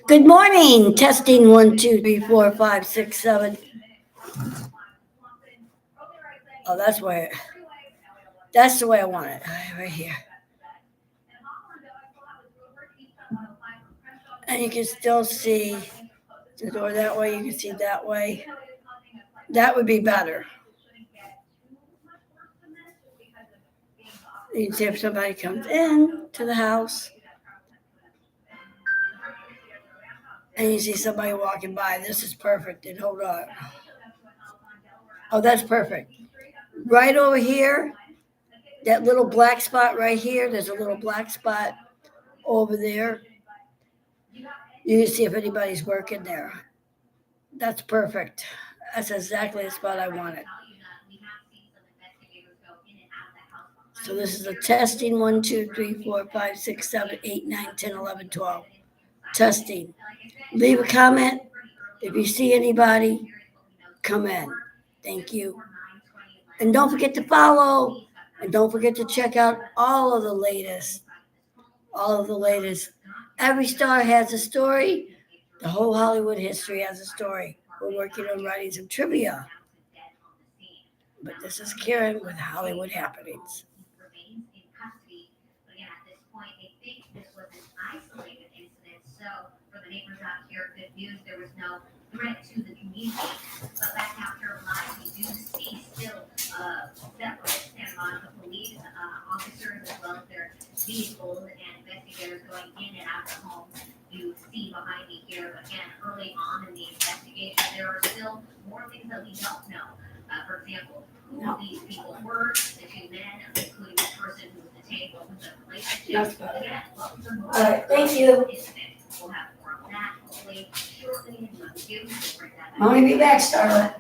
Good morning. Testing 1, 2, 3, 4, 5, 6, 7. Oh, that's the way I want it. Right here. And you can still see the door that way. You can see that way. That would be better. You can see if somebody comes in to the house. And you see somebody walking by. This is perfect. And hold on. Oh, that's perfect. Right over here, that little black spot right here, there's a little black spot over there. You can see if anybody's working there. That's perfect. That's exactly the spot I wanted. So this is a testing 1, 2, 3, 4, 5, 6, 7, 8, 9, 10, 11, 12. Testing. Leave a comment. If you see anybody, come in. Thank you. And don't forget to follow. And don't forget to check out all of the latest. Every star has a story. The whole Hollywood history has a story. We're working on writing some trivia. But this is Karen with Hollywood Happenings. So for the neighbors out here, good news, there was no threat to the community. But back after live, we do see still several Santa Monica police officers as well as their vehicles and investigators going in and out of the home. You see behind me here, but again, early on in the investigation, there are still more things that we don't know. For example, who these people were, the two men, including the person who was detained, what was the relationship. Again, what was the motive? All right, thank you. We'll have more on that hopefully shortly. Mommy, be back, Starlet.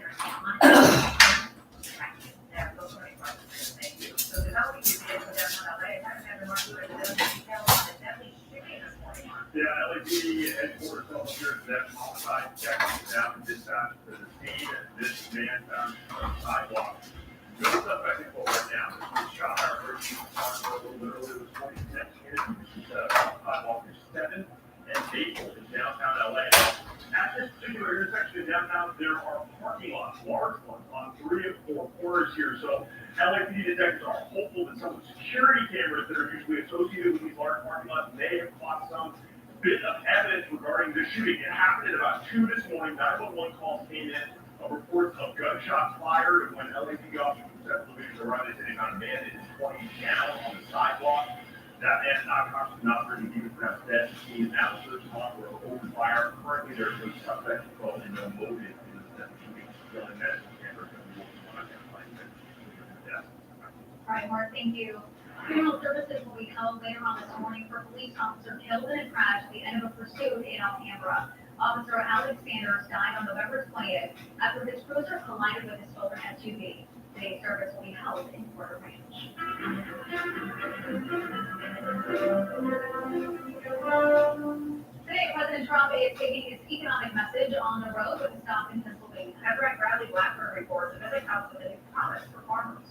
Yeah, LAPD headquarters officers that homicide checked down and dispatched to the scene. This man found on the sidewalk. No suspect in court right now. This shot our first literally was 26 years. Sidewalk is 7 and Maple in downtown LA. At this particular intersection in downtown, there are parking lots, large ones, on 3 of 4 corners here. So LAPD detectives are hopeful that some of the security cameras that are usually associated with these large parking lots may have caught some bit of evidence regarding the shooting. It happened at about 2 this morning. 911 calls came in of reports of gunshots fired. When LAPD officers from several divisions arrived, they said they found a man in his 20s down on the sidewalk. That man not really even perhaps dead. He is now search warrant for open fire. Currently, there's no suspect involved and no motive in the shooting. The only medical cameras that we will identify death. All right, Mark, thank you. Funeral services will be held later on this morning for police officer killed in a crash at the end of a pursuit in Alhambra. Officer Alex Sanders died on November 20th after his cruiser collided with his stolen SUV. Today's service will be held in Porter Ranch. Today, President Trump is taking his economic message on the road with a stop in Pennsylvania. Everett Bradley Blackburn reports a visit house with a new promise for farmers.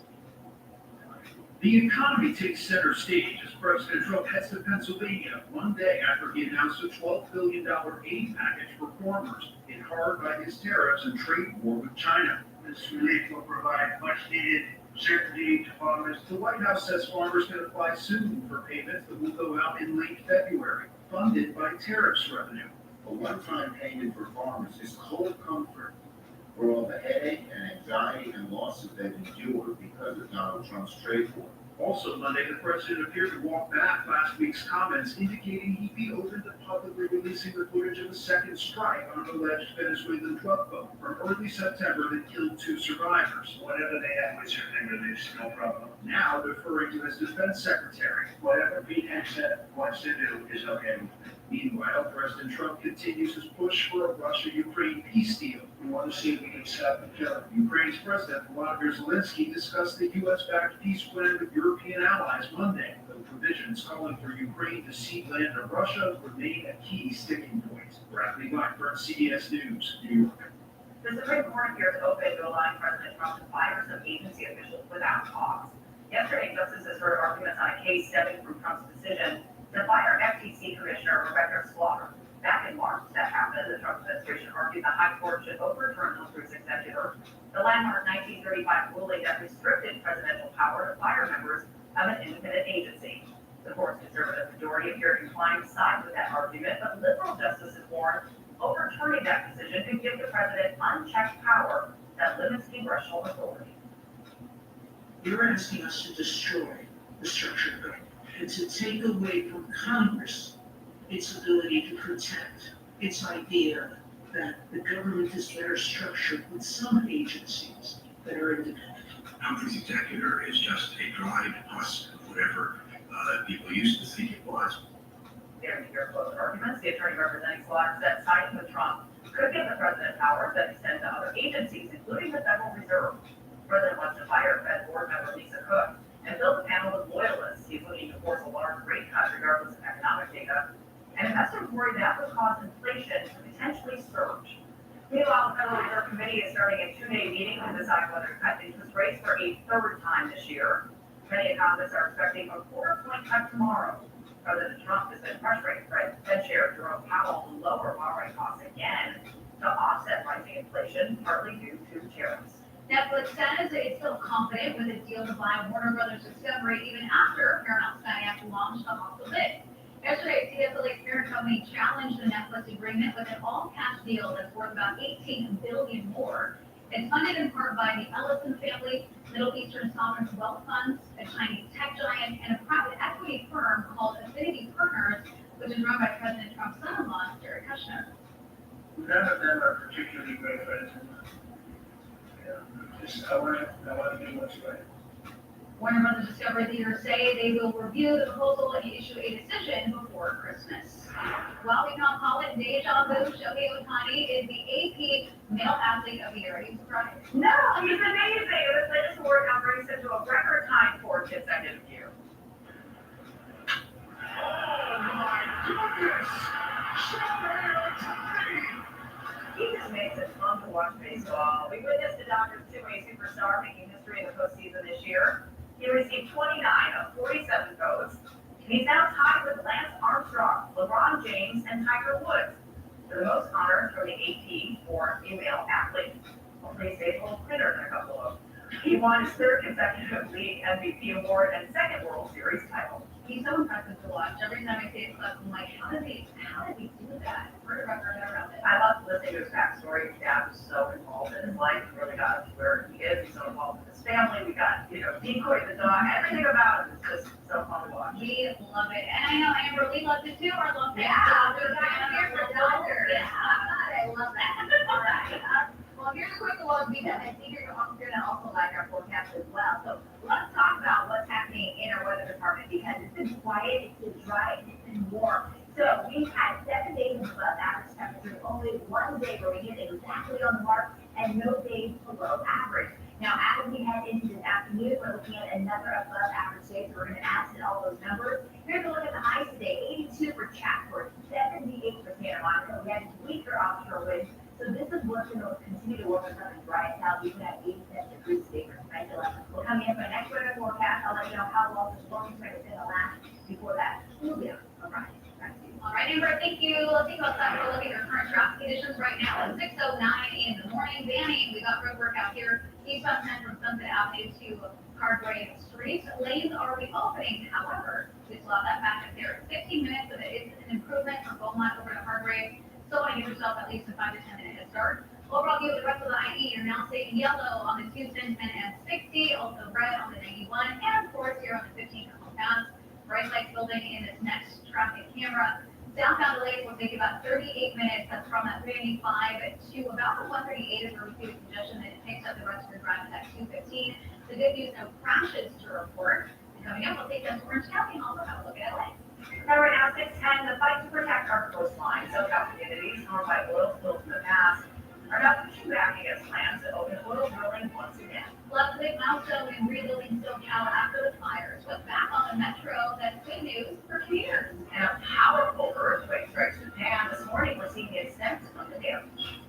The economy takes center stage as President Trump heads to Pennsylvania one day after he announced a $12 billion aid package for farmers hit hard by his tariffs and trade war with China. This relief will provide much-needed certainty to farmers. The White House says farmers can apply soon for payments that will go out in late February, funded by tariffs revenue. A one-time payment for farmers is cold comfort for all the headache and anxiety and losses they've endured because of Donald Trump's trade war. Also Monday, the president appeared to walk back last week's comments indicating he'd be open to publicly releasing the footage of a second strike on an alleged Venezuelan drug boat from early September that killed 2 survivors. Whatever they have, we certainly release, no problem. Now deferring to his defense secretary. Whatever Pete Hegseth wants to do is okay with me. Meanwhile, President Trump continues his push for a Russia-Ukraine peace deal. We want to see if we can stop the killing. Ukraine's President Volodymyr Zelensky discussed the U.S.-backed peace plan with European allies Monday, though provisions calling for Ukraine to cede land to Russia remain a key sticking point. Bradley Blackburn, CBS News, New York. The Supreme Court appears open to allowing President Trump to fire some agency officials without cause. Yesterday, justices heard arguments on a case stemming from Trump's decision to fire FTC Commissioner Rebecca administration argued the High Court should overturn those group's executor. The landmark 1935 ruling that restricted presidential power to fire members of an independent agency. The court's conservative majority appeared inclined to side with that argument, but liberal justices warned overturning that decision could give the president unchecked power that limits congressional authority. You're asking us to destroy the structure of government and to take away from Congress its ability to protect its idea that the government is better structured with some agencies that are independent. Humphrey's executor is just a dried husk of whatever people used to think it was. There to hear closed arguments, the attorney representing Slaughter said siding with Trump could give the president powers that extend to other agencies, including the Federal Reserve. The president wants to fire Fed board member Lisa Cook and build a panel of loyalists. He's looking to force a large rate cut regardless of economic data. And investors worry that would cause inflation to potentially surge. Meanwhile, the Federal Reserve Committee is starting a two-day meeting to decide whether to cut interest rates for a third time this year. Many economists are expecting a quarter-point cut tomorrow. President Trump has been pressuring Fed Chair Jerome Powell to lower borrowing costs again to offset rising inflation, partly due to tariffs. Netflix says it's still confident with its deal to buy Warner Brothers Discovery even after Paramount Skydance launched a hostile bid. Yesterday, TSLA's parent company challenged the Netflix agreement with an all-cash deal that's worth about $18 billion more. It's funded in part by the Ellison family, Middle Eastern sovereign wealth funds, a Chinese tech giant, and a private equity firm called Affinity Partners, which is run by President Trump's son-in-law, Jared Kushner. None of them are particularly great friends. I want to do what's right. Warner Brothers Discovery leaders say they will review the proposal and issue a decision before Christmas. While we don't call it deja vu, Shohei Ohtani is the AP Male Athlete of the Year. Are you surprised? No, he's amazing. This latest award now brings him to a record time for consecutive year. Oh my goodness! He just makes it fun to watch baseball. We witnessed the Dodgers' two-way superstar making history in the postseason this year. He received 29 of 47 votes. He's now tied with Lance Armstrong, LeBron James, and Tiger Woods for the most honors from the AP for female athlete. Hopefully he stays a little thinner than a couple of them. He won his third consecutive league MVP award and second World Series title. He's so impressive to watch. Every time I see a clip, I'm like, how did they do that? For a record around it. I love listening to his backstory. His dad was so involved in his life. He really got us to where he is. He's so involved with his family. We got, Decoy the dog. Everything about him is just so fun to watch. We love it. And I know Amber Lee loves it too. Our love fan. Yeah, Dodgers we're fan. here for Dodgers. Dodgers. I love that. All right. Well, here's a quick look because I think you're going to also like our forecast as well. So let's talk about what's happening in our weather department because it's been quiet, it's been dry, it's been warm. So we've had 7 days of above average temperature, only one day where we hit exactly on the mark, and no days below average. Now, as we head into this afternoon, we're looking at another above average day, so we're going to add in all those numbers. Here's a look at the highs today: 82 for Chatsworth, 78 for Santa Monica. We had weaker offshore winds. So this is what's going to continue to work with us in dry south. We can have 87 degrees today for Temecula. We'll come in for the next weather forecast. I'll let you know how long this storm is going to last before that will be arrived. All right, Amber, thank you. Let's take about time to look at your current traffic conditions right now. At 6:09 in the morning, Banning, we got road work out here. Eastbound 10 from Sunset Avenue to Cardway Street. Lanes are reopening. However, we still have that backup there. 15 minutes of it is an improvement from Beaumont over to Cardway. Still want to give yourself at least a 5 to 10 minute head start. Overall view of the rest of the IE, you're now seeing yellow on the 210 and 60, also red on the 91, and of course here on the 15 compounds. Bright lights building in this next traffic camera. Southbound delays will take about 38 minutes. That's from that 395 to about the 138 is where we see the congestion, and it takes up the rest of your drive at that 215. The good news, no crashes to report. And coming up, we'll take them to Orange County and also have a look at LA. Now right now, 610, the fight to protect our coastline. SoCal communities harmed by oil spills in the past are now pushing back against plans to open oil drilling once again. Plus, a big milestone in rebuilding SoCal after the fires. But back on the metro, that's good news for commuters. And a powerful earthquake strikes Japan. This morning, we're seeing the extent of the damage.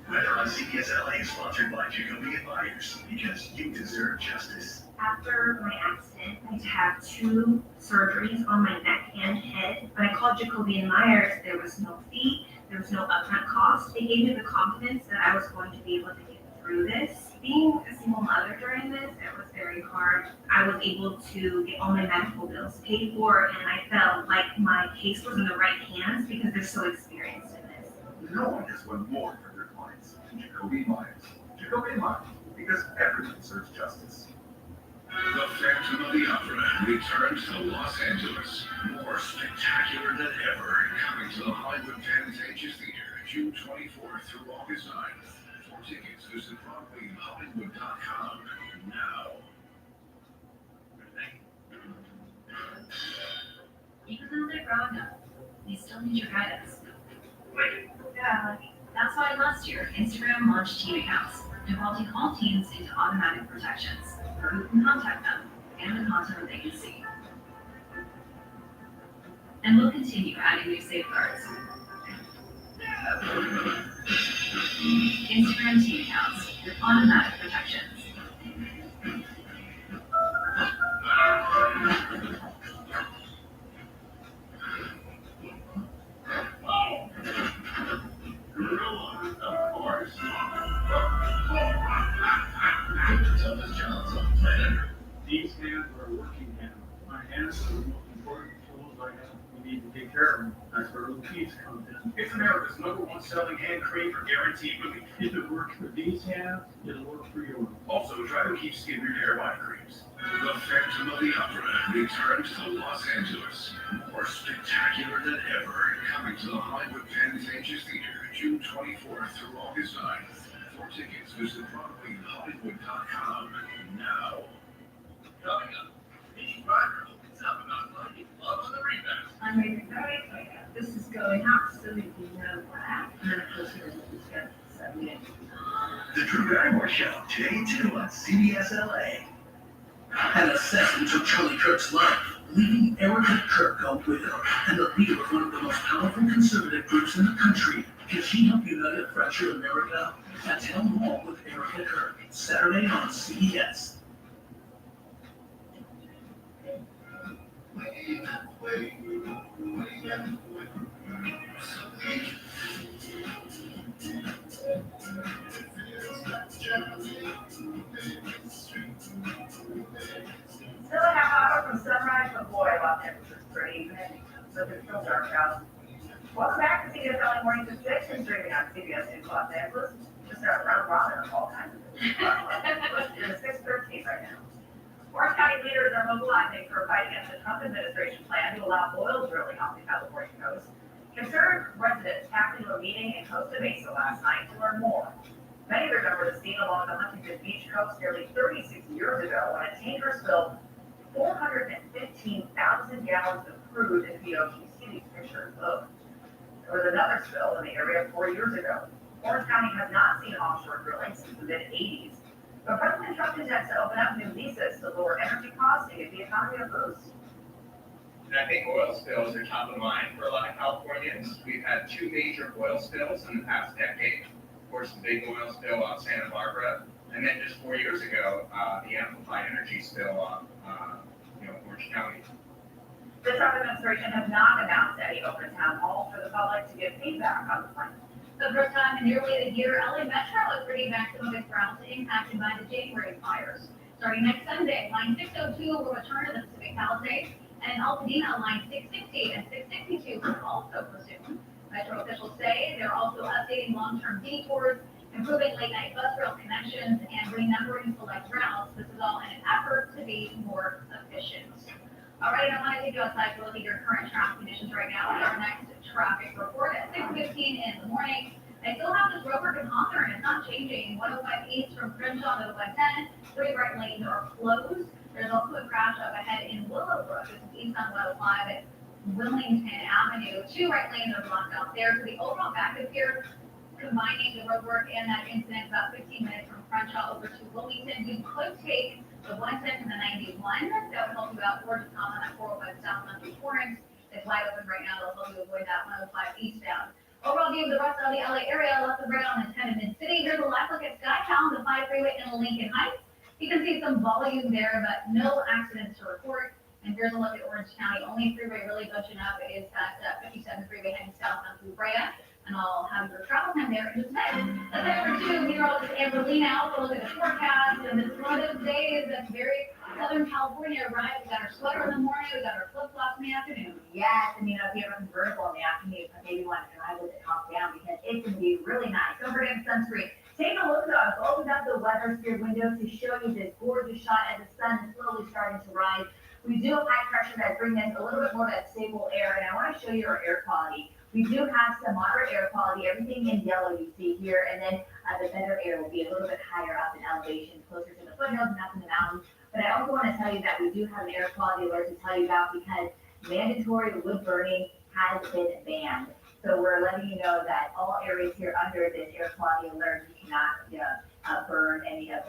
Weather on CBS LA is sponsored by Jacoby Advisors, because You deserve justice. After my accident, I had to have 2 surgeries on my neck and head. When I called Jacoby and Myers, there was no fee, there was no upfront cost. They gave me the confidence that I was going to be able to get through this. Being a single mother during this, it was very hard. I was able to get all my medical bills paid for, and I felt like my case was in the right hands because they're so experienced in this. No one has won more for their clients than Jacoby Myers. Jacoby Myers, because everyone deserves justice. The Phantom of the Opera returns to Los Angeles. More spectacular than ever. Coming to the Hollywood Pantages Theater, June 24th through August 9th. For tickets, visit BroadwayHollywood.com now. Even though they're grown up, they still need your guidance. Yeah, that's why last year, Instagram launched teen accounts, defaulting all teens into automatic protections for who can contact them and the content they can see. And we'll continue adding new safeguards. Instagram teen accounts with automatic protections. Of course. Thomas Johnson, Senator. These hands are working hands. My hands are the most important tools I have. We need to take care of them. That's where Latisse comes in. It's America's #1 selling hand cream for guaranteed relief. If it works for these hands, it'll work for yours. Also, try to keep skin repair body creams. The Phantom of the Opera returns to Los Angeles. More spectacular than ever. Coming to the Hollywood Pantages Theater, June 24th through August 9th. For tickets, visit BroadwayHollywood.com now. Coming up, Minnie Rider opens up about finding love on the rebound. I'm reading very quick. This is going absolutely nowhere. And then of course, here's what we spent 7 years. The Drew Barrymore Show, today too on CBS LA. An assassin took Charlie Kirk's life, leaving Erica Kirk a widow and the leader of one of the most powerful conservative groups in the country. Can she help unite a fractured America? At Town Hall with Erica Kirk, Saturday on CBS. Still a half hour from sunrise, but boy, I love temperatures pretty evening. So it's still dark out. Welcome back to CBS Early Mornings with Fix and streaming on CBS News Los Angeles. Just our round robin of all kinds of things. It's 6:13 right now. Orange County leaders are mobilizing for a fight against the Trump administration plan to allow oil drilling off the California coast. Concerned residents packed into a meeting in Costa Mesa last night to learn more. Many remember the scene along the Huntington Beach coast nearly 36 years ago when a tanker spilled 415,000 gallons of crude into the ocean. You see these pictures, look. There was another spill in the area 4 years ago. Orange County has not seen offshore drilling since the mid-'80s. But President Trump intends to open up new visas to lower energy costs and give the economy a boost. And I think oil spills are top of mind for a lot of Californians. We've had 2 major oil spills in the past decade. Of course, the big oil spill off Santa Barbara, and then just 4 years ago, the Amplified Energy spill off, Orange County. The Trump administration has not announced any open town halls for the public to give feedback on the plan. The first time in nearly a year, LA Metro is bringing back some of its routes impacted by the January fires. Starting next Sunday, line 602 will return to the Pacific Palisades, and in Altadena, line 660 and 662 will also resume. Metro officials say they're also updating long-term detours, improving late-night bus rail connections, and renumbering select routes. This is all in an effort to be more efficient. All right, I want to take you outside to look at your current traffic conditions right now with our next traffic report at 6:15 in the morning. I still have this Roebuck and Hawthorne. It's not changing. 105 east from Crenshaw to 110. 3 right lanes are closed. There's also a crash up ahead in Willowbrook. This is east on 105 at Wilmington Avenue. 2 right lanes are blocked out there. So the overall backup here, combining the roadwork and that incident, about 15 minutes from Crenshaw over to Wilmington. You could take the 110 and the 91. That would help you out, or just come on that 405 south on Torrance. It's wide open right now. It'll help you avoid that 105 eastbound. Overall view of the rest of the LA area, left and right on the 10 in Mid-City. Here's a live look at Skytown, the 5 freeway in Lincoln Heights. You can see some volume there, but no accidents to report. And here's a look at Orange County. Only freeway really bunching up is that 57 freeway heading south on through Brea. And I'll have your travel time there in just a second. Let's head over to meteorologist Amberlina out to look at the forecast. And this is one of those days that's very Southern California, right? We got our sweater in the morning, we got our flip-flops in the afternoon. Yes, and if you have a convertible in the afternoon, maybe want to drive with it top down because it's going to be really nice. Don't forget sunscreen. Take a look at us. Open up the weather sphere window to show you this gorgeous shot as the sun is slowly starting to rise. We do have high pressure that brings in a little bit more of that stable air, and I want to show you our air quality. We do have some moderate air quality, everything in yellow you see here, and then the better air will be a little bit higher up in elevation, closer to the foothills and up in the mountains. But I also want to tell you that we do have an air quality alert to tell you about because mandatory wood burning has been banned. So we're letting you know that all areas here under this air quality alert, you cannot burn any of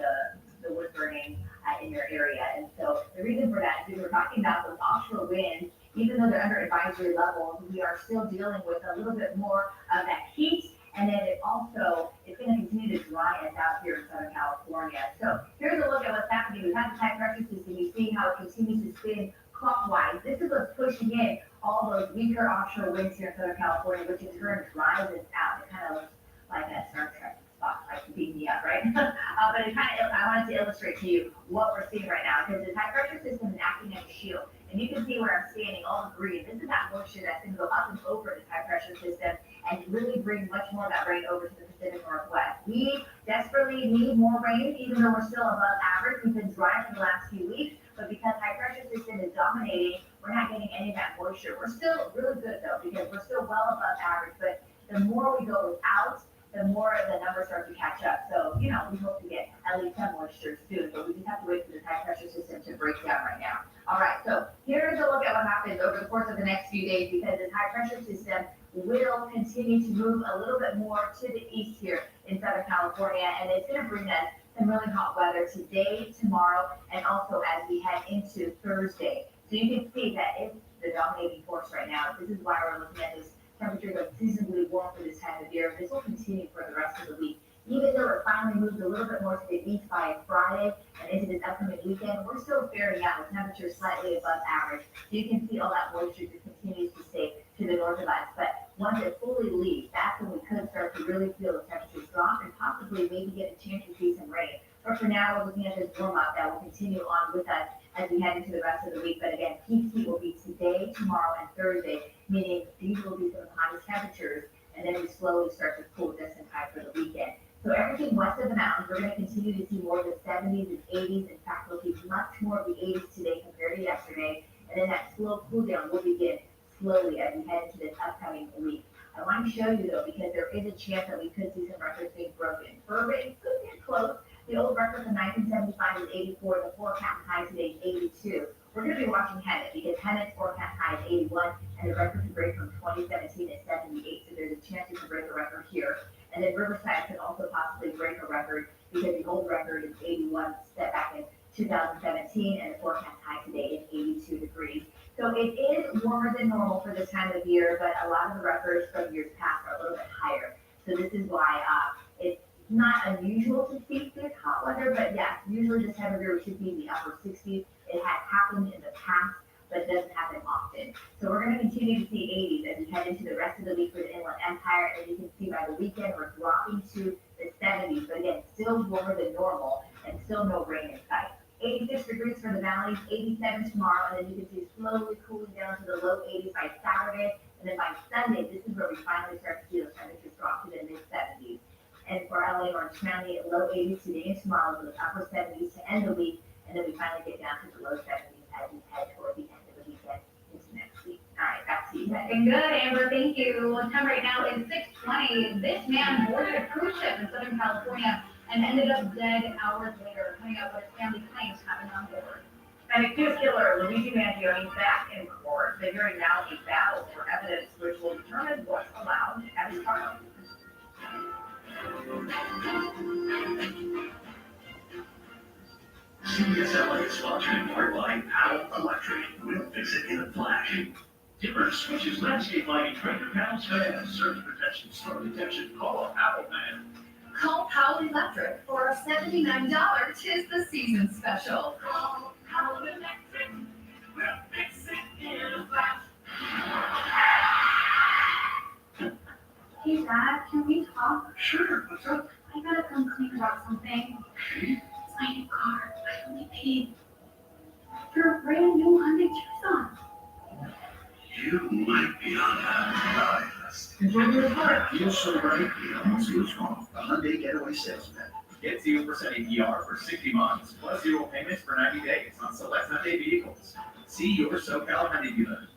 the wood burning in your area. And so the reason for that is we were talking about those offshore winds. Even though they're under advisory levels, we are still dealing with a little bit more of that heat. And then it's going to continue to dry us out here in Southern California. So here's a look at what's happening. We've had the high pressure system. You see how it continues to spin clockwise. This is what's pushing in all those weaker offshore winds here in Southern California, which in turn dries us out. It kind of looks like a Star Trek spot, like beat me up, right? But I wanted to illustrate to you what we're seeing right now because this high pressure system is acting as a shield. And you can see where I'm standing, all the green. This is that moisture that's going to go up and over this high pressure system and really bring much more of that rain over to the Pacific Northwest. We desperately need more rain, even though we're still above average. We've been dry for the last few weeks, but because high pressure system is dominating, we're not getting any of that moisture. We're still really good though, because we're still well above average, but the more we go without, the more the numbers start to catch up. So, we hope to get at least some moisture soon, but we just have to wait for this high pressure system to break down right now. All right, so here's a look at what happens over the course of the next few days because this high pressure system will continue to move a little bit more to the east here in Southern California, and it's going to bring us some really hot weather today, tomorrow, and also as we head into Thursday. So you can see that it's the dominating force right now. This is why we're looking at this temperature that's seasonably warm for this time of year. This will continue for the rest of the week. Even though it finally moved a little bit more to the east by Friday and into this upcoming weekend, we're still faring out with temperatures slightly above average. So you can see all that moisture just continues to stay to the north of us. But once it fully leaves, that's when we could start to really feel the temperatures drop and possibly maybe get a chance to see some rain. But for now, we're looking at this warm up that will continue on with us as we head into the rest of the week. But again, peak heat will be today, tomorrow, and Thursday, meaning these will be some of the hottest temperatures, and then we slowly start to cool just in time for the weekend. So everything west of the mountains, we're going to continue to see more of the 70s and 80s. In fact, we'll see much more of the 80s today compared to yesterday. And then that slow cool down will begin slowly as we head into this upcoming week. I want to show you though, because there is a chance that we could see some records being broken. Burbank could get close. The old record from 1975 is 84. The forecast high today is 82. We're going to be watching Hemet because Hemet's forecast high is 81, and the record to break from 2017 is 78. So there's a chance you can break a record here. And then Riverside could also possibly break a record because the old record is 81, set back in 2017, and the forecast high today is 82 degrees. So it is warmer than normal for this time of year, but a lot of the records from years past are a little bit higher. So this is why it's not unusual to see this hot weather, but yes, usually this time of year we should be in the upper 60s. It has happened in the past, but it doesn't happen often. So we're going to continue to see 80s as we head into the rest of the week for the Inland Empire. And you can see by the weekend, we're dropping to the 70s, but again, still warmer than normal and still no rain in sight. 86 degrees for the valleys, 87 tomorrow, and then you can see slowly cooling down to the low 80s by Saturday. And then by Sunday, this is where we finally start to see those temperatures drop to the mid 70s. And for LA, Orange County, low 80s today and tomorrow, with upper 70s to end the week. And then we finally get down to the low 70s as we head toward the end of the weekend into next week. All right, back to you. Looking good, Amber. Thank you. The time right now is 6:20. This man boarded a cruise ship in Southern California and ended up dead hours later, coming up with his family claims happened on board. And accused killer Luigi Mangione is back in court. They're hearing now a battle for evidence which will determine what's allowed at his trial. CSLA is sponsored in part by Powell Electric. We'll fix it in a flash. Dimmer switches, landscape lighting, tractor panels, fans, surge protection, storm detection. Call a Powell man. Call Powell Electric for a $79 "'Tis the Season" special. Call Powell Electric. We'll fix it in a flash. Hey Dad, can we talk? Sure, what's up? I gotta come clean about something. Okay. It's my new car. I only paid for a brand new Hyundai Tucson. You might be on that list. Enjoy your car. You're so right. What's wrong? The Hyundai Getaway Salesman. Get 0% APR for 60 months, plus 0 payments for 90 days on select Hyundai vehicles. See your SoCal Hyundai dealer.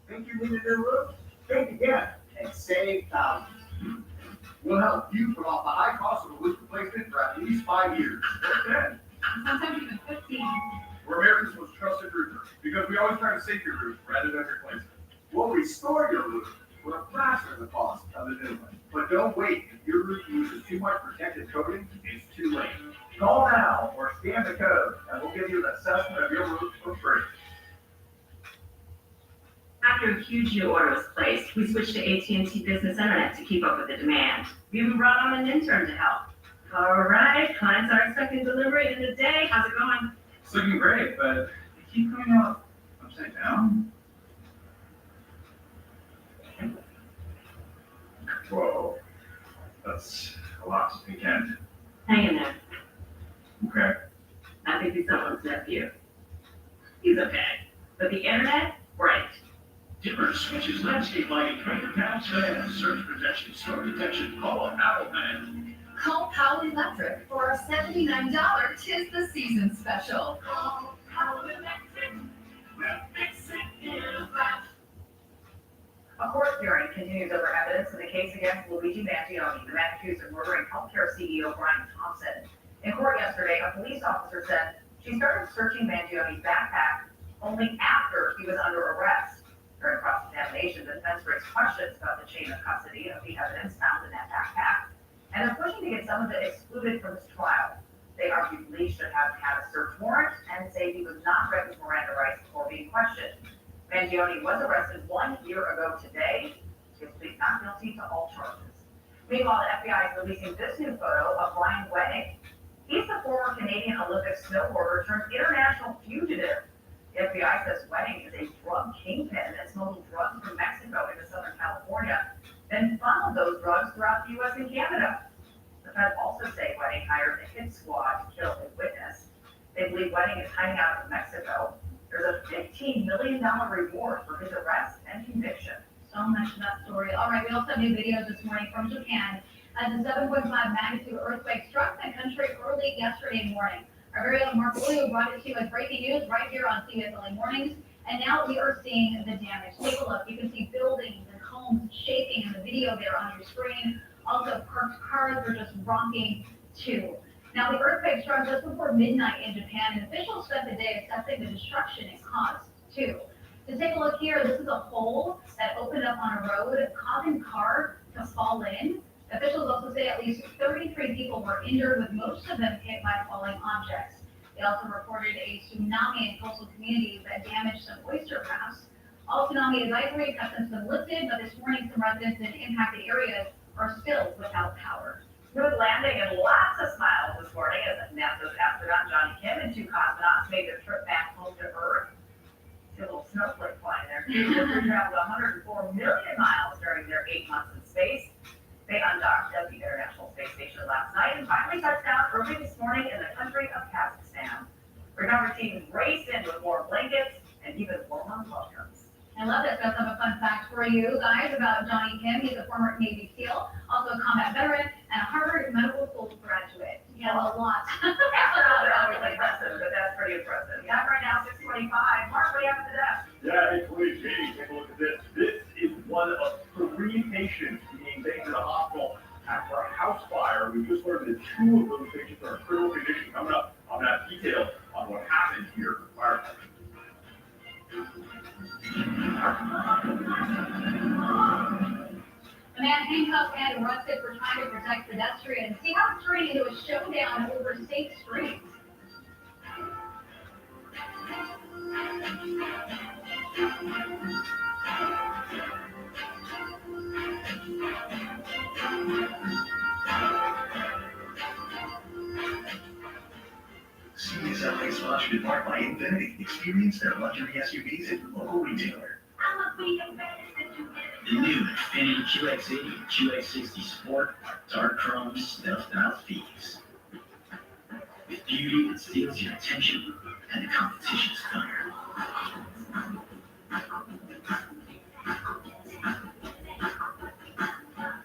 Think you need a new roof? Think again and save thousands. We'll help you put off the high cost of a roof replacement for at least 5 years. Or 10. Sometimes even 15. We're America's most trusted roofer because we always try to save your roof rather than replace it. We'll restore your roof for a fraction of the cost of the new one. But don't wait. If your roof uses too much protective coating, it's too late. Call now or scan the code and we'll give you an assessment of your roof for free. After a huge new order was placed, we switched to AT&T Business Internet to keep up with the demand. We even brought on an intern to help. All right, clients are expecting delivery in a day. How's it going? It's looking great, but they keep coming out upside down. Whoa, that's a lot to take in. Hang in there. Okay. I think he's someone's nephew. He's okay. But the internet, right. Dimmer switches, landscape lighting, printer panels, fans, surge protection, storm detection, call up Apple Man. Call Powell Electric for a $79 "'Tis the Season" special. Call Powell Electric. We'll fix it in a flash. A court hearing continues over evidence in the case against Luigi Mangione, the man accused of murdering healthcare CEO Brian Thompson. In court yesterday, a police officer said she started searching Mangione's backpack only after he was under arrest. During cross-examination, the defense raised questions about the chain of custody of the evidence found in that backpack, and they're pushing to get some of it excluded from his trial. They argue police should have had a search warrant and say he was not read with Miranda rights before being questioned. Mangione was arrested 1 year ago today. He was pleaded not guilty to all charges. Meanwhile, the FBI is releasing this new photo of Brian Wenning. He's the former Canadian Olympic snowboarder turned international fugitive. The FBI says Wenning is a drug kingpin that smuggled drugs from Mexico into Southern California, then funneled those drugs throughout the U.S. and Canada. The feds also say Wenning hired a hit squad to kill a witness. They believe Wenning is hiding out in Mexico. There's a $15 million reward for his arrest and conviction. So much to that story. All right, we also have new videos this morning from Japan as a 7.5 magnitude earthquake struck the country early yesterday morning. Our very own Mark Julio brought it to you as breaking news right here on CBS LA Mornings. And now we are seeing the damage. Take a look. You can see buildings and homes shaking in the video there on your screen. Also, parked cars are just rocking too. Now, the earthquake struck just before midnight in Japan, and officials spent the day assessing the destruction it caused too. To take a look here, this is a hole that opened up on a road, causing cars to fall in. Officials also say at least 33 people were injured, with most of them hit by falling objects. They also reported a tsunami in coastal communities that damaged some oyster crafts. All tsunami advisories have since been lifted, but this morning some residents in impacted areas are still without power. Smooth landing and lots of smiles this morning as NASA's astronaut Johnny Kim and 2 cosmonauts made their trip back home to Earth. See a little snowflake flying there. They traveled 104 million miles during their 8 months in space. They undocked at the International Space Station last night and finally touched down early this morning in the country of Kazakhstan. Recovery teams raced in with more blankets and even warmer welcomes. I love this. Got some fun facts for you guys about Johnny Kim. He's a former Navy SEAL, also a combat veteran, and a Harvard Medical School graduate. You know, a lot. Astronauts are always impressive, but that's pretty impressive. Yeah, right now, 6:25. Mark, what do you have at the desk? Yeah, hey, please, Jamie, take a look at this. This is one of 3 patients being taken to the hospital after a house fire. We two of those patients are in critical condition. Coming up, I'm gonna have detail on what happened here at Fire Department. A man handcuffed and arrested for trying to protect pedestrians. See how it's turning into a showdown over state streets. CBS LA sponsored in part by Infiniti. Experience their luxury SUVs at your local retailer. The new Infiniti QX80 and QX60 Sport are dark chrome stuffed out thieves. With beauty that steals your attention and the competition's thunder.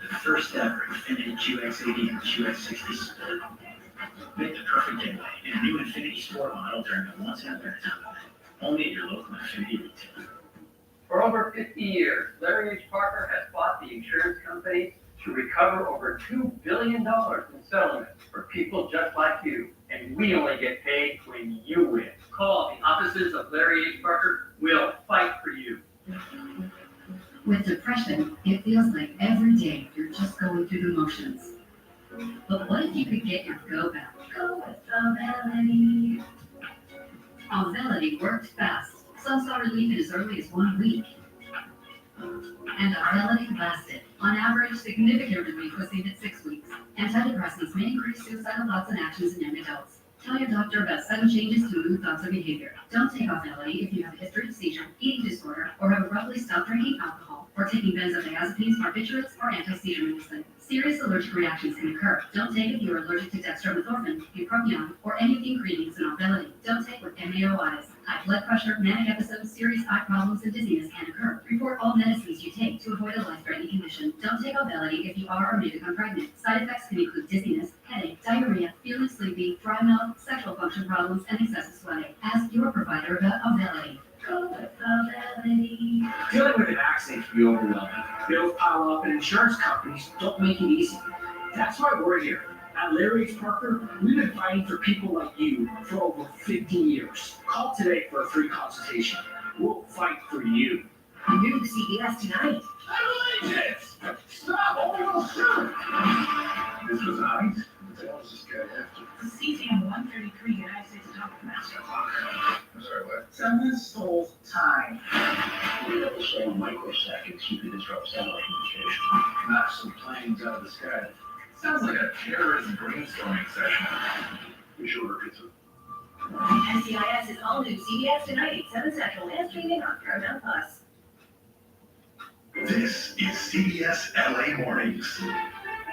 The first ever Infiniti QX80 and QX60 Sport. Make the perfect getaway in a new Infiniti Sport model during the once in a lifetime event. Only at your local Infiniti retailer. For over 50 years, Larry H. Parker has fought the insurance companies to recover over $2 billion in settlements for people just like you. And we only get paid when you win. Call the offices of Larry H. Parker. We'll fight for you. With depression, it feels like every day you're just going through the motions. But what if you could get your go back? Go with Auvelity. Auvelity worked fast. Some saw relief in as early as 1 week. And Auvelity lasted. On average, significant relief was seen at 6 weeks. Antidepressants may increase suicidal thoughts and actions in young adults. Tell your doctor about sudden changes to mood, thoughts, or behavior. Don't take Auvelity if you have a history of seizure, eating disorder, or have abruptly stopped drinking alcohol, or taking benzodiazepines, barbiturates, or anti-seizure medicine. Serious allergic reactions can occur. Don't take if you are allergic to dextromethorphan, bupropion, or any of the ingredients in Auvelity. Don't take with MAOIs. High blood pressure, manic episodes, serious eye problems, and dizziness can occur. Report all medicines you take to avoid a life-threatening condition. Don't take Auvelity if you are or may become pregnant. Side effects can include dizziness, headache, diarrhea, feeling sleepy, dry mouth, sexual function problems, and excessive sweating. Ask your provider about Auvelity. Go with Auvelity. Dealing with an accident can be overwhelming. Bills pile up and insurance companies don't make it easy. That's why we're here. At Larry H. Parker, we've been fighting for people like you for over 50 years. Call today for a free consultation. We'll fight for you. New CBS tonight. Yes! Stop! Oh, sure! This was nice. What else this guy after? Cesium 133 United States Atomic Master. I'm sorry, what? Someone stole time. We have the same microseconds you can disrupt satellite communication. Knock some planes out of the sky. Sounds like a terrorism brainstorming session. We should order pizza. NCIS is all new CBS tonight at 7 Central and streaming on Paramount Plus. This is CBS LA Mornings.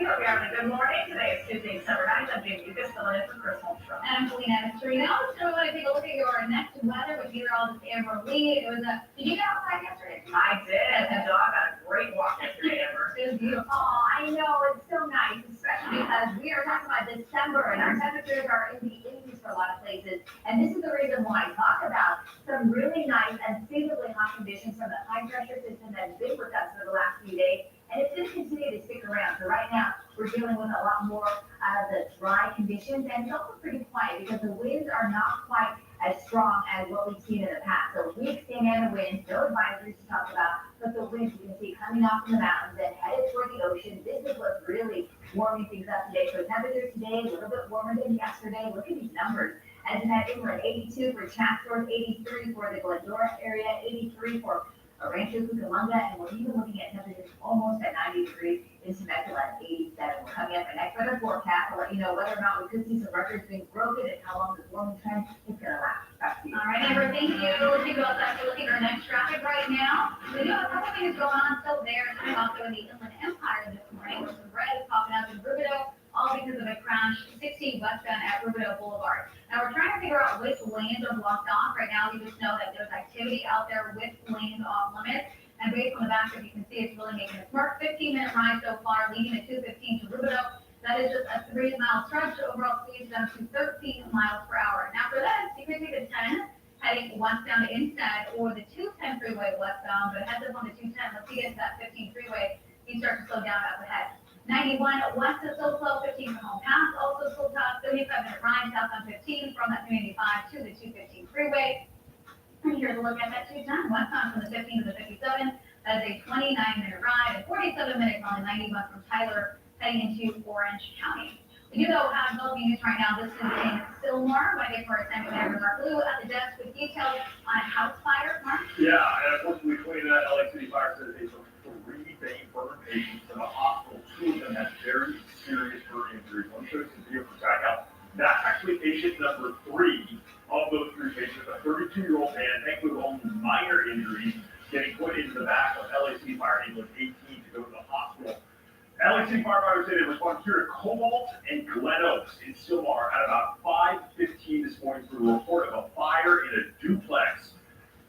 We hope you're having a good morning. Today is Tuesday, December 9th. I'm Jamie Lucas, filling in for Chris Holmstrom. And I'm Selena Estrella. Now let's go and take a look at your next weather with meteorologist Amber Lee. It was did you get outside yesterday? I did. The dog got a great walk yesterday, Amber. It was beautiful. Oh, I know. It's so nice, especially because we are talking about December and our temperatures are in the 80s for a lot of places. And this is the reason why I talk about some really nice and seasonably hot conditions from the high pressure system that's been with us for the last few days. And it's going to continue to stick around. So right now, we're dealing with a lot more of the dry conditions. And it's also pretty quiet because the winds are not quite as strong as what we've seen in the past. So weak Santa winds, no advisories to talk about, but the winds you can see coming off from the mountains and headed toward the ocean. This is what's really warming things up today. So temperatures today, a little bit warmer than yesterday. Look at these numbers. As in that inland, 82 for Chatsworth, 83 for the Glendora area, 83 for Rancho Cucamonga, and we're even looking at temperatures almost at 90 degrees in Temecula at 87. We're coming up our next weather forecast. I'll let you know whether or not we could see some records being broken and how long this warming trend is going to last. Back to you. All right, Amber, thank you. Let's go outside to look at our next traffic right now. We do have a couple things going on still there. And also in the Inland Empire this morning with some red popping up in Rubidoux, all because of a crash 16 westbound at Rubidoux Boulevard. Now we're trying to figure out which lanes are blocked off. Right now, we just know that there's activity out there with lanes off limits. And based on the back, as you can see, it's really making a smart 15-minute ride so far, leading at 215 to Rubidoux. That is just a 3-mile stretch. Overall speed is down to 13 miles per hour. And after that, you can take the 10 heading westbound to Instead or the 210 freeway westbound. But heads up on the 210, once you get to that 15 freeway, you start to slow down up ahead. 91 west of Soquel, 15 from Home Pass, also slow top, 35-minute ride south on 15 from that 285 to the 215 freeway. And here's a look at that 210 westbound from the 15 to the 57. That is a 29-minute ride, a 47-minute on the 91 from Tyler heading into Orange County. We do though have local news right now. This is in Sylmar. I get for Assembly Member Mark Blue at the desk with details on a house fire. Mark? Yeah, and unfortunately, between that, LA City Fire says they took 3 main burn patients to the hospital. 2 of them had very serious burn injuries. One shows the video from Skyhouse. That's actually patient number 3 of those 3 patients, a 32-year-old man, thankfully with only minor injuries, getting put into the back of LA City Fire Ambulance 18 to go to the hospital. LA City firefighters say they responded here at Cobalt and Glen Oaks in Sylmar at about 5:15 this morning for a report of a fire in a duplex.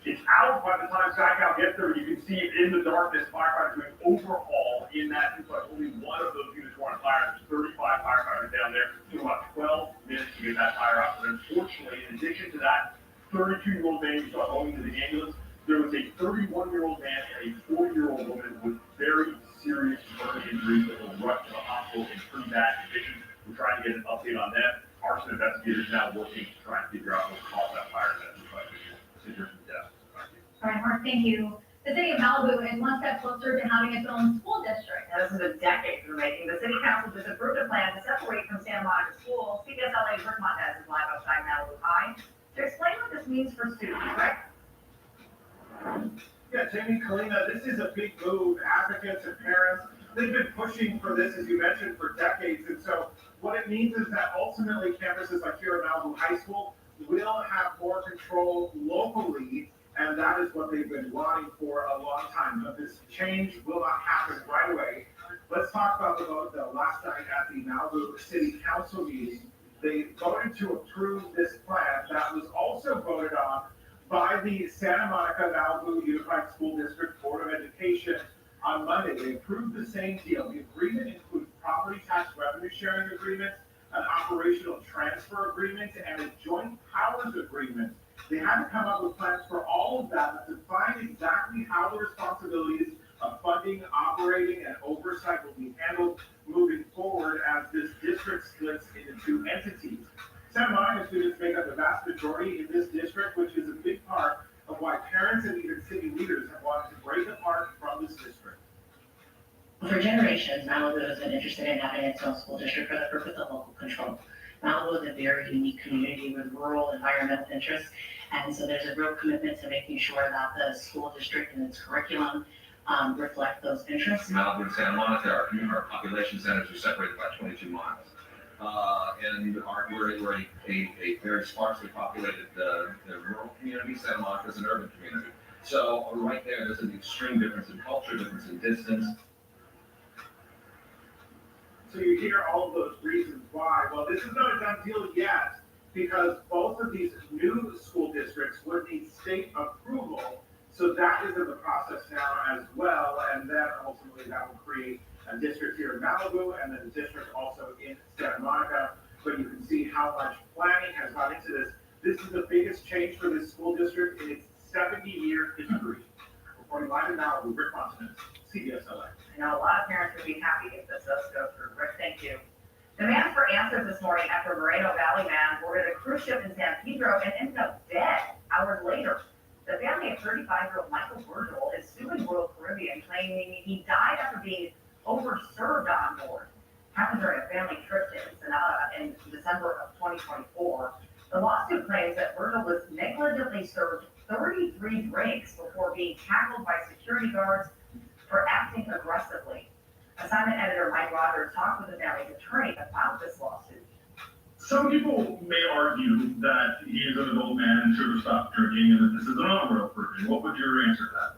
It's out by the time Skyhouse gets there. You can see in the darkness firefighters doing overhaul in that duplex. Only one of those units were on fire. There's 35 firefighters down there. It took about 12 minutes to get that fire out. But unfortunately, in addition to that 32-year-old man you saw going into the ambulance, there was a 31-year-old man and a 40-year-old woman with very serious burn injuries that were rushed to the hospital in pretty bad condition. We're trying to get an update on them. Arson investigators now working to try and figure out what caused that fire. All right, Mark, thank you. The city of Malibu is one step closer to having its own school district. Now, this is a decade in the making. The city council just approved a plan to separate from Santa Monica School. CBS LA's Rick Montez is live outside Malibu High to explain what this means for students, right? Yeah, Jamie, Kalina, this is a big move. Advocates and parents, they've been pushing for this, as you mentioned, for decades. And so what it means is that ultimately campuses like here at Malibu High School will have more control locally, and that is what they've been wanting for a long time. But this change will not happen right away. Let's talk about the vote though. Last night at the Malibu City Council meeting, they voted to approve this plan that was also voted on by the Santa Monica Malibu Unified School District Board of Education on Monday. They approved the same deal. The agreement includes property tax revenue sharing agreements, an operational transfer agreement, and a joint powers agreement. They had to come up with plans for all of that to define exactly how the responsibilities of funding, operating, and oversight will be handled moving forward as this district splits into 2 entities. Santa Monica students make up the vast majority in this district, which is a big part of why parents and even city leaders have wanted to break apart from this district. For generations, Malibu has been interested in having its own school district for the purpose of local control. Malibu is a very unique community with rural environmental interests, and so there's a real commitment to making sure that the school district and its curriculum reflect those interests. Malibu and Santa Monica, our population centers are separated by 22 miles. And we're a very sparsely populated rural community. Santa Monica is an urban community. So right there's an extreme difference in culture, difference in distance. So you hear all of those reasons why. Well, this is not a done deal yet because both of these new school districts would need state approval. So that is in the process now as well. And then ultimately that will create a district here in Malibu and then a district also in Santa Monica. But you can see how much planning has gone into this. This is the biggest change for this school district in its 70-year history. Reporting live in Malibu, Rick Montez, CBS LA. I know a lot of parents would be happy if this does go through. Rick, thank you. Demand for answers this morning after Moreno Valley man boarded a cruise ship in San Pedro and ended up dead hours later. The family of 35-year-old Michael Virgil is suing Royal Caribbean, claiming he died after being overserved on board. Happened during a family trip to Ensenada in December of 2024. The lawsuit claims that Virgil was negligently served 33 drinks before being tackled by security guards for acting aggressively. Assignment editor Mike Rogers talked with the family's attorney about this lawsuit. Some people may argue that he is an adult man and should have stopped drinking and that this is an Royal Caribbean. What would your answer to that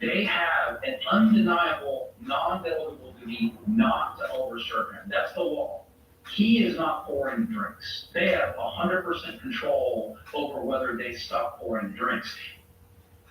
be? They have an undeniable, non-delegable duty not to overserve him. That's the law. He is not pouring drinks. They have 100% control over whether they stop pouring drinks.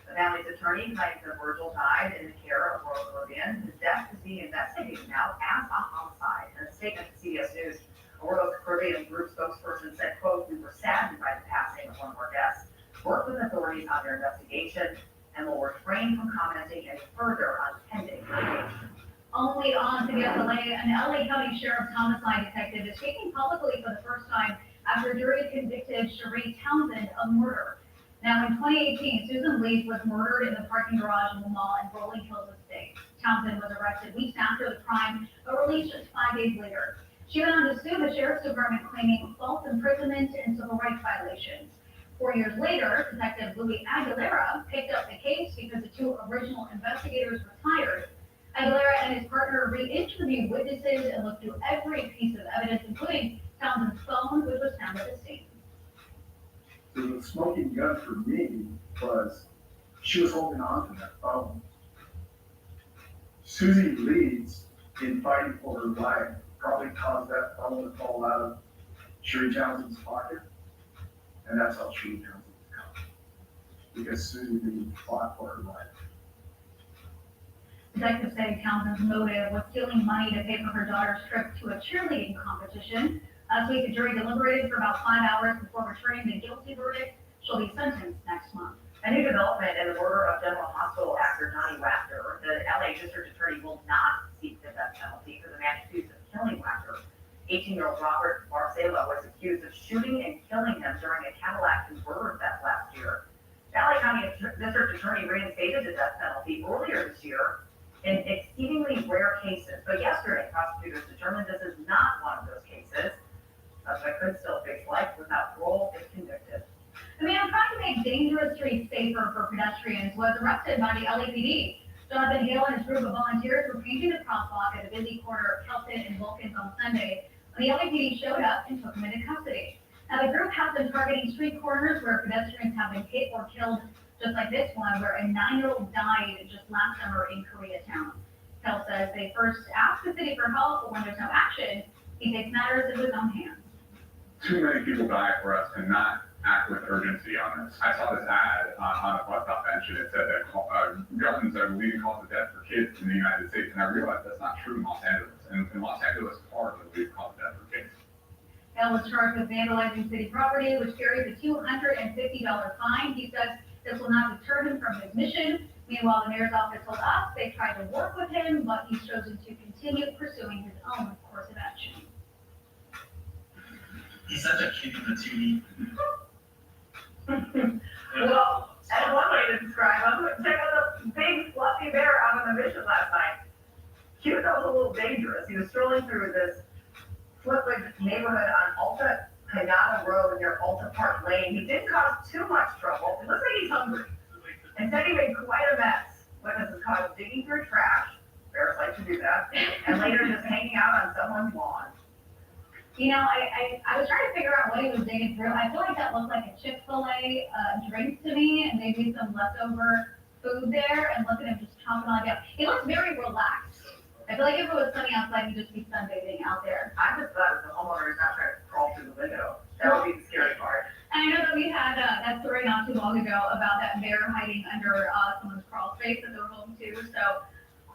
The family's attorney claims that Virgil died in the care of Royal Caribbean. His death is being investigated now as a homicide. In a statement to CBS News, a Royal Caribbean group spokesperson said, quote, "We were saddened by the passing of one of our guests, worked with authorities on their investigation, and will refrain from commenting any further on pending litigation." only on CBS-LA, an LA County Sheriff's homicide detective is speaking publicly for the first time after a jury convicted Cherie Townsend of murder. Now, in 2018, Susan Leeds was murdered in the parking garage of the mall in Rolling Hills Estates. Townsend was arrested weeks after the crime, but released just 5 days later. She went on to sue the sheriff's department claiming false imprisonment and civil rights violations. 4 years later, Detective Louis Aguilera picked up the case because the two original investigators retired. Aguilera and his partner re-interviewed witnesses and looked through every piece of evidence, including Townsend's phone, which was found at the scene. So the smoking gun for me was, she was holding on to that phone. Susie Leeds, in fighting for her life, probably caused that phone to fall out of Cherie Townsend's pocket. And that's how Cherie Townsend was caught. Because Susie Leeds fought for her life. Detectives say Townsend's motive was stealing money to pay for her daughter's trip to a cheerleading competition. Last week, the jury deliberated for about 5 hours before returning the guilty verdict. She'll be sentenced next month. A new development in the murder of General Hospital actor Johnny Wachter. The LA District Attorney will not seek the death penalty for the man accused of killing Wachter. 18-year-old Robert Barcelo was accused of shooting and killing him during a Cadillac converter theft last year. The LA County District Attorney reinstated the death penalty earlier this year in exceedingly rare cases. But yesterday, prosecutors determined this is not one of those cases. Suspect could still face life without parole if convicted. The man trying to make dangerous streets safer for pedestrians was arrested by the LAPD. Jonathan Hale and his group of volunteers were painting the crosswalk at the busy corner of Kelton and Wilkins on Sunday when the LAPD showed up and took him into custody. Now, the group has been targeting street corners where pedestrians have been hit or killed, just like this one, where a 9-year-old died just last summer in Koreatown. Hale says they first asked the city for help, but when there's no action, he takes matters into his own hands. Too many people die for us to not act with urgency on this. I saw this ad on a bus stop bench and it said that governments are leading cause of death for kids in the United States, and I realized that's not true in Los Angeles. And Los Angeles is part of the leading cause of death for kids. Hale was charged with vandalizing city property, which carries a $250 fine. He says this will not deter him from his mission. Meanwhile, the mayor's office told us they tried to work with him, but he's chosen to continue pursuing his own course of action. He's such a cute patootie. Well, that's one way to describe him. Check out the big fluffy bear out on the mission last night. He was also a little dangerous. He was strolling through this Flipwood neighborhood on Alta Cagata Road near Alta Park Lane. He didn't cause too much trouble. It looks like he's hungry. Instead, he made quite a mess. Witnesses caught him digging through trash. Bears like to do that. And later just hanging out on someone's lawn. You know, I was trying to figure out what he was digging through. I feel like that looked like a Chick-fil-A drink to me, and maybe some leftover food there, and look at him just chomping on it down. He looks very relaxed. I feel like if it was sunny outside, he'd just be sunbathing out there. I just thought the homeowner is not trying to crawl through the window. That would be the scary part. And I know that we had that story not too long ago about that bear hiding under someone's crawl space that they were home to, so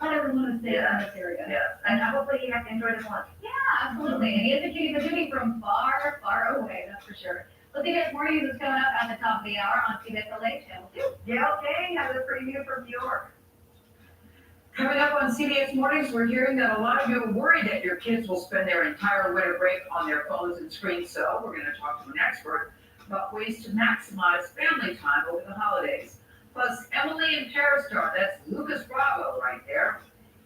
let everyone stay in this area. Yes, and hopefully he has to enjoy his lunch. Yeah, absolutely. And he is a cutie patootie from far, far away, that's for sure. Let's see this more news is coming up at the top of the hour on CBS-LA Channel 2. Gail King has a preview from New York. Coming up on CBS Mornings, we're hearing that a lot of you are worried that your kids will spend their entire winter break on their phones and screens. So we're going to talk to an expert about ways to maximize family time over the holidays. Plus, Emily in Peristar, that's Lucas Bravo right there.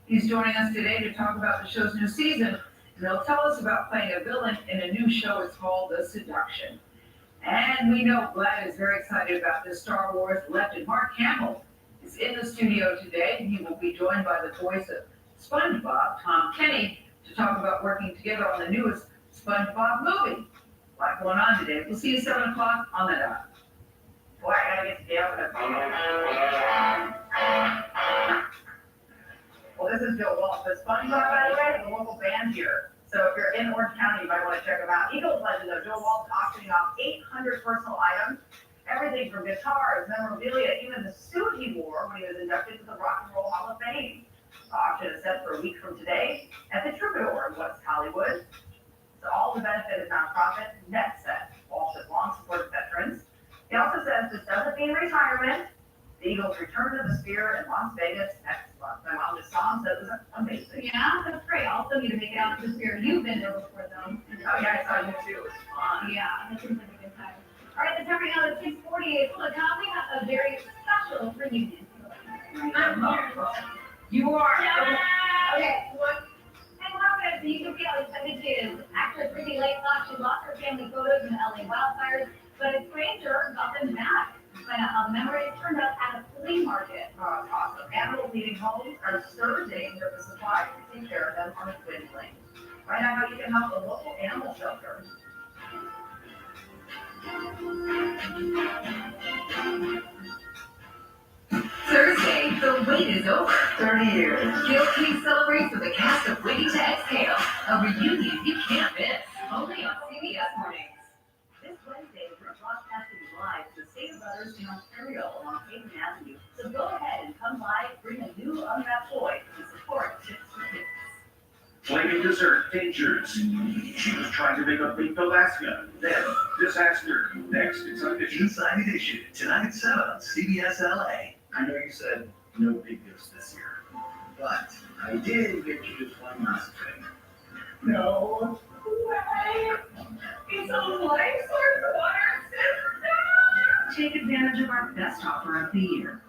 He's joining us today to talk about the show's new season, and he'll tell us about playing a villain in a new show. It's called The Seduction. And we know Vlad is very excited about this Star Wars legend. Mark Hamill is in the studio today. He will be joined by the voice of SpongeBob, Tom Kenny, to talk about working together on the newest SpongeBob movie. A lot going on today. We'll see you 7 o'clock on the dot. Boy, I gotta get to Gail. Well, this is Joe Walsh, the SpongeBob, by the way, the local band here. So if you're in Orange County, you might want to check them out. Eagles legend, though, Joe Walsh auctioning off 800 personal items. Everything from guitars, memorabilia, even the suit he wore when he was inducted to the Rock and Roll Hall of Fame. The auction is set for a week from today at the Troubadour in West Hollywood. So all the benefit is nonprofit NetSet. Walsh has long supported veterans. He also says this doesn't mean retirement. The Eagles return to the Sphere in Las Vegas next month. my mom just saw, so it was amazing. Yeah, that's great. Also, need to make it out to the spirit. You've been there before, though. Oh, yeah, I saw you too, it was fun. Yeah, that seems like a good time. All right, the time right now is 6:48. So now we have a very special reunion. You are. Okay, what? And welcome. So you can see how excited she is. Actually, Chrissy Laylock, she lost her family photos in the LA wildfires, but a stranger got them back when a memory turned up at a flea market. Oh, it's awesome. Animal leading homes are serving with the supplies to take care of them on the Twin Plains. Find out how you can help a local animal shelter. Thursday, the wait is over. 30 years. Gil King celebrates with a cast of Waiting to Exhale, a reunion you can't miss. Only on CBS Mornings. This Wednesday, we're broadcasting live to the Stater Brothers in Ontario along Hayden Avenue. So go ahead and come by, bring a new unwrapped toy to support Tips for Kids. Flaming dessert, dangers. She was trying to make a big Alaska. Then, disaster. Next, it's Inside Edition, tonight at 7 on CBS LA. I know you said no big gifts this year, but I did get you this one last thing. No way. It's a life source water system. Take advantage of our best offer of the year.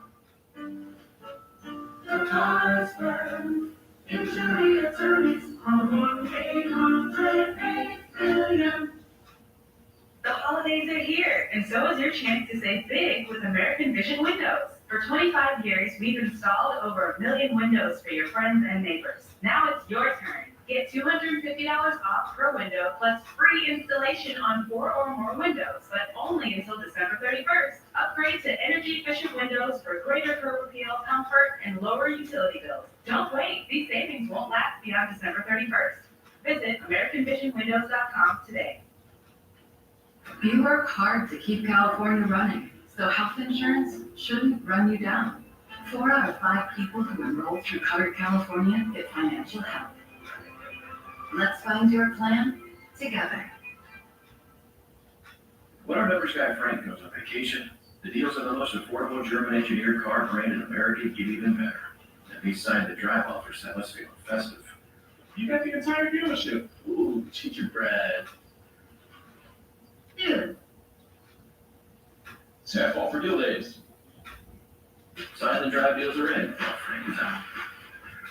The cars burn into the attorneys on 1-800-8 billion. The holidays are here, and so is your chance to save big with American Vision Windows. For 25 years, we've installed over 1 million windows for your friends and neighbors. Now it's your turn. Get $250 off per window plus free installation on 4 or more windows, but only until December 31st. Upgrade to energy-efficient windows for greater curb appeal, comfort, and lower utility bills. Don't wait. These savings won't last beyond December 31st. Visit AmericanVisionWindows.com today. You work hard to keep California running, so health insurance shouldn't run you down. 4 out of 5 people who enroll through Covered California get financial help. Let's find your plan together. When our members guy Frank goes on vacation, the deals on the most affordable German-engineered car brand in America get even better. And beside the drive offers that must feel festive. You got the entire dealership. Ooh, teacher Brad. Dude, Snap all for deal days. Sign the drive deals are in. Frank is out.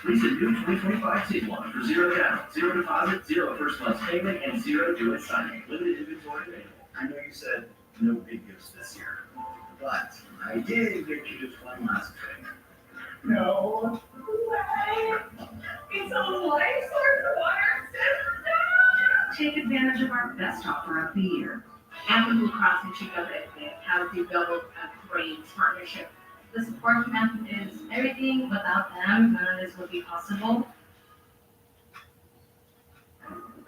Lease a new 2025 Tiguan for 0 down, 0 deposit, 0 first month's payment, and 0 due at signing. Limited inventory available. I know you said no big gifts this year, but I did get you this one last thing. No way. It's a life source water system. take advantage of our best offer of the year. Animal Crossing Chico has developed a great partnership. The support from them is everything. Without them, none of this would be possible.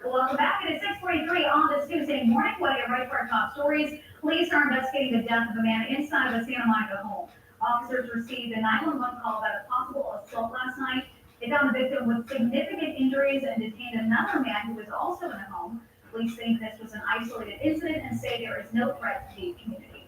Welcome back. It is 6:43 on this Tuesday morning. We'll get right for our top stories. Police are investigating the death of a man inside of a Santa Monica home. Officers received a 911 call about a possible assault last night. They found the victim with significant injuries and detained another man who was also in the home. Police think this was an isolated incident and say there is no threat to the community.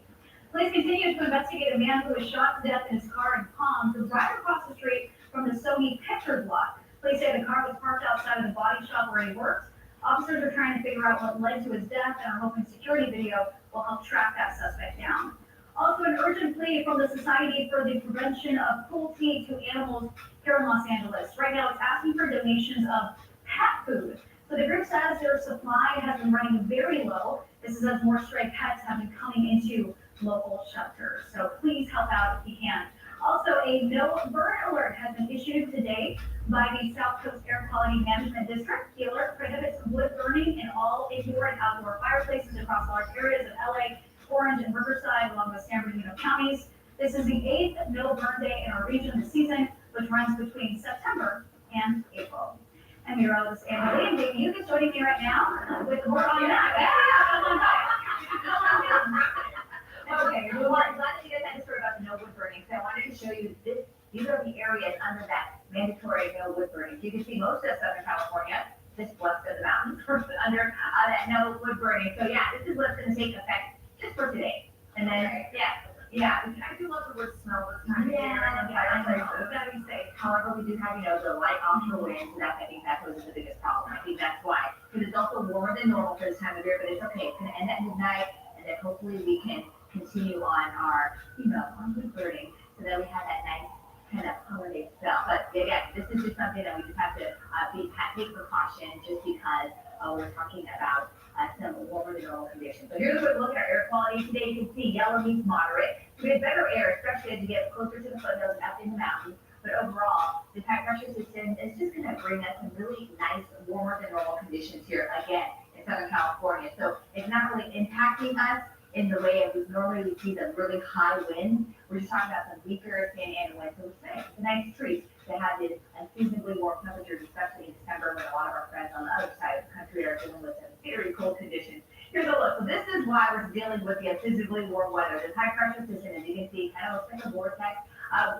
Police continue to investigate a man who was shot to death in his car in Palms, right across the street from the Sony Pictures lot. Police say the car was parked outside of the body shop where he works. Officers are trying to figure out what led to his death and are hoping security video will help track that suspect down. Also, an urgent plea from the Society for the Prevention of Cruelty to Animals here in Los Angeles. Right now, it's asking for donations of pet food. So the group says their supply has been running very low. This is as more stray pets have been coming into local shelters. So please help out if you can. Also, a no burn alert has been issued today by the South Coast Air Quality Management District. The alert prohibits wood burning in all indoor and outdoor fireplaces across large areas of LA, Orange, and Riverside, along with San Bernardino counties. This is the 8th no burn day in our region this season, which runs between September and April. I'm your host, Emily, and Dave Youth is joining me right now with more on that. Okay, well, I'm glad that you guys had a story about the no wood burning, so I wanted to show you this. These are the areas under that mandatory no wood burning. You can see most of Southern California, just west of the mountains, under that no wood burning. So yeah, this is what's going to take effect just for today. And then, yeah. I do love the word smell this time. Yeah, I know. It's gotta be safe. however, we do have, the light offshore winds, so I think that was the biggest problem. I think that's why. Because it's also warmer than normal for this time of year, but it's okay. It's gonna end at midnight, and then hopefully we can continue on our, on good flirting, so that we have that nice kind of holiday spell. But again, this is just something that we just have to take precaution, just because we're talking about some warmer than normal conditions. So here's a quick look at our air quality today. You can see yellow means moderate. So we have better air, especially as you get closer to the foothills up in the mountains. But overall, the high pressure system is just going to bring us some really nice, warmer than normal conditions here again in Southern California. So it's not really impacting us in the way of normally we see the really high winds. We're just talking about some weaker Santa Ana winds. So it's a nice treat to have these unseasonably warm temperatures, especially in December when a lot of our friends on the other side of the country are dealing with some very cold conditions. Here's a look. So this is why we're dealing with the unseasonably warm weather. This high pressure system, as you can see, kind of looks like a vortex.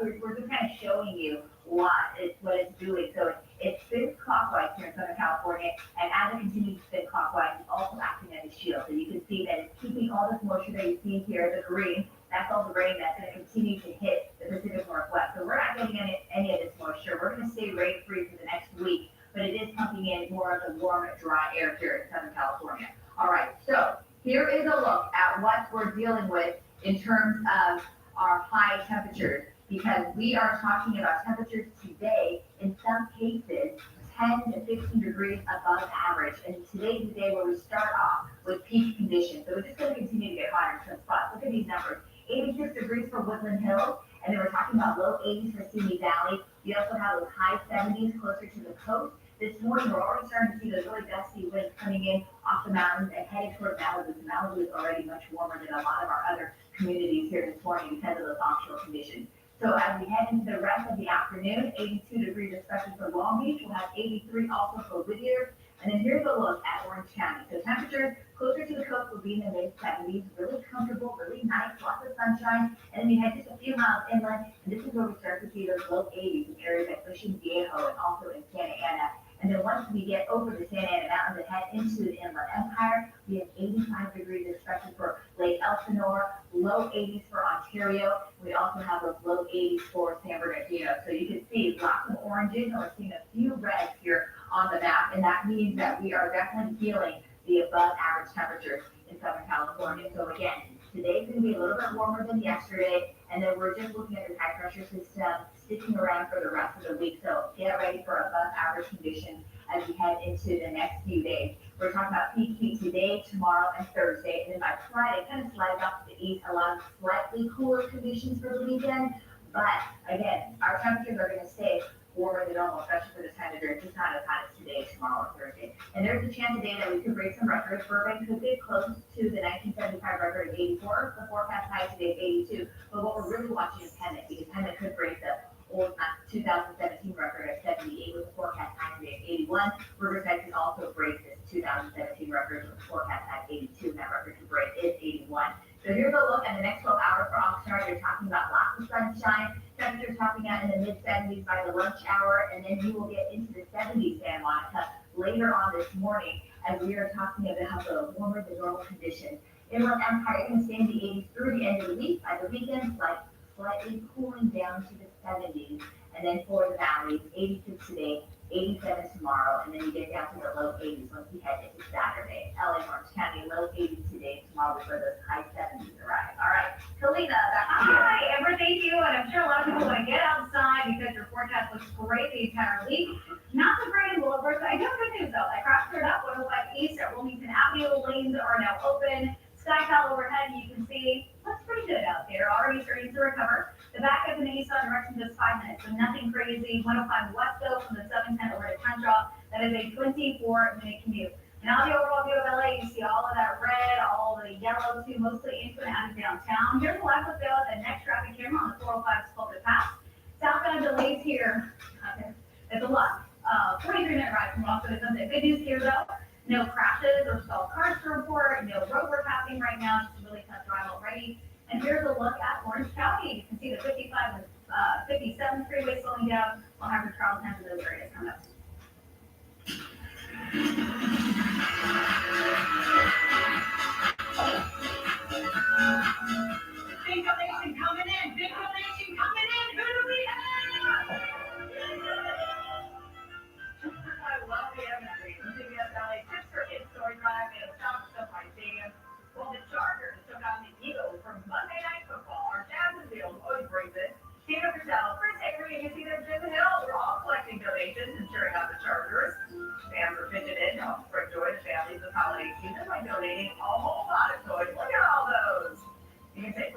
We're just kind of showing you what it's doing. So it spins clockwise here in Southern California, and as it continues to spin clockwise, it's also acting as a shield. So you can see that it's keeping all this moisture that you see here, the green, that's all the rain that's going to continue to hit the Pacific Northwest. So we're not getting any of this moisture. We're going to stay rain-free for the next week, but it is pumping in more of the warm, dry air here in Southern California. All right, so here is a look at what we're dealing with in terms of our high temperatures, because we are talking about temperatures today, in some cases, 10 to 15 degrees above average. And today's the day where we start off with peak conditions. So we're just going to continue to get hotter in some spots. Look at these numbers. 86 degrees for Woodland Hills, and then we're talking about low 80s for Simi Valley. We also have those high 70s closer to the coast. This morning, we're already starting to see those really gusty winds coming in off the mountains and heading toward Malibu. Malibu is already much warmer than a lot of our other communities here this morning because of those offshore conditions. So as we head into the rest of the afternoon, 82 degrees especially for Long Beach. We'll have 83 also for Whittier. And then here's a look at Orange County. So temperatures closer to the coast will be in the mid-70s, really comfortable, really nice, lots of sunshine. And then you head just a few miles inland, and this is where we start to see those low 80s in areas like Mission Viejo and also in Santa Ana. And then once we get over the Santa Ana Mountains and head into the Inland Empire, we have 85 degrees expected for Lake Elsinore, low 80s for Ontario. We also have those low 80s for San Bernardino. So you can see lots of oranges, and we're seeing a few reds here on the map, and that means that we are definitely feeling the above average temperatures in Southern California. So again, today's going to be a little bit warmer than yesterday, and then we're just looking at this high pressure system sticking around for the rest of the week. So get ready for above average conditions as we head into the next few days. We're talking about peak heat today, tomorrow, and Thursday, and then by Friday, it kind of slides off to the east, allowing slightly cooler conditions for the weekend. But again, our temperatures are going to stay warmer than normal, especially for this time of year. It's just not as hot as today, tomorrow, or Thursday. And there's a chance today that we could break some records. Burbank could get close to the 1975 record of 84. The forecast high today is 82. But what we're really watching is Hemet, because Hemet could break the old 2017 record of 78 with the forecast high today of 81. Riverside could also break this 2017 record with the forecast high of 82, and that record to break is 81. So here's a look at the next 12 hours for Oxnard. You're talking about lots of sunshine. Temperatures topping out in the mid-70s by the lunch hour, and then you will get into the 70s, Santa Monica, later on this morning, as we are talking about the warmer than normal conditions. Inland Empire, you're going to stay in the 80s through the end of the week. By the weekend, slightly cooling down to the 70s, and then for the valleys, 86 today, 87 tomorrow, and then you get down to the low 80s once we head into Saturday. LA, Orange County, low 80s today, tomorrow before those high 70s arrive. All right, Kalina, Hi, Amber, thank you. And I'm sure a lot of people want to get outside because your forecast looks great the entire week. Not so great in Williamsburg. I do have good news though. I crossed it up 105 East at Wilmington Avenue. Lanes are now open. Sky towel overhead, you can see looks pretty good out there. Already starting to recover. The back of the eastbound direction just 5 minutes, so nothing crazy. 105 West though from the 710 over to Crenshaw. That is a 24-minute commute. Now the overall view of LA, you see all of that red, all the yellow too, mostly into and out of downtown. Here's a live look though at the next traffic camera on the 405 Sculpted Pass. Southbound delays here. It's a lot. 43-minute ride from Los Angeles. Good news here though. No crashes or stalled cars to report. No road work happening right now. Just a really tough drive already. And here's a look at Orange County. You can see the 55 and 57 freeway slowing down. We'll have your travel times in those areas coming up. Big donation coming in. Big donation coming in. Who do we have?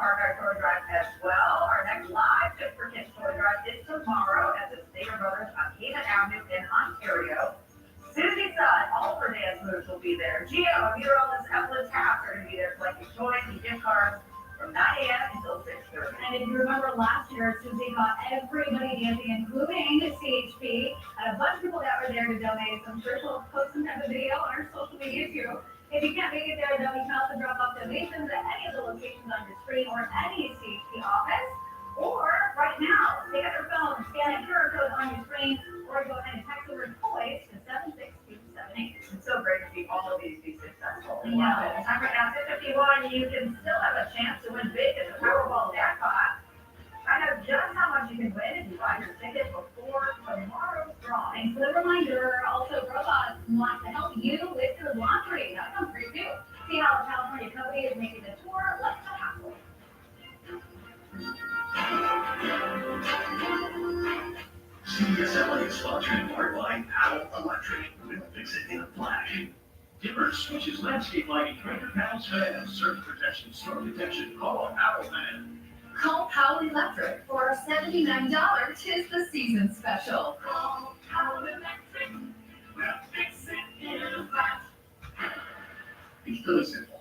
Park our toy drive as well. Our next live Tip for Kids toy drive is tomorrow at the Stater Brothers on Haven Avenue in Ontario. Susie Sutton, all her dance moves will be there. Gio, Muralist, Evelyn Taft are going to be there collecting toys and gift cards from 9 a.m. until 6:30. And if you remember last year, Susie got everybody dancing, including CHP, and a bunch of people that were there to donate. So I'm sure she'll post some type of video on her social media too. If you can't make it there, though, you can also drop off donations at any of the locations on your screen or any CHP office. Or right now, take out your phone, scan that QR code on your screen, or go ahead and text the word toys to 76278. It's so great to see all of these be successful. Yeah. Time right now, 6:51, you can still have a chance to win big at the Powerball jackpot. Find out just how much you can win if you buy your ticket before tomorrow's drawing. Thanks for the reminder. Also, robots want to help you with your laundry. That sounds great too. See how the California company is making the tour less of a hassle. CBS LA is sponsored in part by Owl Electric with Fix It in a Flash. Dimmers, which is landscape lighting, 300 pounds fast, surge protection, storm detection, call Owl Man. Call Powell Electric for $79 'tis the season special. Call Owl Electric, we'll fix it in a flash. It's really simple.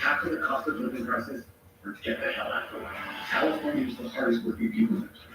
Tackle the cost of living crisis or get the hell out of the way. California is the hardest working people in the country.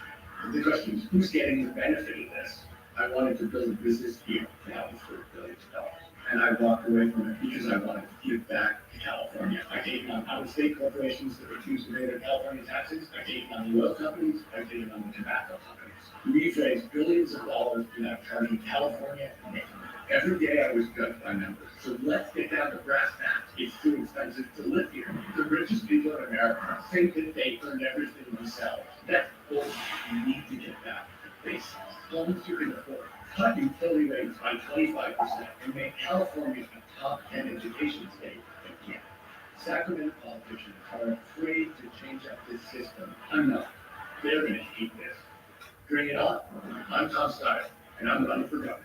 The question is, who's getting the benefit of this? I wanted to build a business here that helped for billions of dollars. And I walked away from it because I wanted to give back to California. I gave on out-of-state corporations that refuse to pay their California taxes. I gave on the oil companies. I gave on the tobacco companies. We've raised billions of dollars without charging California anything. Every day I was judged by numbers. So let's get down to brass tacks. It's too expensive to live here. The richest people in America think that they earn everything themselves. That's bullshit. You need to get back to basics. Homes you can afford. Cut utility rates by 25% and make California a top 10 education state again. Sacramento politicians are afraid to change up this system enough. They're going to hate this. Bring it on. I'm Tom Steyer, and I'm running for governor.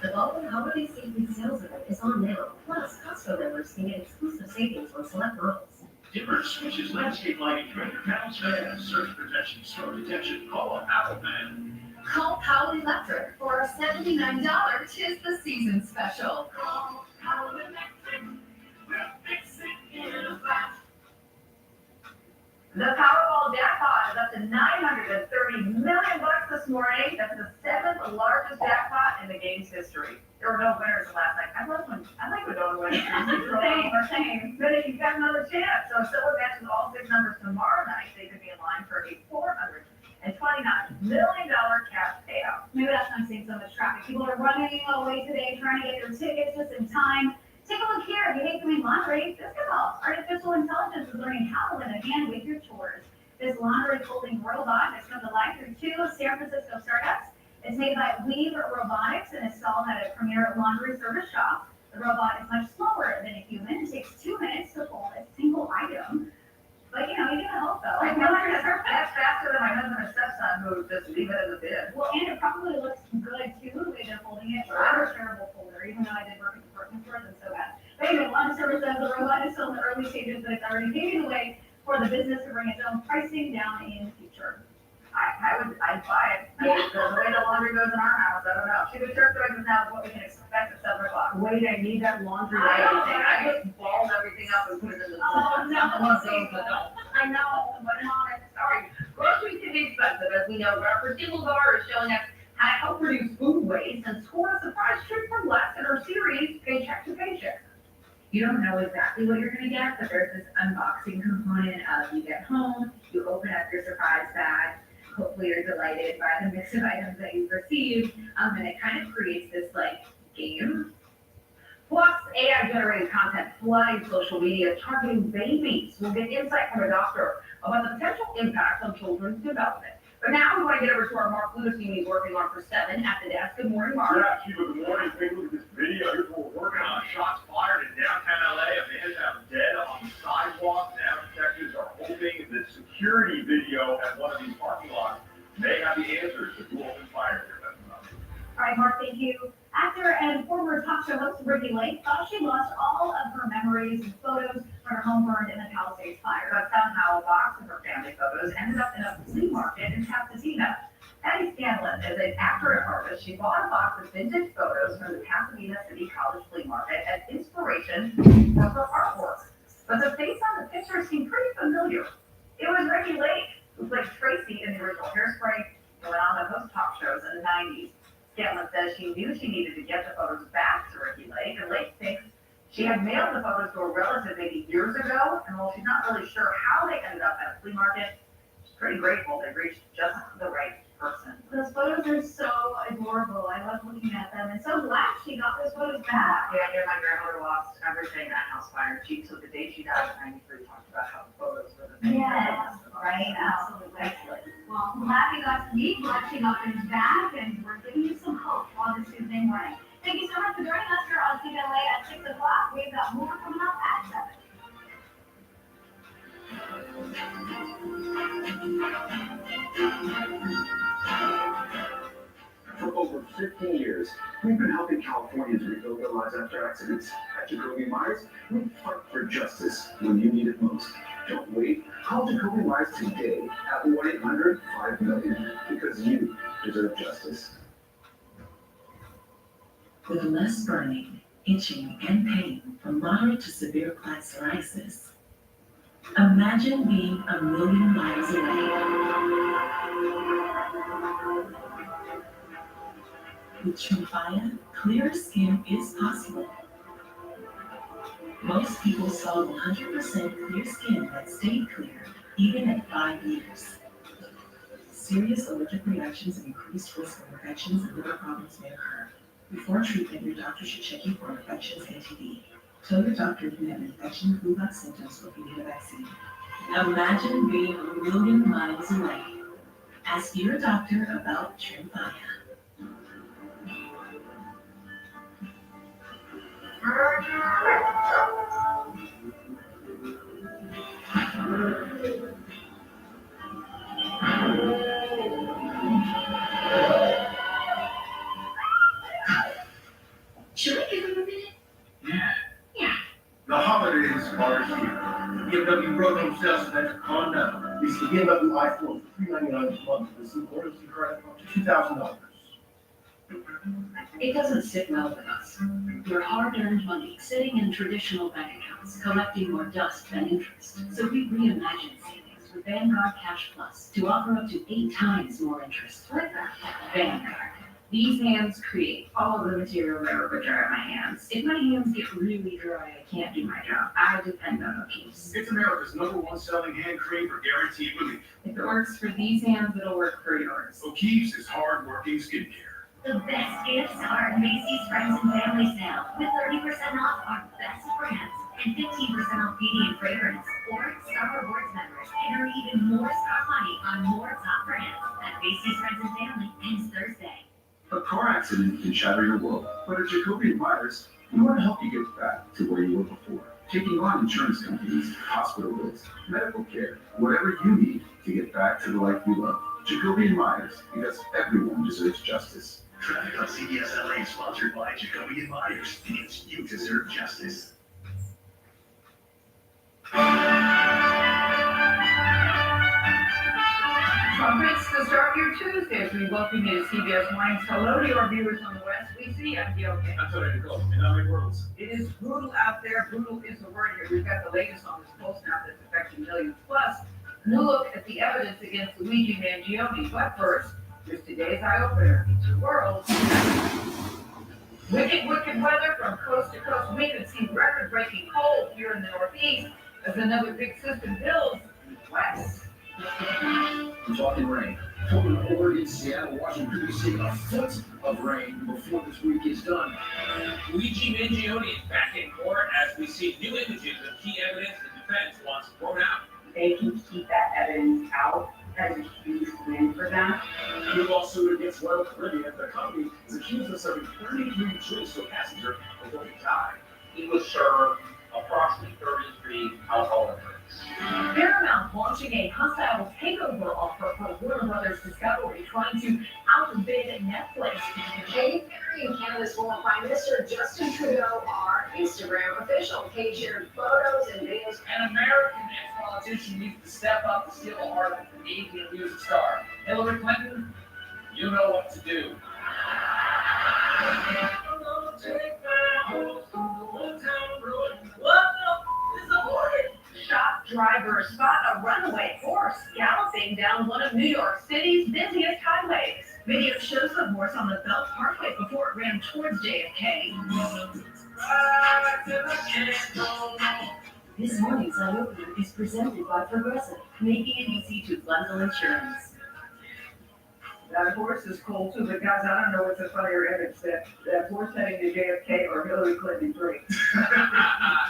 The Baldwin Holiday Season Sales Event is on now. Plus, Costco members can get exclusive savings on select models. Dimmers, which is landscape lighting, 300 pounds fast, surge protection, storm detection, call Owl Man. Call Powell Electric for $79 'tis the season special. Call Owl Electric, we'll fix it in a flash. The Powerball jackpot is up to $930 million this morning. That's the 7th largest jackpot in the game's history. There were no winners last night. I like when no one wins. Same. But if you've got another chance, so Silver matches all 6 numbers tomorrow night. They could be in line for a $429 million cash payout. Maybe that's why I'm seeing so much traffic. People are running away today, trying to get their tickets just in time. Take a look here. If you hate doing laundry, this can help. Artificial intelligence is learning how to win again with your chores. This laundry folding robot has come to life through 2 San Francisco startups. It's made by Weave Robotics and installed at a premier laundry service shop. The robot is much slower than a human. It takes 2 minutes to fold a single item. But you can help though. I feel like that's faster than my husband and stepson who just leave it as a bid. Well, and it probably looks good too, the way they're folding it. I'm a terrible folder, even though I did work at department stores and so bad. But anyway, laundry service says the robot is still in the early stages, but it's already paving the way for the business to bring its own pricing down in the future. I'd buy it. I mean, the way the laundry goes in our house, I don't know. She would characterize now what we can expect at 7 o'clock. Wait, I need that laundry. I don't think I just balled everything up and put it in the. Oh, no. One of those, but no. I know, but not, sorry. Groceries can be expensive, as we know, but our Pursuable Bar is showing us how to help reduce food waste and score a surprise trip from Les in our series, Paycheck to Paycheck. You don't know exactly what you're gonna get, but there's this unboxing component of you get home, you open up your surprise bag, hopefully you're delighted by the mix of items that you've received, and it kind of creates this game. Plus, AI-generated content flooding social media targeting babies. We'll get insight from a doctor about the potential impact on children's development. But now we want to get over to our Mark Lewis team, he's working on for 7 at the desk. Good morning, Mark. Yeah, Chief, good morning. Take a look at this video. Here's what we're working on. Shots fired in downtown LA. A man is found dead on the sidewalk. Now detectives are hoping the security video at one of these parking lots may have the answers to who opened fire here. All right, Mark, thank you. Actor and former talk show host Ricky Lake thought she lost all of her memories and photos when her home burned in the Palisades fire. But somehow a box of her family photos ended up in a flea market in Pasadena. Patty Scanlon is an actor and artist. She bought a box of vintage photos from the Pasadena City College flea market as inspiration for her artwork. But the face on the picture seemed pretty familiar. It was Ricky Lake, who played Tracy in the original Hairspray and went on to host talk shows in the 90s. Scanlon says she knew she needed to get the photos back to Ricky Lake, and Lake thinks she had mailed the photos to a relative maybe years ago, and while she's not really sure how they ended up at a flea market, she's pretty grateful they reached just the right person. Those photos are so adorable. I love looking at them, and so glad she got those photos back. Yeah, my grandmother lost everything in that house fire. She, so the day she died in 93, talked about how the photos were the thing. Yes, right, absolutely. Well, I'm glad we got to meet, glad she got things back, and we're giving you some hope on this Tuesday morning. Thank you so much for joining us here on CBLA at 6 o'clock. We've got more coming up at 7. For over 15 years, we've been helping Californians rebuild their lives after accidents. At Jacoby Myers, we fight for justice when you need it most. Don't wait. Call Jacoby Myers today at 1-800-5-million because you deserve justice. With less burning, itching, and pain from moderate to severe plaque psoriasis, imagine being a million miles away. With Tremfya, clear skin is possible. Most people saw 100% clear skin that stayed clear even at 5 years. Serious allergic reactions and increased risk of infections and liver problems may occur. Before treatment, your doctor should check you for infections and TB. Tell your doctor if you have infection, flu-like symptoms, or if you need a vaccine. Imagine being a million miles away. Ask your doctor about Tremfya. Should I give him a minute? Yeah. The holidays are here. BMW program sales event on now. It's the BMW i4 for $399 a month with some loyalty credit up to $2,000. It doesn't sit well with us. Your hard-earned money sitting in traditional bank accounts, collecting more dust than interest. So we reimagined savings with Vanguard Cash Plus to offer up to 8 times more interest. Like that. Vanguard. These hands create all of the material that will dry my hands. If my hands get really dry, I can't do my job. I depend on O'Keeffe's. It's America's #1 selling hand cream for guaranteed relief. If it works for these hands, it'll work for yours. O'Keeffe's is hard-working skincare. The best gifts are at Macy's Friends and Family Sale with 30% off our best brands and 15% off beauty and fragrance. Or Star Rewards members can earn even more Star money on more top brands at Macy's Friends and Family ends Thursday. A car accident can shatter your world, but at Jacoby Myers, we want to help you get back to where you were before. Taking on insurance companies, hospital bills, medical care, whatever you need to get back to the life you love. Jacoby Myers, because everyone deserves justice. Traffic on CBS LA is sponsored by Jacoby Myers, because you deserve justice. Trumpets to start your Tuesdays. We welcome you to CBS Mornings. Hello to our viewers on the West. We see I'm okay. I'm sorry to go. And how many worlds? It is brutal out there. Brutal is the word here. We've got the latest on this poll now that's affecting millions. Plus, a new look at the evidence against Luigi Mangione. But first, here's today's eye-opener. Two worlds. Wicked, wicked weather from coast to coast. We could see record-breaking cold here in the Northeast as another big system builds in the West. We're talking rain. Portland, Oregon, Seattle, Washington, D.C. A foot of rain before this week is done. Luigi Mangione is back in court as we see new images of key evidence the defense wants thrown out. They can keep that evidence out. That is a huge win for them. In a new lawsuit against Royal Caribbean, the company is accused of serving 33 drinks to a passenger before he died. He was served approximately 33 alcohol drinks. Paramount launching a hostile takeover offer for Warner Brothers Discovery, trying to outbid Netflix. Katy Perry and Canada's former Prime Minister Justin Trudeau are Instagram official. Kate shared photos and videos. An American ex-politician needs to step up to steal the heart of a Canadian music star. Hillary Clinton, you know what to do. Shop drivers spot a runaway horse galloping down one of New York City's busiest highways. Video shows the horse on the Belt Parkway before it ran towards JFK. This morning's Eye Opener is presented by Progressive, making it easy to bundle insurance. That horse is cool too, but guys, I don't know what's a funnier image, that horse heading to JFK or Hillary Clinton drink.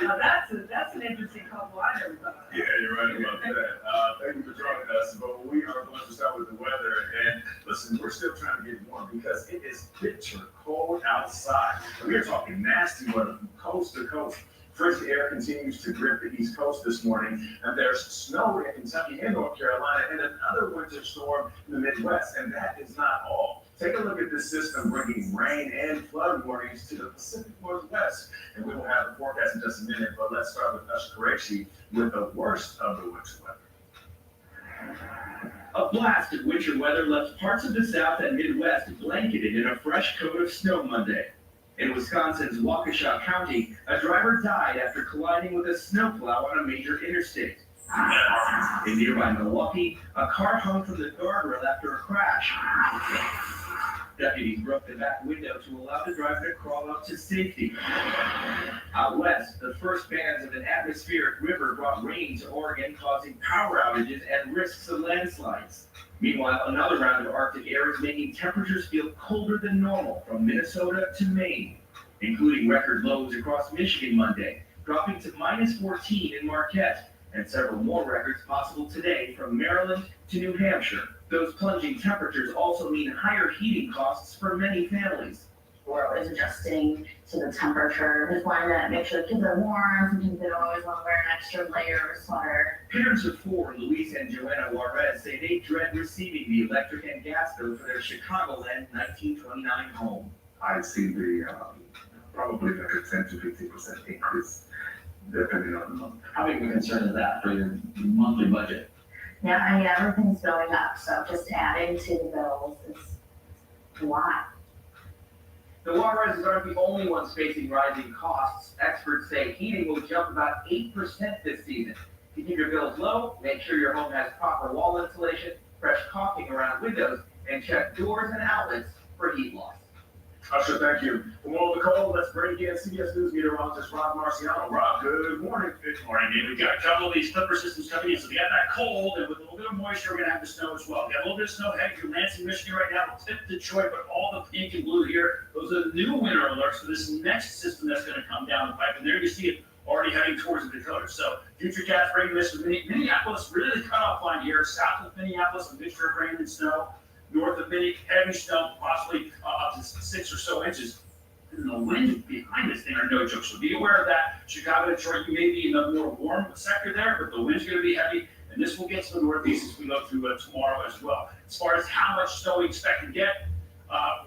Now that's an interesting couple I never thought of. Yeah, you're right about that. Thank you for joining us, but we are going to start with the weather. And listen, we're still trying to get warm because it is bitter cold outside. We are talking nasty weather from coast to coast. Fresh air continues to grip the East Coast this morning, and there's snow in Kentucky and North Carolina, and another winter storm in the Midwest, and that is not all. Take a look at this system bringing rain and flood warnings to the Pacific Northwest, and we will have the forecast in just a minute, but let's start with Usher Qureshi with the worst of the winter weather. A blast of winter weather left parts of the South and Midwest blanketed in a fresh coat of snow Monday. In Wisconsin's Waukesha County, a driver died after colliding with a snowplow on a major interstate. In nearby Milwaukee, a car hung from the guardrail after a crash. Deputies broke the back window to allow the driver to crawl up to safety. Out west, the first bands of an atmospheric river brought rain to Oregon, causing power outages and risks of landslides. Meanwhile, another round of Arctic air is making temperatures feel colder than normal from Minnesota to Maine, including record lows across Michigan Monday, dropping to -14 in Marquette, and several more records possible today from Maryland to New Hampshire. Those plunging temperatures also mean higher heating costs for many families. We're always adjusting to the temperature. Just wanting to make sure the kids are warm. Sometimes they don't always want to wear an extra layer of sweater. Parents of four, Luis and Joanna Juarez, say they dread receiving the electric and gas bill for their Chicagoland 1929 home. I see probably like a 10 to 15% increase depending on the month. How big of a concern is that for your monthly budget? Yeah, I mean, everything's going up, so just adding to the bills is a lot. The Juarezes aren't the only ones facing rising costs. Experts say heating will jump about 8% this season. To keep your bills low, make sure your home has proper wall insulation, fresh caulking around windows, and check doors and outlets for heat loss. Usher, thank you. For more of the cold, let's bring in CBS News meteorologist Rob Marciano. Rob, good morning. Good morning, Dave. We've got a couple of these clipper systems coming in, so we got that cold, and with a little bit of moisture, we're going to have the snow as well. We got a little bit of snow heading through Lansing, Michigan right now, tip Detroit, but all the pink and blue here, those are the new winter alerts for this next system that's going to come down the pipe, and there you see it already heading towards the Dakota. So FutureCast bringing this with Minneapolis, really the cutoff line here. South of Minneapolis, a mixture of rain and snow. North of Minneapolis, heavy snow, possibly up to 6 or so inches. And the wind behind this thing are no joke. So be aware of that. Chicago, Detroit, you may be in the more warm sector there, but the wind's going to be heavy, and this will get to the northeast as we go through tomorrow as well. As far as how much snow we expect to get,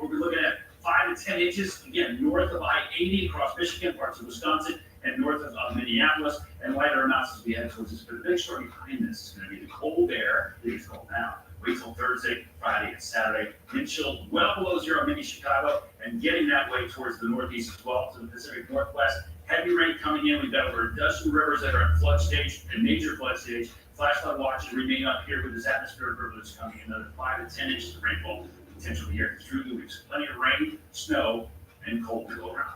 we're looking at 5 to 10 inches, again, north of I-80 across Michigan, parts of Wisconsin, and north of Minneapolis, and lighter amounts as we head towards this. But the big story behind this is going to be the cold air. It is cold now. Wait till Thursday, Friday, and Saturday. Wind chill well below zero, mini Chicago, and getting that way towards the northeast as well to the Pacific Northwest. Heavy rain coming in. We've got over a dozen rivers that are in flood stage and major flood stage. Flash flood watches remain up here with this atmospheric river that's coming in. Another 5 to 10 inches of rainfall potential here through the week. So plenty of rain, snow, and cold to go around.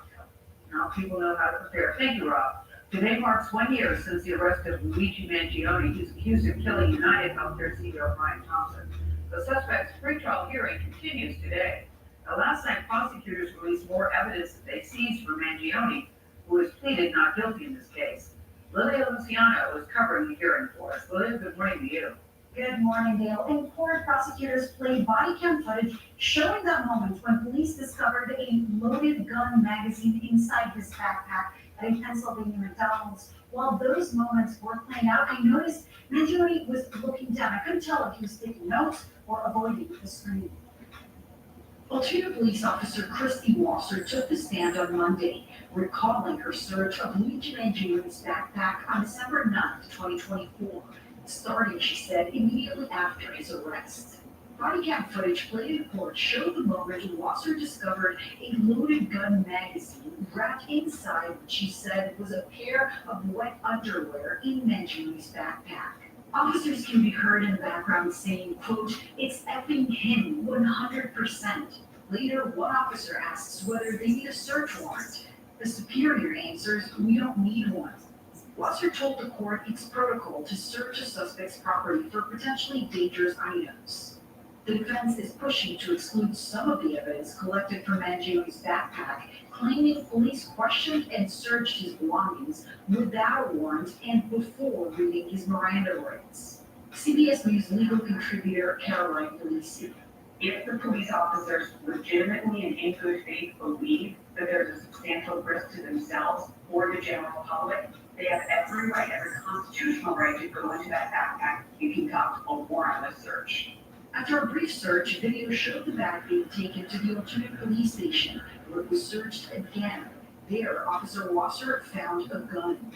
Now people know how to prepare. Thank you, Rob. Today marks 1 year since the arrest of Luigi Mangione, who's accused of killing United Healthcare CEO Brian Thompson. The suspect's pretrial hearing continues today. Now, last night, prosecutors released more evidence that they seized from Mangione, who has pleaded not guilty in this case. Lilia Luciano is covering the hearing for us. Lilia, good morning to you. Good morning, Dale. In court, prosecutors played body cam footage showing the moment when police discovered a loaded gun magazine inside his backpack at a Pennsylvania McDonald's. While those moments were playing out, I noticed Mangione was looking down. I couldn't tell if he was taking notes or avoiding the screen. Altoona police officer Christy Wasser took the stand on Monday, recalling her search of Luigi Mangione's backpack on December 9th, 2024. Starting, she said, immediately after his arrest. Body cam footage played in court showed the moment Wasser discovered a loaded gun magazine wrapped inside what she said was a pair of wet underwear in Mangione's backpack. Officers can be heard in the background saying, quote, "It's effing him, 100%. Later, one officer asks whether they need a search warrant. The superior answers, "We don't need one." Wasser told the court it's protocol to search a suspect's property for potentially dangerous items. The defense is pushing to exclude some of the evidence collected from Mangione's backpack, claiming police questioned and searched his belongings without a warrant and before reading his Miranda rights. CBS News legal contributor Caroline Felici. If the police officers legitimately and in good faith believe that there's a substantial risk to themselves or the general public, they have every right, every constitutional right to go into that backpack and conduct a warrantless search. After a brief search, video showed the bag being taken to the Altoona police station, where it was searched again. There, Officer Wasser found a gun.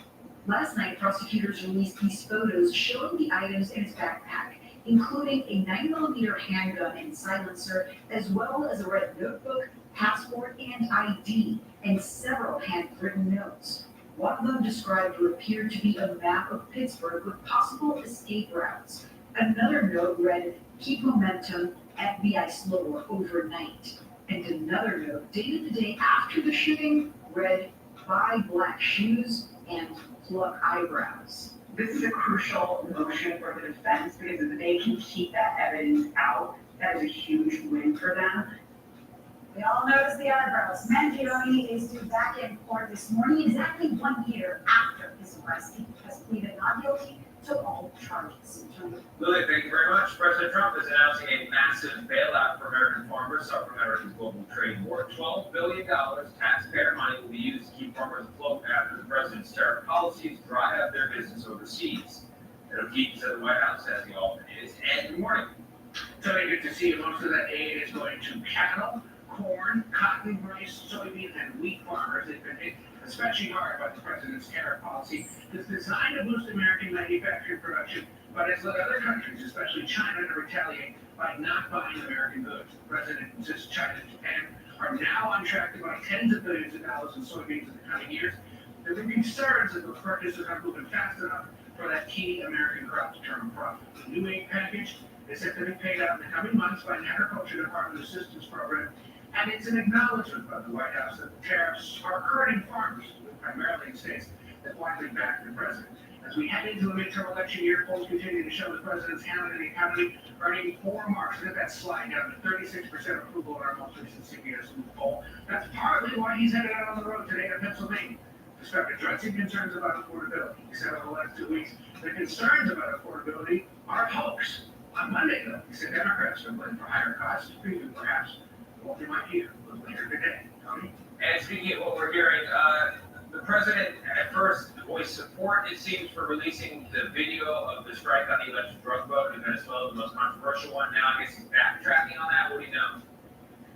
Last night, prosecutors released these photos showing the items in his backpack, including a 9mm handgun and silencer, as well as a red notebook, passport, and ID, and several handwritten notes. One of them described what appeared to be a map of Pittsburgh with possible escape routes. Another note read, "Keep momentum, FBI slower overnight." And another note, dated the day after the shooting, read, "Buy black shoes and pluck eyebrows." This is a crucial motion for the defense because if they can keep that evidence out, that is a huge win for them. We all noticed the eyebrows. Mangione is due back in court this morning, exactly 1 year after his arrest. He has pleaded not guilty to all charges. Lily, thank you very much. President Trump is announcing a massive bailout for American farmers, suffering under his global trade war. $12 billion taxpayer money will be used to keep farmers afloat after the president's tariff policies dry up their business overseas. And O'Keefe said the White House has the alternatives. And good morning. Tony, good to see you. Most of that aid is going to cattle, corn, cotton, rice, soybean, and wheat farmers. They've been hit especially hard by the president's tariff policy that's designed to boost American manufacturing production, but has led other countries, especially China, to retaliate by not buying American goods. The president insists China and Japan are now on track to buy tens of billions of dollars in soybeans in the coming years. There have been concerns that those purchases aren't moving fast enough for that key American crop to turn a profit. The new aid package is set to be paid out in the coming months by an Agriculture Department Assistance Program, and it's an acknowledgement by the White House that the tariffs are hurting farmers, primarily in states that widely back the president. As we head into the midterm election year, polls continue to show the president's hand in the economy, earning 4 marks. Look at that slide down to 36% approval in our most recent CBS News poll. That's partly why he's headed out on the road today to Pennsylvania. Despite addressing concerns about affordability, he said over the last 2 weeks, the concerns about affordability are a hoax. On Monday, though, he said Democrats are looking for higher costs, preview perhaps what they might hear a little later today. Tony? And speaking of what we're hearing, the president at first voiced support, it seems, for releasing the video of the strike on the alleged drug vote in Venezuela, the most controversial one. Now I guess he's backtracking on that. What do you know?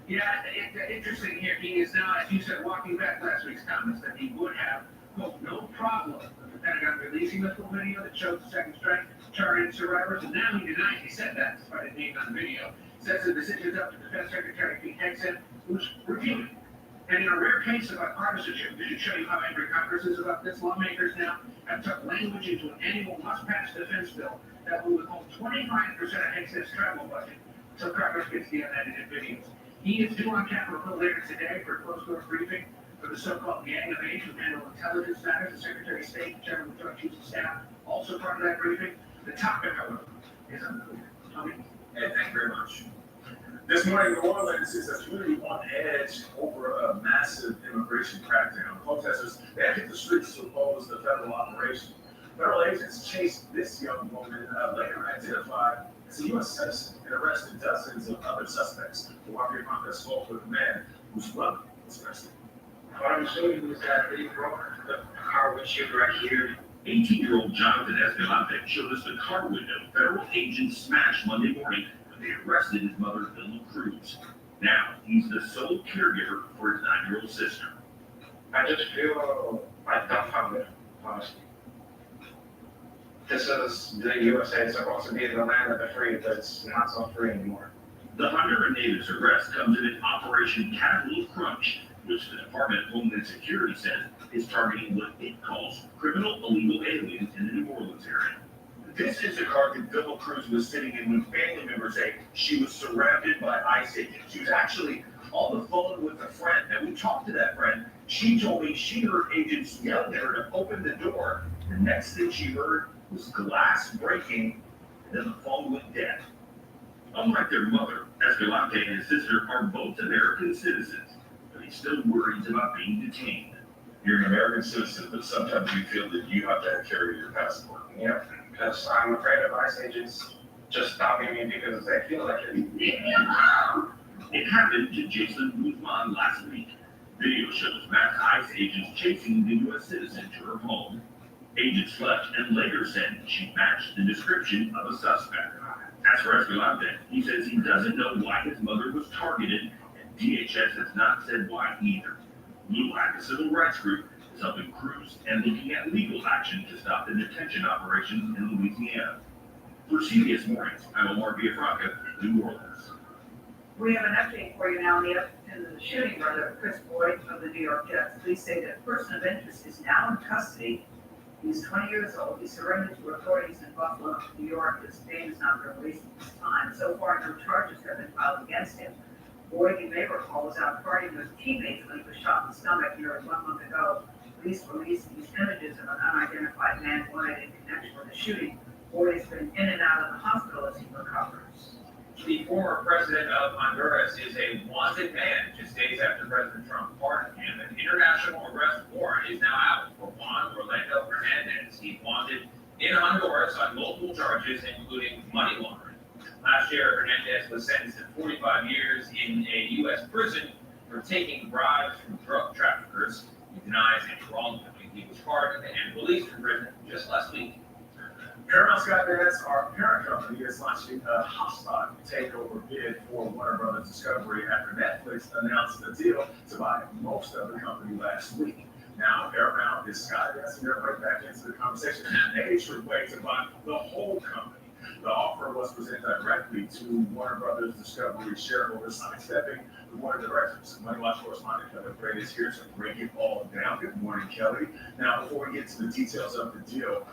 Yeah, it's interesting here. He is now, as you said, walking back last week's comments that he would have, quote, no problem with the Pentagon releasing the full video that shows the second strike targeted survivors, and now he denies he said that, despite it being on the video. Says the decision is up to Defense Secretary Pete Hegseth, who's reviewing. And in a rare case of bipartisanship, this should show you how angry Congress is about this. Lawmakers now have tucked language into an annual must-pass defense bill that will withhold 25% of Hegseth's travel budget, so Congress gets the unedited videos. He is due on Capitol Hill later today for a closed-door briefing for the so-called Gang of Eight who handle intelligence matters. The Secretary of State, Chairman of the Joint Chiefs of Staff, also part of that briefing. The topic, however, is unclear. Tony? Hey, thank you very much. This morning, New Orleans is a community on edge over a massive immigration crackdown. Protesters, they have hit the streets to oppose the federal operation. Federal agents chased this young woman, later identified as a U.S. citizen, and arrested dozens of other suspects. The Wapir Congress spoke with a man whose brother was arrested. What I'm showing you is that they broke the car windshield right here. 18-year-old Jonathan Escalante showed us the car window federal agents smashed Monday morning when they arrested his mother, Vilma Cruz. Now, he's the sole caregiver for his 9-year-old sister. I just feel like dumbfounded, honestly. This is the USA, supposed to be the land of the free, but it's not so free anymore. The Honduran native's arrest comes in an Operation Capital Crunch, which the Department of Homeland Security says is targeting what it calls criminal illegal aliens in the New Orleans area. This is the car that Vilma Cruz was sitting in when family members say she was surrounded by ICE agents. She was actually on the phone with a friend, and we talked to that friend. She told me she heard agents yelling at her to open the door. The next thing she heard was glass breaking, and then the phone went dead. Unlike their mother, Escalante and his sister are both American citizens, but he still worries about being detained. You're an American citizen, but sometimes you feel that you have to carry your passport. Yeah, because I'm afraid of ICE agents just stopping me because they feel like it. It happened to Jason Guzman last week. Video shows masked ICE agents chasing the U.S. citizen to her home. Agents left and later said she matched the description of a suspect. As for Escalante, he says he doesn't know why his mother was targeted, and DHS has not said why either. LULAC, a civil rights group, is helping Cruz and looking at legal action to stop the detention operations in Louisiana. For CBS Mornings, I'm Omar Villafranca, New Orleans. We have an update for you now in the shooting brother, Chris Boyd of the New York Jets. Police say that a person of interest is now in custody. He's 20 years old. He surrendered to authorities in Buffalo, New York. His name has not been released at this time. So far, no charges have been filed against him. Boyd, you may recall, was out partying with teammates when he was shot in the stomach nearly 1 month ago. Police released these images of an unidentified man wanted in connection with the shooting. Boyd has been in and out of the hospital as he recovers. The former president of Honduras is a wanted man just days after President Trump pardoned him. An international arrest warrant is now out for Juan Orlando Hernandez. He's wanted in Honduras on multiple charges, including money laundering. Last year, Hernandez was sentenced to 45 years in a U.S. prison for taking bribes from drug traffickers. He denies any wrongdoing. He was pardoned and released from prison just last week. Paramount Skydance, our parent company, is launching a hostile takeover bid for Warner Brothers Discovery after Netflix announced a deal to buy most of the company last week. Now, Paramount is Skydancing their way back into the conversation and a sure way to buy the whole company. The offer was presented directly to Warner Brothers Discovery shareholders, sidestepping the board of directors. Money Watch correspondent Kelly Gray is here to break it all down. Good morning, Kelly. Now, before we get to the details of the deal,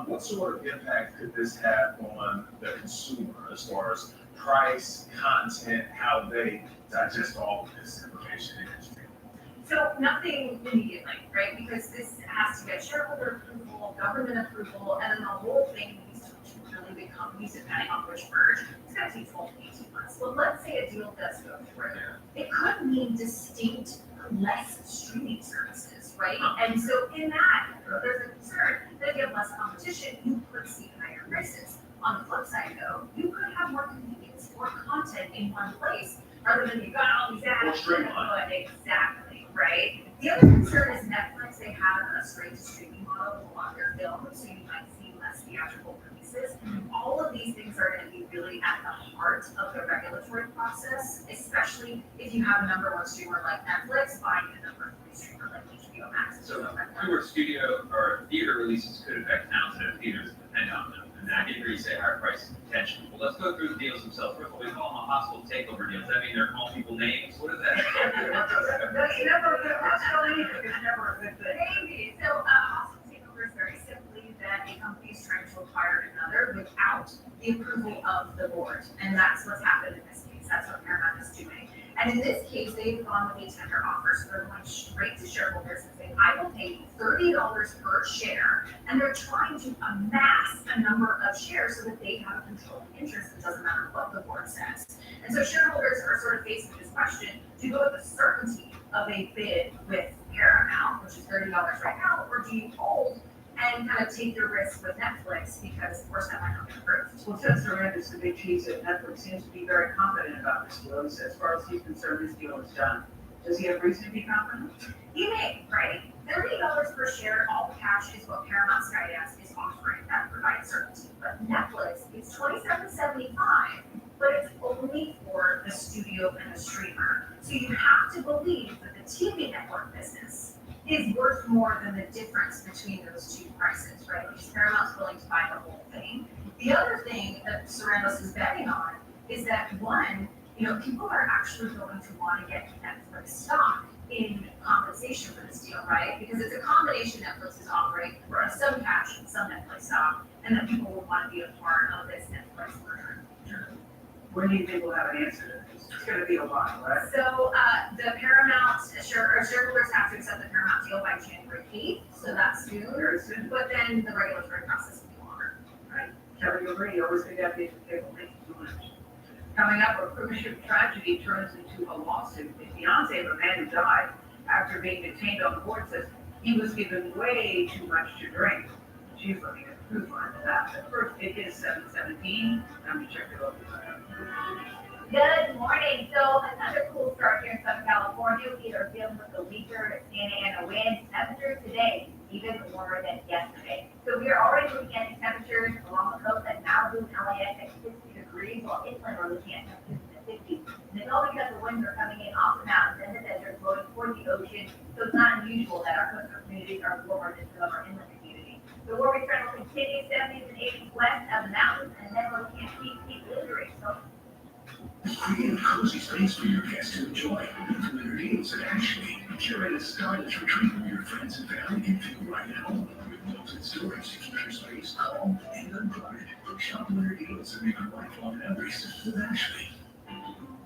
what sort of impact could this have on the consumer as far as price, content, how they digest all of this information and history? So nothing immediately, right? Because this has to get shareholder approval, government approval, and then the whole thing needs to really big companies, depending on which merge. It's going to take 12 to 18 months. But let's say a deal does go through. It could mean distinct, less streaming services, right? And so in that, there's a concern that if you have less competition, you could see higher prices. On the flip side, though, you could have more convenience, more content in one place, rather than you've got all these ads. More streamlined. Exactly, right? The other concern is Netflix. They have a straight-to-streaming model with a lot of their films, so you might see less theatrical releases. All of these things are going to be really at the heart of the regulatory process, especially if you have a number one streamer like Netflix buying a number three streamer like HBO Max. So fewer studio or theater releases could affect towns that have theaters that depend on them. And I didn't really say higher prices potentially. Well, let's go through the deals themselves. First of all, we call them a hostile takeover deal. Does that mean they're calling people names? What is that? That's never a good, it's never a good thing. Maybe. So hostile takeover is very simply that a company is trying to acquire another without the approval of the board. And that's what's happened in this case. That's what Paramount is doing. And in this case, they've gone with a tender offer. So they're going straight to shareholders and saying, I will pay you $30 per share. And they're trying to amass a number of shares so that they have a controlling interest. It doesn't matter what the board says. And so shareholders are sort of facing this question, do you go with the certainty of a bid with Paramount, which is $30 right now, or do you hold and kind of take your risk with Netflix because of course that might not be approved. Well, Ted Sarandis, the big cheese at Netflix, seems to be very confident about this deal. As far as he's concerned, this deal is done. Does he have reason to be confident? You may, right? $30 per share, all cash is what Paramount Skydance is offering. That provides certainty. But Netflix is $27.75, but it's only for the studio and the streamer. So you have to believe that the TV network business is worth more than the difference between those two prices, right? Because Paramount's willing to buy the whole thing. The other thing that Soranos is betting on is that one, people are actually going to want to get Netflix stock in compensation for this deal, right? Because it's a combination Netflix is offering, some cash and some Netflix stock, and that people will want to be a part of this Netflix merger. When do you think we'll have an answer to this? It's gonna be a while, right? So, the Paramount, shareholders have to accept the Paramount deal by January 8th, so that's soon. Very soon. But then the regulatory process will be longer. Kevin, you agree, you always think that the cable, thank you so much. Coming up, a cruise ship tragedy turns into a lawsuit. The fiance of a man who died after being detained on board says he was given way too much to drink. She's looking at the cruise line for that. But first, it is 7:17. Time to check it over. Good morning. So another cool start here in Southern California. We are dealing with a weaker Santa Ana wind. Temperatures today even warmer than yesterday. So we are already looking at these temperatures along the coast at Malibu and LAX at 60 degrees, while inland we're looking at temperatures in the 50s. And it's all because the winds are coming in off the mountains and the desert, blowing toward the ocean. So it's not unusual that our coastal communities are warmer than some of our inland communities. The warming trend will continue 70s and 80s west of the mountains, and then we're looking at peak wind rates. So Create a cozy space for your guests to enjoy. Intimate deals at Ashley. Curate a stylish retreat where your friends and family can feel right at home. With built-in storage to keep your space calm and uncluttered. Shop winter deals and make your lifelong memories with Ashley.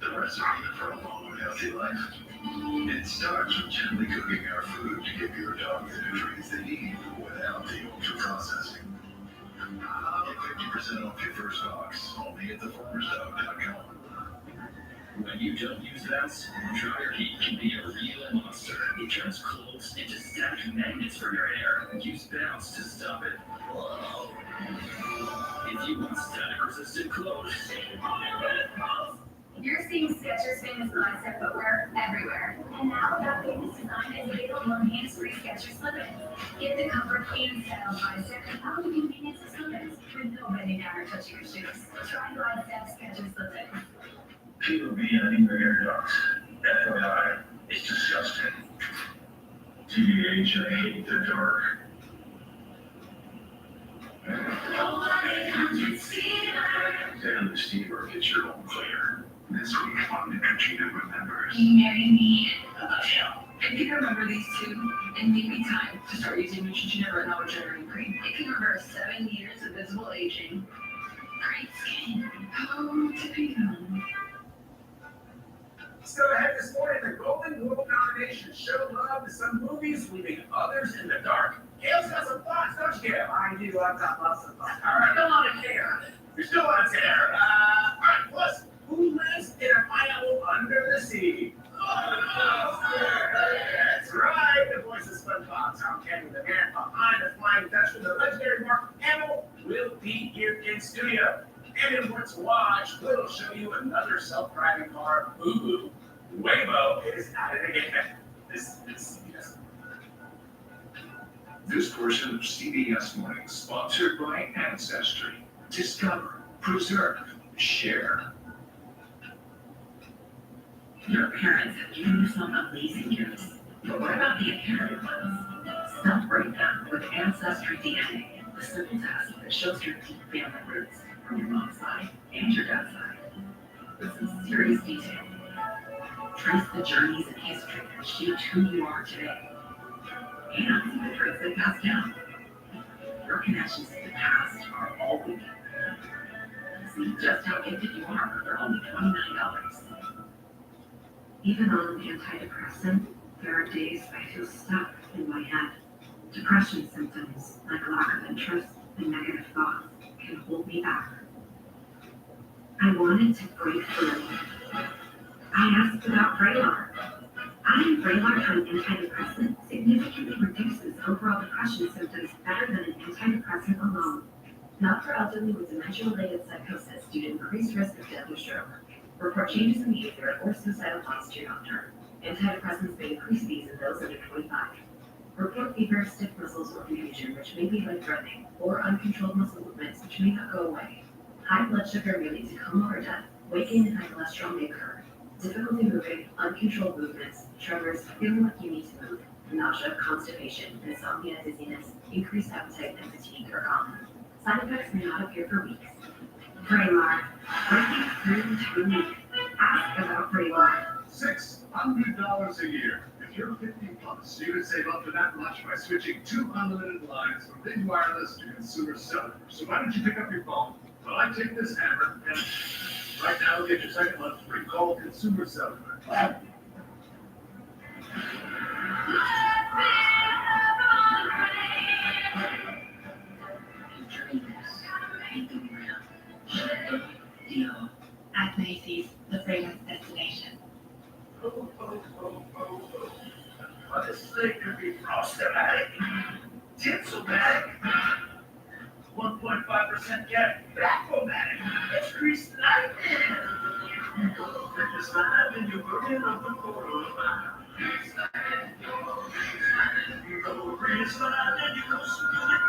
The recipe for a long and healthy life. It starts with gently cooking our food to give your dog the nutrients they need without the ultra-processing. Get 50% off your first box only at thefarmersdog.com. When you don't use vents, dryer heat can be a real monster. It turns clothes into static magnets for your hair. Use Bounce to stop it. Whoa. If you want static-resistant clothes, you're seeing Skechers famous mindset footwear everywhere. And now that famous design is available on hands-free Skechers slippers. Get the comfort and style mindset without the convenience of slippers with no bending down or touching your shoes. Try Mindset Skechers slippers. people be anywhere near ducks. FYI, it's disgusting. TBH, I hate the dark. Down the steamer, get your own clear. This week on Neutrogena Remembers. Marry me. I think I remember these two, and maybe time to start using Neutrogena Retinol Regenerating Cream. It can reverse 7 years of visible aging. Great skin. Oh, tippy Still ahead this morning, the Golden Globe nominations show love to some movies, leaving others in the dark. Gail's got some thoughts, don't you, Gail? I do, I've got lots of thoughts. All right, still on a tear. You're still on a tear. All right, plus, who lives in a pineapple under the sea? That's right, the voice of SpongeBob, Tom Kenny, the man behind the Flying Dutchman, the legendary Mark Hamill, will be here in studio. And in What's Watch, we'll show you another self-driving car, Boo-Boo. Waymo is at it again. This CBS. This portion of CBS Morning is sponsored by Ancestry. Discover, preserve, share. Your parents have given you some amazing gifts, but what about the inherited ones? Celebrate them with Ancestry DNA, the simple test that shows your deep family roots from your mom's side and your dad's side. With some serious detail. Trace the journeys and history that shaped who you are today. And the traits they passed down. Your connections to the past are all we need. See just how gifted you are for only $29. Even on an antidepressant, there are days I feel stuck in my head. Depression symptoms like lack of interest and negative thoughts can hold me back. I wanted to break through. I asked about Vraylar. Adding Vraylar to an antidepressant significantly reduces overall depression symptoms better than an antidepressant alone. Not for elderly with dementia-related psychosis due to increased risk of death or stroke. Report changes in behavior or suicidal thoughts to your doctor. Antidepressants may increase these in those under 25. Report fever, stiff muscles, or confusion, which may be life-threatening, or uncontrolled muscle movements, which may not go away. High blood sugar may lead to coma or death. Weight gain and high cholesterol may occur. Difficulty moving, uncontrolled movements, tremors, feeling like you need to move, nausea, constipation, insomnia, dizziness, increased appetite, and fatigue are common. Side effects may not appear for weeks. Vraylar, breaking through to the week. Ask about Vraylar. $600 a year. If you're 50 plus, you can save up to that much by switching 2 unlimited lines from Big Wireless to Consumer Cellular. So why don't you pick up your phone? Well, I take this hammer and right now get your second month free. Call Consumer Cellular. At Macy's, the fragrance destination. But this thing could be Frost-O-Matic, Tinsel-Matic, 1.5% cat, Back-O-Matic, it's Grease Lightning. You go to the slime and you go in on the photo. You go Grease Lightning and you go spin it.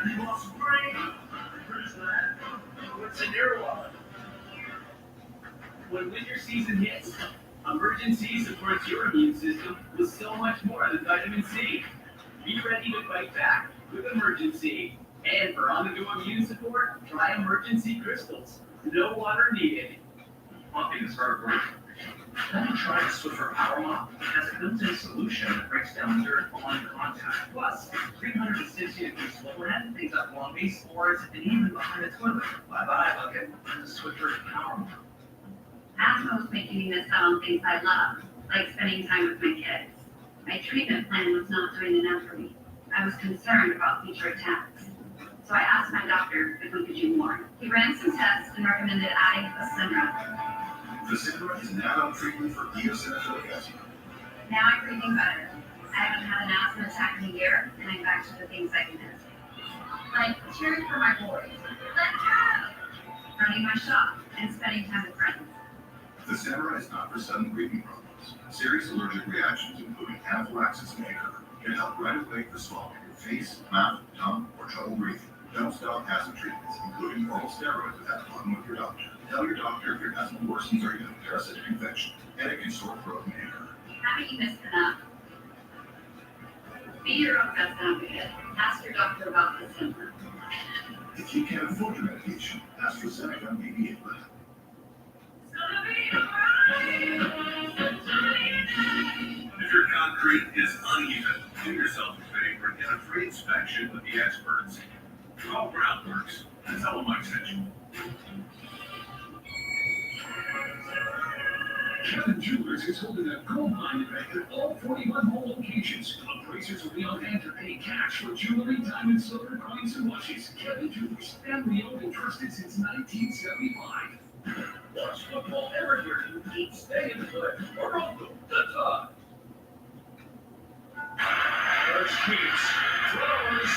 You want some green? Grease Lightning. What's in your wallet? When winter season hits, Emergen-C supports your immune system with so much more than vitamin C. Be ready to fight back with Emergen-C. And for on-the-go immune support, try Emergen-C crystals. No water needed. One thing is hard work. Let me try the Swiffer Power Mop. It has a built-in solution that breaks down dirt on contact. Plus, 360 degrees overhead, things up along baseboards, and even behind the toilet. Bye-bye, bucket. The Swiffer Power Mop. Asthma make me miss out on things I love, like spending time with my kids. My treatment plan was not doing enough for me. I was concerned about future attacks. So I asked my doctor if we could do more. He ran some tests and recommended adding Fasenra. Fasenra is nano treatment for eosinophilic asthma. Now I'm breathing better. I haven't had an asthma attack in a year, and I'm back to the things I can do. Like cheering for my boys, let's go! Running my shop, and spending time with friends. Fasenra is not for sudden breathing problems. Serious allergic reactions, including anaphylaxis, may occur. Can help right away for swallowing your face, mouth, tongue, or trouble breathing. Don't stop asthma treatments, including oral steroids without talking with your doctor. Tell your doctor if your asthma worsens or you have a parasitic infection. Headache and sore throat may occur. Haven't you missed enough? Be your own best advocate. Ask your doctor about Fasenra. If you can't afford your medication, AstraZeneca may be able to help. If your concrete is uneven, do yourself a favor and get a free inspection with the experts. Call Groundworks and tell them I sent you. Kevin Jewelers is holding a gold mine event at all 41 mall locations. Appraisers will be on hand to pay cash for jewelry, diamonds, silver, coins, and watches. Kevin Jewelers, family owned and trusted since 1975. Watch football everywhere. You keep staying put. Or on the top. There's Keats. Throws.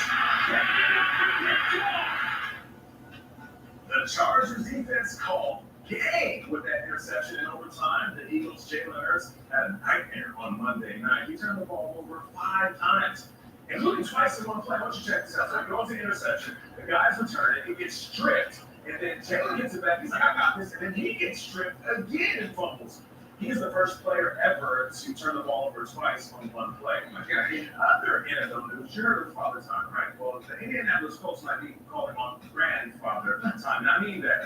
The Chargers defense called game with that interception in overtime. The Eagles' Jalen Hurts had a nightmare on Monday night. He turned the ball over 5 times, including twice in one play. Why don't you check this out? So he goes to the interception. The guys return it. It gets stripped. And then Jalen gets it back. He's like, I got this. And then he gets stripped again and fumbles. He's the first player ever to turn the ball over twice on one play. In other NFL news, you heard of Father Time, right? Well, the Indianapolis Colts might be calling on grandfather time. And I mean that.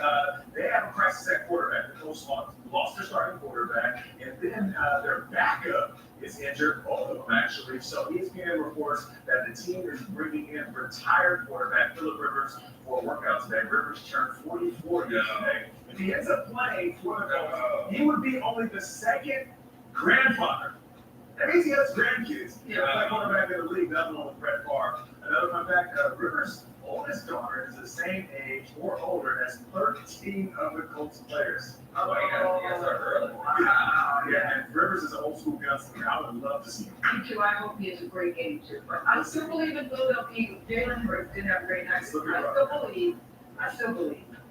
They have a crisis at quarterback. The Colts lost their starting quarterback, and then their backup is injured, both of them actually. So ESPN reports that the team is bringing in retired quarterback Philip Rivers for a workout today. Rivers turned 44 yesterday. If he ends up playing for the Colts, he would be only the second grandfather. That means he has grandkids. Like quarterback in the league, another one with Brett Favre. Another comeback, Rivers' oldest daughter is the same age or older as 13 of the Colts players. Oh, he has her early. Rivers is an old school gunslinger. I would love to see him. Me too, I hope he has a great game too, but I still believe in Philadelphia Eagles. Jalen Hurts didn't have a great night. I still believe.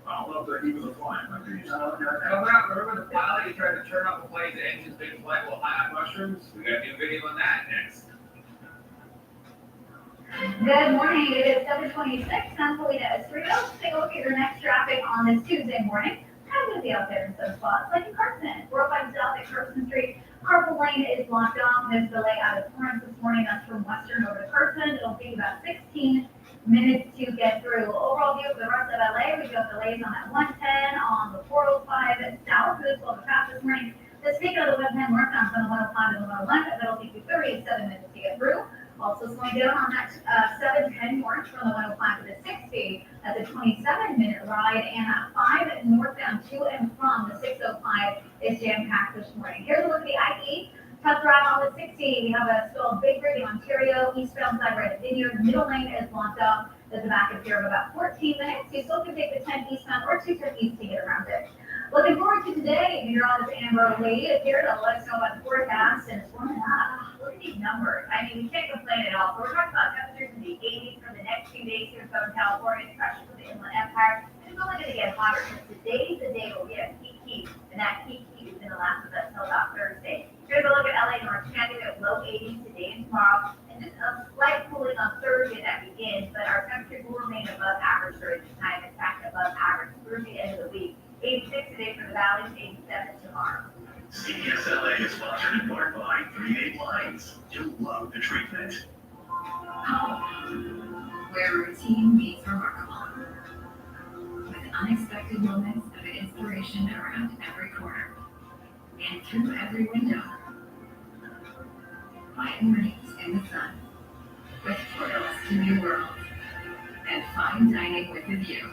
I don't know if he was a flying like they used to. Remember the pilot, he tried to turn off the plane's engines, big flight while high on mushrooms? We got a new video on that next. Good morning, it is 7:26, I'm Felina Estrino. Let's take a look at your next traffic on this Tuesday morning. Kind of busy out there in some spots, like in Carson. 405 South at Carson Street. Carpool lane is blocked off. There's a delay out of Torrance this morning. That's from Western over to Carson. It'll take about 16 minutes to get through. Overall view of the rest of LA, we got delays on that 110, on the 405 South, this will be fast this morning. The speaking of the 110 northbound from the 105 to the 111, that'll take you 37 minutes to get through. Also slowing down on that 710 north from the 105 to the 60. That's a 27-minute ride, and that 5 northbound to and from the 605 is jam-packed this morning. Here's a look at the IE. Tough drive on the 60. We have a still big rig in Ontario, eastbound side right at Vineyard. Middle lane is blocked up. There's a back and here of about 14 minutes. You still can take the 10 eastbound or 210 east to get around it. Looking forward to today. Meteorologist Amber Lee is here to let us know about the forecast, and it's warming up. Look at these numbers. I mean, we can't complain at all. So we're talking about temperatures in the 80s for the next few days here in Southern California, especially for the Inland Empire. And it's only going to get hotter because today's the day we'll get peak heat, and that peak heat is going to last with us until about Thursday. Here's a look at LA North County. We have low 80s today and tomorrow, and just a slight cooling on Thursday that begins, but our temperatures will remain above average during this time. In fact, above average through the end of the week. 86 today for the Valley, 87 tomorrow. CBS LA is sponsored in part by 3-8 Lines. You'll love the treatment. Home, where routine meets remarkable. With unexpected moments of inspiration around every corner and through every window. Quiet mornings in the sun, with portals to new worlds, and fine dining with a view.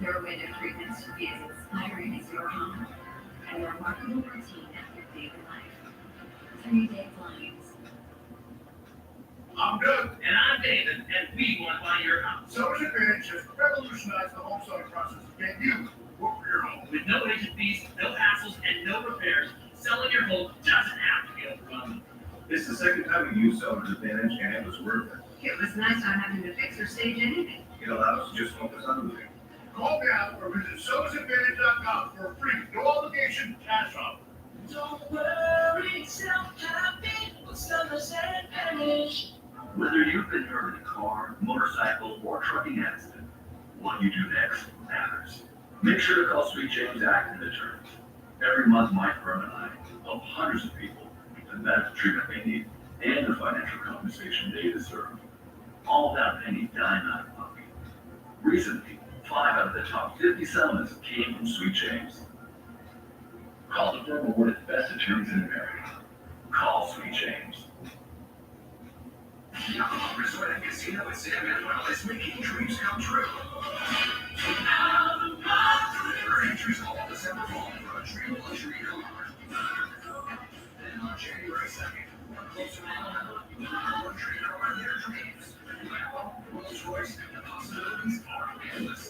Your window treatments will be as inspiring as your home, and a remarkable routine of your daily life. 3-day Blinds. I'm Doug. And I'm David, and we want to buy your house. Seller's Advantage has revolutionized the home selling process to get you what for your home. With no agent fees, no hassles, and no repairs, selling your home doesn't have to be overwhelming. It's the second time we used Seller's Advantage, and it was worth it. It was nice not having to fix or stage anything. It allowed us to just focus on moving. Call now or visit sellersadvantage.com for a free, no obligation cash offer. Don't worry, self-happy with Seller's Advantage. Whether you've been hurt in a car, motorcycle, or trucking accident, what you do next matters. Make sure to call Sweet James Accident Attorneys. Every month, Mike Berman and I help hundreds of people get the medical treatment they need and the financial compensation they deserve. All without a penny dime out of pocket. Recently, 5 out of the top 50 settlements came from Sweet James. Call the firm awarded the best attorneys in America. Call Sweet James. Yamaha Resort and Casino at San Manuel is making dreams come true. Her entries all December fall for a dream luxury car. Then on January 2nd, one closer to one trainer on their dreams. Well, Rolls-Royce and the possibilities are endless.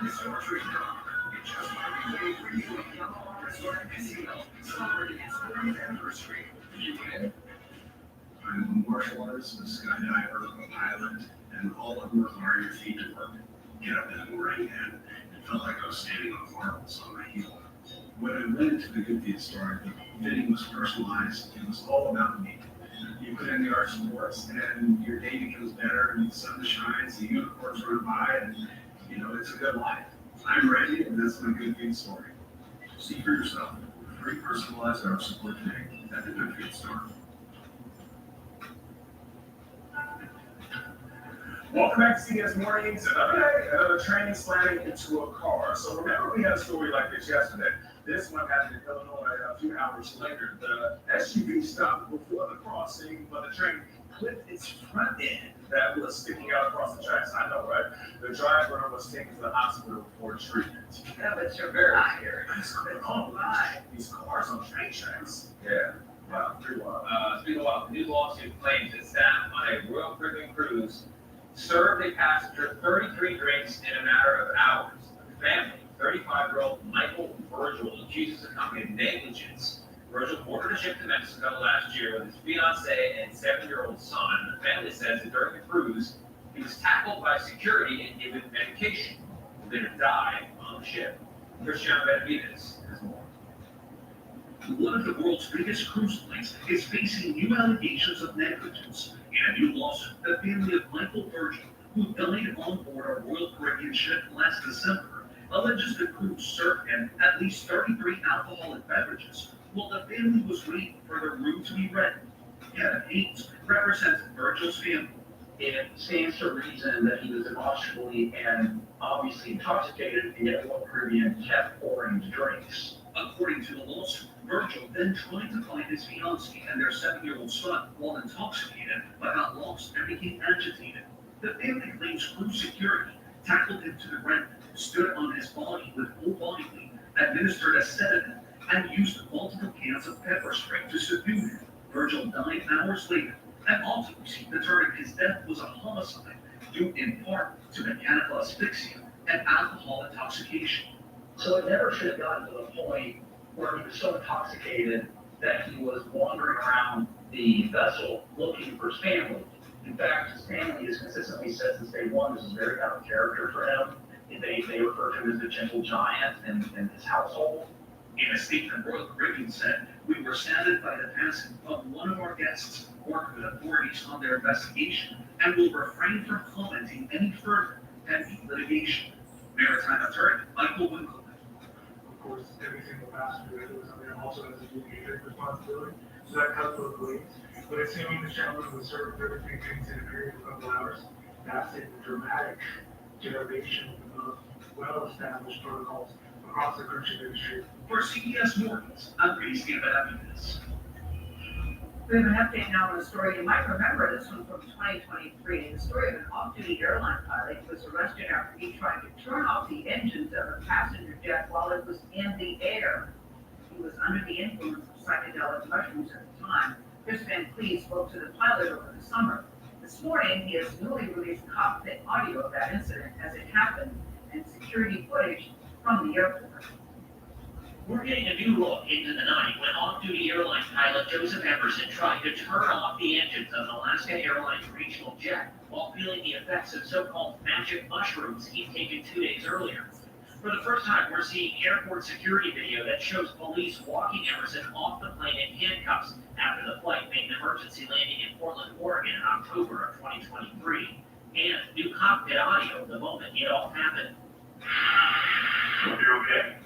It's your dream car. It just might be waiting for you at Yamaha Resort and Casino, celebrating its 40th anniversary. You win. I'm a martial artist, a skydiver, a pilot, and all of work are your feet to work. Get up in the morning and it felt like I was standing on marbles on my heel. When I went into the Goodfeet store, the fitting was personalized. It was all about me. You put in the art sports and your day becomes better and the sun shines, the unicorns run by, and you know, it's a good life. I'm ready, and that's my Goodfeet story. See for yourself. Free personalized art support fitting at the Goodfeet store. Welcome back to CBS Mornings. Another day, another train slamming into a car. So remember we had a story like this yesterday. This one happened in Illinois a few hours later. The SUV stopped before the crossing, but the train clipped its front end that was sticking out across the tracks. I know, right? The driver was taken to the hospital for treatment. Yeah, but you're very scary. Oh, my. These cars on train tracks. Yeah. Wow, pretty wild. Speaking of the new lawsuit claims that staff on a Royal Caribbean cruise served a passenger 33 drinks in a matter of hours. The family, 35-year-old Michael Virgil accuses the company of negligence. Virgil boarded a ship to Mexico last year with his fiancee and 7-year-old son. The family says that during the cruise, he was tackled by security and given medication. He later died on the ship. Cristiano Benavides has more. One of the world's biggest cruise lines is facing new allegations of negligence. In a new lawsuit, the family of Michael Virgil, who died on board a Royal Caribbean ship last December, alleges the crew served him at least 33 alcoholic beverages while the family was waiting for their room to be ready. Kevin Haynes represents Virgil's family. It stands to reason that he was emotionally and obviously intoxicated, and yet Royal Caribbean kept pouring drinks. According to the lawsuit, Virgil then tried to find his fiancée and their 7-year-old son while intoxicated, but got lost and became agitated. The family claims crew security tackled him to the ground, stood on his body with full body weight, administered a sedative, and used multiple cans of pepper spray to subdue him. Virgil died hours later, and autopsy determined his death was a homicide due in part to mechanical asphyxia and alcohol intoxication. So it never should have gotten to the point where he was so intoxicated that he was wandering around the vessel looking for his family. In fact, his family has consistently said since day one this is very out of character for him. They refer to him as the gentle giant in his household. In a statement, Royal Caribbean said, "We were saddened by the passing of one of our guests, worked with authorities on their investigation, and will refrain from commenting any further pending litigation." Maritime attorney Michael Winkleman. Of course, every single passenger that was on there also has a duty to take responsibility, so that cuts both ways. But assuming the gentleman was served 33 drinks in a period of a couple hours, that's a dramatic generation of well-established protocols across the cruise ship industry. For CBS Mornings, I'm Cristiano Benavides. We have an update now on a story. You might remember this one from 2023. The story of an off-duty airline pilot who was arrested after he tried to turn off the engines of a passenger jet while it was in the air. He was under the influence of psychedelic mushrooms at the time. Chris Van Cleave spoke to the pilot over the summer. This morning, he has newly released cockpit audio of that incident as it happened and security footage from the airport. We're getting a new look into the night when off-duty airline pilot Joseph Emerson tried to turn off the engines of an Alaska Airlines regional jet while feeling the effects of so-called magic mushrooms he'd taken 2 days earlier. For the first time, we're seeing airport security video that shows police walking Emerson off the plane in handcuffs after the flight made an emergency landing in Portland, Oregon in October of 2023, and new cockpit audio the moment it all happened. Hope you're okay.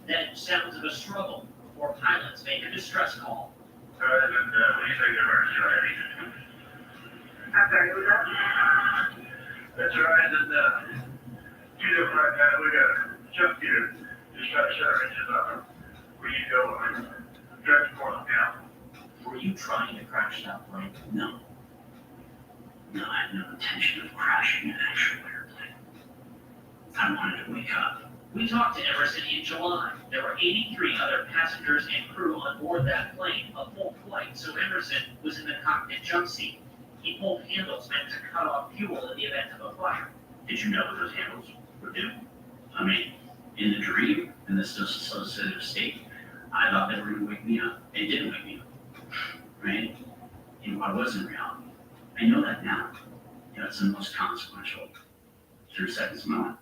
Then sounds of a struggle before pilots make a distress call. Please take the emergency ready. I'm sorry, who's that? That's right, and, Tito Flight Guy, we got Chuck here. Just got to shut our engines off. Where you go, drive to Portland now. Were you trying to crash that plane? No. No, I had no intention of crashing an actual airplane. I wanted to wake up. We talked to Emerson in July. There were 83 other passengers and crew on board that plane, a full flight, so Emerson was in the cockpit jump seat. He pulled handles meant to cut off fuel in the event of a fire. Did you know what those handles would do? I mean, in the dream, in this dissociative state, I thought they were going to wake me up. They didn't wake me up, right? You know, I was in reality. I know that now. You know, it's the most consequential 3 seconds moment.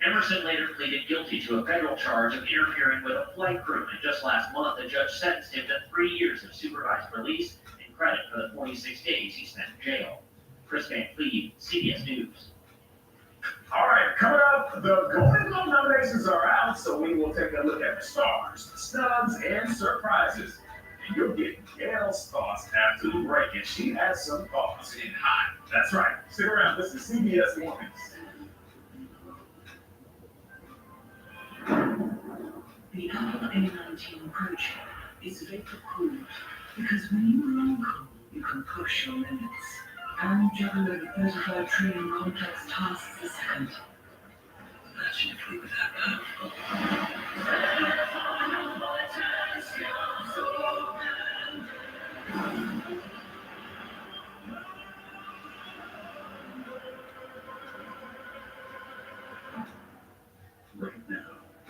Emerson later pleaded guilty to a federal charge of interfering with a flight crew, and just last month, a judge sentenced him to 3 years of supervised release and credit for the 46 days he spent in jail. Chris Van Cleave, CBS News. All right, coming up, the Golden Globe nominations are out, so we will take a look at the stars, the snubs, and surprises. And you'll get Gail's thoughts after the break, and she has some thoughts in hot. That's right. Stick around. This is CBS Mornings. The Apple A19 Pro chip is vapor-cooled because when you are on cool, you can push your limits and juggle over 35 trillion complex tasks a second. Imagine if we were that powerful.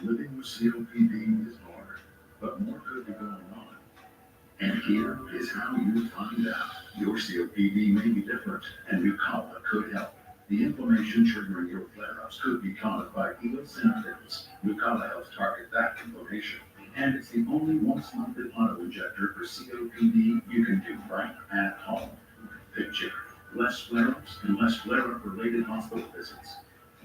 Living with COPD is hard, but more could be going on. And here is how you find out. Your COPD may be different, and Nucala could help. The inflammation triggering your flare-ups could be caused by eosinophils. Nucala helps target that inflammation. And it's the only once-monthly auto-injector for COPD you can do right at home. Picture less flare-ups and less flare-up related hospital visits.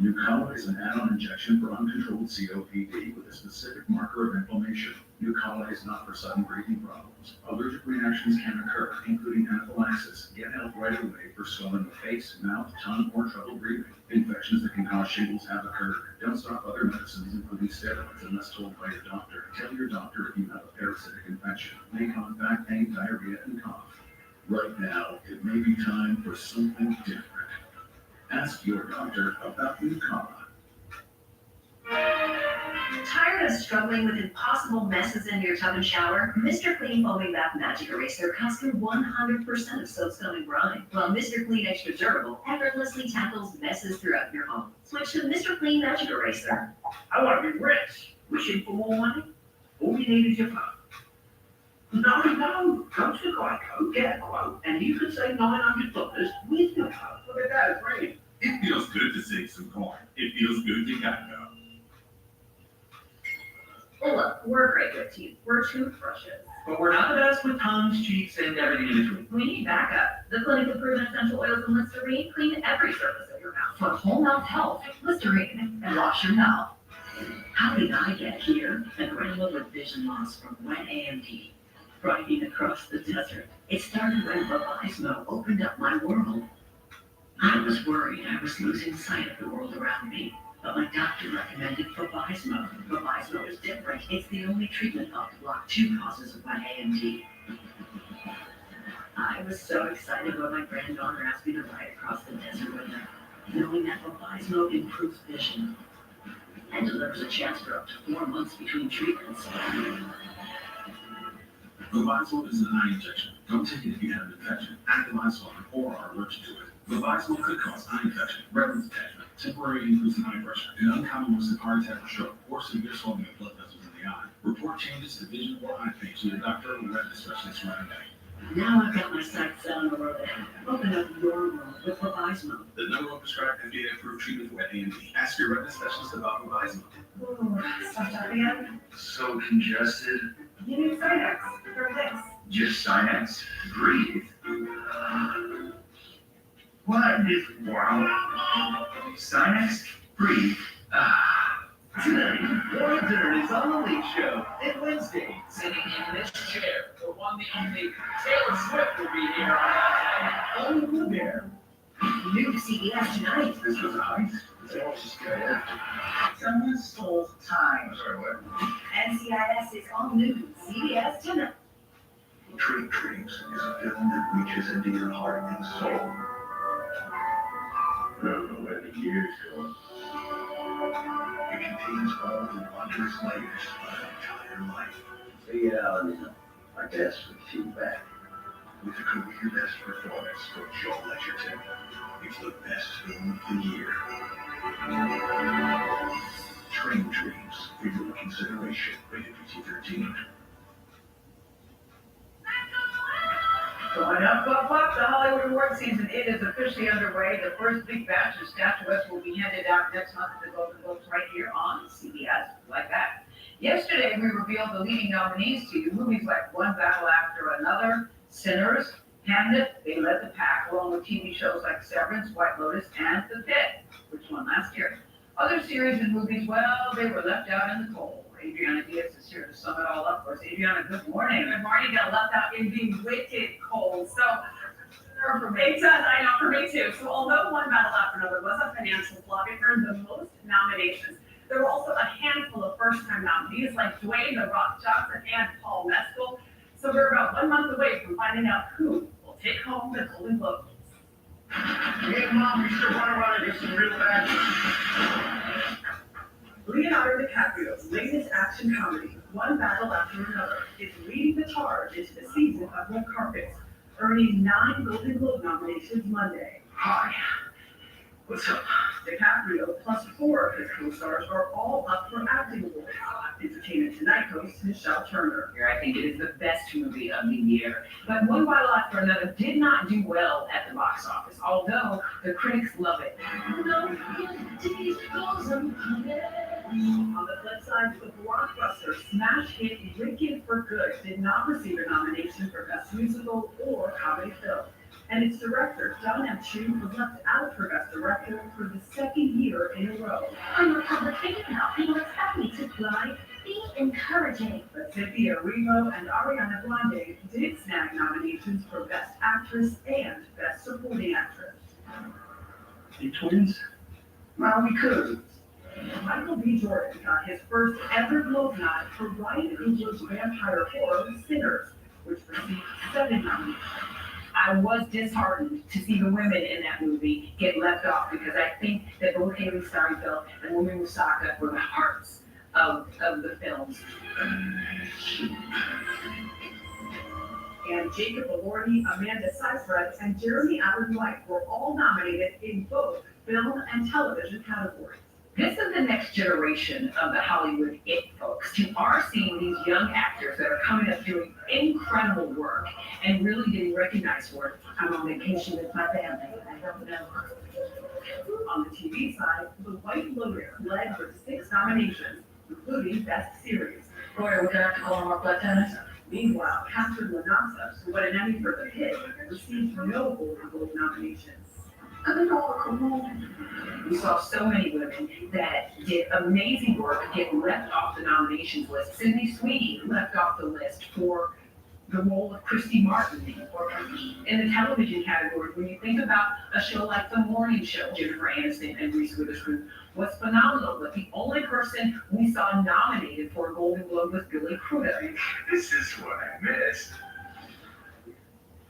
Nucala is an add-on injection for uncontrolled COPD with a specific marker of inflammation. Nucala is not for sudden breathing problems. Allergic reactions can occur, including anaphylaxis. Get help right away for swelling of face, mouth, tongue, or trouble breathing. Infections that can cause shingles have occurred. Don't stop other medicines, including steroids, unless told by your doctor. Tell your doctor if you have a parasitic infection. May cause back pain, diarrhea, and cough. Right now, it may be time for something different. Ask your doctor about Nucala. Tired of struggling with impossible messes in your tub and shower? Mr. Clean Foaming Bath Magic Eraser cuts through 100% of soap, scum, and grime, while Mr. Clean Extra Durable effortlessly tackles messes throughout your home. Switch to Mr. Clean Magic Eraser. I want to be rich. Wishing for more money? All you need is your phone. No, go to Geico, get a quote, and you can save $900 with your phone. Look at that, it's raining. It feels good to save some coin. It feels good to Geico. Well, look, we're great with teeth. We're toothbrushes. But we're not the best with tongues, cheeks, and everything in between. We need backup. The clinically proven essential oils and Listerine clean every surface of your mouth. For whole mouth health, Listerine, and wash your mouth. How did I get here? Adrenaline with vision loss from wet AMD, riding across the desert. It started when Vabysmo opened up my world. I was worried I was losing sight of the world around me, but my doctor recommended Vabysmo. Vabysmo is different. It's the only treatment thought to block 2 causes of wet AMD. I was so excited when my granddaughter asked me to ride across the desert with her, knowing that Vabysmo improves vision and delivers a chance for up to 4 months between treatments. Vabysmo is an eye injection. Don't take it if you have an infection, active eye swelling, or are allergic to it. Vabysmo could cause eye infection, retinal detachment, temporary increase in eye pressure, an uncommon risk of heart attack or stroke, or severe swelling of blood vessels in the eye. Report changes to vision or eye pain to your doctor or retina specialist right away. Now I've got my sights set on the road ahead. Open up your world with Vabysmo. The number one prescribed FDA-approved treatment for wet AMD. Ask your retina specialist about Vabysmo. Ooh, stop talking again. So congested. You need Sinex for this. Just Sinex. Breathe. What is wow? Sinex. Breathe. Today, Laura Dern is on the Late Show. And Wednesday, sitting in this chair, the one, the only Taylor Swift will be here on Blue Bear. New CBS tonight. This was a heist. That was just good. Someone stole time. I'm sorry, what? NCIS is on news. CBS tonight. Train Dreams is a film that reaches into your heart and soul. I don't know where the years go. It contains all the wondrous layers of an entire life. Fade out in I guess with feedback. With a career best performance from Joel Edgerton. It's the best film of the year. Train Dreams, for your consideration, rated PG-13. Going up, the Hollywood award season, it is officially underway. The first big batch of statuettes will be handed out next month at the Golden Globes right here on CBS, like that. Yesterday, we revealed the leading nominees to you. Movies like One Battle After Another, Sinners, Hamnet, they led the pack, along with TV shows like Severance, White Lotus, and The Pit, which won last year. Other series and movies, well, they were left out in the cold. Adriana Diaz is here to sum it all up for us. Adriana, good morning. Good morning. Got left out in the wicked cold. So, For me. it does, I know, for me too. So although One Battle After Another was a financial flop, it earned the most nominations. There were also a handful of first-time nominees like Dwayne The Rock Johnson and Paul Mescal. So we're about 1 month away from finding out who will take home the Golden Globes. Hey, Mom, you still want to run into some real fast? Leonardo DiCaprio's latest action comedy, One Battle After Another, is leading the charge into the season of red carpets, earning 9 Golden Globe nominations Monday. Hi. What's up? DiCaprio plus 4 of his co-stars are all up for acting awards. Entertainment Tonight host Michelle Turner. Here, I think it is the best movie of the year. But One Vital After Another did not do well at the box office, although the critics love it. On the flip side, the blockbuster smash hit Wicked for Good did not receive a nomination for Best Musical or Comedy Film. And its director, John M. Chu, was left out for Best Director for the second year in a row. I'm a public figure now. People expect me to fly. Be encouraging. But Cynthia Erivo and Ariana Grande did snag nominations for Best Actress and Best Supporting Actress. The twins? Well, we could. Michael B. Jordan got his first ever Globe nod for Ryan Coogler's vampire horror Sinners, which received 7 nominations. I was disheartened to see the women in that movie get left off because I think that both Haley Steinfeld and Wumi Musaka were the hearts of the films. And Jacob Elordi, Amanda Seyfried, and Jeremy Allen White were all nominated in both film and television categories. This is the next generation of the Hollywood it folks who are seeing these young actors that are coming up doing incredible work and really getting recognized for it. I'm on vacation with my family. I don't know. On the TV side, The White Lotus led with 6 nominations, including Best Series. Boy, we're gonna have to call them our blood tennis. Meanwhile, Catherine Lanassa, who won an Emmy for The Hit, received no Golden Globe nominations. We saw so many women that did amazing work get left off the nominations list. Sydney Sweeney left off the list for the role of Christy Martin. In the television category, when you think about a show like The Morning Show, Jennifer Aniston and Reese Witherspoon was phenomenal, but the only person we saw nominated for a Golden Globe was Billy Crudup. This is what I missed.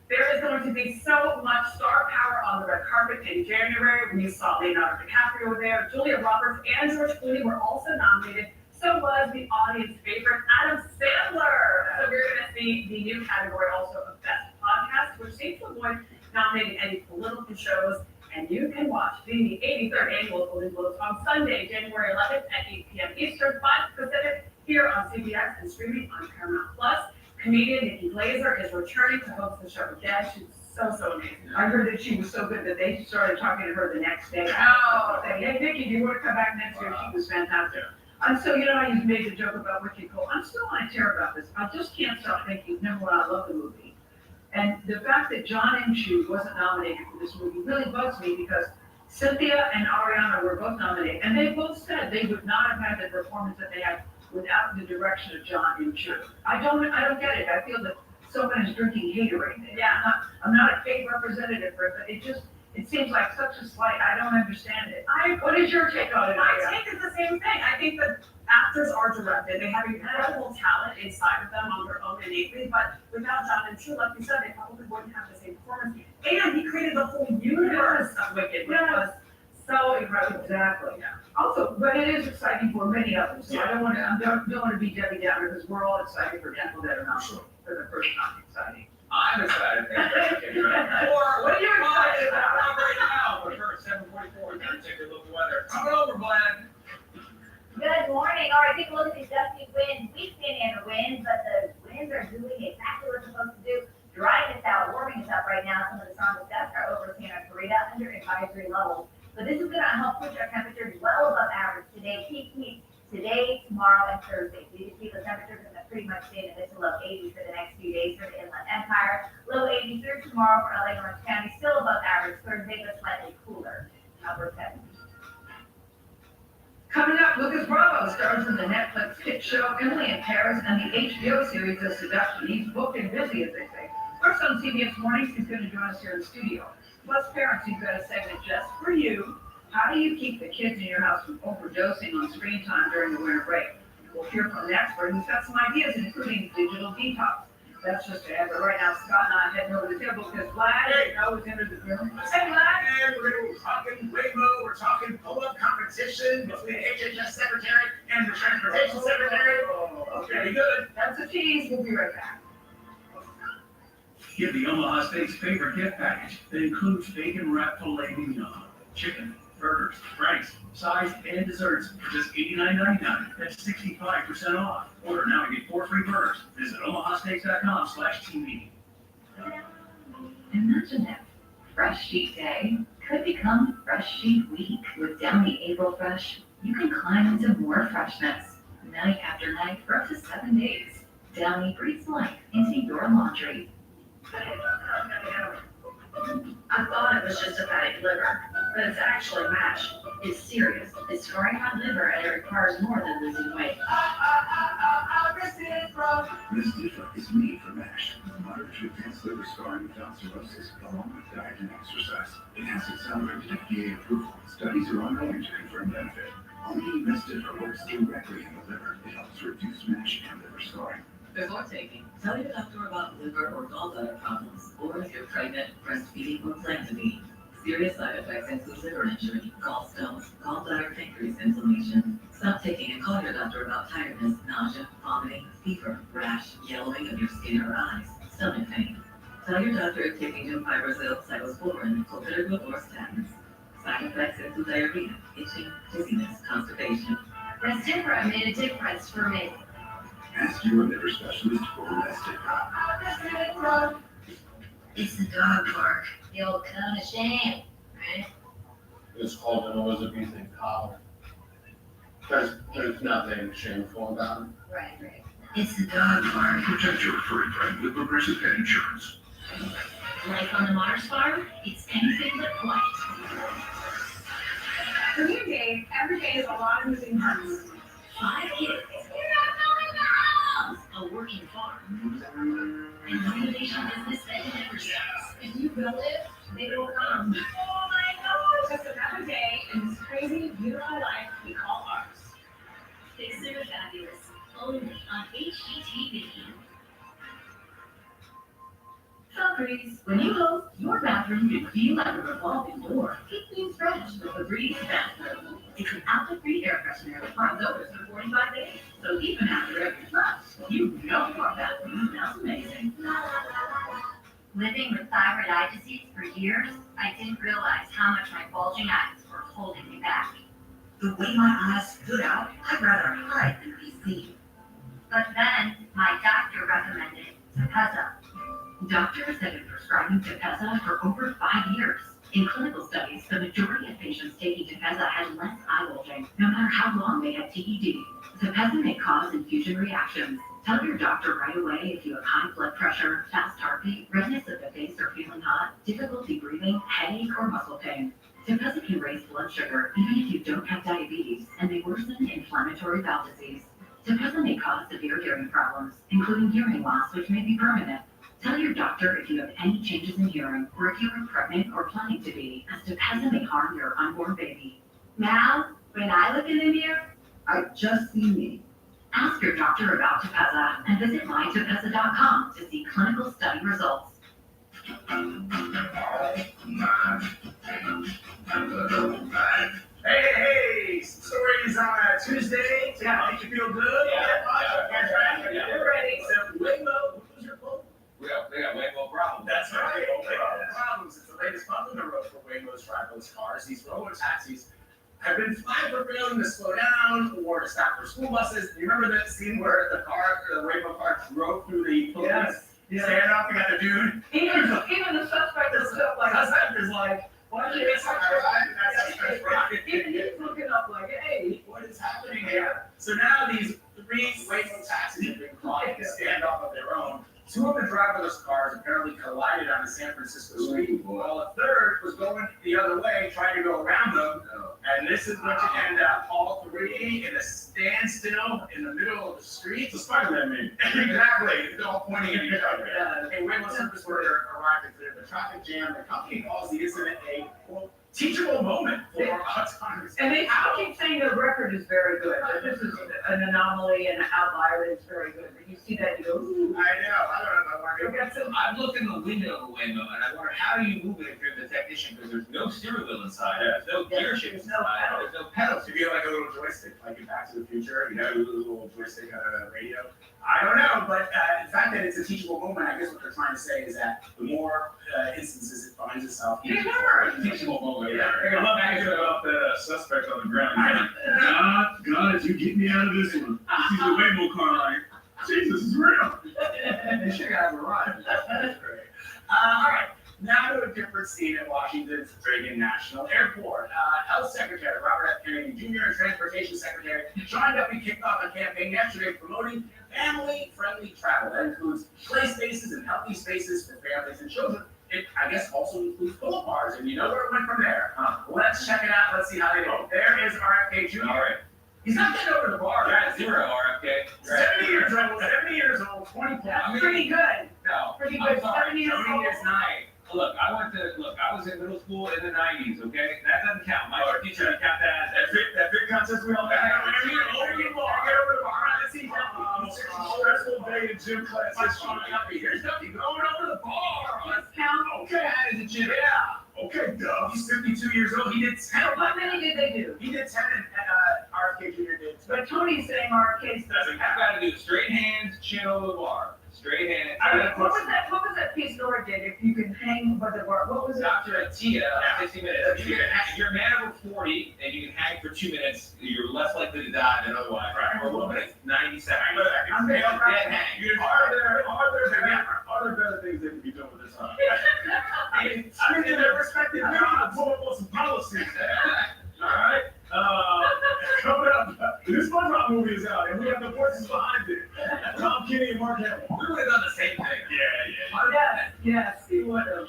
There is going to be so much star power on the red carpet in January. We saw Leonardo DiCaprio there, Julia Roberts, and George Clooney were also nominated. So was the audience favorite Adam Sandler. So we're going to see the new category also of Best Podcast, which seems to avoid nominating any political shows. And you can watch the 83rd Annual Golden Globes on Sunday, January 11th at 8 p.m. Eastern, 5 Pacific, here on CBS and streaming on Paramount Plus. Comedian Nikki Glaser is returning to host the show again. She's so amazing. I heard that she was so good that they started talking to her the next day. Oh, Saying, hey, Nikki, do you want to come back next year? She was fantastic. I'm so, I just made the joke about Wicked Cole. I'm still on a tear about this. I just can't stop thinking, number one, I love the movie. And the fact that John M. Chu wasn't nominated for this movie really bugs me because Cynthia and Ariana were both nominated. And they both said they would not have had the performance that they had without the direction of John M. Chu. I don't get it. I feel that someone is drinking haterade. Yeah, I'm not a fake representative for it, but it seems like such a slight. I don't understand it. What is your take on it? My take is the same thing. I think that actors are directed. They have incredible talent inside of them on their own innately, but without John and Chu, like you said, they probably wouldn't have the same performance. And he created the whole universe of Wicked, which was so incredible. Exactly. Yeah. Also, but it is exciting for many others. So I don't want to be Debbie Downer because we're all excited for people that are not for the first time exciting. I'm excited. Or what are you excited about? Right now, we're at 7:44. We're going to take a look at the weather. Coming over, Glenn. Good morning. All right, take a look at these dusty winds. We've seen in the wind, but the winds are doing exactly what they're supposed to do. Drying us out, warming us up right now. Some of the strongest gusts are over Santa Clarita under advisory levels. But this is going to help push our temperatures well above average today. Peak heat today, tomorrow, and Thursday. So you can see the temperatures going to pretty much stay in the mid to low 80s for the next few days for the Inland Empire. Low 80s through tomorrow for LA and Orange County. Still above average. Thursday, but slightly cooler. Upper 70s. Coming up, Lucas Bravo stars in the Netflix hit show Emily in Paris and the HBO series The Seduction. He's booked and busy, as they say. First on CBS Mornings, he's going to join us here in the studio. Plus, parents, he's got a segment just for you. How do you keep the kids in your house from overdosing on screen time during the winter break? We'll hear from an expert who's got some ideas, including digital detox. That's just to add, but right now, Scott and I are heading over to the table because Vlad has entered the room. Hey, Vlad! And we're talking rainbow, we're talking pull-up competition between the HHS secretary and the transportation secretary. Okay, good. That's a tease. We'll be right back. Get the Omaha Steaks favorite gift package that includes bacon wrapped filet mignon, chicken, Burgers, franks, sides, and desserts for just $89.99. That's 65% off. Order now and get 4 free burgers. Visit omahasteaks.com/TV. Imagine if Fresh Sheet Day could become Fresh Sheet Week. With Downy April Fresh, you can climb into more freshness, night after night for up to 7 days. Downy breathes life into your laundry. I thought it was just a fatty liver, but it's actually MASH. It's serious. It's scarring my liver and it requires more than losing weight. Restifra is made for MASH, moderate to advanced liver scarring without cirrhosis, along with diet and exercise. It has accelerated FDA approval. Studies are ongoing to confirm benefit. Only Restifra works directly in the liver. It helps reduce MASH and liver scarring. Before taking, tell your doctor about liver or gallbladder problems, or if you're pregnant, breastfeeding, or plan to be. Serious side effects include liver injury, gallstones, gallbladder pancreas inflammation. Stop taking and call your doctor about tiredness, nausea, vomiting, fever, rash, yellowing of your skin or eyes, stomach pain. Tell your doctor if taking Gemfibrozil, cyclosporin, clopidogrel, or statins. Side effects include diarrhea, itching, dizziness, constipation. Restifra made a difference for me. Ask your liver specialist for Restifra. It's the dog park. The old cone of shame, right? It's called an Elizabethan collar. There's nothing shameful about it. Right. It's the dog park. Protect your furry friend with Progressive Pet Insurance. Life on the Mars farm, it's anything but quiet. For you, Dave, every day is a lot of moving parts. 5 kids. You're not building the house. A working farm. And a renovation business that never stops. If you build it, they will come. Oh my God, just another day in this crazy, beautiful life we call ours. Fixer Fabulous. Only on HGTV. Febreze. When you host, your bathroom can feel like a revolving door. Keep things fresh with Febreze bathroom. It's an alcohol-free air freshener that finds odors for 45 days. So even after every flush, you know your bathroom smells amazing. Living with thyroid eye disease for years, I didn't realize how much my bulging eyes were holding me back. The way my eyes stood out, I'd rather hide than be seen. But then, my doctor recommended Tepezza. Doctors have been prescribing Tepezza for over 5 years. In clinical studies, the majority of patients taking Tepezza had less eye bulging, no matter how long they had TED. Tepezza may cause infusion reactions. Tell your doctor right away if you have high blood pressure, fast heartbeat, redness of the face or feeling hot, difficulty breathing, headache, or muscle pain. Tepezza can raise blood sugar even if you don't have diabetes, and may worsen inflammatory bowel disease. Tepezza may cause severe hearing problems, including hearing loss, which may be permanent. Tell your doctor if you have any changes in hearing, or if you are pregnant or planning to be, as Tepezza may harm your unborn baby. Now, when I look in the mirror, I just see me. Ask your doctor about Tepezza and visit mytepezza.com to see clinical study results. Hey, stories on a Tuesday to make you feel good. Yeah. We're ready. So, Waymo, who's your quote? We got Waymo problems. That's right. Waymo problems. It's the latest bump in the road for Waymo's driverless cars. These robo taxis have been flagged for failing to slow down or to stop for school buses. You remember that scene where the Waymo car drove through the police standoff? You got the dude. Even the suspect is still like, why did you get such a ride? even he's looking up like, hey, What is happening here? So now these 3 Waymo taxis have been caught in a standoff of their own. 2 of the driverless cars apparently collided on a San Francisco street, while a third was going the other way, trying to go around them. And this is what you end up, all 3 in a standstill in the middle of the street. It's a Spider-Man meme. Exactly, they're all pointing at each other. A Waymo service worker arrived to clear the traffic jam. The company calls the incident a, quote, teachable moment for autonomous. and they still keep saying the record is very good. That this is an anomaly and an outlier that's very good. But you see that, you go, ooh. I know, I don't know if I want to We got some. I've looked in the window of a Waymo and I wonder how do you move it if you're the technician because there's no steering wheel inside, there's no gear shift inside, there's no pedals. to be like a little joystick, like in Back to the Future, you know, a little joystick on a radio. I don't know, but the fact that it's a teachable moment, I guess what they're trying to say is that the more instances it finds itself in, They learn. teachable moment. I love that cut off that suspect on the ground. God, you get me out of this one. He's a Waymo car on here. Jesus is real. They should have a run. That's great. All right, now to a different scene at Washington's Reagan National Airport. Health Secretary Robert F. Kennedy Jr. and Transportation Secretary Sean Duffy kicked off a campaign yesterday promoting family-friendly travel. That includes play spaces and healthy spaces for families and children. It, I guess, also includes pull-up bars, and you know where it went from there. Let's check it out. Let's see how they go. There is RFK Jr. All right. He's not getting over the bar. Yeah, 0 RFK. 70 years old, 20 plus. That's pretty good. No. Pretty I'm good, sorry, 70 years old. Look, I was in middle school in the 90s, okay? That doesn't count. My teacher didn't count that as That big contest we all had. Get over the bar. Let's see. Stressful day in gym class. Here's Duffy going over the bar. Let's count. Okay, that is a gym. Yeah. Okay, Duff. He's 52 years old. He did 10. How many did they do? He did 10 and RFK Jr. did 2. But Tony's saying RFK's I've got to do straight hands, chin over the bar. Straight hands. What was that piece Nora did? If you can hang by the bar, what was it? After a Tia, 60 minutes. If you're a man over 40 and you can hang for 2 minutes, you're less likely to die than otherwise. Right. Or 1 minute, 90 seconds. I'm dead hang. Are there better things they can be doing with this time? I mean, they're respected I jobs. pull up on some policies there. All right. Coming up, this SpongeBob movie is out, and we have the voices behind it. Tom Kenny and Mark Hamill. We would have done the same thing. Yes, he would have.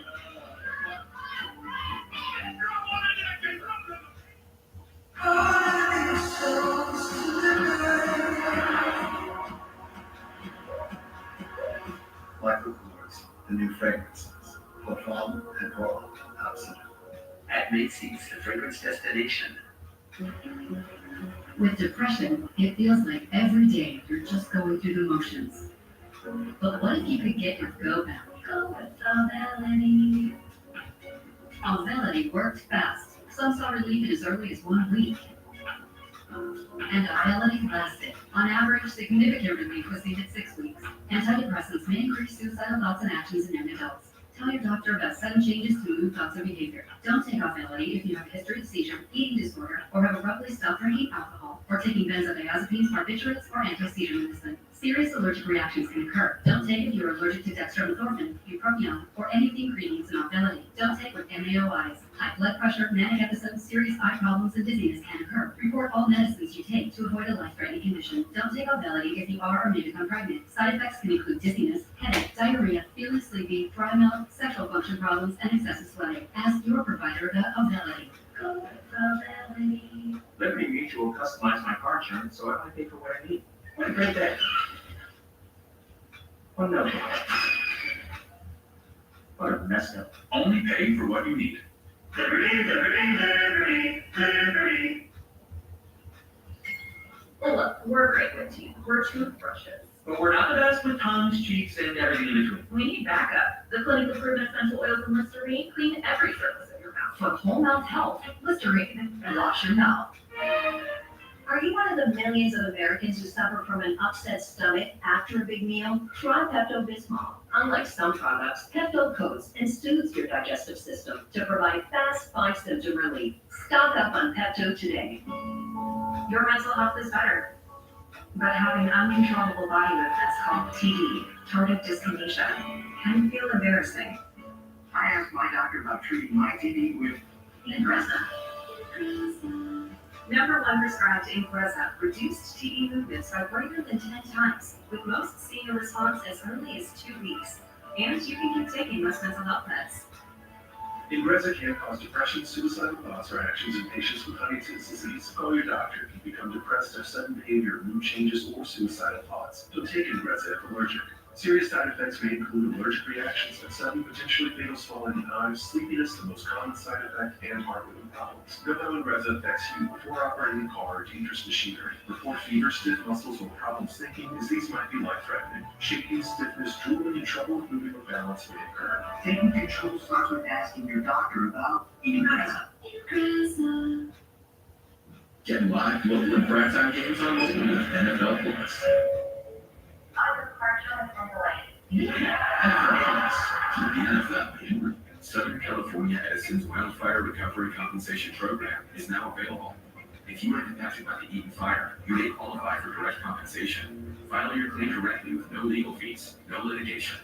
Michael Kors, the new fragrances, Parfum and Roll Absolute. At Macy's, the fragrance destination. With depression, it feels like every day you're just going through the motions. But what if you could get your go back? Go with Auvelity. Auvelity worked fast. Some saw relief in as early as 1 week. And Auvelity lasted. On average, significant relief was seen at 6 weeks. Antidepressants may increase suicidal thoughts and actions in young adults. Tell your doctor about sudden changes to mood, thoughts, or behavior. Don't take Auvelity if you have a history of seizure, eating disorder, or have abruptly stopped drinking alcohol, or taking benzodiazepines, barbiturates, or anti-seizure medicine. Serious allergic reactions can occur. Don't take if you're allergic to dextromethorphan, bupropion, or any of the ingredients in Auvelity. Don't take with MAOIs. High blood pressure, manic episodes, serious eye problems, and dizziness can occur. Report all medicines you take to avoid a life-threatening condition. Don't take Auvelity if you are or may become pregnant. Side effects can include dizziness, headache, diarrhea, feeling sleepy, dry mouth, sexual function problems, and excessive sweating. Ask your provider about Auvelity. Go with Auvelity. Liberty Mutual customized my car insurance, so I only pay for what I need. What a great day. Oh no. What a messed up. Only pay for what you need. Well, look, we're great with teeth. We're toothbrushes. But we're not the best with tongues, cheeks, and everything in between. We need backup. The clinically proven essential oils in Listerine clean every surface of your mouth. For whole mouth health, Listerine, and wash your mouth. Are you one of the millions of Americans who suffer from an upset stomach after a big meal? Try Pepto-Bismol. Unlike some products, Pepto coats and soothes your digestive system to provide fast 5-symptom relief. Stock up on Pepto today. Your mental health is better. But having uncontrollable body movements called TD, tardive dyskinesia, can feel embarrassing. I asked my doctor about treating my TB with Ingrezza. #1 prescribed Ingrezza reduced TB movements by greater than 10 times, with most seeing a response as early as 2 weeks. And you can keep taking most mental health meds. Ingrezza can cause depression, suicidal thoughts, or actions in patients with Huntington's disease. Call your doctor if you become depressed, have sudden behavior, mood changes, or suicidal thoughts. Don't take Ingrezza if allergic. Serious side effects may include allergic reactions, and sudden potentially fatal swelling in eyes, sleepiness, the most common side effect, and heart-rhythm problems. Know how Ingrezza affects you before operating a car or dangerous machinery. Report fever, stiff muscles, or problems thinking, as these might be life-threatening. Shaking, stiffness, drooling, and trouble with moving or balance may occur. taking control starts with asking your doctor about Ingrezza. Get live local and primetime games on mobile with NFL Plus. Our commercial is underway. Yeah, NFL Plus. The NFL in Southern California Edison's Wildfire Recovery Compensation Program is now available. If you were impacted by the Eaton fire, you may qualify for direct compensation. File your claim directly with no legal fees, no litigation,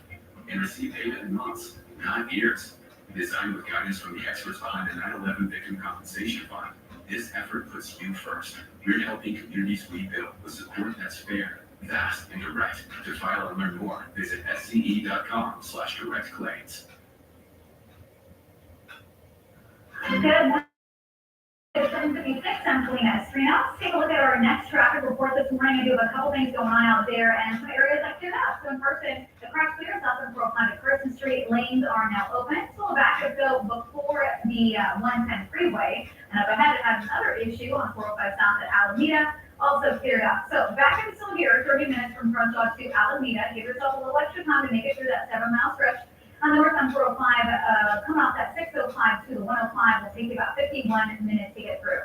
and receive payment in months, not years. Designed with guidance from the experts behind the 9/11 Victim Compensation Fund, this effort puts you first. We're helping communities we build with support that's fair, fast, and direct. To file and learn more, visit sce.com/direct claims. Good morning. It's 7:56. I'm Selena Estrino. Let's take a look at our next traffic report this morning. I do have a couple things going on out there and some areas that cleared up. So in person, the crash clear south of 405 at Carson Street. Lanes are now open. Still a backup though before the 110 freeway. And up ahead, it has another issue on 405 south at Alameda. Also cleared up. So backup is still here, 30 minutes from Front Dog to Alameda. Give yourself a little extra time to make it through that 7-mile stretch. On the north on 405, come out that 605 to the 105 will take you about 51 minutes to get through.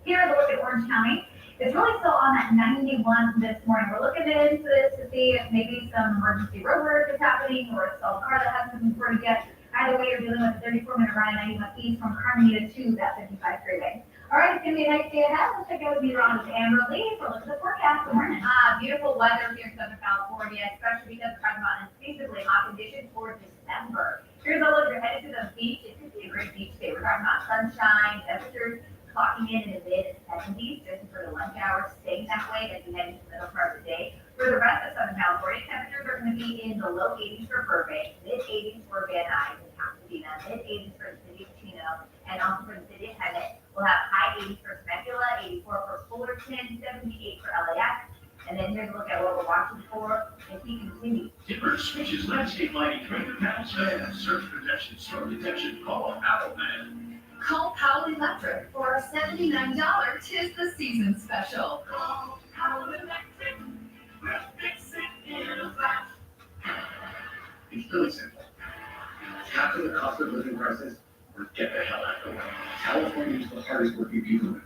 Here is a look at Orange County. It's really still on that 91 this morning. We're looking into this to see if maybe some emergency road work is happening or a stalled car that hasn't been reported yet. Either way, you're dealing with a 34-minute ride on 91 east from Carmenita to that 55 freeway. All right, it's going to be a nice day ahead. Let's check out with meteorologist Amber Lee for a look at the forecast. Good morning. Beautiful weather here in Southern California, especially because we're talking about unseasonably hot conditions for December. Here's a look. You're headed to the beach. It could be a great beach day. We're talking about sunshine, temperatures clocking in the mid-70s just for the lunch hour, staying that way as we head into the middle part of the day. For the rest of Southern California, temperatures are going to be in the low 80s for Burbank, mid-80s for Van Nuys and Pasadena, mid-80s for the city of Chino, and also for the city of Hemet. We'll have high 80s for Temecula, 84 for Fullerton, 78 for LAX. And then here's a look at what we're watching for if he continues. Dimmer switches, landscape lighting, trailer, panels, fans, surge protection, storm detection, call Appleman. Call Powell Electric for our $79 'Tis the Season special. Call Powell Electric. We'll fix it in a flash. It's really simple. Tackle the cost of living crisis or get the hell out of the way. California is the hardest working people in it.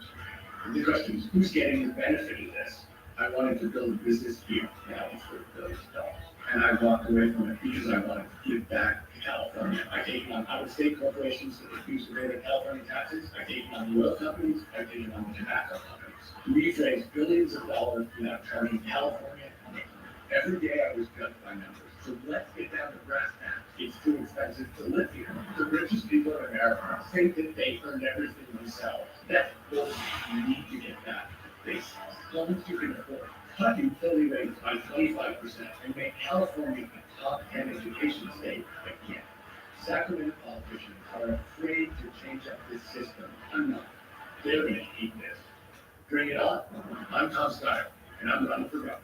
And the question is, who's getting the benefit of this? I wanted to build a business here, now it's worth billions of dollars. And I walked away from it because I wanted to give back to California. I take on out-of-state corporations that refuse to pay their California taxes. I take on the oil companies. I take on the tobacco companies. We've raised billions of dollars without charging California a nickel. Every day I was judged by numbers. So let's get down to brass tacks. It's too expensive to live here. The richest people in America think that they earned everything themselves. That's bullshit. You need to get back to basics. As long as you can afford. Cut utility rates by 25% and make California a top 10 education state again. Sacramento politicians are afraid to change up this system enough. They're going to hate this. Bring it on. I'm Tom Steyer, and I'm running for governor.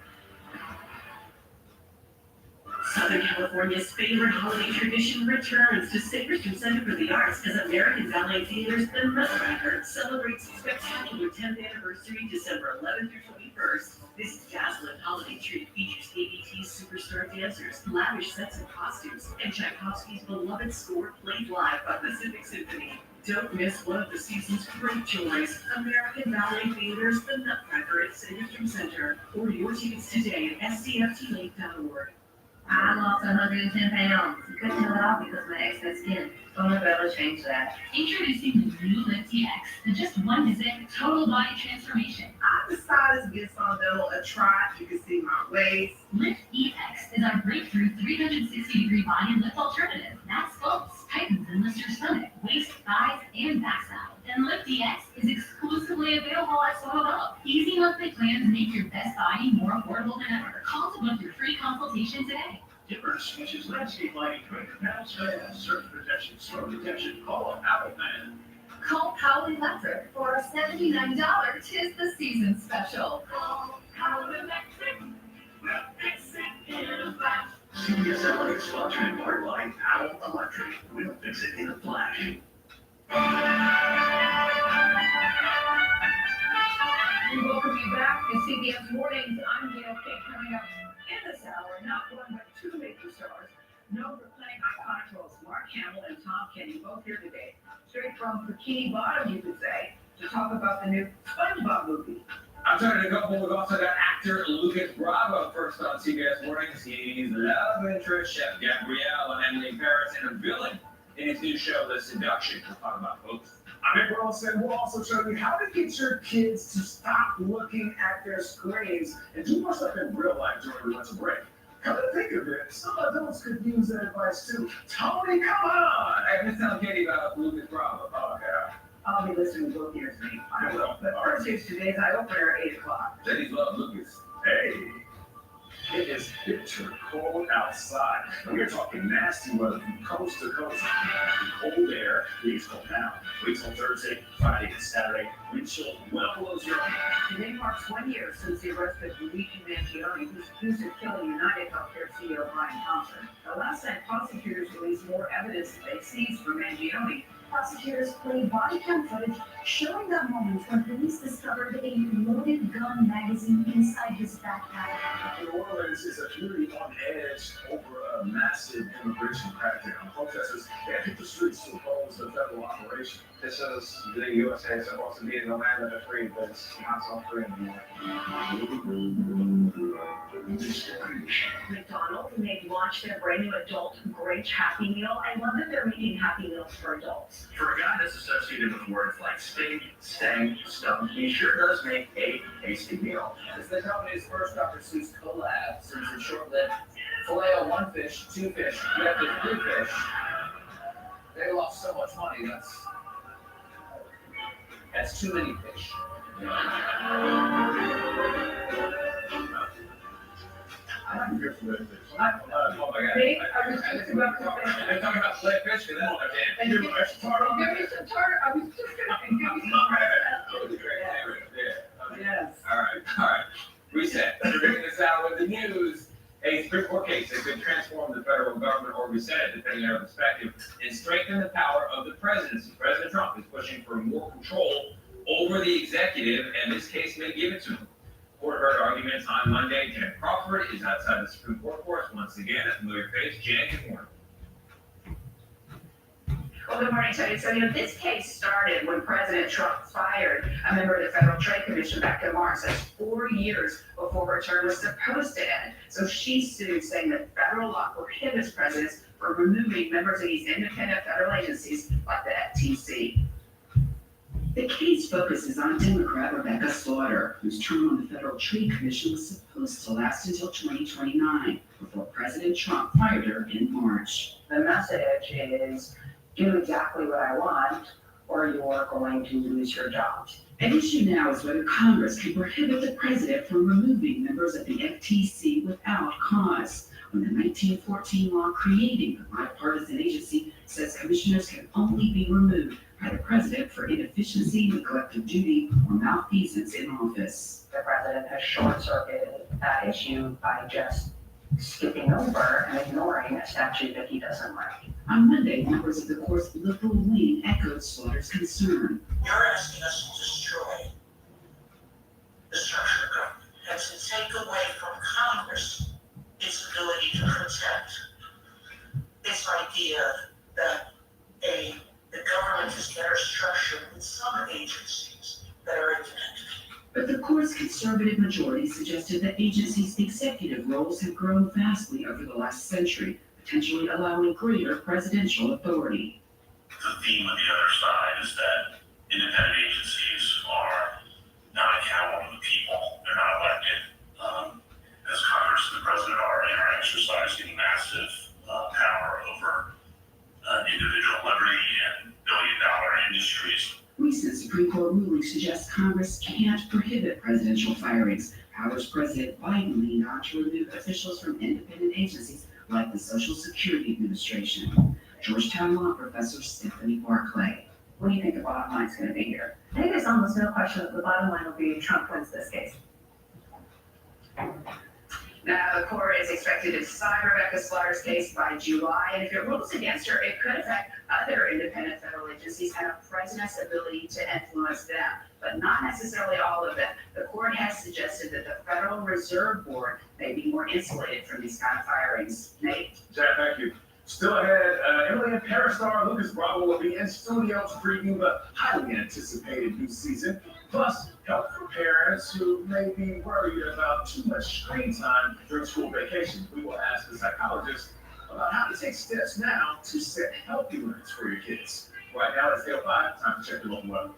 Southern California's favorite holiday tradition returns to Sagerstrom Center for the Arts as American Ballet Theater's The Nutcracker celebrates its spectacular 10th anniversary December 11th through 21st. This dazzling holiday treat features ABT's superstar dancers, lavish sets of costumes, and Tchaikovsky's beloved score played live by Pacific Symphony. Don't miss one of the season's great joys, American Ballet Theater's The Nutcracker at Sagerstrom Center. Order your tickets today at scftlake.org. I lost 110 pounds. Couldn't tell it off because of my excess skin. Don't know if I'll ever change that. Introducing the new Lift TX, the just one visit total body transformation. I decided to give Sundell a try. You can see my waist. Lift EX is our breakthrough 360-degree body and lift alternative that sculpts, tightens, and lifts your stomach, waist, thighs, and backside. And Lift EX is exclusively available at Soho. Easy monthly plans make your best body more affordable than ever. Call to book your free consultation today. Dimmer switches, landscape lighting, trailer, panels, fans, surge protection, storm detection, call Appleman. Call Powell Electric for our $79 'Tis the Season special. Call Powell Electric. We'll fix it in a flash. CBS Athletics sponsor in part by Powell Electric. We'll fix it in a flash. We welcome you back to CBS Mornings. I'm Gail King. Coming up in this hour, not one but two major stars, known for playing iconic roles, Mark Hamill and Tom Kenny, both here today. Straight from Bikini Bottom, you could say, to talk about the new SpongeBob movie. I'm talking to a couple. We've also got actor Lucas Bravo first on CBS Mornings. He's love interest Chef Gabrielle and Emily Paris in a villain In his new show, The Seduction, we'll talk about both. I'm Nick Wilson. We'll also show you how to get your kids to stop looking at their screens and do more stuff in real life during the winter break. Come to think of it, some adults could use that advice too. Tony, come on! Hey, let's tell Katie about Lucas Bravo. Oh, yeah. I'll be listening to both ears, mate. I will. But first, here's today's eye opener at 8 o'clock. Ladies love Lucas. Hey, it is bitter cold outside. And we're talking nasty weather from coast to coast. The cold air leaves cold now. Weeks on Thursday, Friday, and Saturday. Wind chill well below zero. Today marks 1 year since the arrest of Luigi Mangione, who's accused of killing United Healthcare CEO Brian Thompson. The last night, prosecutors released more evidence that they seized from Mangione. Prosecutors played body cam footage showing that moment when police discovered a loaded gun magazine inside his backpack. New Orleans is a community on edge over a massive immigration crackdown. Protesters have hit the streets to oppose the federal operation. This is the USA supposed to be in the land of the free, but it's not so free anymore. McDonald's, and they've launched their brand new adult Grinch Happy Meal. I love that they're making Happy Meals for adults. For a guy that's associated with words like steak, stank, stump, he sure does make a tasty meal. It's the company's first Dr. Seuss collab since its short-lived filet of one fish, two fish, left of three fish. They lost so much money, that's too many fish. I'm here for that. Oh my God. Me? I was just about to say. They're talking about filet fish, and then I And Give me extra tartar. Give me some tartar. I was just gonna give me some. Yes. All right. Reset. We're bringing this out with the news. A Supreme Court case that could transform the federal government or reset it, depending on your perspective, and strengthen the power of the presidency. President Trump is pushing for more control over the executive, and this case may give it to him. Court heard arguments on Monday. Jen Crawford is outside the Supreme Court course. Once again, a familiar face. Jen, good morning. Well, good morning, Tony. So, this case started when President Trump fired a member of the Federal Trade Commission back in March. That's 4 years before her term was supposed to end. So she sued, saying that federal law prohibits presidents from removing members of these independent federal agencies like the FTC. The case focuses on Democrat Rebecca Slaughter, whose term on the Federal Trade Commission was supposed to last until 2029, before President Trump fired her in March. The message is, do exactly what I want, or you're going to lose your job. At issue now is whether Congress can prohibit the president from removing members of the FTC without cause, when the 1914 law creating the bipartisan agency says commissioners can only be removed by the president for inefficiency, neglect of duty, or malfeasance in office. The president has short-circuited that issue by just skipping over and ignoring a statute that he doesn't like. On Monday, members of the court's liberal wing echoed Slaughter's concern. You're asking us to destroy the structure of government and to take away from Congress its ability to protect this idea that the government is better structured with some agencies that are interconnected. But the court's conservative majority suggested that agencies' executive roles have grown vastly over the last century, potentially allowing greater presidential authority. The theme of the other side is that independent agencies are not accountable to the people. They're not elected, as Congress and the president are, and are exercising massive power over individual liberty and billion-dollar industries. Recent Supreme Court rulings suggest Congress can't prohibit presidential firings, powers President Biden leaned on to remove officials from independent agencies like the Social Security Administration. Georgetown law professor Stephanie Barclay. What do you think the bottom line is going to be here? I think there's almost no question that the bottom line will be Trump wins this case. Now, the court is expected to decide Rebecca Slaughter's case by July, and if it rules against her, it could affect other independent federal agencies and a president's ability to influence them, but not necessarily all of them. The court has suggested that the Federal Reserve Board may be more insulated from these kind of firings. Nate? Jack, thank you. Still ahead, Emily and Paris star Lucas Bravo will be in studio to preview the highly anticipated new season. Plus, help for parents who may be worried about too much screen time during school vacation. We will ask the psychologist about how to take steps now to set healthy limits for your kids. Right now, it's day 5. Time to check the local weather.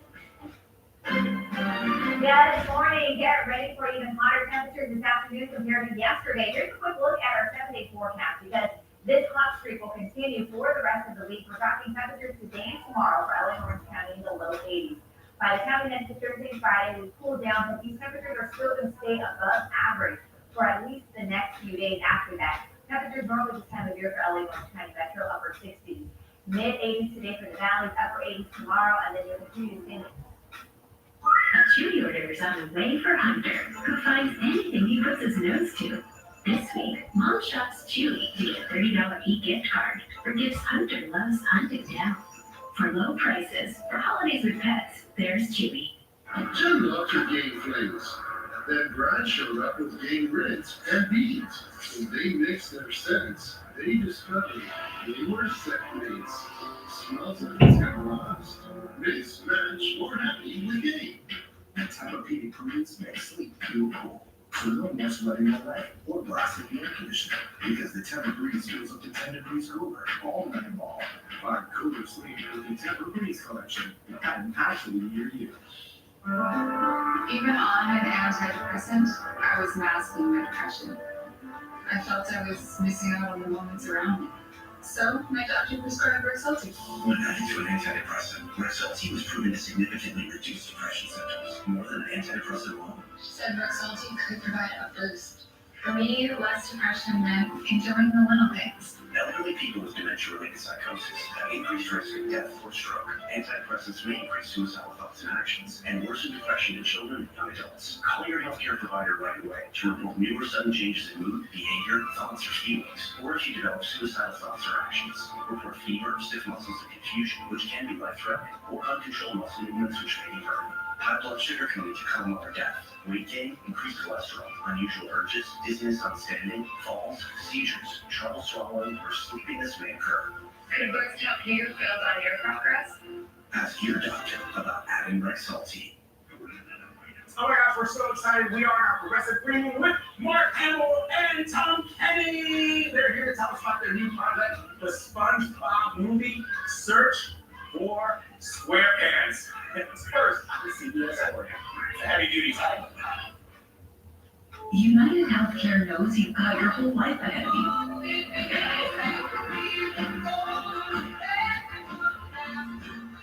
Yeah, this morning, get ready for even hotter temperatures this afternoon compared to yesterday. Here's a quick look at our 7-day forecast because this hot streak will continue for the rest of the week. We're talking temperatures today and tomorrow for LA, Orange County in the low 80s. By the time we get to Thursday and Friday, we cool down, but these temperatures are still going to stay above average for at least the next few days after that. Temperatures normally this time of year for LA, Orange County Metro, upper 60s. Mid 80s today for the valleys, upper 80s tomorrow, and then you'll continue to see A Chewy order is on the way for Hunter, who finds anything he puts his nose to. This week, Mom shops Chewy to get a $30 e-gift card or gives Hunter loves hunting down. For low prices, for holidays with pets, there's Chewy. Jen loved her game flings. Then Brad showed up with game rinse and beads. When they mixed their scents, they discovered they were separates. Smells of lost. Mismatch or happy with game. And Tempur-Pedic Prunes make sleep feel cool. So no more sweating away or blasting air conditioner. Because the Tempur-Breeze feels up to 10 degrees cooler all night long. Find cooler sleep with the Tempur-Breeze collection and actually near you. Even on an antidepressant, I was masking my depression. I felt I was missing out on the moments around me. So my doctor prescribed Rexulti. When added to an antidepressant, Rexulti was proven to significantly reduce depression symptoms, more than an antidepressant alone. She said Rexulti could provide a boost. For me, less depression meant enjoying the little things. Elderly people with dementia-related psychosis have increased risk of death or stroke. Antidepressants may increase suicidal thoughts and actions, and worsen depression in children and young adults. Call your healthcare provider right away to report new or sudden changes in mood, behavior, thoughts, or feelings, or if you develop suicidal thoughts or actions. Report fever, stiff muscles, and confusion, which can be life-threatening, or uncontrolled muscle movements, which may be burning. High blood sugar can lead to coma or death. Weight gain, increased cholesterol, unusual urges, dizziness on standing, falls, seizures, trouble swallowing, or sleepiness may occur. Could Breast help you build on your progress? Ask your doctor about adding Rexulti. Oh my gosh, we're so excited. We are in our progressive premium with Mark Hamill and Tom Kenny. They're here to tell us about their new project, the SpongeBob movie, Search for SquarePants. First, the CBS Network. It's a heavy-duty title. United Healthcare knows you've got your whole life ahead of you.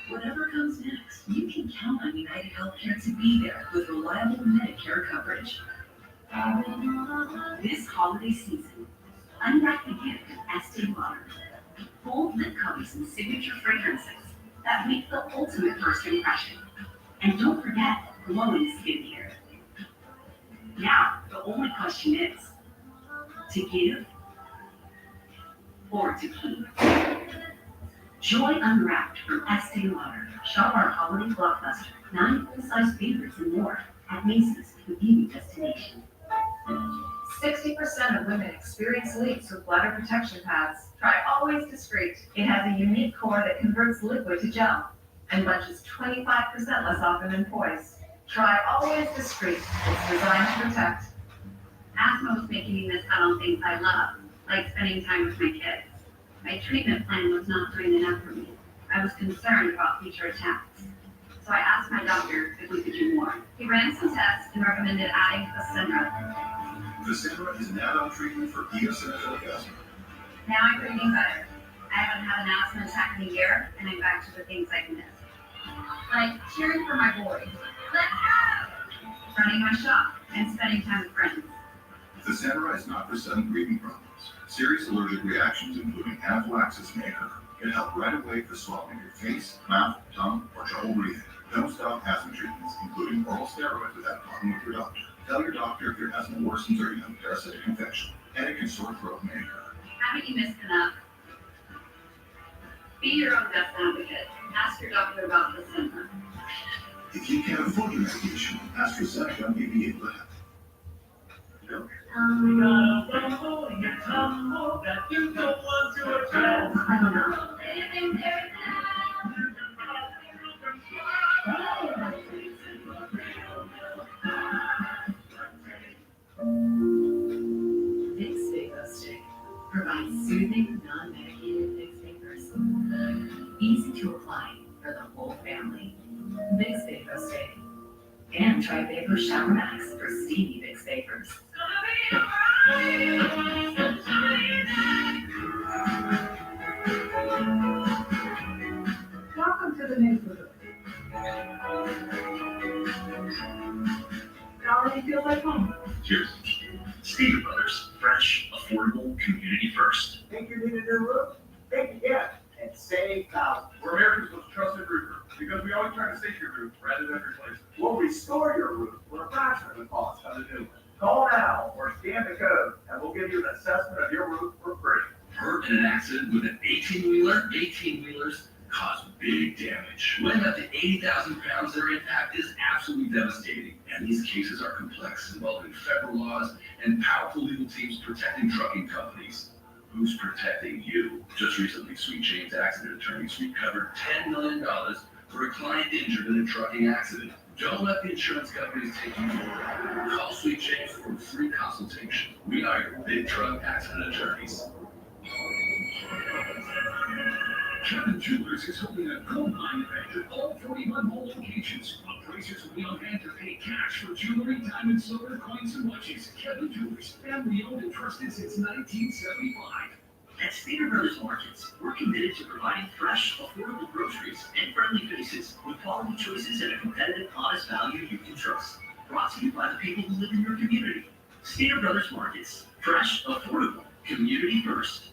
Whatever comes next, you can count on United Healthcare to be there with reliable Medicare coverage. This holiday season, unwrap the gift of Estee Lauder. Bold lip colors and signature fragrances that make the ultimate first impression. And don't forget glowing skincare. Now, the only question is, to give or to keep? Joy unwrapped from Estee Lauder. Shop our holiday blockbuster, 9 full-size favorites and more at Macy's, the beauty destination. 60% of women experience leaks with bladder protection pads. Try Always Discreet. It has a unique core that converts liquid to gel and bunches 25% less often than Poise. Try Always Discreet. It's designed to protect. Asthma was making me miss out on things I love, like spending time with my kids. My treatment plan was not doing enough for me. I was concerned about future attacks. So I asked my doctor if we could do more. He ran some tests and recommended adding Fasenra. Fasenra is an add-on treatment for eosinophilic asthma. Now I'm breathing better. I haven't had an asthma attack in a year, and I'm back to the things I can miss. Like cheering for my boys, running my shop, and spending time with friends. Fasenra is not for sudden breathing problems. Serious allergic reactions, including anaphylaxis, may occur. Get help right away for swallowing your face, mouth, tongue, or trouble breathing. Don't stop asthma treatments, including oral steroids, without talking with your doctor. Tell your doctor if your asthma worsens or you have a parasitic infection. Headache and sore throat may occur. Haven't you missed enough? Be your own best advocate. Ask your doctor about Fasenra. If you can't afford your medication, AstraZeneca may be able to help. I don't know. Vicks Vago Stick provides provides soothing, non-medicated Vicks Vapors. Easy to apply for the whole family. Vicks Vapors Day. And try Vapor Shower Max for steamy Vicks Vapors. Welcome to the neighborhood. It already feels like home. Cheers. Steeder Brothers, fresh, affordable, community first. Think you need a new roof? Think again and save thousands. We're America's most trusted roofer because we always try to save your roof rather than replace it. We'll restore your roof for a fraction of the cost of the new one. Call now or scan the code and we'll give you an assessment of your roof for free. Hurt in an accident with an 18-wheeler? 18-wheelers cause big damage. Weighing up to 80,000 pounds, their impact is absolutely devastating. And these cases are complex, involving federal laws and powerful legal teams protecting trucking companies. Who's protecting you? Just recently, Sweet Jane's accident attorneys recovered $10 million for a client injured in a trucking accident. Don't let the insurance companies take you forward. Call Sweet Jane's for a free consultation. We are your big truck accident attorneys. Kevin Jewelers is holding a gold mine event at all 41 mall locations. Appraisers will be on hand to pay cash for jewelry, diamond, silver, coins, and watches. Kevin Jewelers, family owned and trusted since 1975. At Steeder Brothers Markets, we're committed to providing fresh, affordable groceries and friendly faces with quality choices and a competitive, honest value you can trust. Brought to you by the people who live in your community. Steeder Brothers Markets, fresh, affordable, community first.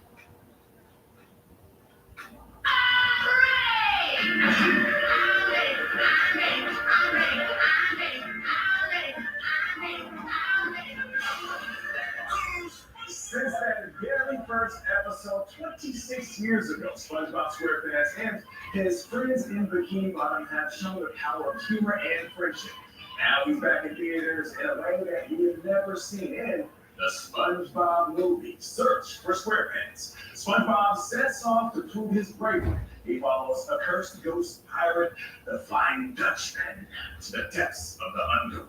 Since that very first episode 26 years ago, SpongeBob SquarePants and his friends in Bikini Bottom have shown the power of humor and friendship. Now he's back in theaters in a way that he had never seen in the SpongeBob movie. Search for SquarePants. SpongeBob sets off to prove his bravery. He follows a cursed ghost pirate, the Flying Dutchman, to the depths of the underworld.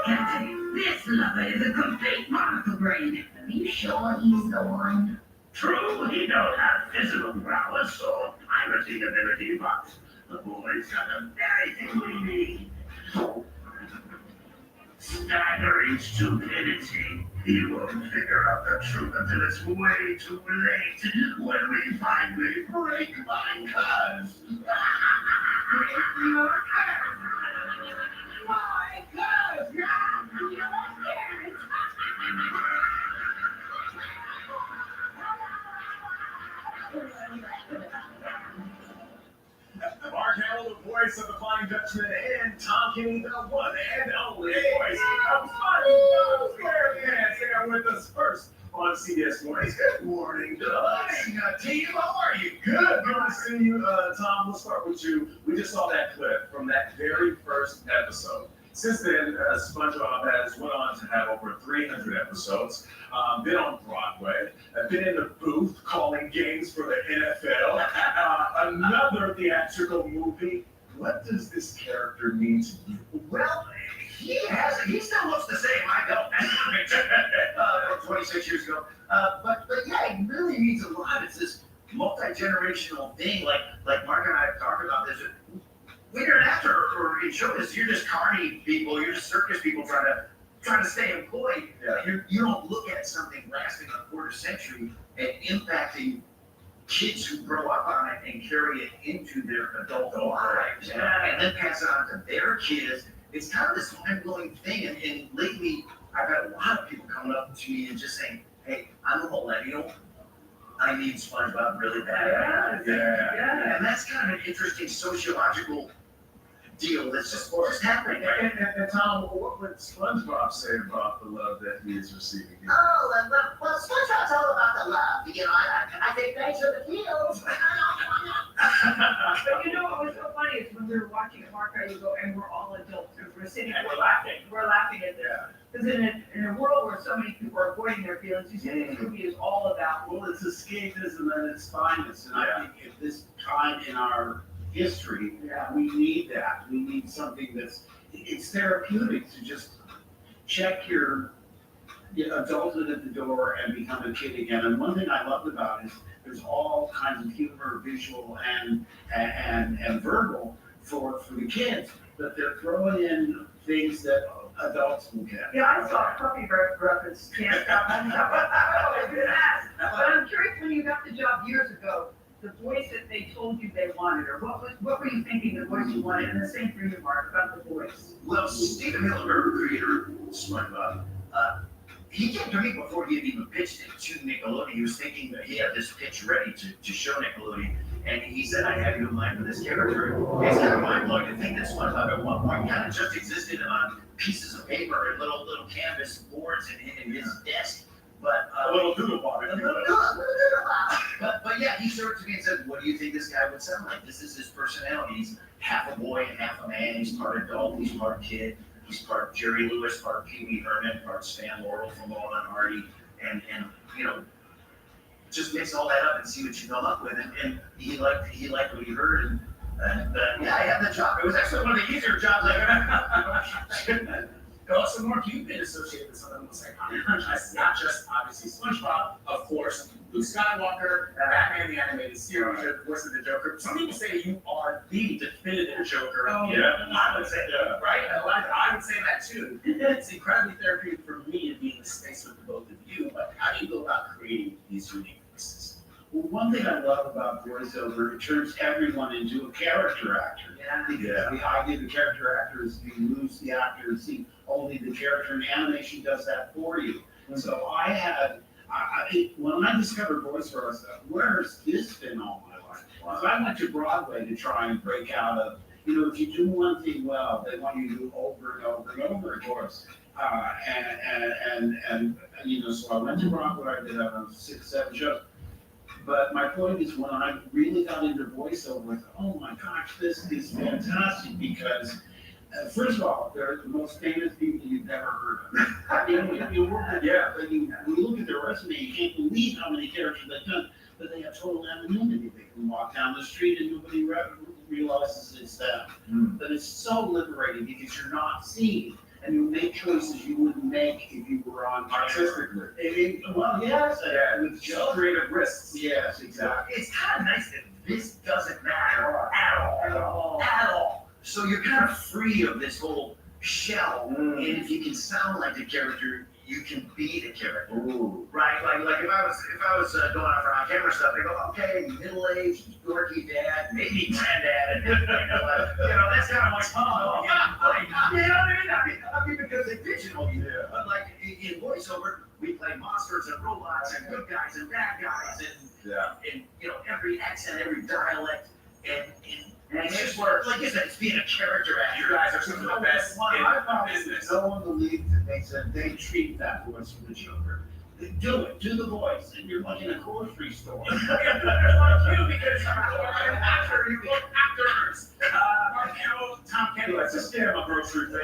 Captain, this lover is a complete monocle brain. Are you sure he's the one? True, he don't have physical prowess or pirating ability, but the boy's got the very thing we need. Staggering stupidity. He won't figure out the truth until it's way too late. When we finally break my curse. Break your curse. My curse. Your curse. Mark Hamill, the voice of the Flying Dutchman, and Tom Kenny, the one and only voice of SpongeBob SquarePants, here with us first on CBS Mornings. Good morning, Doug. Team, how are you? Good to see you, Tom. We'll start with you. We just saw that clip from that very first episode. Since then, SpongeBob has went on to have over 300 episodes, been on Broadway, been in the booth calling games for the NFL, another theatrical movie. What does this character mean to you? Well, he still looks the same. I don't. 26 years ago. But yeah, it really means a lot. It's this multi-generational thing. Like Mark and I have talked about this. When you're an actor or in showbiz, you're just carny people, you're just circus people trying to stay employed. Yeah. You don't look at something lasting a quarter century and impacting kids who grow up on it and carry it into their adult lives, and then pass it on to their kids. It's kind of this mind-blowing thing. And lately, I've had a lot of people coming up to me and just saying, "Hey, I'm a millennial. I need SpongeBob really bad." Yeah. And that's kind of an interesting sociological deal that's just happening. And Tom, what would SpongeBob say about the love that he is receiving? Oh, well, SpongeBob's all about the love. You know, I think thanks for the feels. But you know what was so funny is when we were watching it, Mark, you go, and we're all adults, and we're sitting and we're laughing. We're laughing at this. Because in a world where so many people are avoiding their feelings, you see this movie is all about. Well, it's escapism at its finest. And I think at this time in our history, we need that. We need something it's therapeutic to just check your adulthood at the door and become a kid again. And one thing I loved about it is there's all kinds of humor, visual and verbal for the kids, but they're throwing in things that adults will get. Yeah, I saw a puppy reference, can't stop, I don't know what it is. But I'm curious, when you got the job years ago, the voice that they told you they wanted, or what were you thinking the voice you wanted? And the same for you, Mark, about the voice. Well, Stephen Hillenberg, creator of SpongeBob, he came to me before he had even pitched it to Nickelodeon. He was thinking that he had this pitch ready to show Nickelodeon, and he said, I have you in mind for this character. It's kind of mind-blowing to think that SpongeBob at one point kind of just existed on pieces of paper and little canvas boards in his desk. But a little doodle ball. But yeah, he showed it to me and said, what do you think this guy would sound like? This is his personality. He's half a boy and half a man. He's part adult, he's part kid. He's part Jerry Lewis, part Pee Wee Herman, part Stan Laurel from Laurel and Hardy. And you know, just mix all that up and see what you come up with. And he liked what he heard. And yeah, I had the job. It was actually one of the easier jobs I ever had. Also, Mark, you've been associated with some of the most iconic franchises, not just obviously SpongeBob, of course, Luke Skywalker, Batman the Animated Series, you're the voice of the Joker. Some people say you are the definitive Joker. Oh, yeah. I would say that, right? I would say that too. It's incredibly therapeutic for me to be in the space with the both of you, but how do you go about creating these unique voices? Well, one thing I love about voiceover, it turns everyone into a character actor. The idea of the character actor is you lose the actor and see only the character, and animation does that for you. So when I discovered voiceover, I said, where's this been all my life? Because I went to Broadway to try and break out of, if you do one thing well, they want you to do over and over and over, of course. So I went to Broadway, I did 6, 7 shows. But my point is, when I really got into voiceover, I thought, oh my gosh, this is fantastic because, first of all, they're the most famous people you've never heard of. I mean, you look at their resume, you can't believe how many characters they've done, but they have total anonymity. They can walk down the street and nobody realizes it's them. But it's so liberating because you're not seen. And you make choices you wouldn't make if you were on artistically. Well, yes, with just creative risks. Yes, exactly. It's kind of nice that this doesn't matter at all. So you're kind of free of this whole shell, and if you can sound like the character, you can be the character. Right? Like if I was going out for on-camera stuff, they go, okay, middle-aged, dorky dad, maybe granddad, and that's kind of like, oh, yeah, you know what I mean? I mean, because they pigeonhole you. But like in voiceover, we play monsters and robots and good guys and bad guys and every accent, every dialect, and it's just like you said, it's being a character actor. You guys are some of the best in business. No one believes that they treat that voice for the Joker. Do the voice, and you're like in a grocery store. There's like you because you're an actor, you look actors. Tom Kenny likes to stare at my grocery store.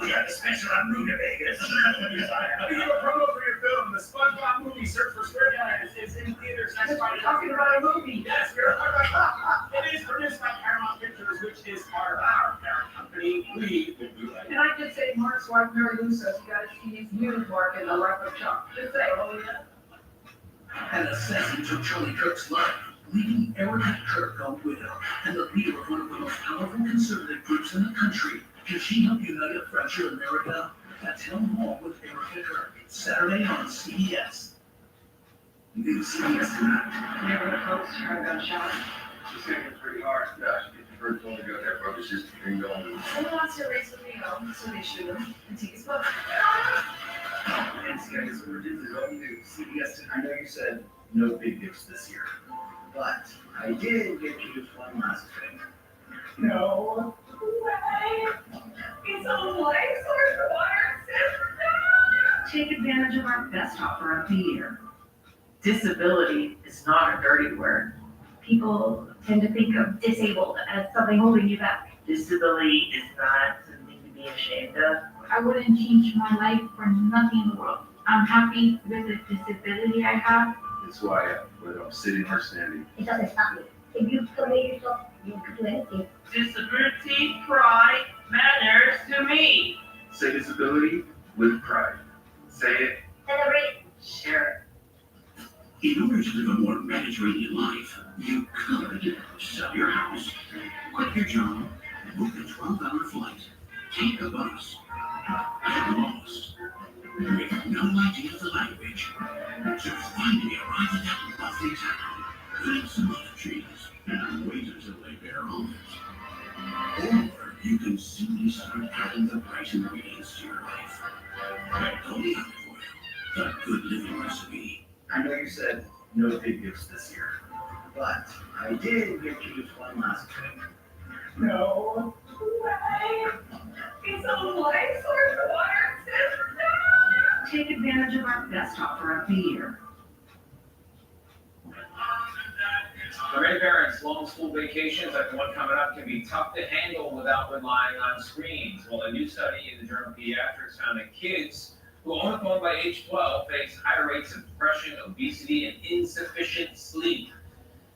We got the special on Rutabagas. You do a promo for your film, the SpongeBob movie, Search for Squidward, is in theaters next Friday. Talking about a movie. Yes, we're talking about it. It is produced by Paramount Pictures, which is part of our parent company. We will do that. And I did say Mark's wife, Mary Lou, says you gotta see his new Mark in the life of Chuck. Just say, oh yeah. An assassin took Charlie Kirk's life, leaving Erica Kirk a widow and the leader of one of the most powerful conservative groups in the country. Can she help unite a fractured America? At Town Hall with Erica Kirk, Saturday on CBS. New CBS tonight. Never close to her gunshot. She's thinking pretty hard. Yeah, she gets the first one to go there, bro. It's just been going. Someone wants to race with me home, so they shoot him and take his book. And guys, we're doing the going to CBS tonight. I know you said no big gifts this year, but I did get you one last thing. No way. It's a life source of water. Take advantage of our best offer of the year. Disability is not a dirty word. People tend to think of disabled as something holding you back. Disability is not something to be ashamed of. I wouldn't change my life for nothing in the world. I'm happy with the disability I have. That's who I am, whether I'm sitting or standing. It doesn't stop you. If you commit yourself, you can do anything. Disability pride matters to me. Say disability with pride. Say it. Celebrate. Share. In order to live a more Mediterranean life, you could sell your house, quit your job, book a 12-hour flight, take a bus, get lost, with no idea of the language, to finally arrive at that lovely town, plant some olive trees, and wait until they bear almonds. Or you can simply start adding the right ingredients to your life. Magnolia olive oil, the good living recipe. I know you said no big gifts this year, but I did get you just one last thing. No way. It's a life source of water system. Take advantage of our best offer of the year. For many parents, long school vacations like the one coming up can be tough to handle without relying on screens. Well, a new study in the Journal of Pediatrics found that kids who own a phone by age 12 face higher rates of depression, obesity, and insufficient sleep.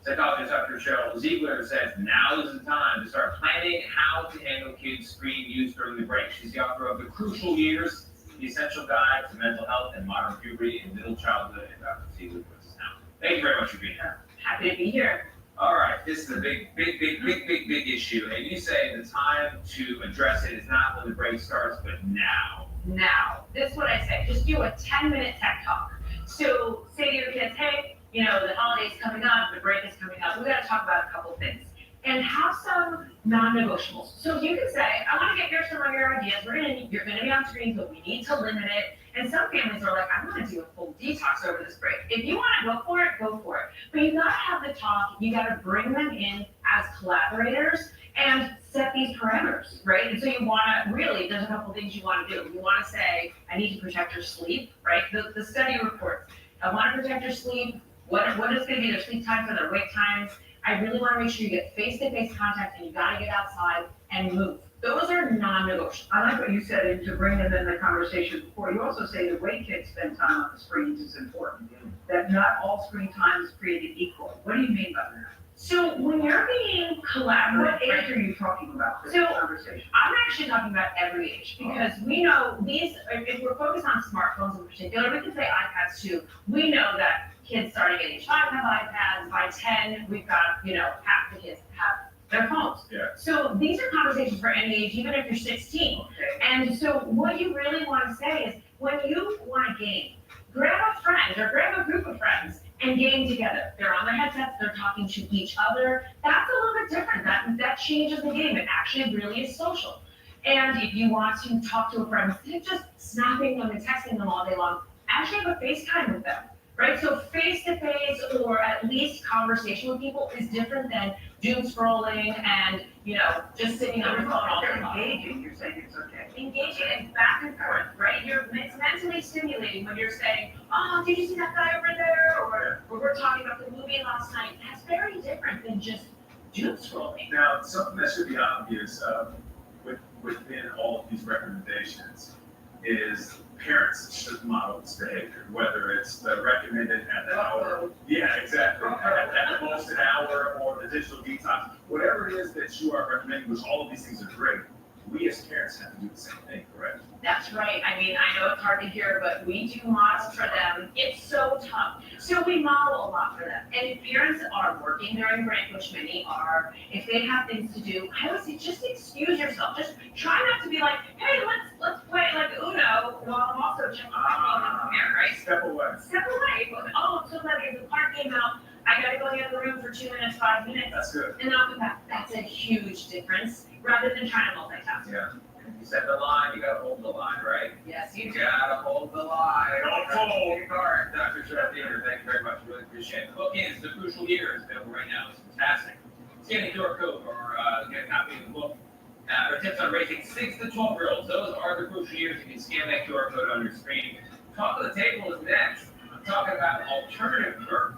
Psychologist Dr. Cheryl Ziegler says now is the time to start planning how to handle kids' screen use during the break. She's the author of The Crucial Years, The Essential Guide to Mental Health and Modern Puberty in Middle Childhood, and Dr. Ziegler with us now. Thank you very much for being here. Happy to be here. All right, this is a big issue, and you say the time to address it is not when the break starts, but now. Now, this is what I say. Just do a 10-minute tech talk. So say to your kids, hey, you know, the holiday's coming up, the break is coming up. We got to talk about a couple things. And have some non-negotiables. So you can say, I want to get some of your ideas. You're going to be on screen, but we need to limit it. And some families are like, I want to do a full detox over this break. If you want to go for it, go for it. But you got to have the talk. You got to bring them in as collaborators and set these parameters, right? And so you want to really, there's a couple things you want to do. You want to say, I need to protect your sleep, right? The study reports, I want to protect your sleep. What is going to be their sleep times and their wake times? I really want to make sure you get face-to-face contact and you got to get outside and move. Those are non-negotiable. I like what you said, and to bring them in the conversation before, you also say the way kids spend time on the screens is important. That not all screen time is created equal. What do you mean by that? So when you're being collaborative, What age are you talking about for this So, conversation? I'm actually talking about every age because we know these, if we're focused on smartphones in particular, we can say iPads too. We know that kids starting at age 5 have iPads, by 10, we've got, half the kids have their phones. Yeah. So these are conversations for any age, even if you're 16. Okay. And so what you really want to say is when you want to game, grab a friend or grab a group of friends and game together. They're on their headsets, they're talking to each other. That's a little bit different. That changes the game. It actually really is social. And if you want to talk to a friend, instead of just snapping them and texting them all day long, actually have a FaceTime with them, right? So face-to-face or at least conversation with people is different than doom scrolling and, just sitting on your phone all day long. Engaging, you're saying it's okay. Engaging and back and forth, right? It's mentally stimulating when you're saying, oh, did you see that guy over there? Or we're talking about the movie last night. That's very different than just doom scrolling. Now, something that should be obvious within all of these recommendations is parents should model this behavior, whether it's the recommended at the hour. Yeah, exactly. At the most an hour or the digital detox, whatever it is that you are recommending, which all of these things are great. We as parents have to do the same thing, correct? That's right. I mean, I know it's hard to hear, but we do model for them. It's so tough. So we model a lot for them. And if parents are working during break, which many are, if they have things to do, I would say just excuse yourself. Just try not to be like, hey, let's play like Uno while I'm also checking my phone here, right? Step away. Step away. Oh, I'm so glad the card came out. I gotta go in the other room for 2 minutes, 5 minutes. That's good. And then I'll come back. That's a huge difference rather than trying to multitask. Yeah. You set the line, you gotta hold the line, right? Yes, you You do. gotta hold the line. Don't fold. Dr. Cheryl Theater, thank you very much. Really appreciate it. The book is The Crucial Years, available right now. It's fantastic. Scan the QR code or get a copy of the book. For tips on raising 6 to 12-year-olds, those are the crucial years. You can scan that QR code on your screen. Talk of the table is next. I'm talking about alternative birth.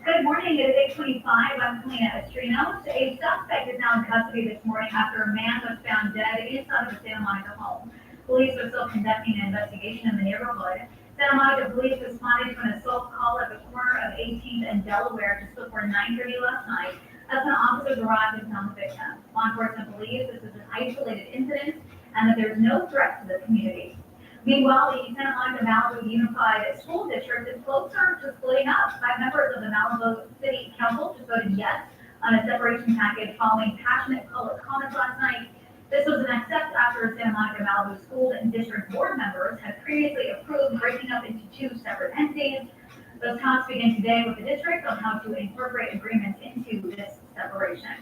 Good morning, it is 8:25, I'm Selena Estrinos. A suspect is now in custody this morning after a man was found dead inside of a Santa Monica home. Police are still conducting an investigation in the neighborhood. Santa Monica police responded to an assault call at the corner of 18th and Delaware just before 9:30 last night. That's when officers arrived and found the victim. Law enforcement believes this is an isolated incident and that there's no threat to the community. Meanwhile, the Santa Monica Malibu Unified School District is closer to splitting up. 5 members of the Malibu City Council just voted yes on a separation package following passionate public comments last night. This was the next step after Santa Monica Malibu School and District Board members had previously approved breaking up into 2 separate entities. Those talks begin today with the district on how to incorporate agreements into this separation.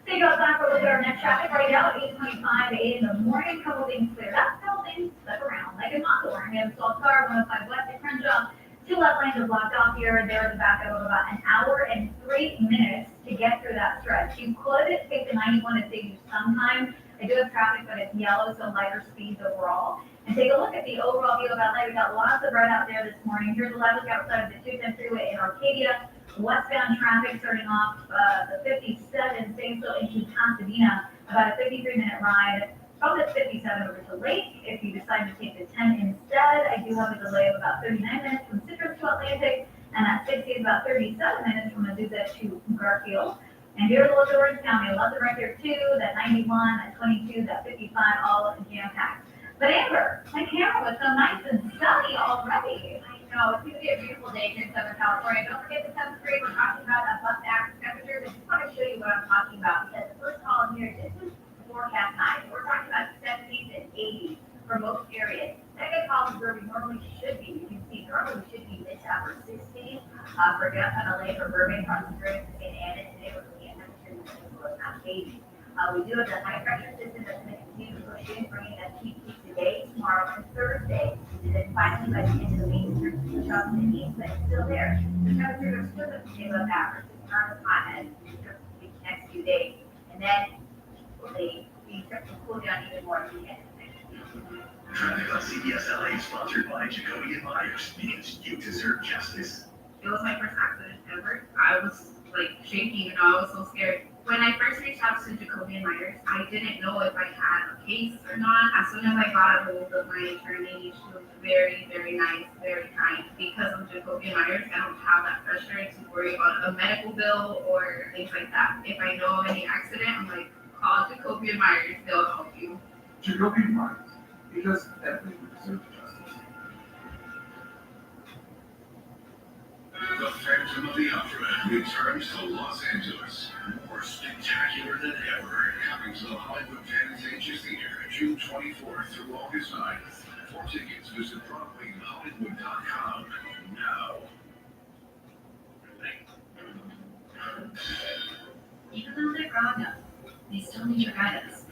So you go back for a look at our next traffic right now, 8:25 to 8 in the morning. Couple things cleared up, couple things stuck around, like in Hawthorne. We have a stalled car, 105 west at Crenshaw. 2 left lanes are blocked off here, and there is a backup of about an hour and 3 minutes to get through that stretch. You could take the 91 and save you some time. I do have traffic, but it's yellow, so lighter speeds overall. And take a look at the overall view of LA. We got lots of red out there this morning. Here's a live look outside of the 210 freeway in Arcadia. Westbound traffic starting off the 57, same still into Pasadena, about a 53-minute ride from the 57 over to Lake. If you decide to take the 10 instead, I do have a delay of about 39 minutes from Citrus to Atlantic, and that 60 is about 37 minutes from Azusa to Garfield. And here's a look at Orange County. Lots of right there too, that 91, that 22, that 55, all jam-packed. But Amber, my camera was so nice and sunny already. No, it's going to be a beautiful day here in Southern California. Don't forget the 7th grade, we're talking about above average temperatures. I just want to show you what I'm talking about, because the first column here, this is forecast night. We're talking about 70s and 80s for most areas. Second column is where we normally should be. You can see normally we should be mid to upper 60s for downtown LA, for Burbank, across the Grand St. Anna. Today we're looking at temperatures as not 80s. We do have the high pressure system that's going to continue to push in, bringing that peak today, tomorrow, and Thursday. And then finally, by the end of the week, we're going to push up to the east, but it's still there. The temperatures are still going to stay above average. It's not as hot as the next few days. And then we start to cool down even more at the end of next week. Traffic on CBS LA is sponsored by Jacoby and Myers, because you deserve justice. It was my first accident ever. I was like shaking, I was so scared. When I first reached out to Jacoby and Myers, I didn't know if I had a case or not. As soon as I got a hold of my attorney, she was very, very nice, very kind. Because of Jacoby and Myers, I don't have that pressure to worry about a medical bill or things like that. If I know of any accident, I'm like, call Jacoby and Myers, they'll help you. Jacoby and Myers, because everyone deserves justice. The Phantom of the Opera returns to Los Angeles. More spectacular than ever. Coming to the Hollywood Fantasia Theater, June 24th through August 9th. For tickets, visit BroadwayHollywood.com now. Even though they're grown up, they still need your guidance.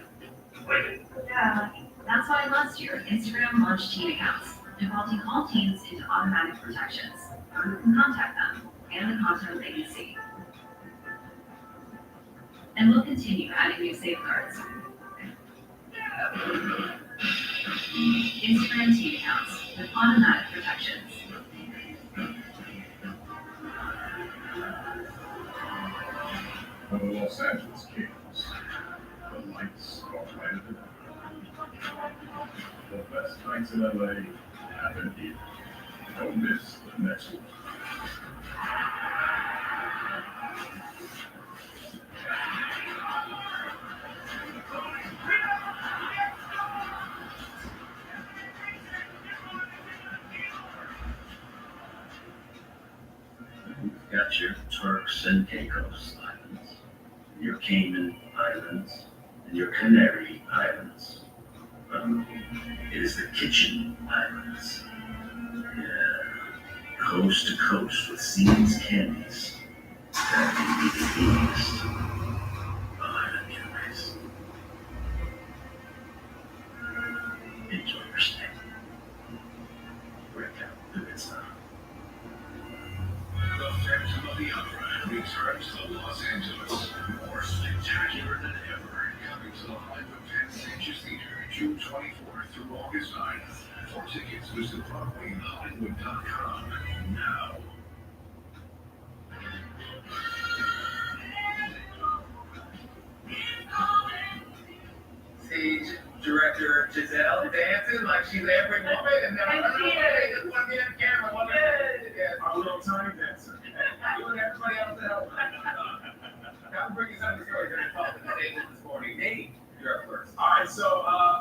Yeah. That's why last year, Instagram launched teen accounts, defaulting all teens into automatic protections. Who can contact them, and the content they can see. And we'll continue adding new safeguards. Instagram teen accounts with automatic protections. For the Los Angeles Kings, the lights are right at the door. The best nights in LA happen here. Don't miss the next one. You've got your Turks and Caicos Islands, your Cayman Islands, and your Canary Islands. It is the Kitchen Islands. Yeah, coast to coast with seeds, candies. That may be the biggest island memories. Enjoy your stay. Break out the good stuff. The Phantom of the Opera returns to Los Angeles. More spectacular than ever. Coming to the Hollywood Fantasia Theater, June 24th through August 9th. For tickets, visit BroadwayHollywood.com now. Stage director Giselle dancing like she's every woman, and then I just want to be on camera. I'm a little tiny dancer. You and everybody else to help. I'm bringing some of the stories that I told the statement this morning. Nate, you're up first. All right, so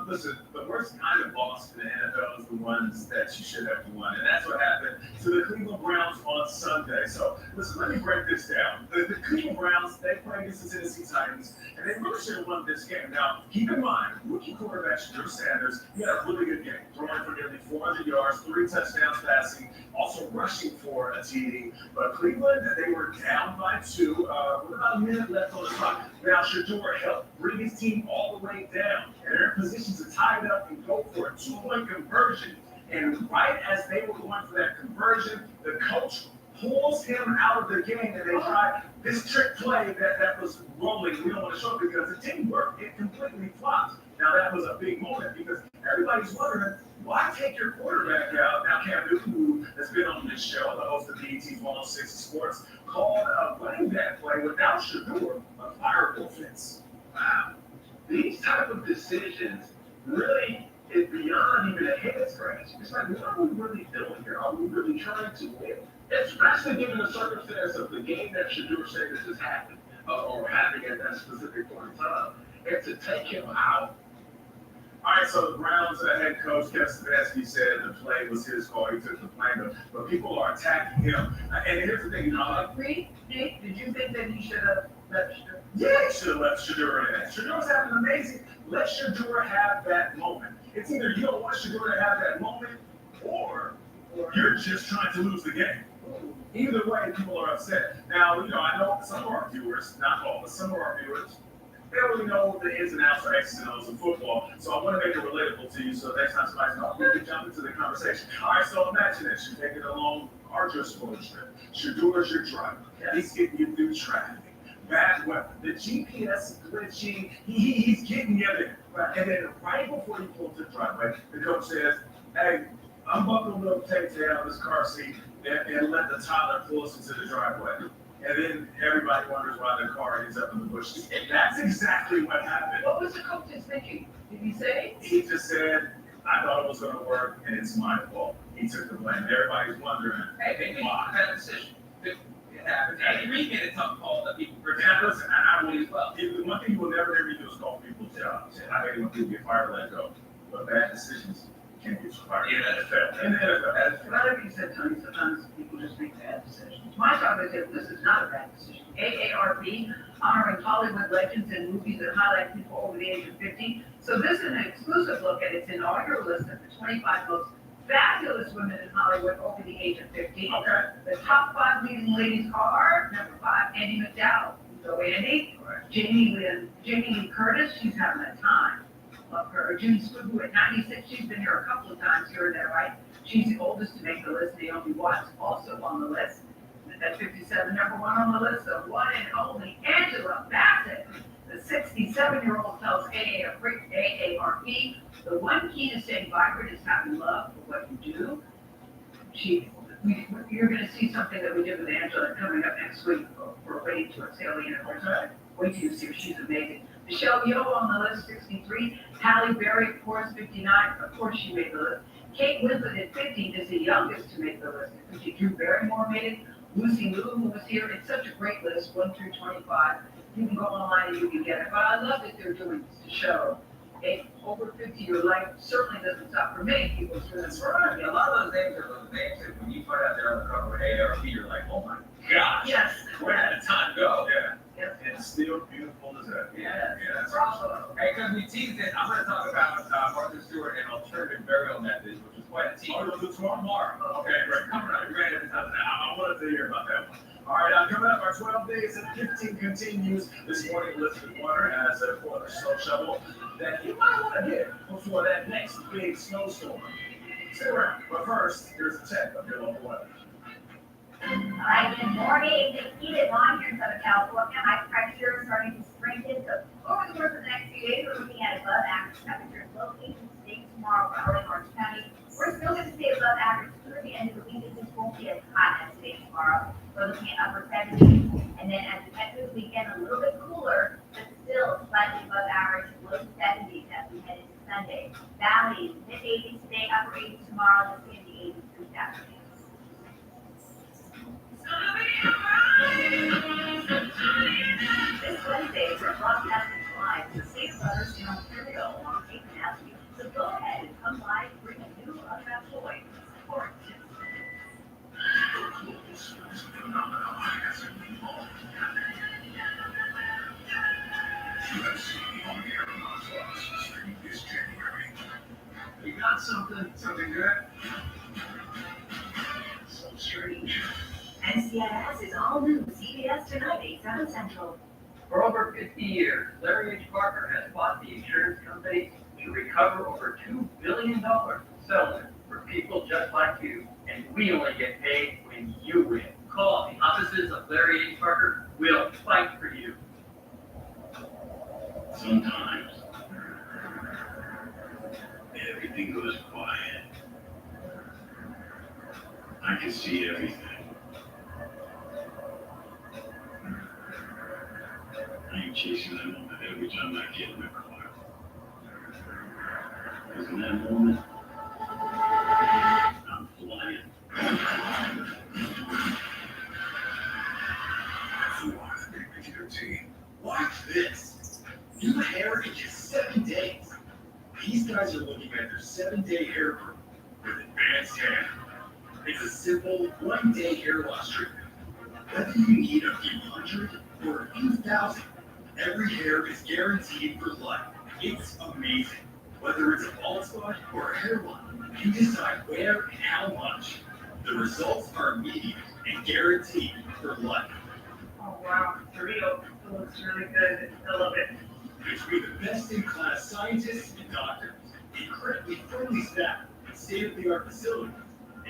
listen, the worst kind of loss in the NFL is the ones that you should have won. And that's what happened to the Cleveland Browns on Sunday. So, listen, let me break this down. The Cleveland Browns, they played against the Tennessee Titans, and they really should have won this game. Now, keep in mind, rookie quarterback Drew Sanders, he had a really good game, throwing for nearly 400 yards, 3 touchdowns passing, also rushing for a TD. But Cleveland, they were down by 2 with about a minute left on the clock. Now, Shedeur helped bring his team all the way down. And they're in position to tie it up and go for a 2-point conversion. And right as they were going for that conversion, the coach pulls him out of the game, and they tried this trick play that was rolling. We don't want to show it because it didn't work. It completely flopped. Now, that was a big moment because everybody's wondering, why take your quarterback out? Now, Cam Newton, who has been on this show, the host of BET's 106 Sports, called running that play without Shedeur a fireable offense. Wow. These type of decisions really is beyond even a head scratch. It's like, what are we really doing here? Are we really trying to win? Especially given the circumstance of the game that Shedeur Sanders has happened, or having at that specific point in time, and to take him out. All right, so the Browns head coach Kevin Stefanski said the play was his call. He took the blame, but people are attacking him. And here's the thing, you know, Agree, Nate, did you think that he should have let Shedeur? yeah, he should have left Shedeur in that. Shedeur's having an amazing. Let Shedeur have that moment. It's either you don't want Shedeur to have that moment, or you're just trying to lose the game. Either way, people are upset. Now, you know, I know some of our viewers, not all, but some of our viewers, they don't really know the ins and outs or X's and O's of football. So I want to make it relatable to you. So next time somebody's like, we can jump into the conversation. All right, so imagine this. You're taking a long, arduous road trip. Shedeur's your driver. He's getting you through traffic. Bad weather. The GPS is glitching. He's getting you there. And then right before you pull to the driveway, the coach says, hey, unbuckle up, take out this car seat, and let the toddler pull us into the driveway. And then everybody wonders why their car ends up in the bushes. That's exactly what happened. What was the coach thinking? Did he say? He just said, I thought it was going to work, and it's my fault. He took the blame. Everybody's wondering, Hey, maybe why? that decision. It happens. Andy Reid made a tough call that people forget. Yeah, listen, I believe, well, one thing you will never hear me do is call people's jobs. I hate when people get fired, let go. But bad decisions can get fired. In the NFL. In the NFL. But like you said, Tony, sometimes people just make bad decisions. My job is if this is not a bad decision. AARP, honoring Hollywood legends and movies that highlight people over the age of 50. So this is an exclusive look at its inaugural list of the 25 most fabulous women in Hollywood over the age of 50. Okay. The top 5 leading ladies are number 5, Andie MacDowell. So Andy, Jamie Lee Curtis, she's having a time. Love her. June Squibb at 96, she's been here a couple of times here and there, right? She's the oldest to make the list. Naomi Watts also on the list. At 57, number 1 on the list, the one and only Angela Bassett. The 67-year-old tells AARP, the one key to staying vibrant is having love for what you do. You're going to see something that we did with Angela coming up next week. We're waiting to exhale the anniversary. Wait till you see her. She's amazing. Michelle Yeoh on the list, 63. Halle Berry, of course, 59. Of course, she made the list. Kate Winslet at 50 is the youngest to make the list. 50. Drew Barrymore made it. Lucy Liu, who was here. It's such a great list, 1 through 25. You can go online and you can get it. But I love that they're doing this to show over 50, your life certainly doesn't stop for many people. That's right. A lot of those names are those names that when you find out they're on the cover of AARP, you're like, oh my gosh. Yes. Where did the time go? Yeah. Yes. And still beautiful as that. Yeah. That's Bravo. Hey, because we teased it, I'm going to talk about Martha Stewart and alternative burial methods, which is quite a tease. Oh, you'll do tomorrow? Okay, great. Coming up, you're ready to tell us. I wanted to hear about that one. All right, coming up, our 12 days and 15 continues. This morning, Elizabeth Warner has a quarter snow shovel that you might want to hit before that next big snowstorm. Stay around. But first, here's a check of your local weather. All right, good morning. The heat is on here in Southern California. High pressure starting to strengthen. So over the course of the next few days, we're looking at above average temperatures located in states tomorrow for early Orange County. We're still going to stay above average through the end of the week. It just won't be as hot as today tomorrow. We're looking at upper 70s. And then as we head through the weekend, a little bit cooler, but still slightly above average, low 70s as we head into Sunday. Valleys, mid-80s today, upper 80s tomorrow, let's get the 80s through Saturday. This Wednesday, we're broadcasting live to St. Brothers in Ontario along Cape Avenue Go ahead and come by, bring a new unwrapped toy for just minutes. You got something good? So strange. NCIS is all new CBS tonight, 8/7 Central. For over 50 years, Larry H. Parker has fought the insurance companies to recover over $2 billion settlement for people just like you. And we only get paid when you win. Call the offices of Larry H. Parker. We'll fight for you. Sometimes everything goes quiet. I can see everything. I ain't chasing that moment every time I get in the car. Because in that moment, I'm flying. Who are the big picture team? Watch this. New hair in just 7 days. These guys are looking at their 7-day hair growth with advanced hair. It's a simple 1-day hair loss treatment. Whether you need a few hundred or a few thousand, every hair is guaranteed for life. It's amazing. Whether it's a bald spot or a hairline, you decide where and how much. The results are immediate and guaranteed for life. Oh wow, Dorito, it looks really good. I love it. Between the best-in-class scientists and doctors, incredibly friendly staff, and state-of-the-art facilities,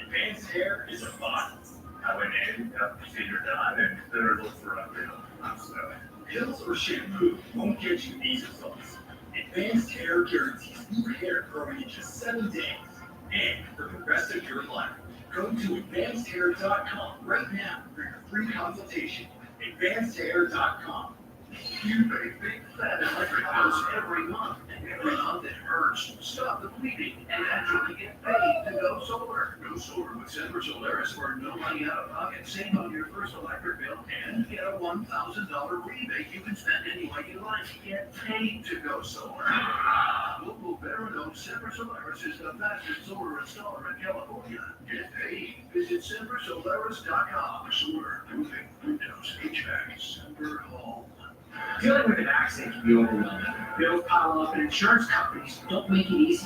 Advanced Hair is a body. I went in, got the procedure done, and the results were unreal. I'm sorry. Pills or shampoo won't get you these results. Advanced Hair guarantees new hair growing in just 7 days, and for the rest of your life. Go to advancedhair.com right now for your free consultation. Advancedhair.com. You pay big fat electric bills every month, and every month it hurts. Stop the bleeding and actually get paid to go solar. Go solar with Semper Solaris for no money out of pocket. Save on your first electric bill and get a $1,000 rebate you can spend any way you like. Get paid to go solar. Local Verano Semper Solaris is the fastest solar installer in California. Get paid. Visit SemperSolaris.com. Solar, roofing, windows, HVAC, Semper Home. Dealing with an accident can be overwhelming. Bills pile up and insurance companies don't make it easy.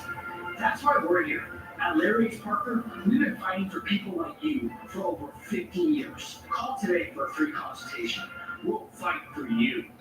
That's why we're here. At Larry H. Parker, we've been fighting for people like you for over 50 years. Call today for a free consultation. We'll fight for you.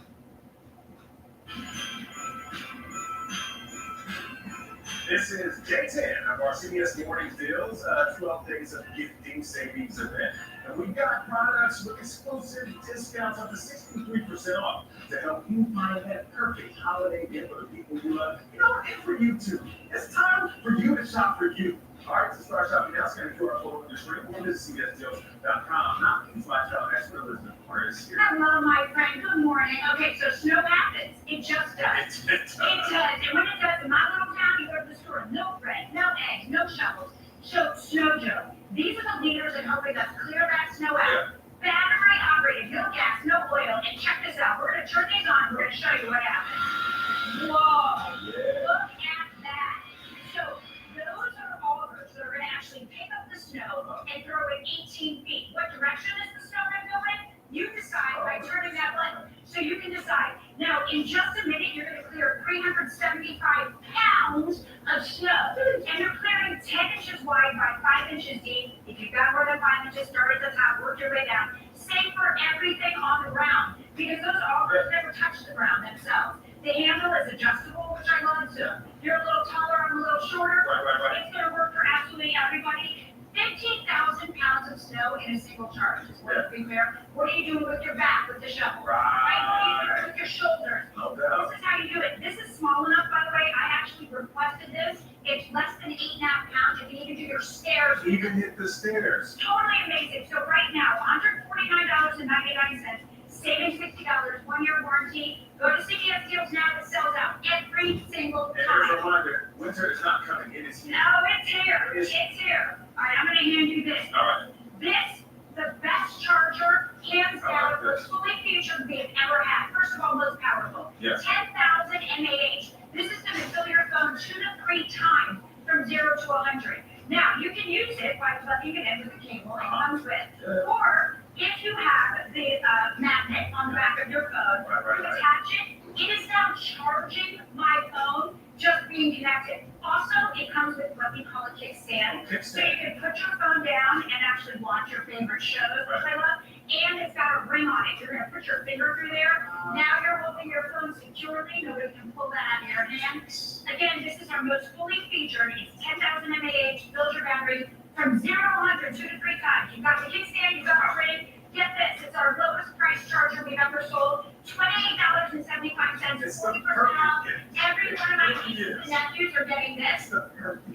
This is day 10 of our CBS Mornings Deals, 12 days of gifting savings event. And we've got products with exclusive discounts up to 63% off to help you find that perfect holiday gift for the people you love. You know, and for you too. It's time for you to shop for you. All right, to start shopping now, scan the QR code on your screen or visit CBSDeals.com. Now, please watch out. Extra Elizabeth Morris here. Hello, my friend. Good morning. Okay, so snow happens. It just does. It does. And when it does, in my little town, you go to the store, no bread, no eggs, no shovels. So, Snow Joe, these are the leaders in helping us clear that snow out. Battery operated, no gas, no oil. And check this out. We're going to turn these on. We're going to show you what happens. Whoa. Look at that. So, those are augers that are going to actually pick up the snow and throw it 18 feet. What direction is the snow going to go in? You decide by turning that button. So you can decide. Now, in just a minute, you're going to clear 375 pounds of snow. And you're clearing 10 inches wide by 5 inches deep. If you've got more than 5 inches, start at the top, work your way down. Same for everything on the ground, because those augers never touch the ground themselves. The handle is adjustable, which I love. So you're a little taller, I'm a little shorter. Right. It's going to work for absolutely everybody. 15,000 pounds of snow in a single charge. Let's be fair. What are you doing with your back with the shovel? Right. What are you doing with your shoulders? No doubt. This is how you do it. This is small enough, by the way. I actually requested this. It's less than 8.5 pounds. You can even do your stairs. Even hit the stairs. Totally amazing. So right now, $149.99, saving $60, 1-year warranty. Go to CVS Deals now. It sells out every single And there's a time. reminder, winter is not coming. It is here. No, it's here. It's here. All right, I'm going to hand you this. All right. This, the best charger, hands down, for fully featured we've ever had. First of all, most powerful. Yes. 10,000 mAh. This is going to fill your phone 2 to 3 times use it by plugging it in with the cable it comes with. Or if you have the magnet on the back of your phone, you attach it. It is now charging my phone just being connected. Also, it comes with what we call a kickstand. So you can put your phone down and actually watch your favorite shows, which I love. And it's got a ring on it. You're gonna put your finger through there. Now you're holding your phone securely. Nobody can pull that out of your hand. Again, this is our most fully featured. It's 10,000 mAh, build your battery from 0 to 100, 2 to 3 times. You've got the kickstand, you've got the ring. Get this, it's our lowest price charger we've ever sold. $28.75. It's 40% off. Every one of my nieces and nephews are getting this.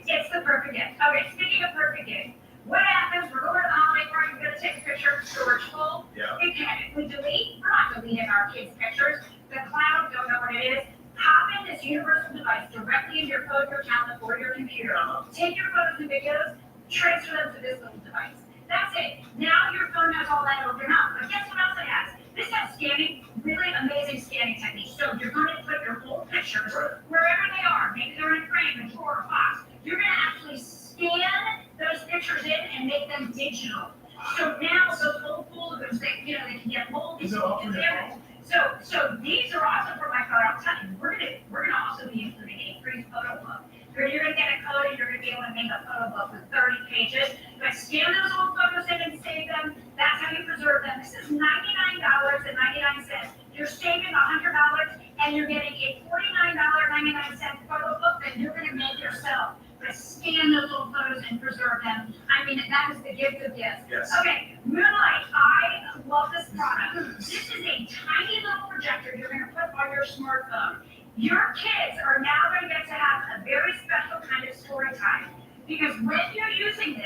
It's the perfect gift. Okay, speaking of perfect gift, what happens? We're going to the holiday party, we're gonna take a picture, storage full. Yeah. If we delete, we're not deleting our kids' pictures. The cloud, don't know what it is. Pop in this universal device directly into your phone, your tablet, or your computer. Take your photos and videos, transfer them to this little device. That's it. Now your phone has all that open up. But guess what else it has? This has scanning, really amazing scanning techniques. So you're going to put your whole pictures wherever they are. Maybe they're in a frame, a drawer, a box. You're going to actually scan those pictures in and make them digital. So now those old folders, they can get moldy. So these are awesome for my phone. I'll tell you, we're gonna also be including a free photo book. You're gonna get a code and you're gonna be able to make a photo book with 30 pages. But scan those old photos in and save them. That's how you preserve them. This is $99.99. You're saving $100 and you're getting a $49.99 photo book that you're gonna make yourself. But scan those old photos and preserve them. I mean, that is the gift of gifts. Yes. Okay, Moonlight, I love this product. This is a tiny little projector you're gonna put on your smartphone. Your kids are now going to get to have a very special kind of story time. Because when you're using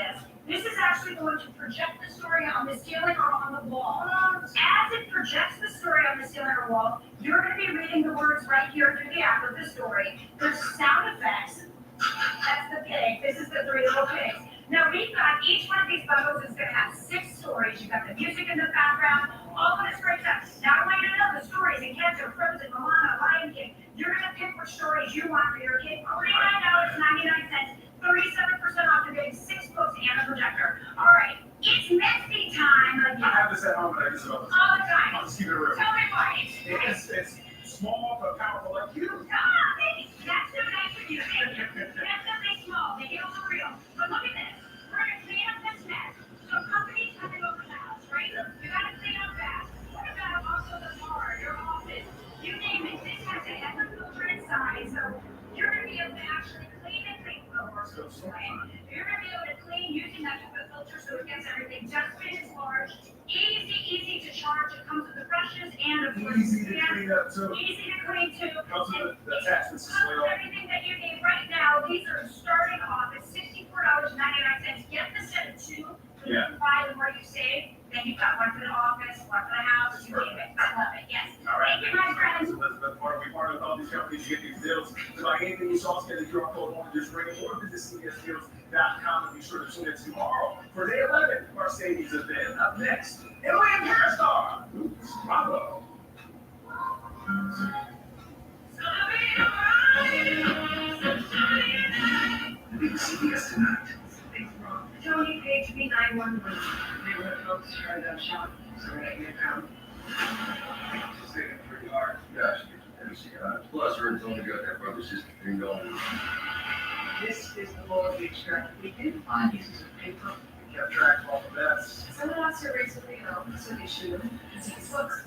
this is actually going to project the story on the ceiling or on the wall. As it projects the story on the ceiling or wall, you're going to be reading the words right here through the app of the story. There's sound effects. That's the pig. This is the 3 little pigs. Now we've got each one of these bundles is going to have 6 stories. You've got the music in the background, all of this great stuff. Now I want you to know the stories in Encanto, Frozen, Moana, Lion King. You're going to pick which stories you want for your kid. $49.99, 37% off. You're getting 6 books and a projector. All right, it's Misty time again. I have this at home and I use it all the time. All the time. I'll just keep it real. Tell me why. It's small but powerful like you. That's so nice of you. That's something small. They get a little real. But look at this. We're going to clean up this mess. So companies have it over the house, right? You got to clean up fast. What about also the car, your office? You name it. This has a HEPA filter inside. So you're going to be able to actually clean and clean over. Right? You're going to be able to clean using that HEPA filter so it gets everything just fit as large. Easy to charge. It comes with the brushes and of course Easy to clean up too. Easy to clean too. Comes with the attachments as well. Everything that you need right now. These are starting off at $64.99. Get the set of 2. You can buy the more you save. Then you've got one for the office, one for the house. You name it. I love it. Yes. All right. Thank you, my friends. Elizabeth, we partner with all these companies to get these deals. To buy anything you saw, scan the QR code on your screen or visit CVSdeals.com and be sure to tune in tomorrow for day 11 of our savings event. Up next, Emily and Paristar. Oops, bravo. Big CBS tonight. Tony, page B911. Neighborhood folks try to shop, so we're getting it down. Just thinking pretty hard. Yeah, she gets a plus, her and Tony got that brother sister thing going. This is the Lower Beach Track. We did find pieces of paper. We kept track of all the bets. Someone else here recently, so they should. These books.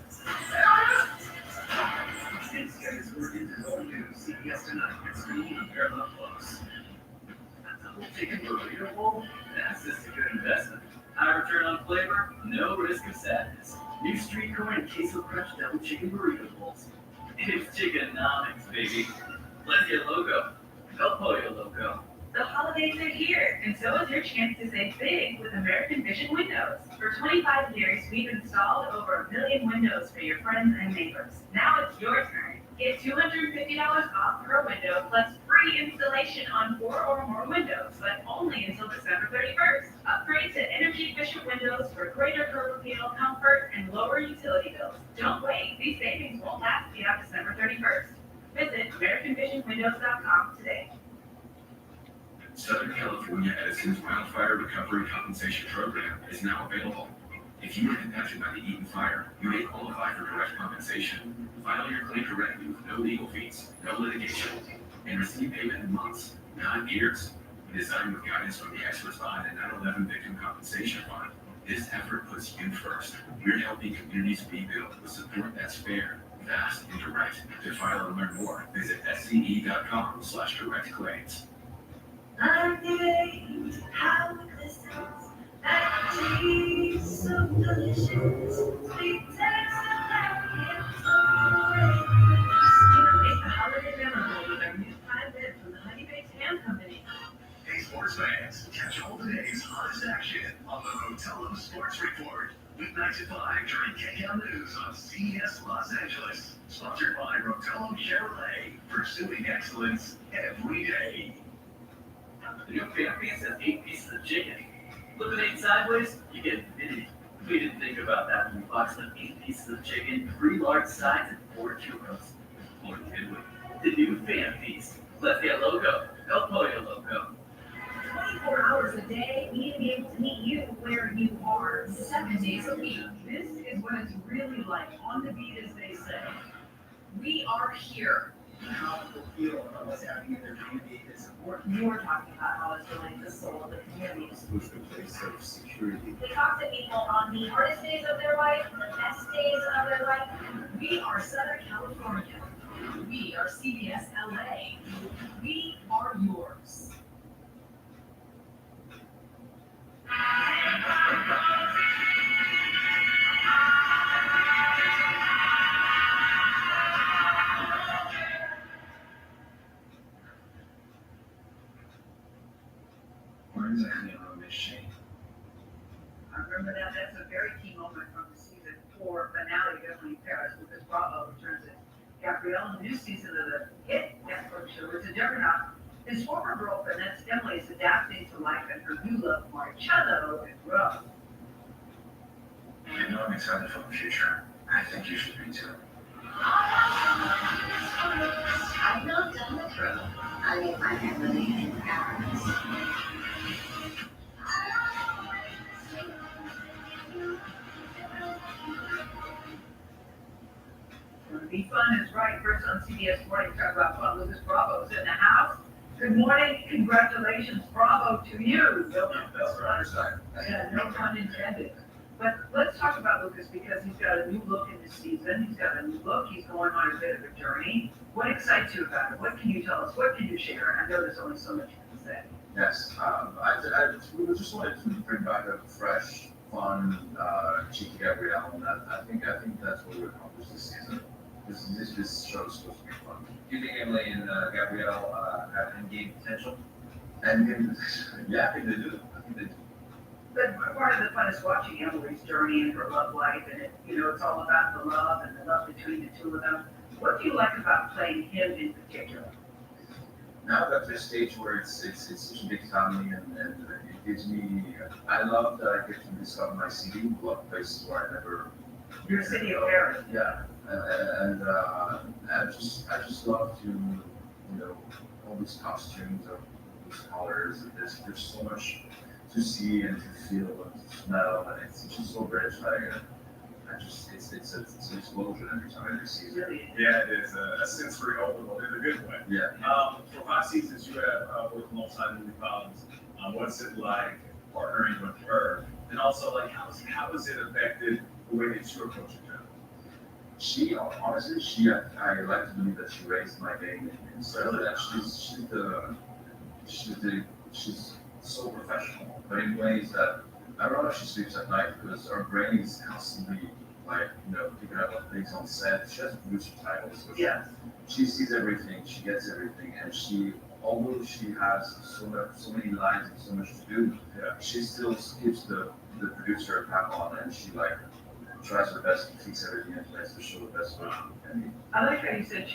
Since guys were into the new CBS tonight, it's me and Paramount Plus. Chicken burrito, that's just a good investment. High return on flavor, no risk of sadness. New street corn and queso crunch double chicken burrito bowls. It's Chickenomics, baby. Let's get loco. El Pollo Loco. The holidays are here, and so is your chance to save big with American Vision Windows. For 25 years, we've installed over 1 million windows for your friends and neighbors. Now it's your turn. Get $250 off per window plus free installation on 4 or more windows, but only until December 31st. Upgrade to energy-efficient windows for greater curb appeal, comfort, and lower utility bills. Don't wait. These savings won't last beyond December 31st. Visit AmericanVisionWindows.com today. Southern California Edison's Wildfire Recovery Compensation Program is now available. If you were impacted by the Eaton fire, you may qualify for direct compensation. File your claim directly with no legal fees, no litigation, and receive payment in months, not years. Designed with guidance from the experts behind the 9/11 Victim Compensation Fund, this effort puts you first. We're helping communities rebuild with support that's fair, fast, and direct. To file and learn more, visit SCE.com/directclaims. I need how this sounds. That cheese so delicious. Sweet taste of Make the holiday memorable with our new pie bed from the Honey Baked Ham Company. Hey sports fans, catch all today's hottest action on the Rotellum Sports Report. Weeknights at 5 during KCAL News on CBS Los Angeles. Sponsored by Rotellum Chevrolet, pursuing excellence every day. The new fan feast has 8 pieces of chicken. Flip it 8 sideways, you get infinity. We didn't think about that when we boxed up 8 pieces of chicken, 3 large sides, and 4 churros. Or did we? The new fan feast. Let's get loco. El Pollo Loco. 24 hours a day, we need to be able to meet you where you are, 7 days a week. This is what it's really like on the beat, as they say. We are here. How people feel about what's happening in their community is important. You were talking about how it's really the soul of the community. It's a place of security. We talk to people on the hardest days of their life, the best days of their life. We are Southern California. We are CBS LA. We are yours. Where exactly on Miss Shane? I remember that, that's a very key moment from the season 4 finale of Emily in Paris, because Bravo returns as Gabrielle in the new season of the hit Netflix show. It's a juggernaut. His former girlfriend, that's Emily, is adapting to life, and her new love, Marcello, is rough. You know I'm excited for the future. I think you should be too. I've not done the pro. I leave my family in Paris. Gonna be fun is right. First on CBS Morning, talk about fun. Lucas Bravo is in the house. Good morning, congratulations, Bravo to you. That's what I said. Yeah, no pun intended. But let's talk about Lucas, because he's got a new look in this season. He's got a new look. He's going on a bit of a journey. What excites you about it? What can you tell us? What can you share? I know there's only so much you can say. Yes, we just wanted to bring back a fresh, fun, cheeky Gabrielle, and I think that's what we accomplished this season. This show is supposed to be fun. Do you think Emily and Gabrielle have in-game potential? And yeah, I think they do. But part of the fun is watching Emily's journey and her love life, and it's all about the love and the love between the two of them. What do you like about playing him in particular? Now that this stage where it's such a big family, and it gives me, I love that I get to discover my city, love places where I never. Your city of Paris. Yeah, and I just love to, all these costumes of these colors, and there's so much to see and to feel and to smell, and it's just so rich. It's an explosion every time I see it. Yeah, it is a sensory overload in a good way. Yeah. For hot seasons, you have worked alongside Lily Collins. What's it like partnering with her? And also, like, how has it affected the way that you approach it? She, honestly, I like to believe that she raised my game in so that she's so professional, but in ways that I don't know if she sleeps at night, because her brain is constantly picking up on things on set. She has producer titles, so she sees everything, she gets everything, and although she has so many lines and so much to do, she still keeps the producer cap on, and she tries her best to fix everything and tries to show the best version of Kenny. I like how you said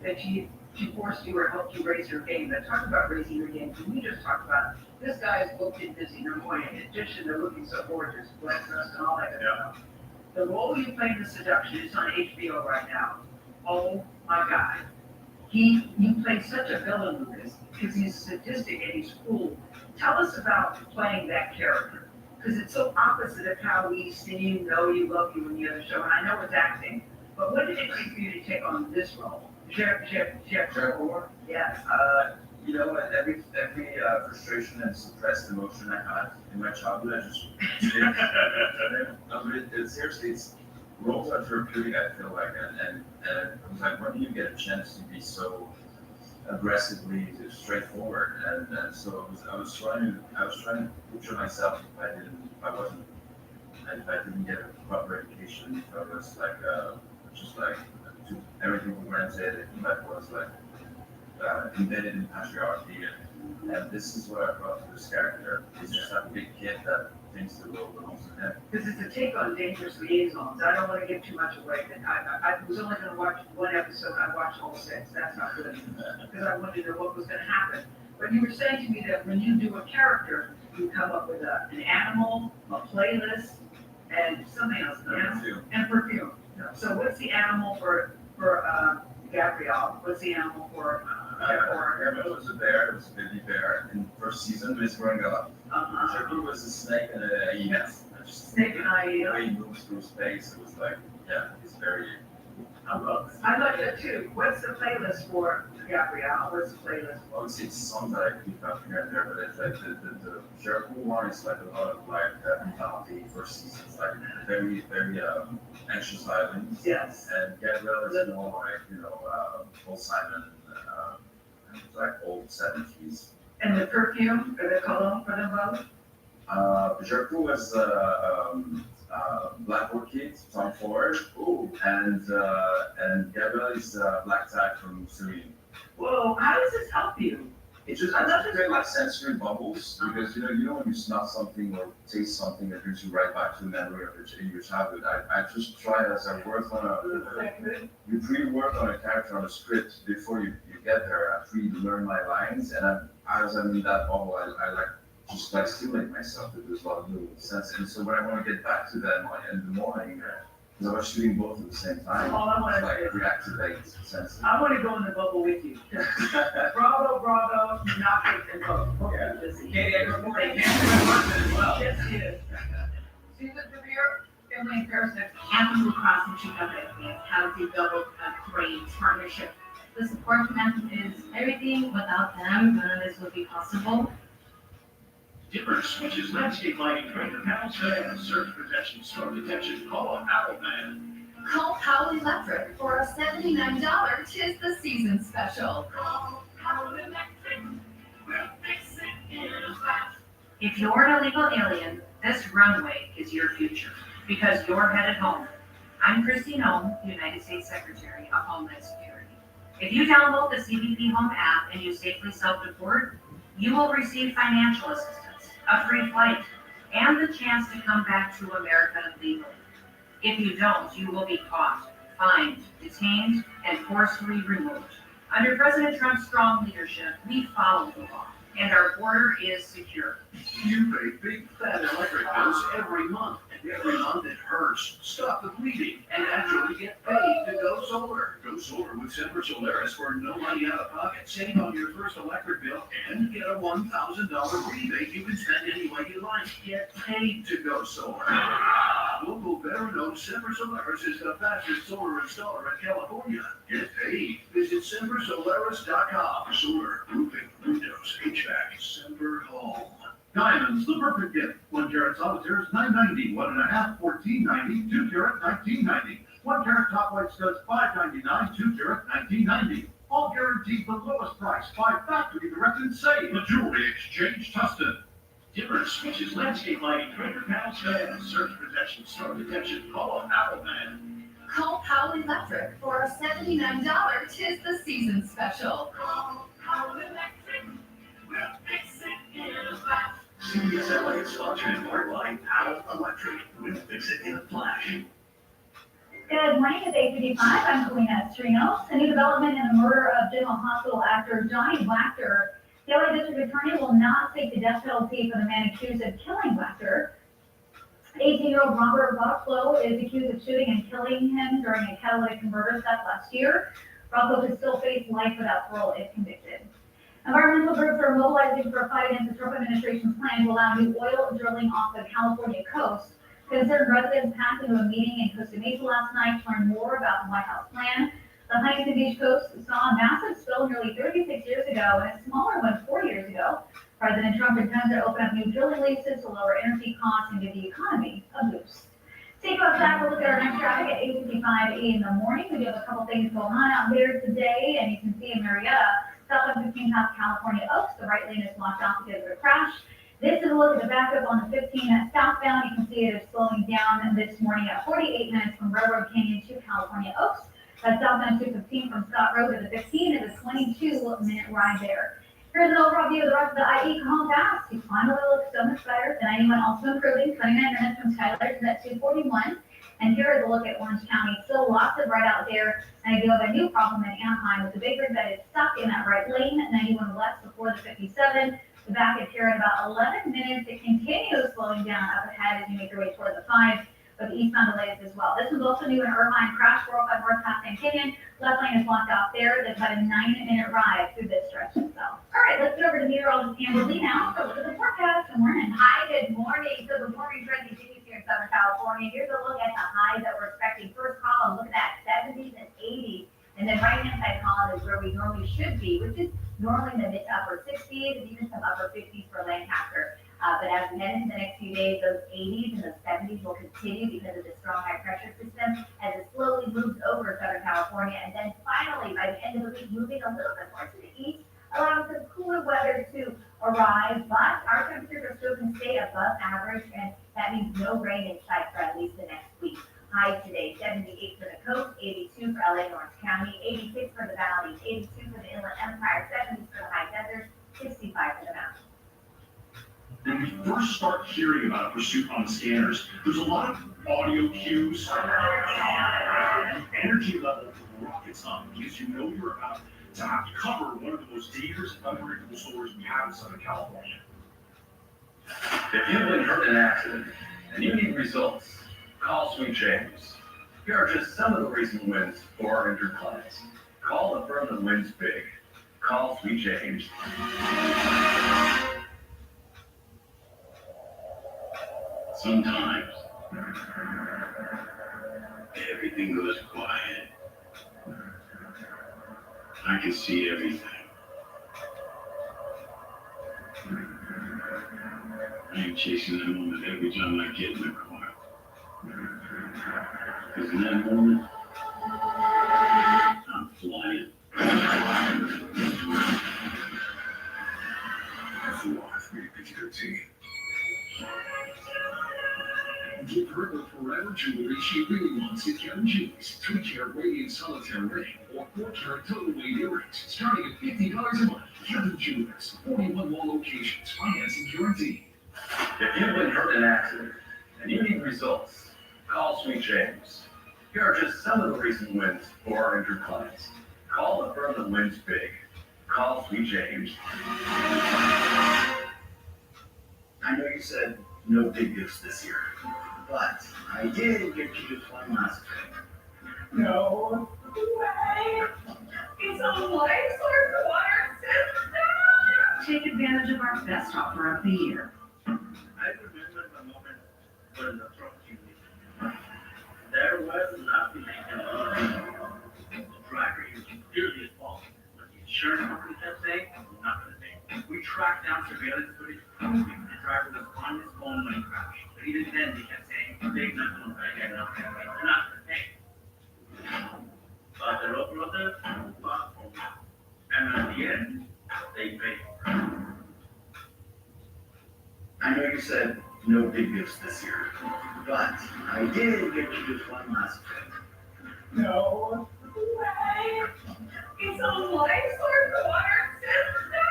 that she forced you or helped you raise your game. But talk about raising your game. Can you just talk about this guy is booked and busy, number one. In addition, they're looking so gorgeous, black dress and all that good stuff. The role you play in The Seduction is on HBO right now. Oh my God. You play such a villain, Lucas, because he's sadistic and he's cruel. Tell us about playing that character, because it's so opposite of how we see you, know you, love you in the other show, and I know it's acting, but what did it take for you to take on this role? Sheriff War? Yes. You know what? Every frustration and suppressed emotion I had in my childhood, I just seriously, it's roles are therapeutic. I feel like, and it was like, when do you get a chance to be so aggressively straightforward? And so I was trying to picture myself if I didn't get a proper education, if I was like just like took everything for granted, if I was like embedded in patriarchy, and this is what I brought to this character. He's just like a big kid that thinks the world belongs to him. Because it's a take on Dangerous Liaisons. I don't want to give too much away, but I was only going to watch one episode. I watched all 6. That's not good, because I wanted to know what was going to happen. But you were saying to me that when you do a character, you come up with an animal, a playlist, and something else. And perfume. So what's the animal for Gabrielle? What's the animal for Gabrielle was a bear. It was a baby bear in first season. Miss growing up. Jackie was a snake and a hyena. Snake and a hyena. The way he moves through space, it was like, yeah, he's very. I love that too. What's the playlist for Gabrielle? What's the playlist? Obviously, it's songs that I keep up here and there, but it's like the Jericho one is like a lot of like mentality first season. It's like very anxious islands. Yes. And Gabrielle is more like Paul Simon, like old 70s. And the perfume or the cologne for them both? Jericho was Black Orchid, Tom Ford. Ooh. And Gabrielle is Black Tie from Serene. Whoa, how does this help you? It just creates like sensory bubbles, because you know when you smell something or taste something that brings you right back to the memory of your childhood. I just try as I work on you pre-work on a character on a script before you get there. I pre-learn my lines, and as I'm in that bubble, I like just like stimulate myself. There's a lot of little sense, and so when I want to get back to that in the morning, because I was shooting both at the same time, like reactivate senses. I want to go in the bubble with you. Bravo, not take the bubble. Yeah. Katie, I report a as well. Yes, she is. Susan Demir, family and parasites. Anthem Blue Cross and Chicago have developed a great partnership. The support from Anthem is everything. Without them, none of this would be possible. Difference, which is landscape lighting, tractor panels, fans, surge protection, storm detection. Call Powell Man. Call Powell Electric for a $79 'tis the season special. Call Powell Electric. We'll fix it in a flash. If you're an illegal alien, this runway is your future, because you're headed home. I'm Christine Ohm, United States Secretary of Homeland Security. If you download the CBP Home app and you safely self-deport, you will receive financial assistance, a free flight, and the chance to come back to America legally. If you don't, you will be caught, fined, detained, and forcefully removed. Under President Trump's strong leadership, we follow the law, and our border is secure. You pay big fat electric bills every month, and every month it hurts. Stop the bleeding and actually get paid to go solar. Go solar with Semper Solaris for no money out of pocket. Save on your first electric bill and get a $1,000 rebate you can spend any way you like. Get paid to go solar. Local veteran-owned Semper Solaris is the fastest solar installer in California. Get paid. Visit SemperSolaris.com. Solar, roofing, windows, HVAC, Semper Home. Diamonds, the perfect gift. 1 carat solitaire is $9.90. 1.5, $14.90. 2 carat, $19.90. 1 carat top white studs, $5.99. 2 carat, $19.90. All guaranteed the lowest price by factory direct and save. The Jewelry Exchange Tustin. Difference, which is landscape lighting, tractor panels, fans, surge protection, storm detection. Call Powell Man. Call Powell Electric for a $79 'tis the season special. Call Powell Electric. We'll fix it in a flash. CBS LA is sponsored in part by Powell Electric. We'll fix it in a flash. Good morning, it's 8:55. I'm Kalina Estrinos. A new development in the murder of General Hospital actor Johnny Wachter. The LA District Attorney will not take the death penalty for the man accused of killing Wachter. 18-year-old Robert Locklow is accused of shooting and killing him during a catalytic converter stop last year. Rocco could still face life without parole if convicted. Environmental groups are mobilizing for a fight against the Trump administration's plan to allow new oil drilling off the California coast. Concerned residents passed into a meeting in Costa Mesa last night to learn more about the White House plan. The Huntington Beach coast saw a massive spill nearly 36 years ago and a smaller one 4 years ago. President Trump intends to open up new drilling leases to lower energy costs and give the economy a boost. Take us back a look at our next traffic at 8:55 in the morning. We do have a couple things going on out there today, and you can see in Marietta, south of 15 past California Oaks, the right lane is blocked off because of a crash. This is a look at the backup on the 15 at southbound. You can see it is slowing down this morning at 48 minutes from Railroad Canyon to California Oaks. That's southbound 215 from Scott Road to the 15 is a 22-minute ride there. Here's an overall view of the rest of the IE Calm Pass. You finally look so much better. The 91 also improving, 29 minutes from Tyler to that 241. And here is a look at Orange County. Still lots of right out there. And I do have a new problem in Anaheim with the big rig that is stuck in that right lane, 91 west before the 57. The back is here in about 11 minutes. It continues slowing down up ahead as you make your way toward the 5. But the eastbound delays as well. This was also new in Irvine. Crash 405 north past San Canyon. Left lane is blocked out there. There's about a 9-minute ride through this stretch itself. All right, let's get over to meteorologist Amber Lee now. So look at the forecast. Good morning. Hi, good morning. So the morning trend continues here in Southern California. Here's a look at the highs that we're expecting. First column, look at that, 70s and 80s. And then right-hand side column is where we normally should be, which is normally in the mid to upper 60s and even some upper 50s for Lancaster. But as we head into the next few days, those 80s and those 70s will continue because of the strong high pressure system as it slowly moves over Southern California. And then finally, by the end of the week, moving a little bit more to the east, allowing some cooler weather to arrive. But our temperatures are still going to stay above average, and that means no rain in sight for at least the next week. Highs today, 78 for the coast, 82 for LA and Orange County, 86 for the valleys, 82 for the Inland Empire, 70s for the high desert, 65 for the mountains. When we first start hearing about a pursuit on scanners, there's a lot of audio cues. Energy level rockets up because you know you're about to have to cover one of the most dangerous and unpredictable storms we have in Southern California. If you've been hurt in an accident and you need results, call Sweet James. Here are just some of the recent wins for our injured clients. Call the firm that wins big. Call Sweet James. Sometimes everything goes quiet. I can see everything. I am chasing that moment every time I get in the car. Because in that moment, I'm flying. That's the one for you, PG-13. Give her the forever jewelry she really wants at Kevin Jewelry's 3-carat radiant solitaire ring or 4-carat total weight earrings, starting at $50 a month. Kevin Jewelry's, 41 mall locations, financing guaranteed. If you've been hurt in an accident and you need results, call Sweet James. Here are just some of the recent wins for our injured clients. Call the firm that wins big. Call Sweet James. I know you said no big gifts this year, but I did get you one last thing. No way. It's a life source of water system. Take advantage of our best offer of the year. I remember the moment when the truck came in. There was nothing I can do. The driver is clearly at fault, but the insurance company kept saying, not going to pay. We tracked down surveillance footage proving the driver was on his phone when he crashed. But even then, they kept saying, they're not going to pay, they're not going to pay, they're not going to pay. But the road brothers fought for me. And at the end, they paid for it. I know you said no big gifts this year, but I did get you one last thing. No way. It's a life source of water system.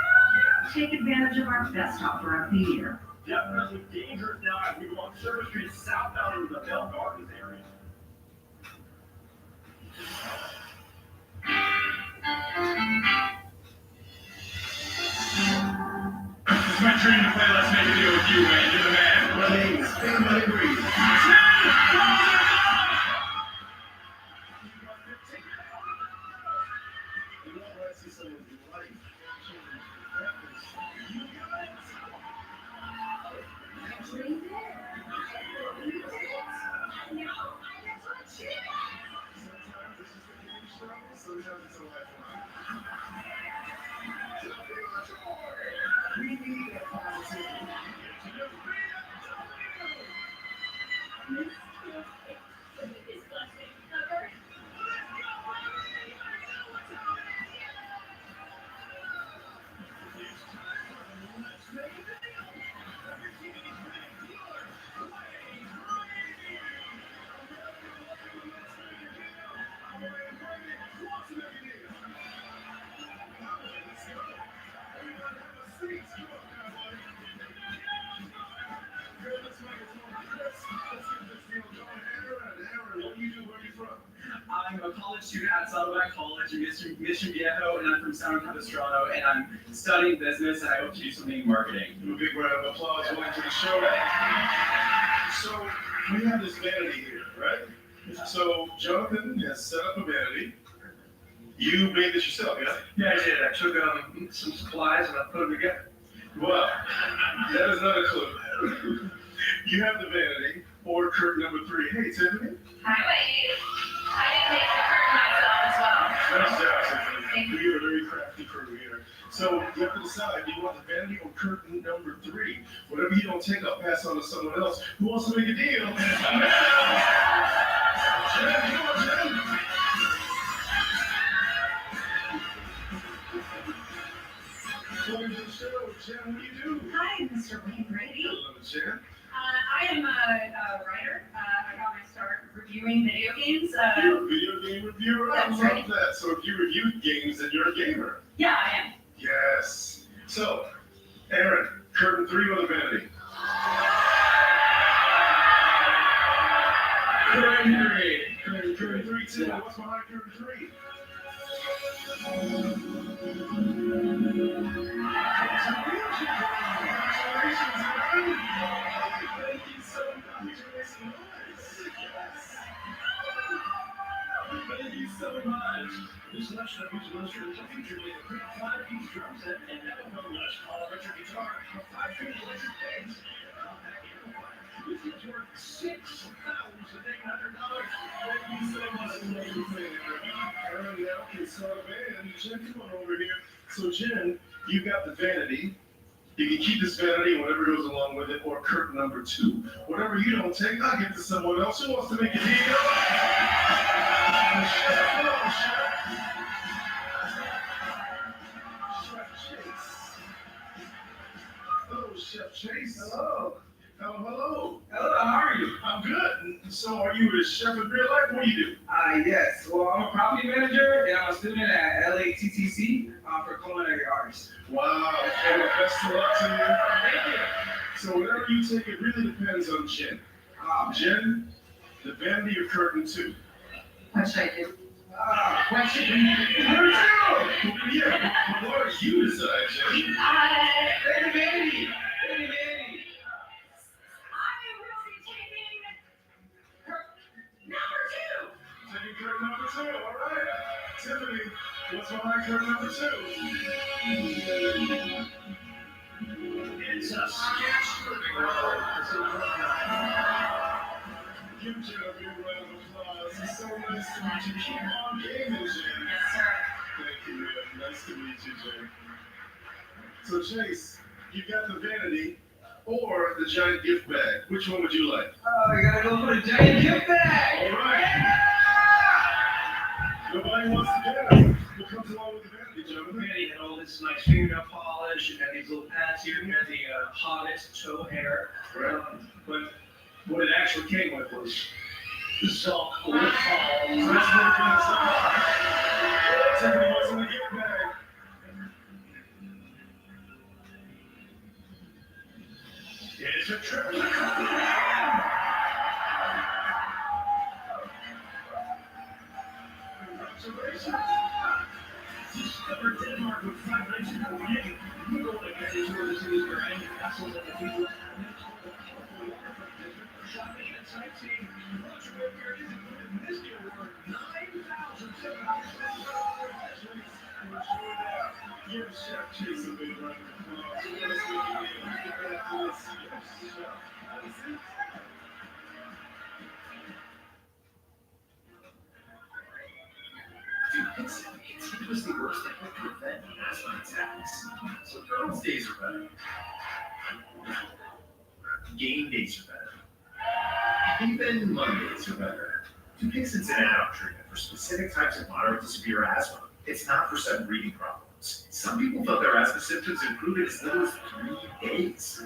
Take advantage of our best offer of the year. Definitely dangerous now as we go on Service Street southbound into the Bell Gardens area. It's my dream to play Let's Make a Deal with you, man. You're the man. My name is Finn Money Breeze. I'm a college student at Saddleback College in Mission Viejo, and I'm from San Capistrano, and I'm studying business, and I hope to do something in marketing. Give a big round of applause going to the show. So we have this vanity here, right? So Jonathan has set up a vanity. You made this yourself, yeah? Yeah, I did. I took some supplies and I put them together. Well, that is not a clue. You have the vanity or curtain number 3. Hey, Tiffany. Hi, ladies. I didn't make the curtain myself as well. Nice job, Tiffany. You're a very crafty crew here. So you have to decide, do you want the vanity or curtain number 3? Whatever you don't take, I'll pass on to someone else. Who wants to make a deal? Jen, come on, Jen. Welcome to the show. Jen, what do you do? Hi, Mr. Wayne Brady. Hello, Jen. I am a writer. I got my start reviewing video games. You're a video game reviewer? I That's love right. that. So if you review games, then you're a gamer. Yeah, I am. Yes. So, Aaron, curtain 3 or the vanity? Curtain 3. Curtain 3, Tim. What's behind curtain 3? Thank you so much. This selection of musical instruments are featured with a quick 5-piece drum set and Epiphone Les Paul electric guitar, a 5-string electric bass, and a compact amplifier. This is worth $6,800. Thank you so much. Aaron now can start a band. Jen, come on over here. So, Jen, you've got the vanity. You can keep this vanity, whatever goes along with it, or curtain number 2. Whatever you don't take, I'll give to someone else. Who wants to make a deal? Chef, come on, Chef. Chef Chase. Hello, Chef Chase. Hello. Hello. Hello, how are you? I'm good. So, are you a chef in real life? What do you do? Yes. Well, I'm a property manager, and I'm a student at LATTC for culinary arts. Wow. Well, best of luck to you. Thank you. So, whatever you take, it really depends on Jen. Jen, the vanity or curtain 2? What should I do? What should we do? Number 2! Yeah, but what do you decide, Jen? Hey, vanity. Taking curtain number 2, all right. Tiffany, what's behind curtain number 2? It's a sketch movie world. Give Jen a big round of applause. It's so nice to meet you. Keep on gaming, Jen. Yes, sir. Thank you, man. Nice to meet you, Jen. So, Chase, you got the vanity or the giant gift bag. Which one would you like? Oh, you gotta go for the giant gift bag. All right. Yeah! Nobody wants to get it. What comes along with the vanity, gentlemen? Vanity had all this nice fingernail polish, and had these little pads here, and had the Hobbit toe hair. Right. But what it actually came with was the salt with palms. So that's what we're going to say. Tiffany, what's in the gift bag? It's a trip to Congratulations! Discover Denmark with 5 nights in Copenhagen. You go to get into the city's grand castles and cathedrals. Shopping and sightseeing. Luxury areas including Disney World. 9,700 Give Chef Chase a big round of applause. Dude, it was the worst thing that could prevent asthma attacks. So Girls' Days are better. game days are better. Even Mondays are better. Dupixent's an add-on treatment for specific types of moderate to severe asthma. It's not for sudden breathing problems. Some people felt their asthma symptoms improved in as little as 3 days.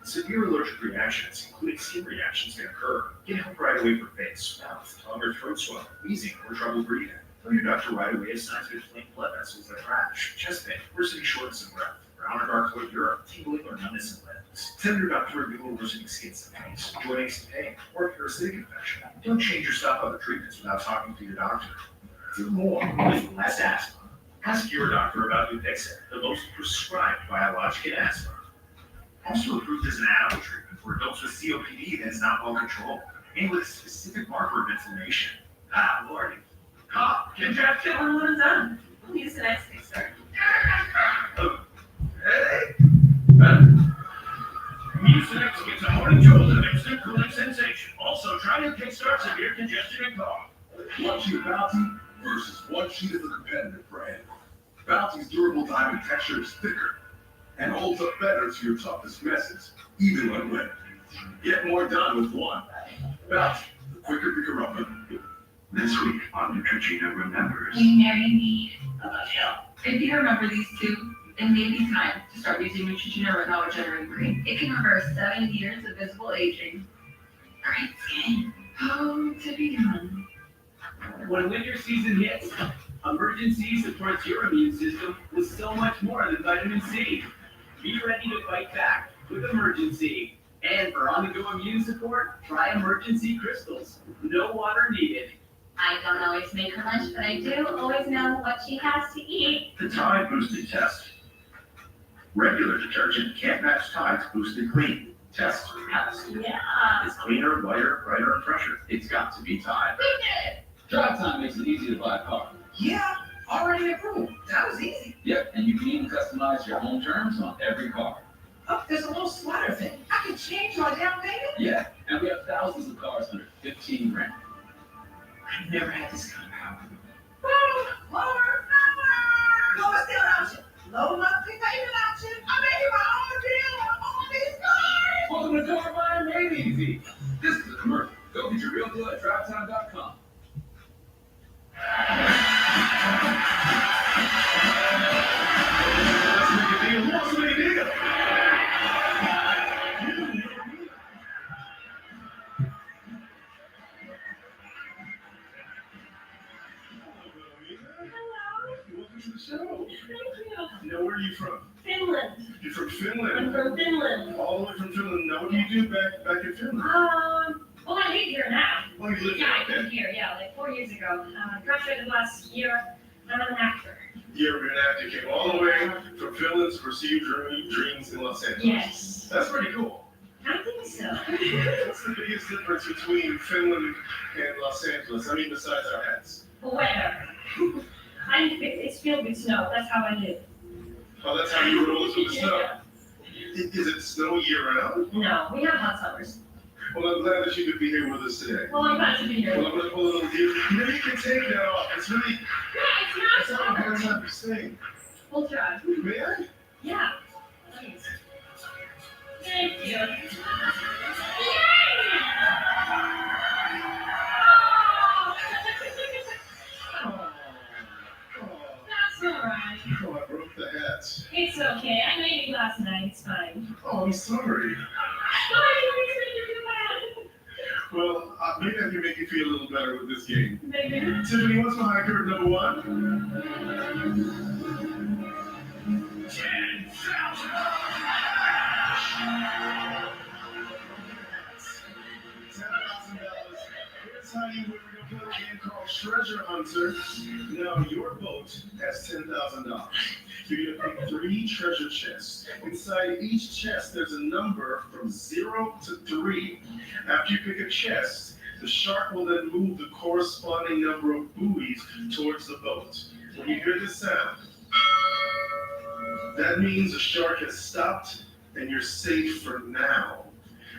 Severe allergic reactions, including skin reactions, can occur. Get help right away for face, mouth, tongue, or throat swelling, wheezing, or trouble breathing. Tell your doctor right away if signs of inflamed blood vessels like rash, chest pain, worsening shortness of breath, brown or dark colored urine, tingling or numbness in limbs. Tell your doctor if you're worsening skin symptoms, joint aches and pain, or parasitic infection. Don't change your stop other treatments without talking to your doctor. Feel more with less asthma. Ask your doctor about Dupixent, the most prescribed biologic in asthma. Also approved as an add-on treatment for adults with COPD that is not well controlled, and with a specific marker of inflammation. Ah, Lordy. Cough, congestion. What is that? We'll use the next Kickstarter. Oh, hey. Mucinex gives a morning jolt of instant cooling sensation. Also, try to kickstart severe congestion and cough. One sheet of Bounty versus one sheet of the competitive brand. Bounty's durable diamond texture is thicker and holds up better to your toughest messes, even when wet. Get more done with one. Bounty, the quicker picker-upper. This week on Neutrogena Remembers. Will you marry me? If you remember these two, it may be time to start using Neutrogena Retinol Regenerating Cream. It can reverse 7 years of visible aging. Great skin. Oh, to be done. When winter season hits, Emergency supports your immune system with so much more than vitamin C. Be ready to fight back with Emergency. And for on-the-go immune support, try Emergency Crystals. No water needed. I don't always make her lunch, but I do always know what she has to eat. The Tide Boosted Test. Regular detergent can't match Tide's Boosted Clean. Test passed. Yeah. It's cleaner, lighter, brighter, and fresher. It's got to be Tide. Drive Time makes it easy to buy a car. Yeah, already approved. That was easy. Yep, and you can even customize your own terms on every car. Oh, there's a little slider thing. I can change my down payment? Yeah, and we have thousands of cars under 15 grand. I've never had this kind of power. Lower still option. Low monthly payment option. I'm making my own deal on all these cars. Welcome to Car Buying Made Easy. This is a commercial. Go get your real deal at drivetime.com. Let's make a deal. Let's make a deal. Welcome to the show. Thank you. Now, where are you from? Finland. You're from Finland. I'm from Finland. All the way from Finland. Now, what do you do back in Finland? Well, I live here now. Oh, you live Yeah, I here, moved here, like 4 years ago. Graduated last year. I'm an actor. You're an actor. Came all the way from Finland to pursue your dreams in Los Angeles. Yes. That's pretty cool. I think so. What's the biggest difference between Finland and Los Angeles? I mean, besides our hats. The weather. It's filled with snow. That's how I live. Oh, that's how you roll through the snow. Is it snow year round? No, we have hot summers. Well, I'm glad that you could be here with us today. Well, I'm glad to be here. Well, I'm going to pull a little deal. You know, you can take that off. It's really, Yeah, it's it's not not a summer. bad time to sing. We'll try. May I? Yeah. Please. Thank you. Yay! That's all right. Oh, I broke the hats. It's okay. I made it last night. It's fine. Oh, I'm sorry. Well, maybe I can make you feel a little better with this game. Maybe. Tiffany, what's behind curtain number one? Here's how you win. We're going to play a game called Treasure Hunter. Now, your boat has $10,000. You're going to pick 3 treasure chests. Inside each chest, there's a number from 0 to 3. After you pick a chest, the shark will then move the corresponding number of buoys towards the boat. When you hear this sound, that means the shark has stopped and you're safe for now.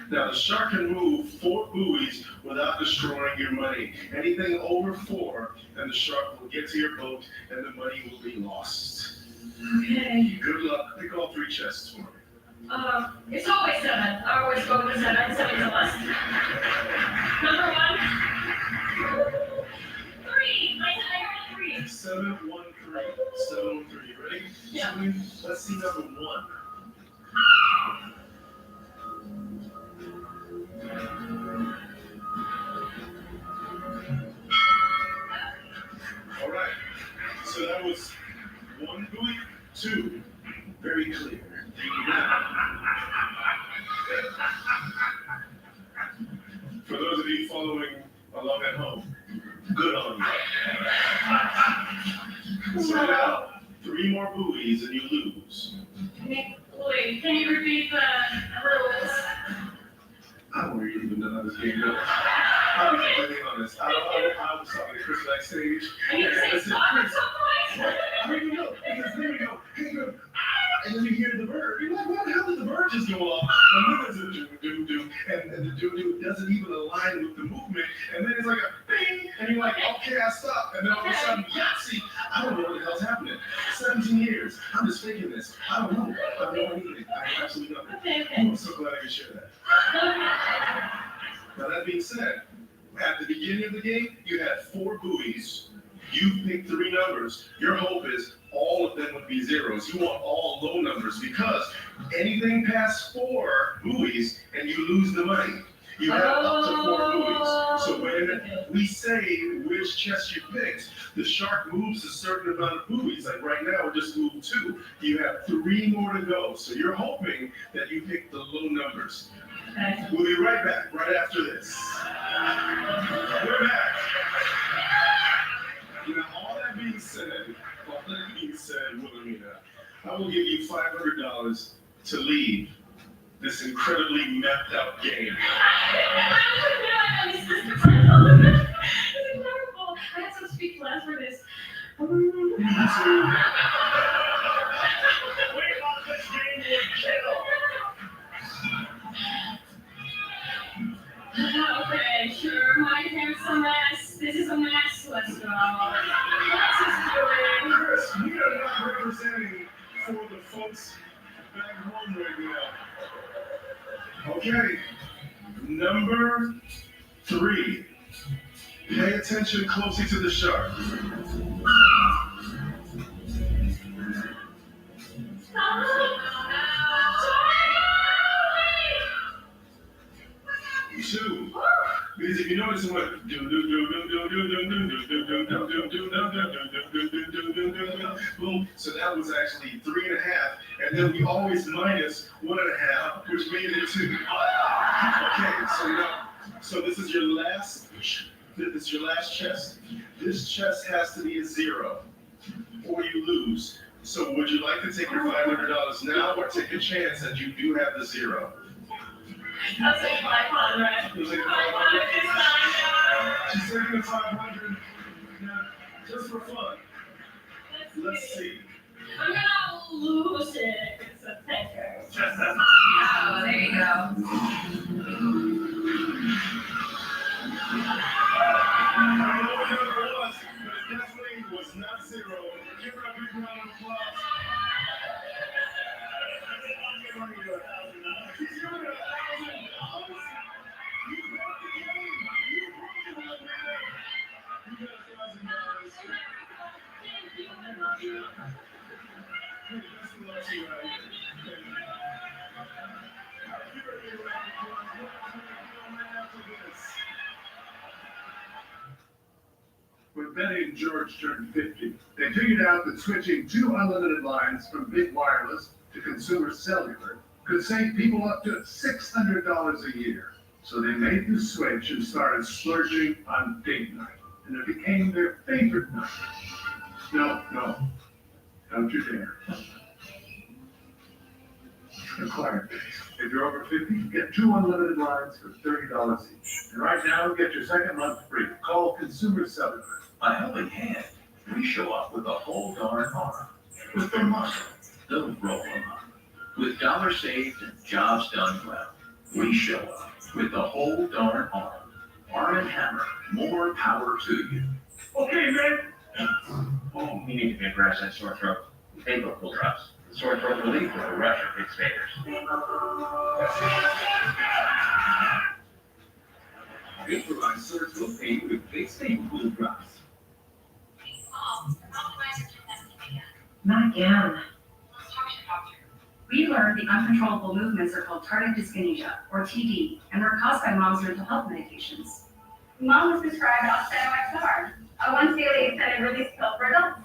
Now, the shark can move 4 buoys without destroying your money. Anything over 4, and the shark will get to your boat and the money will be lost. Okay. Good luck. Pick all 3 chests for me. It's always 7. I always go with 7. 7's a must. Number 1. 3. I got 3. 713. 713. Ready? Yeah. Let's see number 1. All right. So that was 1 buoy, 2. Very clear. Now, for those of you following along at home, good on you. So now, 3 more buoys and you lose. Wait, can you repeat the rules? I don't really even know how this game goes. I'll be completely honest. I was talking to Chris backstage. I need to say stop at some point. I don't even know. Because then we go, hey, go, and then you hear the bird. You're like, what the hell did the bird just go off? And then there's a do-do-do, and the do-do doesn't even align with the movement. And then it's like a bing, and you're like, okay, I stopped. And then all of a sudden, Yahtzee, I don't know what the hell's happening. 17 years, I'm just faking this. I don't know. I don't know anything. I have absolutely nothing. I'm so glad I could share that. Now that being said, at the beginning of the game, you had 4 buoys. You picked 3 numbers. Your hope is all of them would be zeros. You want all low numbers because anything past 4 buoys and you lose the money. You have up to 4 buoys. So when we say which chest you picked, the shark moves a certain amount of buoys. Like right now, it just moved 2. You have 3 more to go. So you're hoping that you pick the low numbers. We'll be right back, right after this. We're back. Now, all that being said, Wilhelmina, I will give you $500 to leave this incredibly mapped out game. This is incredible. I had such big plans for this. Wait on this game will kill. Okay, sure. My hair's a mess. This is a mess. Let's go. Let's just do it. Chris, we are not representing for the folks back home right now. Okay, number 3. Pay attention closely to the shark. 2. Because if you notice what boom, so that was actually 3.5, and then we always minus 1.5, which made it 2. Okay, so this is your last. This is your last chest. This chest has to be a 0, or you lose. So would you like to take your $500 now, or take a chance that you do have the 0? I'll take 500. You'll take the 500 this time. She's taking the 500. Now, just for fun. Let's see. I'm gonna lose it. It's a taker. Oh, there you go. I don't know what number it was, but it definitely was not 0. Give her a big round of applause. She's got $1,000. You brought the game. You brought the game. You got $1,000. Thank you. Hey, best of luck to you out here. Give her a big round of applause. What's going on after this? When Betty and George turned 50, they figured out that switching 2 unlimited lines from big wireless to consumer cellular could save people up to $600 a year. So they made the switch and started splurging on date night, and it became their favorite night. No, don't you dare. Acquired Base. If you're over 50, get 2 unlimited lines for $30 each. And right now, get your second month free. Call Consumer Cellular. A helping hand. We show up with the whole darn arm. With the muscle, the roll 'em up. With dollars saved and jobs done well. We show up with the whole darn arm. Arm & Hammer, more power to you. Okay, man. Oh, you need to address that sore throat. Take local drops. The Sword Throat Relief or Russia Pit Spaders. It provides sore throat pain with big stable cool drops. Not again. We learned the uncontrollable movements are called tardive dyskinesia, or TD, and are caused by mom's mental health medications. Mom was prescribed Austedo XR, a once daily extended release pill for adults.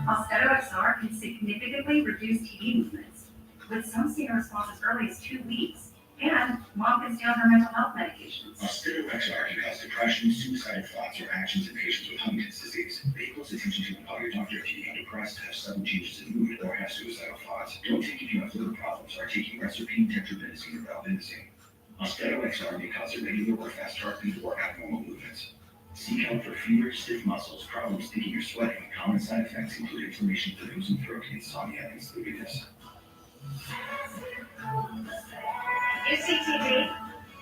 Austedo XR can significantly reduce TD movements, with some seeing a response as early as 2 weeks, and mom can stay on her mental health medications. Austedo XR can cause depression, suicidal thoughts, or actions in patients with Huntington's disease. Pay close attention to and call your doctor if you become depressed, have sudden changes in mood, or have suicidal thoughts. Don't take if you have liver problems, are taking Reserpine, tetrabenazine, or valbenazine. Austedo XR may cause irregular or fast heartbeat or abnormal movements. Seek help for fever, stiff muscles, problems thinking or sweating. Common side effects include inflammation of the nose and throat, insomnia, and sleepiness. UCTV,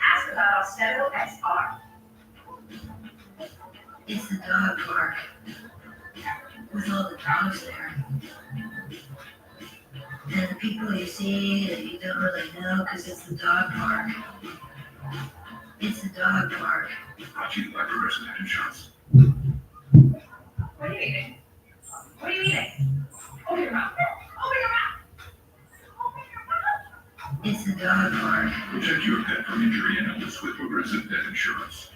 ask about Austedo XR. It's the dog park, with all the dogs there. And the people you see that you don't really know because it's the dog park. It's the dog park. Brought to you by Progressive Insurance. What are you eating? What are you eating? Open your mouth. Open your mouth. Open your mouth. It's the dog park. Protect your pet from injury and illness with Progressive Pet Insurance.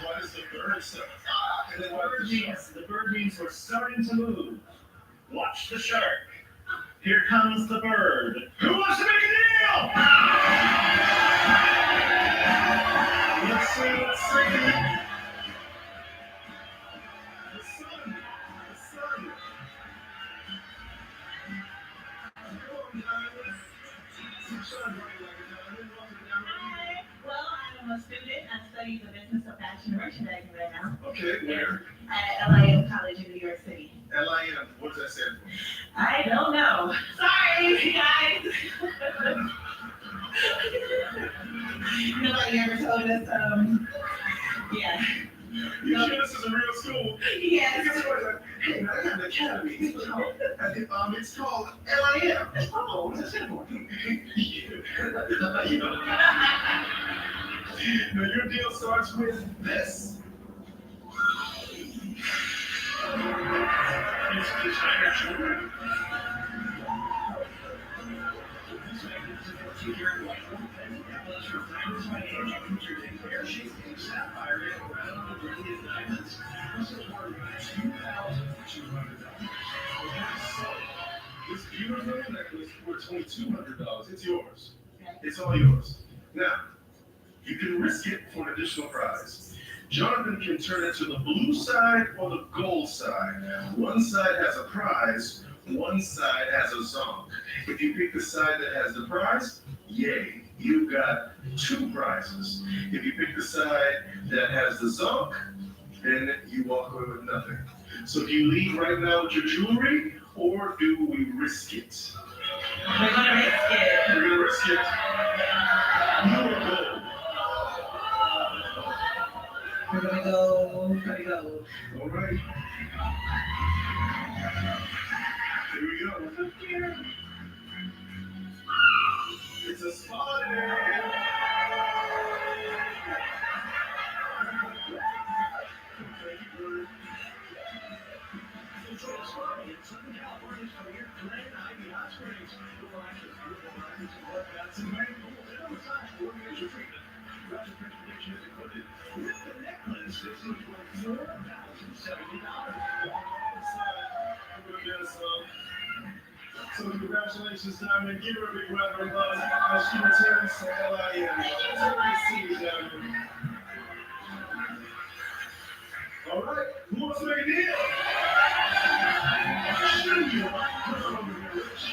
What is the bird say? The bird means we're starting to move. Watch the shark. Here comes the bird. Who wants to make a deal? Let's see. The sun. Well, I'm a student. I'm studying the business of fashion merchandising right now. Okay, where? At LIM College in New York City. LIM. What does that stand for? I don't know. Sorry, guys. Nobody ever told us, yeah. You sure this is a real school? Yes. Hey, man, I got an academy. It's called LIM. Oh, what's that stand for? Now, your deal starts with this. It's designer jewelry. This beautiful necklace worth $2,200. It's yours. It's all yours. Now, you can risk it for an additional prize. Jonathan can turn it to the blue side or the gold side. One side has a prize, one side has a zonk. If you pick the side that has the prize, yay, you got 2 prizes. If you pick the side that has the zonk, then you walk away with nothing. So do you leave right now with your jewelry, or do we risk it? We're gonna risk it. We're gonna risk it. You are gold. We're gonna go. All right. Here we go. It's a spot. So congratulations, Diamond. Give her a big round of applause as she returns to LIM. Thank you so much. See you, Diamond. All right, who wants to make a deal? Sure you are. Come on over here, Rich.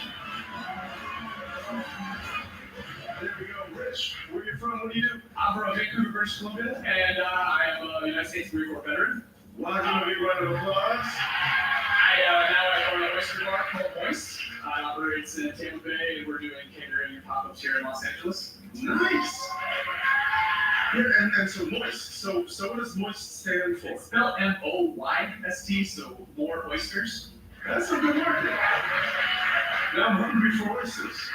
There we go, Rich. Where you from? What do you do? I'm from Vancouver, British Columbia, and I am a United States Marine Corps veteran. Why give a big round of applause? I now I own an oyster bar called Moist. It operates in Tampa Bay, and we're doing catering and pop-ups here in Los Angeles. Nice. Yeah, and so moist. So what does moist stand for? It's spelled MOYST, so more oysters. That's a good market. Now I'm hungry for oysters.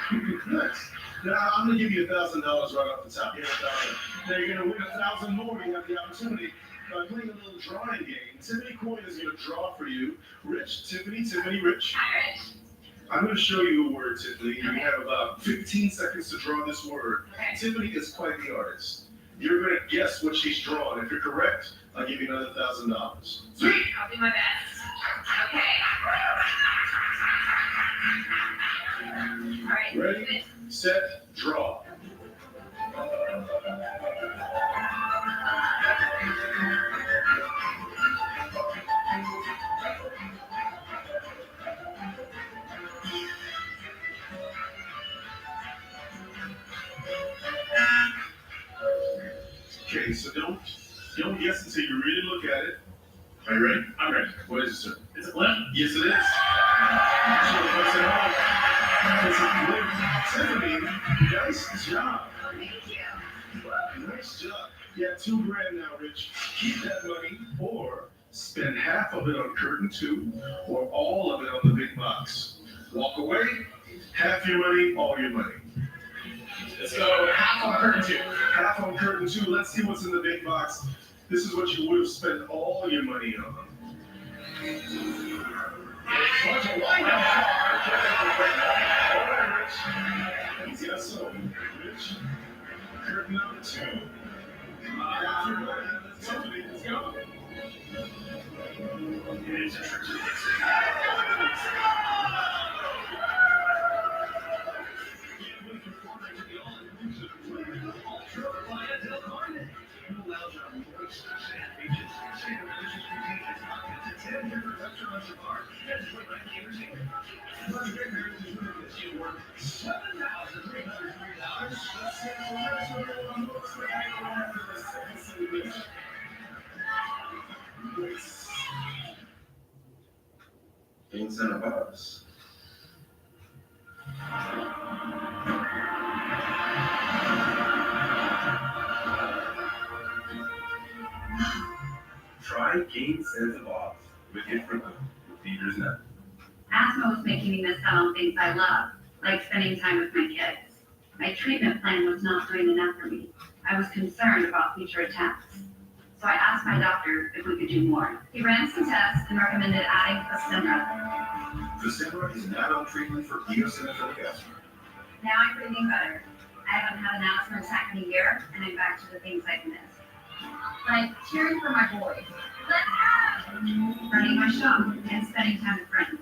Nice. Now I'm gonna give you $1,000 right off the top. Yeah, 1,000. Now you're gonna win 1,000 more when you have the opportunity. By playing a little drawing game, Tiffany Coin is gonna draw for you. Rich, Tiffany, Rich. Hi, Rich. I'm gonna show you a word, Tiffany. You have about 15 seconds to draw this word. Okay. Tiffany is quite the artist. You're gonna guess what she's drawn. If you're correct, I'll give you another $1,000. Sweet. I'll do my best. Okay. All right. Ready, set, draw. Okay, so don't guess until you really look at it. Are you ready? I'm ready. What is it, sir? It's a blimp. Yes, it is. Show the folks at home. It's a blimp. Tiffany, nice job. Thank you. Nice job. You have $2,000 now, Rich. Keep that money or spend half of it on curtain 2 or all of it on the big box. Walk away, half your money, all your money. Let's go half on curtain 2. Half on curtain 2. Let's see what's in the big box. This is what you would have spent all your money on. Bunch of wine down the All right, Rich. Yes, so, Rich. Curtain number 2. Half your money. Tiffany, let's go. It's a trick. Things in a box. Try Game Sense of Oz with Different with Peter's Net. Asthma was making me miss out on things I love, like spending time with my kids. My treatment plan was not doing enough for me. I was concerned about future attacks. So I asked my doctor if we could do more. He ran some tests and recommended adding Fasenra. Fasenra is an add-on treatment for eosinophilic asthma. Now I'm breathing better. I haven't had an asthma attack in a year, and I'm back to the things I've missed. Like cheering for my boys, running my shop, and spending time with friends.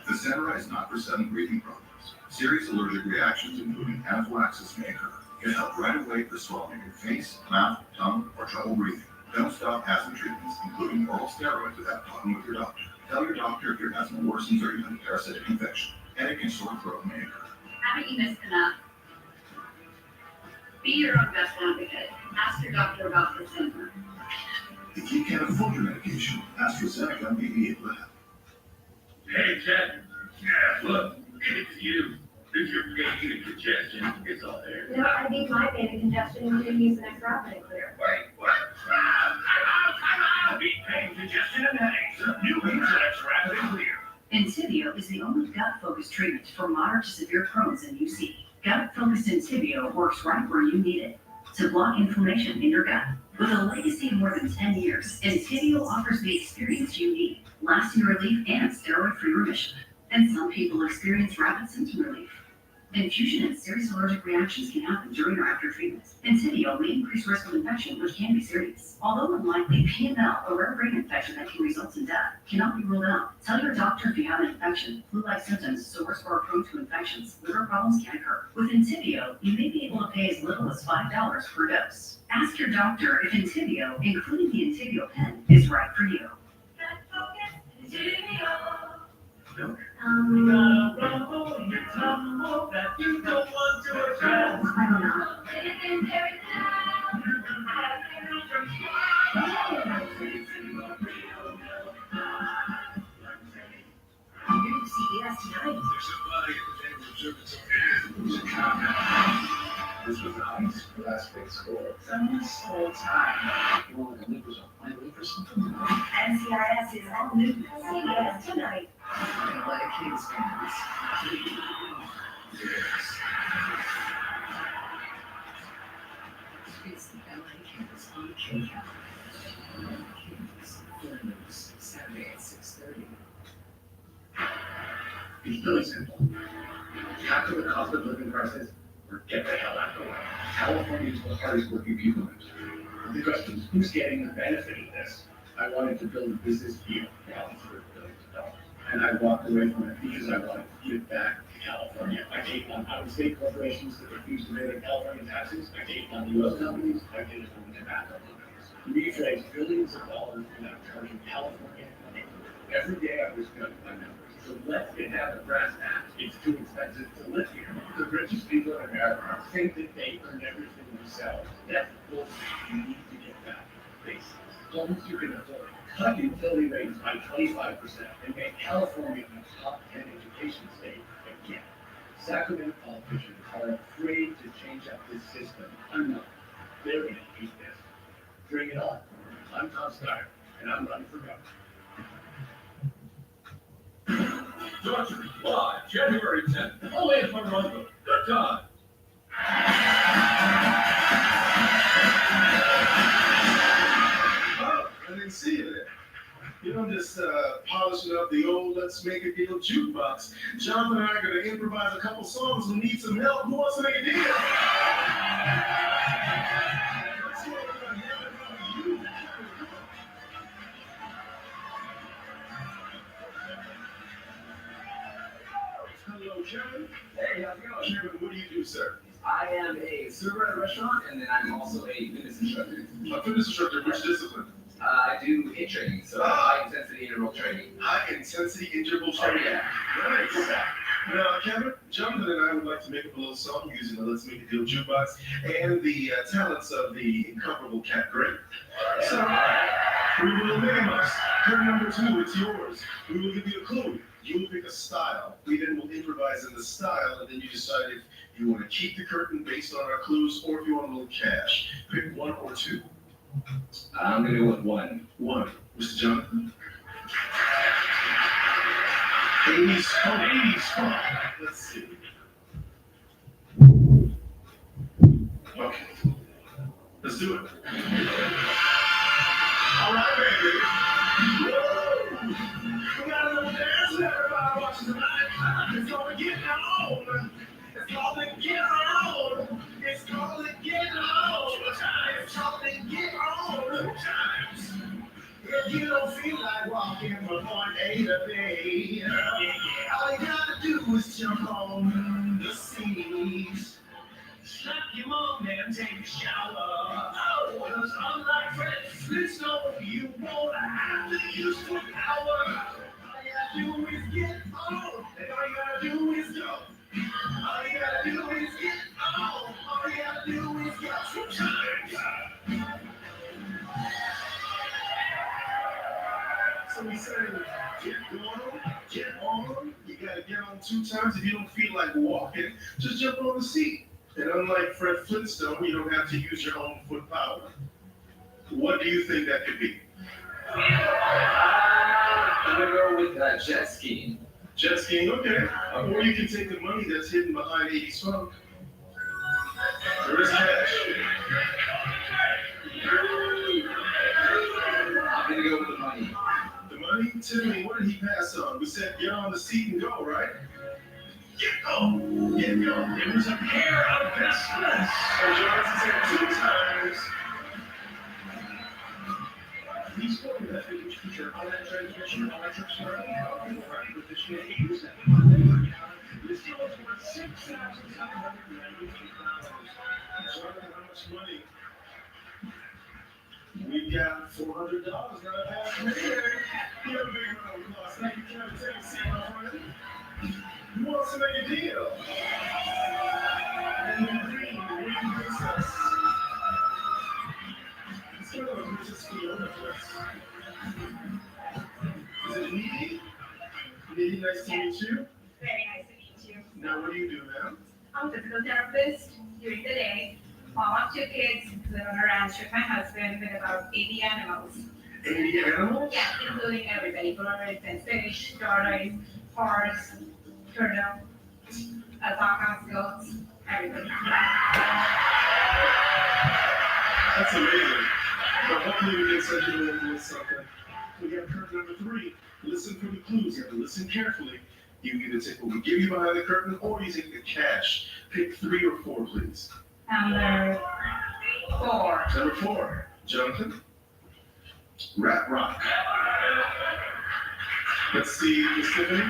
Fasenra is not for sudden breathing problems. Serious allergic reactions, including anaphylaxis, may occur. Get help right away for swelling in your face, mouth, tongue, or trouble breathing. Don't stop asthma treatments, including oral steroids, without talking with your doctor. Tell your doctor if your asthma worsens or you have a parasitic infection. Headache and sore throat may occur. Haven't you missed enough? Be your own best advocate. Ask your doctor about Fasenra. If you can't afford your medication, AstraZeneca may be able to help. Hey, Ted. Yeah, look, it's you. If you're faking congestion, it's all there. No, I think my beta congestion is going to use the next rapid clear. Wait, what? Time out! Beat pain, congestion, and headaches. New Intrax Rapid and Clear. Entyvio is the only gut-focused treatment for moderate to severe Crohn's and UC. Gut-focused Entyvio works right where you need it to block inflammation in your gut. With a legacy of more than 10 years, Entyvio offers the experience you need, lasting relief and steroid-free remission. And some people experience rapid symptom relief. Infusion and serious allergic reactions can happen during or after treatment. Entyvio may increase risk of infection, which can be serious. Although unlikely, PML, a rare brain infection that can result in death, cannot be ruled out. Tell your doctor if you have an infection, flu-like symptoms, sores, or are prone to infections. Liver problems can occur. With Entyvio, you may be able to pay as little as $5 per dose. Ask your doctor if Entyvio, including the Entyvio pen, is right for you. Milk. I don't know. You want to live finally for something? NCIS is all new CBS tonight. Like King's fans. Yes. It's the LA campus on KCAL. Campus, Flames, Saturday at 6:30. It's really simple. Tackle the cost of living crisis or get the hell out of the way. California is the hardest working people in the country. The question is, who's getting the benefit of this? I wanted to build a business deal valued for billions of dollars. And I walked away from it because I wanted to give back to California. I take on out-of-state corporations that refuse to pay their California taxes. I take on U.S. companies. I did it on tobacco companies. We raised billions of dollars without charging California money. Every day I was good with my numbers. So let's get down to brass tacks. It's too expensive to live here. The richest people in America think that they earn everything themselves. That's bullshit. You need to get back to basics. Homes you can afford. Cut utility rates by 25% and make California a top 10 education state again. Sacramento politicians are afraid to change up this system. I'm not. They're going to hate this. Bring it on. I'm Tom Steyer, and I'm running for governor. Georgia, live, January 10th, only at Toronto. Good time. Oh, I didn't see you there. You know, just polishing up the old Let's Make a Deal jukebox. Jonathan and I are going to improvise a couple songs. We need some help. Who wants to make a deal? Hello, Chairman. Hey, how's it going? Chairman, what do you do, sir? I am a server at a restaurant, and then I'm also a fitness instructor. A fitness instructor, which discipline? I do HIIT training, so high intensity interval training. High intensity interval training. Oh, yeah. Nice. Now, Kevin, Jonathan and I would like to make up a little song using the Let's Make a Deal jukebox and the talents of the incomparable Cat Gray. So, we will name us. Turn number 2, it's yours. We will give you a clue. You will pick a style. We then will improvise in the style, and then you decide if you want to keep the curtain based on our clues or if you want a little cash. Pick 1 or 2. I'm going to go with 1. 1. Mr. Jonathan? 80s funk. 80s funk. Let's see. Okay. Let's do it. All right, baby. Woo! We got a little dance and everybody watching tonight. It's gonna get on. It's called it get on. It's called it get on. It's called it get on. If you don't feel like walking from point A to B, all you gotta do is jump on the seat. Slap your mom and take a shower. Oh, cause unlike Fred Flintstone, you won't have to use full power. All you gotta do is get on, and all you gotta do is go. All you gotta do is get on, all you gotta do is go. So we say, get on, you gotta get on 2 times. If you don't feel like walking, just jump on the seat. And unlike Fred Flintstone, you don't have to use your own foot power. What do you think that could be? I'm going to go with jet skiing. Jet skiing, okay. Or you can take the money that's hidden behind 80s funk. There is cash. I'm going to go with the money. The money? Tell me, what did he pass on? We said get on the seat and go, right? Get go! Get go! It was a pair of best friends. So Johnson said 2 times. Please go to that which feature on that transmission electric swirling power with this new use that this deal is worth $6,798. Jonathan, how much money? We got $400 now. Pass me there. Give a big round of applause. Thank you, Kevin. Take a seat, my friend. Who wants to make a deal? And then green, the green princess. Let's go to the Princess Fiona first. Is it Needy? Needy, nice to meet you. Very nice to meet you. Now, what do you do, ma'am? I'm a physical therapist during the day, Mom of 2 kids, live on a ranch with my husband with about 80 animals. 80 animals? Yeah, including everybody, birds and fish, tortoise, horse, turtle, alpacas, goats, everything. That's amazing. Well, hopefully we get such a little something. We got curtain number 3. Listen for the clues. You have to listen carefully. You can either take what we give you behind the curtain or you take the cash. Pick 3 or 4, please. Number 4. Number 4, Jonathan. Rap rock. Let's see, Miss Tiffany.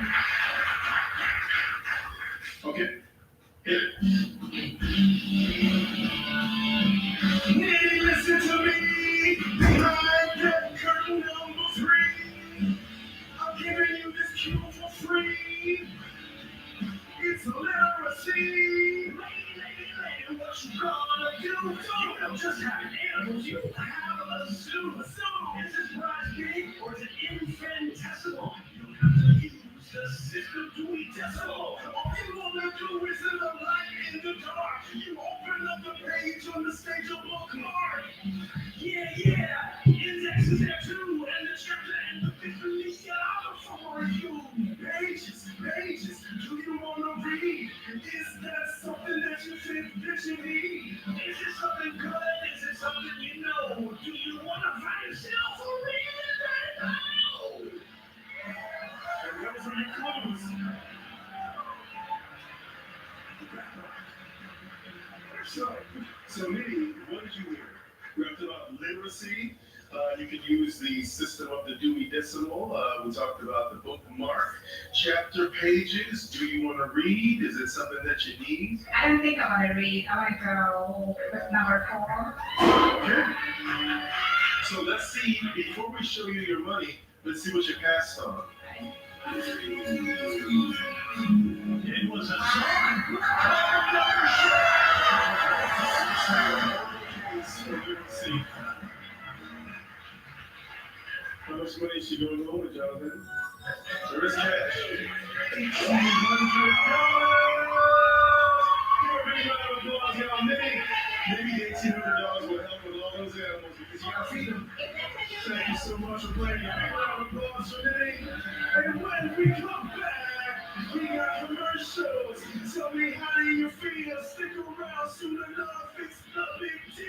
Okay. Hit it. Hey, listen to me. Behind that curtain number 3. I'm giving you this cue for free. It's literacy. Lady, what you gonna do? You don't just have animals, you have a zoo. Is this prize big or is it infinitesimal? You don't have to use the system to eat decimal. All you wanna do is live a life in the dark. You open up the page on the stage of bookmark. Yeah, index is there too, and the chapter and the fifth are for you. Pages, do you wanna read? Is that something that you think that you need? Is it something good? Is it something you know? Do you wanna find yourself a reason? No! And those are your clues. So Minnie, what did you hear? We talked about literacy. You can use the system of the Dewey Decimal. We talked about the bookmark, chapter pages. Do you want to read? Is it something that you need? I don't think I want to read. I want to go with number 4. Okay. So let's see, before we show you your money, let's see what you passed on. It was a song. See. How much money is she going home with, Jonathan? There is cash. $100. Give everybody a applause, y'all. Maybe $1,800 will help with all those animals because you gotta feed them. Thank you so much for playing. Give a round of applause for Minnie. And when we come back, we got commercials. Tell me how do you feel? Stick around soon enough. It's the big deal.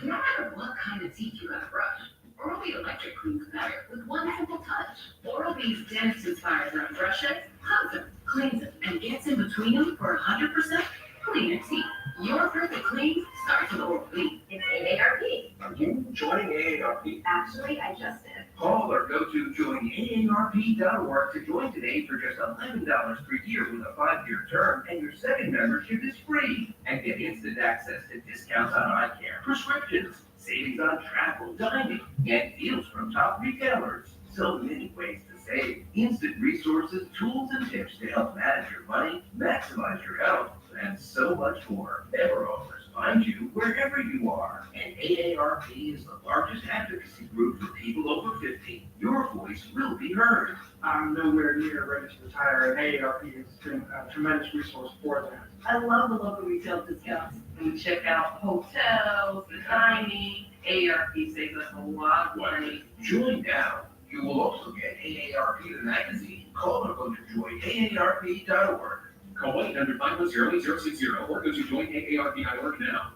No matter what kind of teeth you have brushed, Oral-B Electric cleans better with one simple touch. Oral-B's dentist-inspired round brush head hugs them, cleans them, and gets in between them for 100% cleaner teeth. Your perfect clean starts with Oral-B. It's AARP. Are you joining AARP? Actually, I just did. Call or go to joinaarp.org to join today for just $11 per year with a 5-year term, and your second membership is free. And get instant access to discounts on eye care, prescriptions, savings on travel, dining, and deals from top retailers. So many ways to save. Instant resources, tools, and tips to help manage your money, maximize your health, and so much more. Ever offers find you wherever you are. And AARP is the largest advocacy group for people over 50. Your voice will be heard. I'm nowhere near ready to retire, and AARP has been a tremendous resource for that. I love the local retail discounts. When we check out hotels, the dining, AARP saves us a lot of money. Join now. You will also get AARP the magazine. Call or go to joinaarp.org. Call 1-800-510-8060 or go to joinaarp.org now.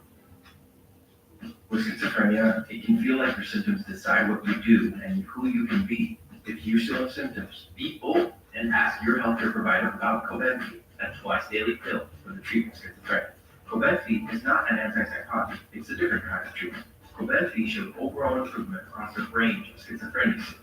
With schizophrenia, it can feel like your symptoms decide what you do and who you can be. If you still have symptoms, be bold and ask your healthcare provider about Cobenfy, a twice-daily pill for the treatment of schizophrenia. Cobenfy is not an antipsychotic, it's a different kind of treatment. Cobenfy showed overall improvement across a range of schizophrenia symptoms.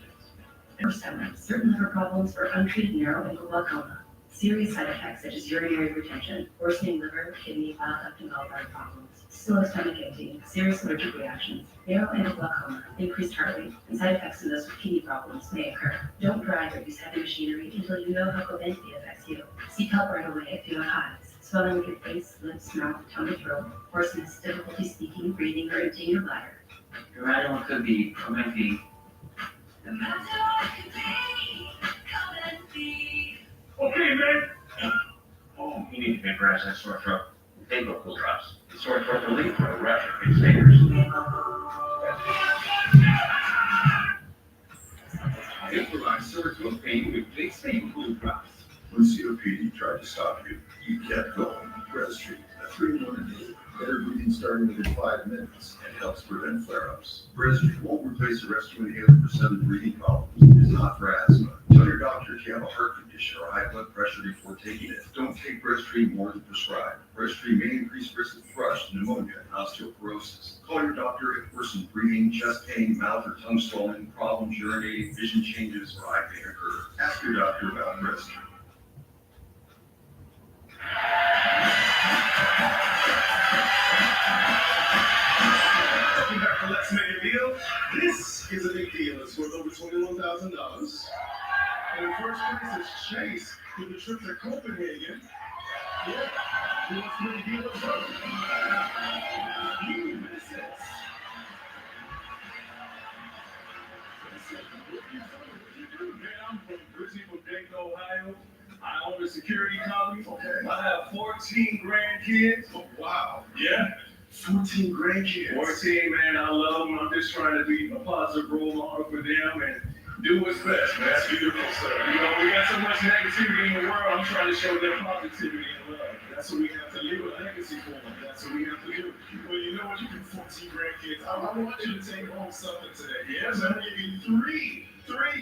For summer, certain liver problems or untreated neuroankle glaucoma. Serious side effects such as urinary retention, worsening liver, kidney, bile duct, and gallbladder problems, slow stomach emptying, serious allergic reactions, neuroankle glaucoma, increased heart rate, and side effects in those with kidney problems may occur. Don't drive or use heavy machinery until you know how Cobenfy affects you. Seek help right away if you have hives, swelling of your face, lips, mouth, tongue, and throat, hoarseness, difficulty speaking, breathing, or emptying your bladder. Your animal could be Cobenfy. Cobenfy in, man. Oh, you need to vaporize that sore throat. Vapor Cool Drops. The sore throat relief for a rush of big fingers. Vaporize sore throat pain with Big Stain Cool Drops. When COPD tried to stop you, you kept going. Breztri, a 3-in-1 day. Better breathing starting within 5 minutes and helps prevent flare-ups. Breztri won't replace the rescue inhaler for 7 breathing problems. It's not for asthma. Tell your doctor if you have a heart condition or high blood pressure before taking it. Don't take Breztri more than prescribed. Breztri may increase risk of thrush, pneumonia, and osteoporosis. Call your doctor if worsened breathing, chest pain, mouth or tongue swelling, problems urinating, vision changes, or eye pain occur. Ask your doctor about Breztri. Welcome back to Let's Make a Deal. This is a big deal. It's worth over $21,000. And in first place is Chase with the trip to Copenhagen. Yeah, he wants to make a deal with both. You miss it. Man, I'm from Grizzly from Dayton, Ohio. I own a security company. I have 14 grandkids. Oh, wow. Yeah. 14 grandkids. 14, man. I love them. I'm just trying to be a positive role model for them and do what's best, man. That's beautiful, sir. You know, we got so much negativity in the world. I'm trying to show them positivity and love. That's what we have to leave a legacy for them. That's what we have to do. Well, you know what? You can 14 grandkids. I want you to take home something today. Yes, I'm going to give you three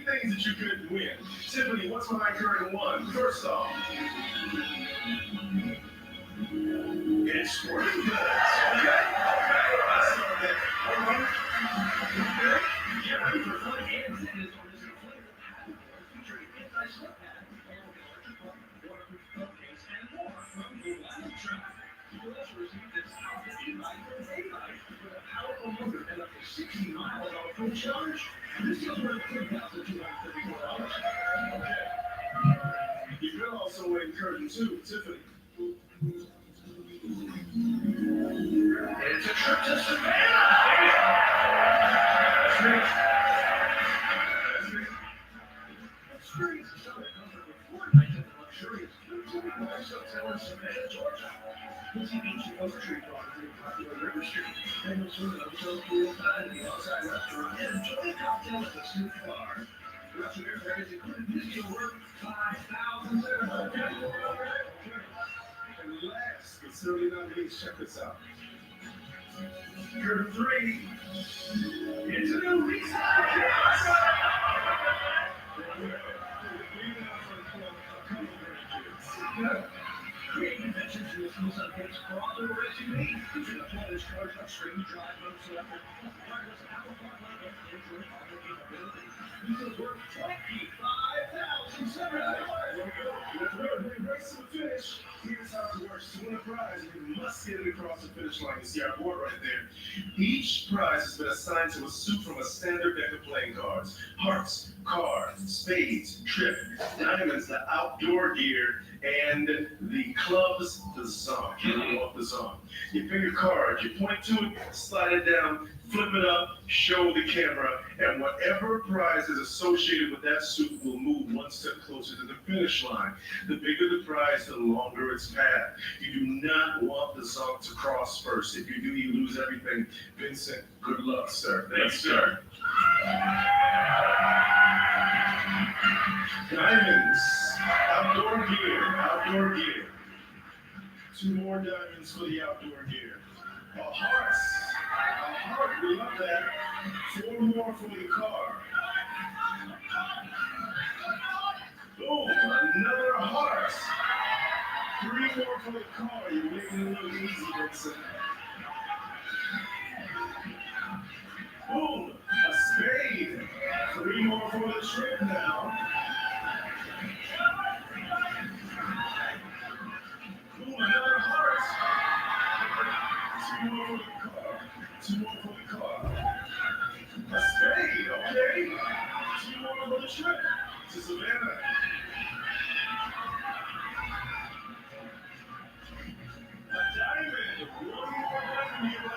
things that you could win. Tiffany, what's behind curtain 1? First off, it's sporting goods. Okay. I saw that. All right. Okay. Get ready for fun and fitness on this inflatable pad featuring anti-slip pad, electric pump, waterproof cupcakes, and more from the Elastic Track. You will also receive this powerful e-bike from A-Bike with a powerful motor and up to 60 miles on a full charge. This is worth $3,254. Okay. You could also win curtain 2, Tiffany. It's a trip to Savannah! That's right. That's great. Summer comfort with 4 nights at the luxurious Blue Nice Hotel in Savannah, Georgia. Easy Beach and Oak Tree Gardens in popular River Street. Then you'll swim in the hotel poolside and the outside restaurant and enjoy a cocktail at the Snoop Bar. Throughout your airfare is included music worth $5,000. And last, but certainly not least, check this out. Curtain 3. It's a new retail. Create inventions in the schools on kids for all the SUV. Featuring a Flawless Charge touchscreen, drive mode selector, wireless Apple CarPlay, and Android Auto capability. These worth $25,700. With road race to the finish, here's how it works. To win a prize, you must get it across the finish line. You see our board right there. Each prize has been assigned to a suit from a standard deck of playing cards. Hearts, cards, spades, trip, diamonds, the outdoor gear, and the clubs, the song. You don't want the song. You pick a card, you point to it, slide it down, flip it up, show the camera, and whatever prize is associated with that suit will move one step closer to the finish line. The bigger the prize, the longer its path. You do not want the song to cross first. If you do, you lose everything. Vincent, good luck, sir. Thanks, sir. Diamonds, outdoor gear. 2 more diamonds for the outdoor gear. A heart, we love that. 4 more for the car. Boom, another heart. 3 more for the car. You're making it look easy, Vincent. Boom, a spade. 3 more for the trip now. Boom, another heart. 2 more for the car. 2 more for the car. A spade, okay. 2 more for the trip to Savannah. A diamond. 1 more diamond.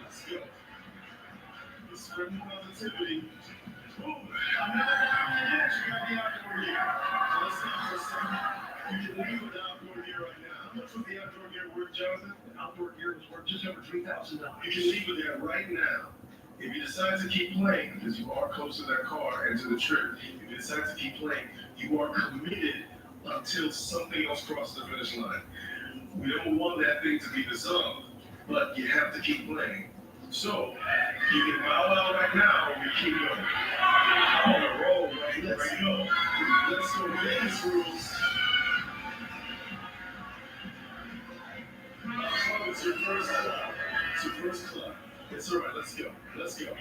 Let's go. The spreading positivity. Another down in the ditch, you got the outdoor gear. Listen for a second. You can leave with the outdoor gear right now. How much was the outdoor gear worth, Jonathan? The outdoor gear was worth just over $3,000. You can leave with that right now. If you decide to keep playing, because you are close to that car and to the trip, if you decide to keep playing, you are committed until something else crosses the finish line. We don't want that thing to be the sum, but you have to keep playing. So, you can bow out right now or we keep going. On a roll, right? Let's go. Let's go. Vegas rules. It's your first club. It's your first club. It's all right. Let's go. Let's go.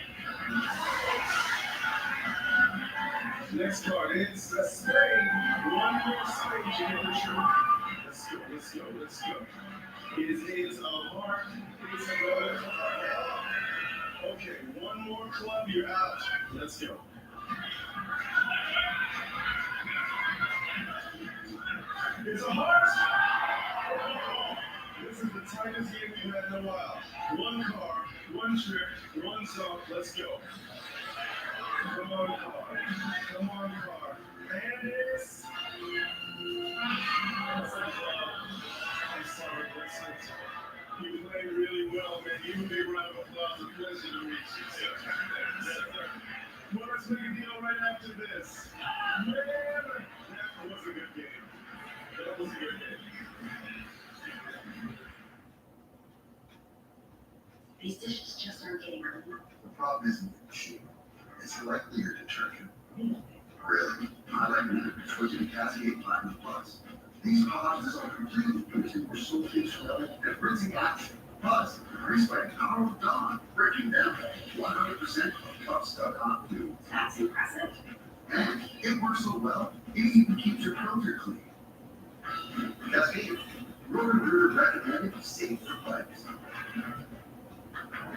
Next card is a spade. One more spade. You get the truth. Let's go. Let's go. Let's go. It is a heart. It's a brother. Okay, one more club. You're out. Let's go. It's a heart. This is the tightest game we've had in a while. One car, one trip, one song. Let's go. Come on, car. Come on, car. And it's... I'm sorry, that's so tough. You played really well, man. Give a big round of applause. A pleasure to meet you. Morris, we can deal right after this. Man, that was a good game. That was a good game. These dishes just aren't getting clean. The problem isn't the machine. It's the likelier detergent. Really? I recommend it before you Cascade Platinum Plus. These pods are completely filtered for sulfates level and rinsing action. Plus, greased by the power of Dawn, breaking down 100% of cup stuck on glue. That's impressive. And it works so well, it even keeps your filter clean. Cascade, Roto-Rooter recommended safe for pipes.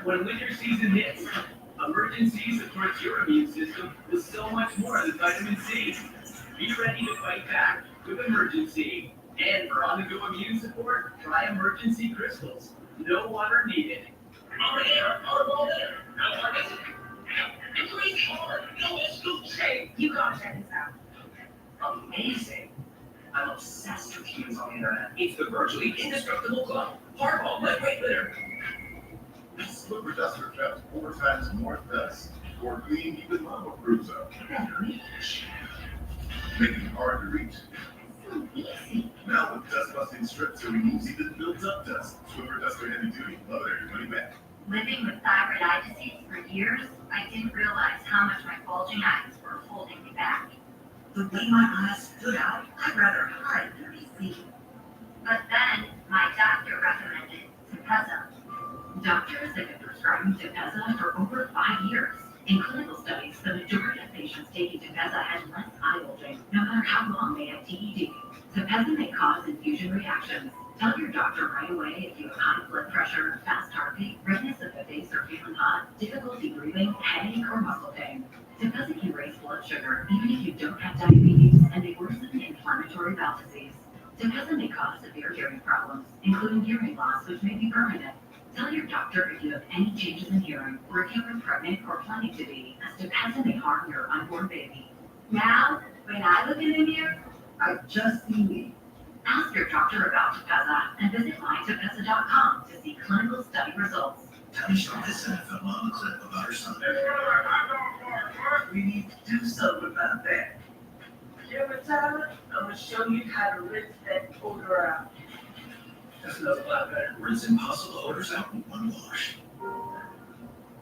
When winter season hits, emergency supports your immune system with so much more than vitamin C. Be ready to fight back with Emergency. And for on-the-go immune support, try Emergency Crystals. No water needed. Over here, over there. No water needed. And crazy hard. No scoops. Hey, you gotta check this out. Amazing. I'm obsessed with humans on the internet. It's the virtually indestructible club. Hardball lightweight litter. Slipper duster traps 4 times more dust for clean, even lava proofs up. Making it hard to reach. Now with dust busting strips, it removes even built up dust. Swimmer duster heavy duty. Love it. Your money back. Living with thyroid eye disease for years, I didn't realize how much my bulging eyes were holding me back. The way my eyes stood out, I'd rather hide than be seen. But then my doctor recommended Tepezza. Doctors have been prescribing Tepezza for over 5 years. In clinical studies, the majority of patients taking Tepezza had less eye bulging, no matter how long they had TED. Tepezza may cause infusion reactions. Tell your doctor right away if you have high blood pressure, fast heartbeat, redness of the face or feeling hot, difficulty breathing, headache, or muscle pain. Tepezza can raise blood sugar even if you don't have diabetes, and may worsen inflammatory bowel disease. Tepezza may cause severe hearing problems, including hearing loss, which may be permanent. Tell your doctor if you have any changes in hearing, or if you are pregnant or planning to be, as Tepezza may harm your unborn baby. Now, when I look in the mirror, I just see me. Ask your doctor about Tepezza and visit mytepezza.com to see clinical study results. Tanisha, this NFL mama clip about her son. We need to do something about that. Every time, I'm gonna show you how to rinse that odor out. That's another lot better. Rinse impossible odors out in one wash.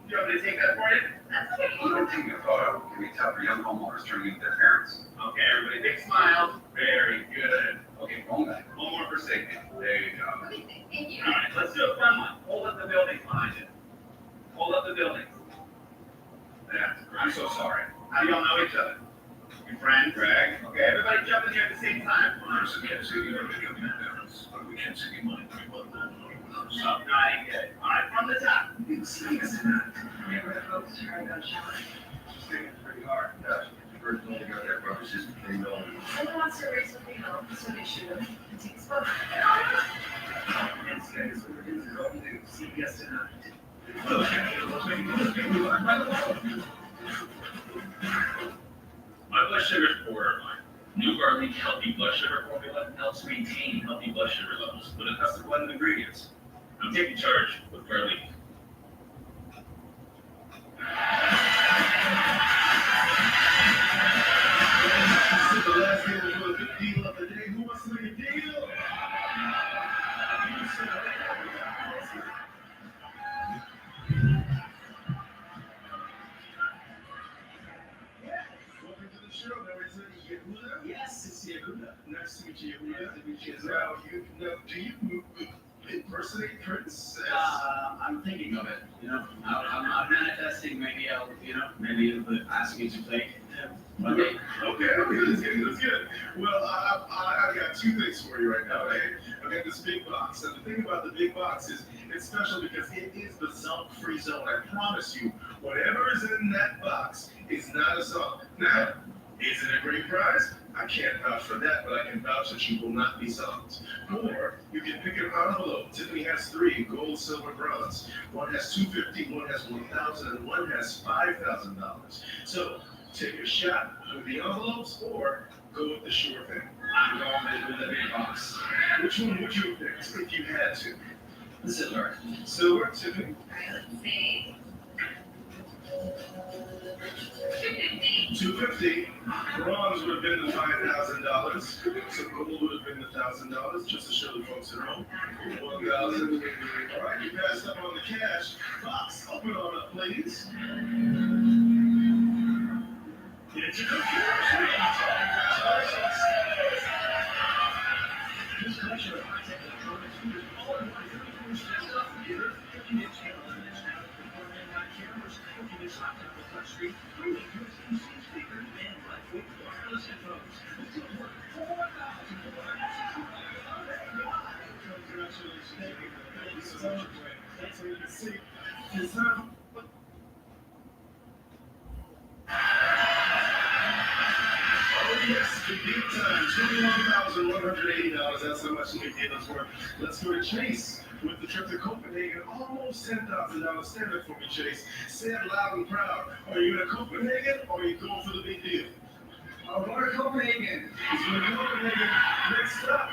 You want me to take that for you? That's okay. Even taking a photo can be tough for young homeowners turning into their parents. Okay, everybody, big smiles. Very good. Okay, phone back. One more for safety. There you go. Thank you. All right, let's do a fun one. Hold up the buildings behind you. Hold up the buildings. Yeah, I'm so sorry. How do y'all know each other? Your friend, Greg? Okay, everybody jump in here at the same time. Honors and can't see you are making your parents, but we can't see you money. Oh, right, good. All right, from the top. You can see us tonight. Neighborhood folks are gonna go shower. Singing pretty hard. Yeah, first one to go there, brothers, is $3 million. Someone wants to raise something home, so they should and take a photo. And say, so we're going to go to CBS tonight. Garlic Healthy Blood Sugar Formula helps maintain healthy blood sugar levels with a custom blend of ingredients. I'm taking charge with Garlic. This is the last game for the big deal of the day. Who wants to make a deal? You said it. Welcome to the show. Now is it Yehuda? Yes, it's Yehuda. Nice to meet you, Yehuda. Now, do you impersonate Prince? I'm thinking of it. I'm manifesting. Maybe maybe it'll ask me to play one day. Okay, that's good. Well, I've got two things for you right now. I've got this big box, and the thing about the big box is it's special because it is the song-free zone. I promise you, whatever is in that box is not a song. Now, is it a great prize? I can't vouch for that, but I can vouch that you will not be songs. Or you can pick an envelope. Tiffany has 3: gold, silver, bronze. One has $250, one has $1,000, and one has $5,000. So take a shot with the envelopes or go with the sure thing. I'm going with the big box. Which one would you pick if you had to? The silver. Silver, Tiffany? Alright, let's see. 250. Bronze would have been the $5,000. So gold would have been the $1,000. Just to show the folks at home. 1,000. All right, you passed up on the cash. Box, open on up, please. It's a computer screen. This collection of high-tech electronics features all in one 32-inch desktop computer, 15-inch television, cameras, 14-inch laptop with touchscreen, 3-way USB-C speakers, and lightweight wireless headphones. This is worth Congratulations. Thank you. Thank you so much. That's what you can see. It's not. Oh yes, the big time, $21,180. That's how much the big deal is worth. Let's go to Chase with the trip to Copenhagen. Almost $10,000. Stand up for me, Chase. Say it loud and proud. Are you in Copenhagen or are you going for the big deal? I'll go to Copenhagen. He's going to Copenhagen. Next up,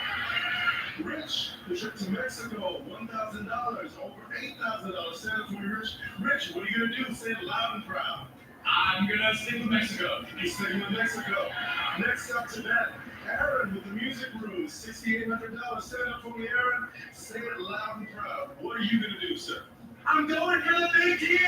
Rich, the trip to Mexico, $1,000. Over $8,000. Stand up for me, Rich. Rich, what are you going to do? Say it loud and proud. I'm gonna stick with Mexico. He's sticking with Mexico. Next up to that, Aaron with the music room, $6,800. Stand up for me, Aaron. Say it loud and proud. What are you gonna do, sir? I'm going for the big deal!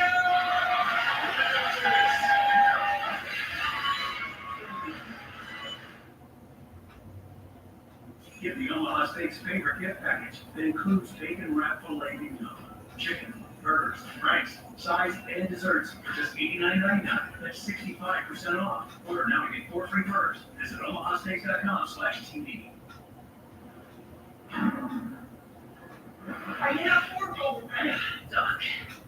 Get the Omaha Steaks favorite gift package that includes bacon wrapped filet mignon, chicken, burgers, rice, sides, and desserts for just $89.99. That's 65% off. Order now and get 4 free burgers. Visit omahasteaks.com/TV. Are you not for Doc,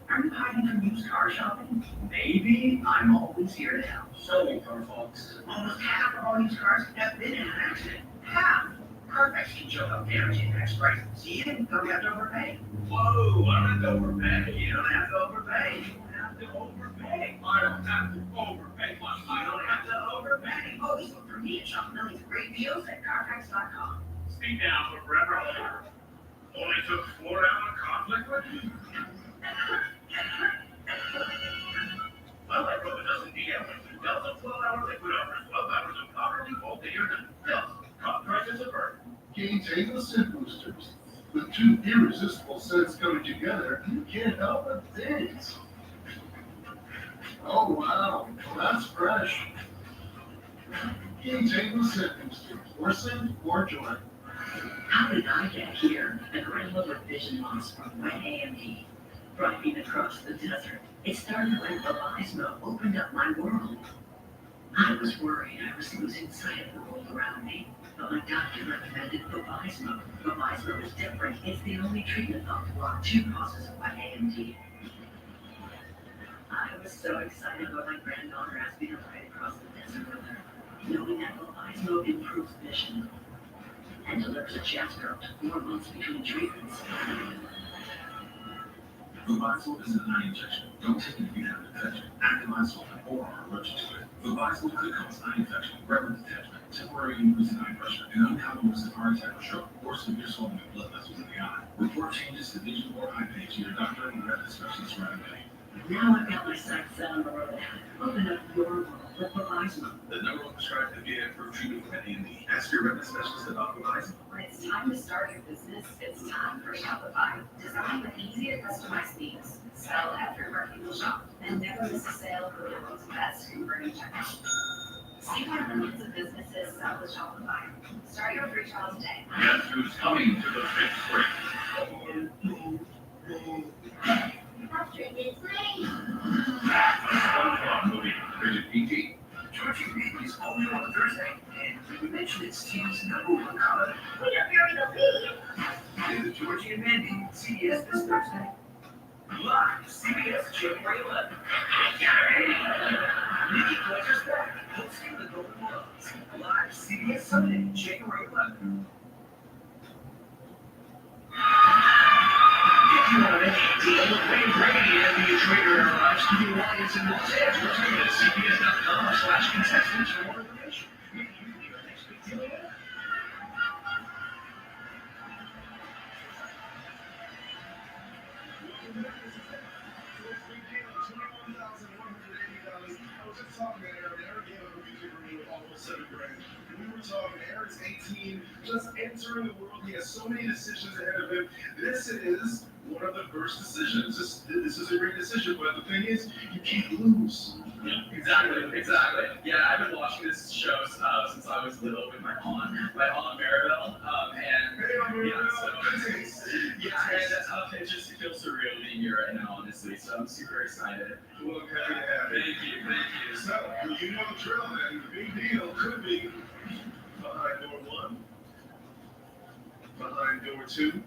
are you hiding from used car shopping? Maybe. I'm always here to help. So, folks, almost half of all used cars have been in an accident. Half. Carfax can joke up damage and tax prices. See, you don't have to overpay. Whoa, I don't have to overpay. You don't have to overpay. You don't have to overpay. I don't have to overpay. You don't have to overpay. Oh, this one for me and shop millions of great deals at Carfax.com. Speak now for forever holder. Only took 4 hour conflict with you. My life brother doesn't need everything. Delta 12-hour liquid offers 12 hours of properly voltage Delta. Cost prices are burden. Game Tango Scent Boosters. With 2 irresistible scents coming together, you can't help but dance. Oh wow, that's fresh. Game Tango Scent Boosters. More scent, more joy. How did I get here? An unloaded vision loss from wet AMD, driving across the desert. It started when Vabysmo opened up my world. I was worried I was losing sight of the world around me, but my doctor recommended Vabysmo. Vabysmo is different. It's the only treatment thought to block 2 causes of wet AMD. I was so excited when my granddaughter asked me to ride across the desert with her, knowing that Vabysmo improves vision and delivers a chance for up to 4 months between treatments. Vabysmo is an eye injection. Don't take it if you have an infection. Active eye sulfate or are allergic to it. Vabysmo could cause eye infection, retinal detachment, temporary increase in eye pressure, and uncommon risk of heart attack or stroke, or severe swelling of blood vessels in the eye. Report changes to vision or eye pain to your doctor and retina specialist right away. Now I've got my sights set on the road. Open up your world with Vabysmo. The number one prescribed FDA-approved treatment for AMD. Ask your retina specialist about Vabysmo. When it's time to start your business, it's time for Shopify. Designed with easy to customize themes, sell everywhere people shop, and never miss a sale for the world's best converting checkout. See why millions of businesses sell with Shopify. Start your free trial today. Guess who's coming to the big screen? Patrick, it's late. SpongeBob movie. Rated PG. Georgie Baby's only on Thursday, and we mentioned it's Steve's #1 comedy. We don't bury the lead. Do Georgie and Mandy, CBS this Thursday. Live, CBS January 11th. Nikki Fletcher's back, hosting the Golden Globes. Live, CBS Sunday, January 11th. If you want to make a deal with Wayne Brady and be a trader in our lives, give you audience in Los Angeles. Visit CBS.com/contestants for more information. We can be our next big deal yet. I was just talking to Aaron. Aaron gave up a music review of almost $7 grand. And we were talking, Aaron's 18, just entering the world. He has so many decisions ahead of him. This is one of the first decisions. This is a great decision, but the thing is, you can't lose. Exactly. Yeah, I've been watching this show since I was little with my aunt Maribel, and it just feels surreal being here right now, honestly. So I'm super excited. Well, I'm happy to have you. Thank you. So, you know the drill, then. The big deal could be behind door 1, behind door 2,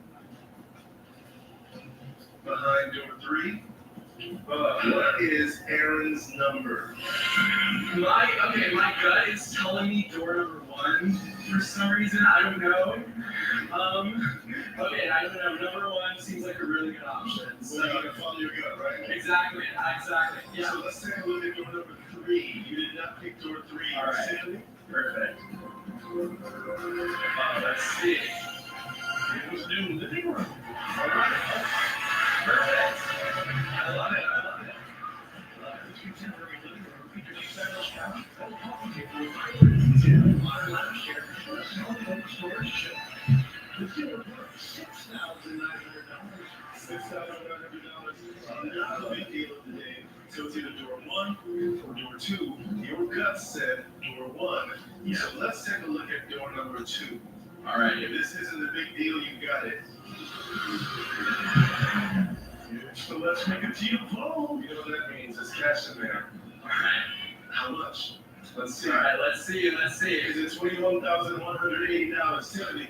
behind door 3. What is Aaron's number? My gut is telling me door number 1 for some reason. I don't know. I don't know. Number 1 seems like a really good option. So Well, you gotta follow your gut, right? Exactly. Yeah. So let's take a look at door number 3. You did not pick door 3. All right. Simply. Perfect. Let's see. It was new living room. All right. Perfect. I love it. This contemporary living room features a stylish couch, full coffee table, with modern lounge chair, and a small home storage shelf. The deal is worth $6,900. $6,900. Not a big deal of the day. So it's either door 1 or door 2. Your gut said door 1. Yeah. So let's take a look at door number 2. All right. If this isn't a big deal, you got it. So let's make a deal flow. You know what that means? It's cash in there. All right. How much? Let's see. All right. Let's see. Is it $21,180, Tiffany?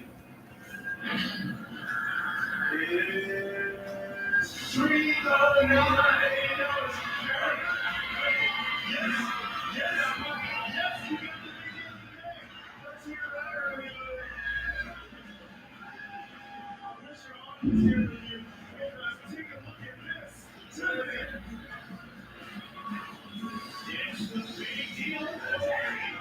It's $3,980. Yes. You got the big deal today. Let's hear that, everybody. Mr. Owens here with you. Take a look at this. It's the big deal today.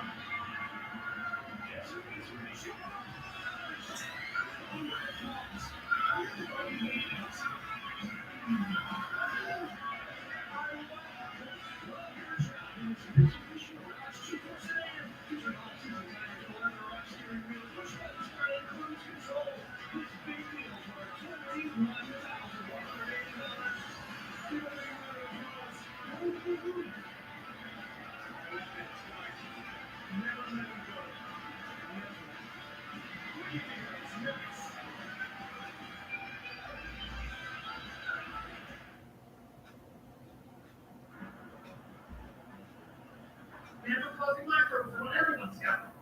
Never closing microphone, everyone's got.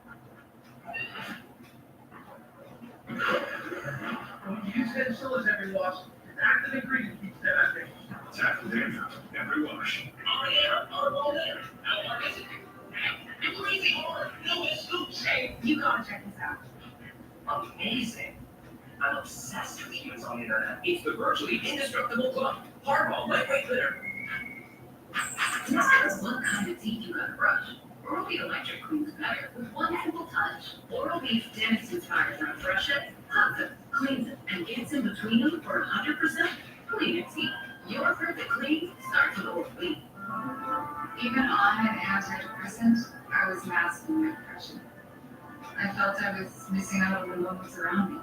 You said so as every wash. Active ingredient keeps that I think. Tackle danger. Every wash. Oh yeah. How hard is it? It's crazy hard. No scoops. Hey, you gotta check this out. Amazing. I'm obsessed with humans on the internet. It's the virtually indestructible club. Hardball lightweight litter. This is what kind of teeth you gotta brush. Oral-B Electric cleans better with one simple touch. Oral-B's dentist-inspired refresh it, hugs it, cleans it, and gets in between them for 100% clean teeth. Your perfect clean starts with Oral-B. Even on an antidepressant, I was masking my depression. I felt I was missing out on the moments around me.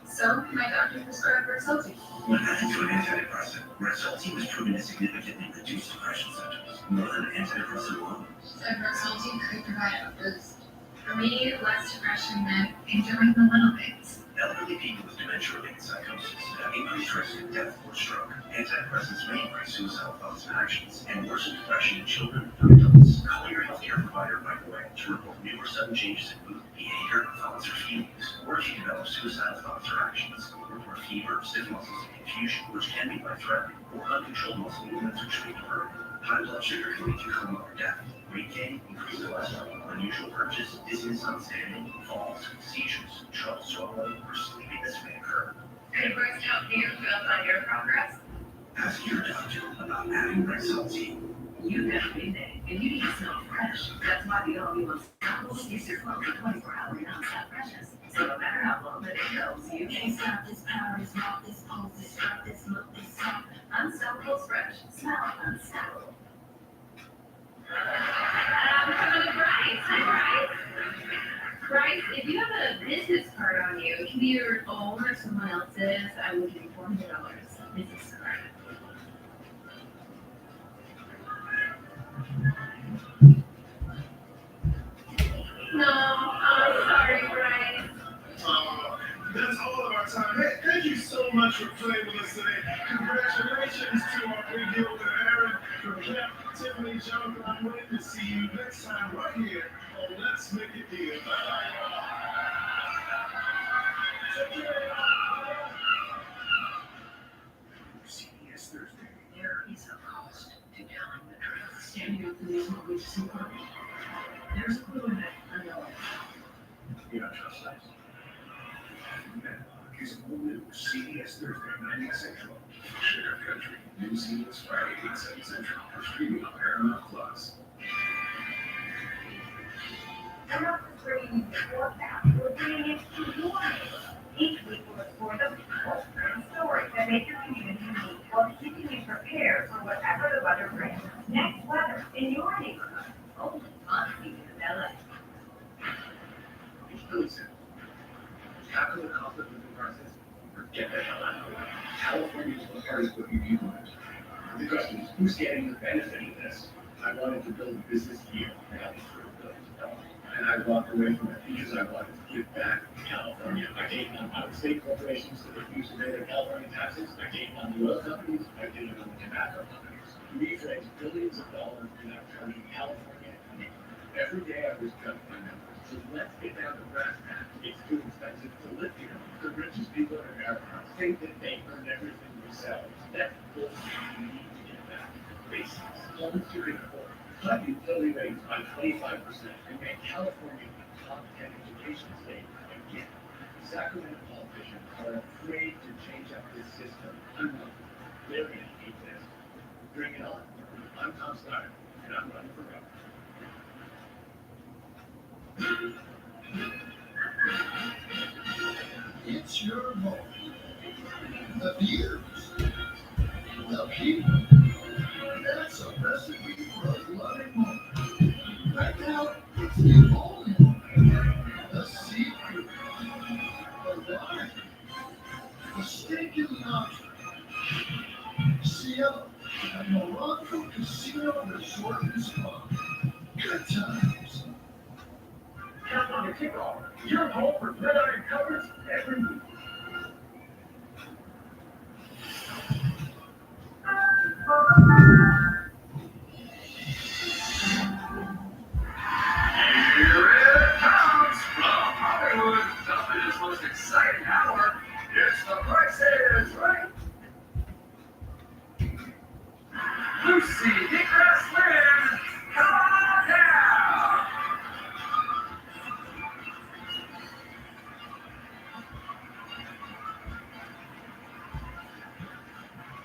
So my doctor prescribed Rexulti. When added to an antidepressant, Rexulti was proven to significantly reduce depression symptoms, more than an antidepressant alone. Said Rexulti could provide a boost. For me, less depression meant enjoying the little things. Elderly people with dementia-related psychosis have increased risk of death or stroke. Antidepressants may increase suicidal thoughts and actions and worsen depression in children and adults. Call your healthcare provider right away to report new or sudden changes in mood, behavior, thoughts, or feelings. Or if you develop suicidal thoughts or actions, report fever, stiff muscles, and confusion, which can be life-threatening, or uncontrolled muscle movements which may hurt. High blood sugar can lead to coma or death. Weight gain, increased cholesterol, unusual urges, dizziness, unstanding, falls, seizures, trouble swallowing, or sleepiness may occur. Could Rex help you build on your progress? Ask your doctor about adding Rexulti. You've got a big day, and you need to smell fresh. That's why the Oral-B Stop gives your clothes a 24-hour non-stop freshness. So no matter how long the day goes, you can't stop this power, this walk, this pose, this strut, this look, this song. Unstoppable fresh. Smell unstoppable. Coming to Bryce. Hi, Bryce. Bryce, if you have a business card on you, it can be your own or someone else's. I will give you $400 business card. No, I'm sorry, Bryce. That's all of our time. Hey, thank you so much for playing with us today. Congratulations to our big deal with Aaron, from Jeff, Tiffany, Jonathan. I'm waiting to see you next time right here on Let's Make It Deal. Take care. CBS Thursday. There is a cost to telling the truth. Standing up for these moments is important. There's a clue in it. I know it. You don't trust us? Now is all new CBS Thursday, 9 Central. Share Country. New CBS Friday, 8, 7 Central. Streaming on Paramount Plus. I'm not just bringing you the forecast, we're bringing it to your neighborhood. Each week we'll explore the people and stories that make your community unique while keeping you prepared for whatever the weather brings. Next weather in your neighborhood. Only on CBS LA. It's really simple. Tackle the cost of living crisis or get the hell out of the way. California is the hardest working people in. The question is, who's getting the benefit of this? I wanted to build a business here and I was for billions of dollars. And I walked away from it because I wanted to give back to California. I gave on out-of-state corporations that refuse to pay their California taxes. I gave on the oil companies. I did it on the tobacco companies. We've raised billions of dollars without charging California money. Every day I was jumping my numbers. So let's get down to brass tacks. It's too expensive to live here. The richest people in America think that they earn everything themselves. That's bullshit. We need to get back to basics. Homes you can afford. Cut utility rates by 25% and make California a top 10 education state again. Sacramento politicians are afraid to change up this system. I'm not. They're going to hate this. Bring it on. I'm Tom Steiner, and I'm running for governor. It's your vote. The views. The people. That's a recipe for a loving moment. Right now, it's the only moment. The secret. The lie. The stake in the option. Cielo at Morocco Casino Resort and Spa. Good times. California Kickoff, your home for red iron coverage every week. Here it comes from Hollywood, Television's most exciting hour. It's The Price Is Right. Lucy Degrasse Lynn, come on down.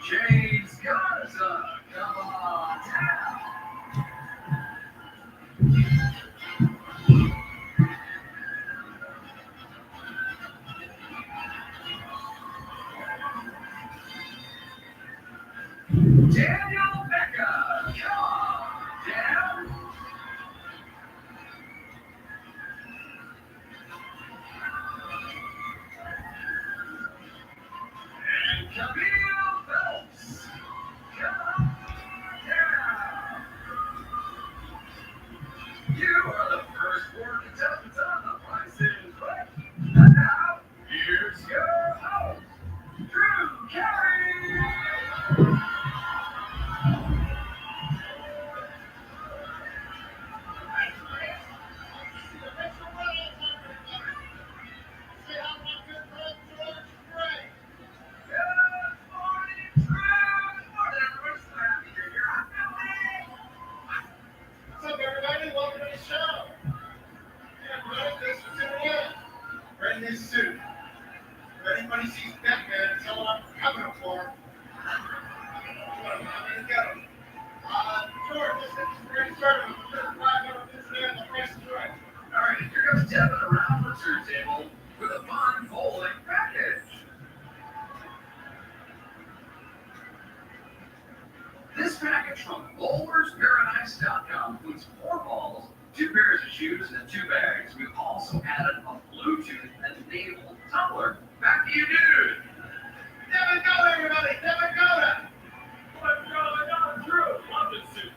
James Garza, come on down. Daniel Becca. Come on, Dan. And Camille Phelps. Come on, yeah. You are the first four contestants on The Price is Right. And now, here's your host, Drew Carey. What's up, everybody? Welcome to the show. Yeah, thanks for tuning in. Brand new suit. If anybody sees Batman, tell them I'm coming for him. I'm gonna get him. George, this is great started with the first five on this man, The Price is Right. All right, here comes Devin around the turntable with a fun bowling package. This package from bowlersparadise.com includes 4 balls, 2 pairs of shoes, and 2 bags. We've also added a Bluetooth-enabled tumbler. Back to you, dude. Devin Goda, everybody! Devin Goda! Drew, love this suit.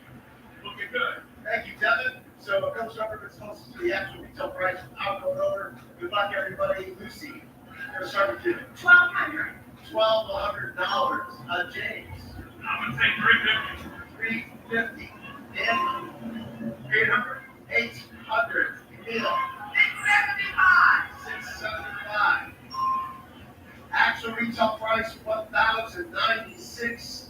Looking good. Thank you, Devin. So, Coach Upperman's closest to the actual retail price. I'll go over. Good luck, everybody. Lucy, we're going to start with you. $1,200. $1,200. James. I'm gonna take 350. $350. Dan. 800. $800. Camille. $675. Actual retail price $1,096.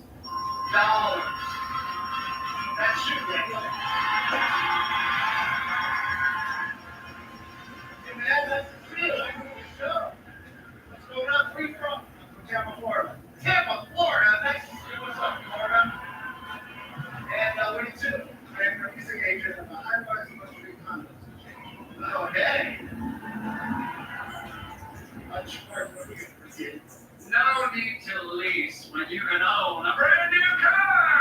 That's you, Daniel. Hey man, that's the deal. I'm going to show. What's going on? Where you from? I'm from Tampa, Florida. Tampa, Florida. Nice to see you. What's up, Florida? And what do you do? I'm a music agent. I advise you much big condos. Okay. Much more for kids. No need to lease when you can own a brand new car.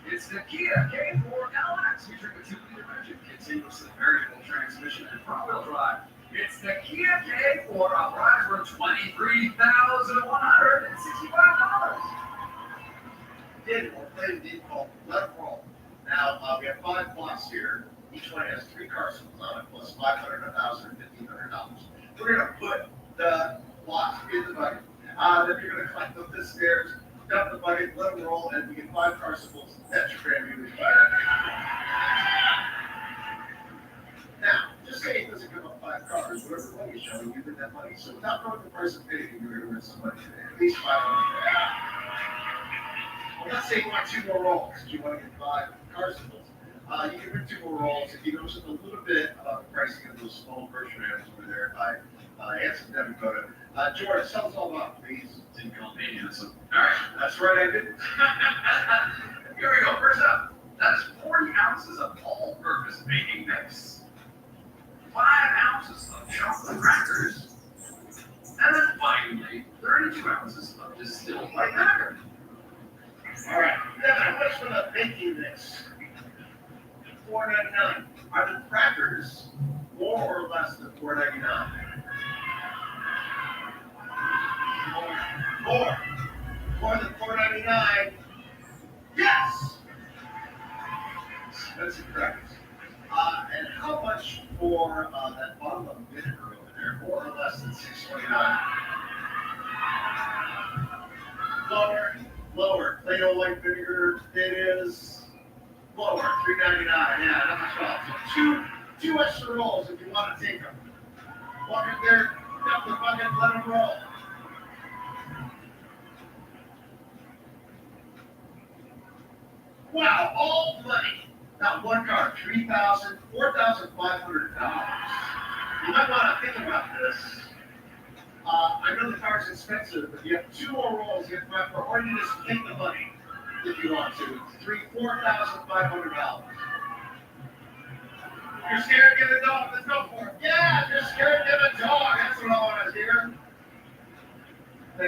It's the Kia K4 LX featuring a 2-liter engine, continuously variable transmission, and front-wheel drive. It's the Kia K4 on price for $23,165. Did or played a game called Let It Roll. Now, we have 5 blocks here. Each one has 3 car symbols on it, plus $500, $1,000, and $1,500. We're going to put the blocks in the bucket. Then you're going to climb up the stairs, dump the bucket, let them roll, and we get 5 car symbols. That's your brand new Kia. Now, just say it doesn't come up 5 cars, whatever money you show, you win that money. So without throwing the price of pay, you're going to win some money today. At least $500. Well, let's say you want 2 more rolls, because you want to get 5 car symbols. You can win 2 more rolls. If you know just a little bit about the pricing of those small grocery items over there by Hanson Devin Coda. George, tell us all about it, please. Didn't call me handsome. All right, that's right, I did. Here we go. First up, that's 40 ounces of all-purpose baking mix, 5 ounces of chocolate crackers, and then finally 32 ounces of distilled white vinegar. All right, Devin, how much for the baking mix? $4.99. Are the crackers more or less than $4.99? More. More than $4.99. Yes. Expensive crackers. And how much for that bottle of vinegar over there? More or less than $6.29? Lower. Play-Doh white vinegar. It is lower. $3.99. Yeah, not much off. So two extra rolls if you want to take them. Walk in there, dump the bucket, let them roll. Wow, all money. Not one car. $4,500. You might want to think about this. I know the car's expensive, but you have 2 more rolls, you have 5 more, or you just take the money if you want to. $4,500. You're scared to get a dog, let's go for it. Yeah, you're scared to get a dog, that's what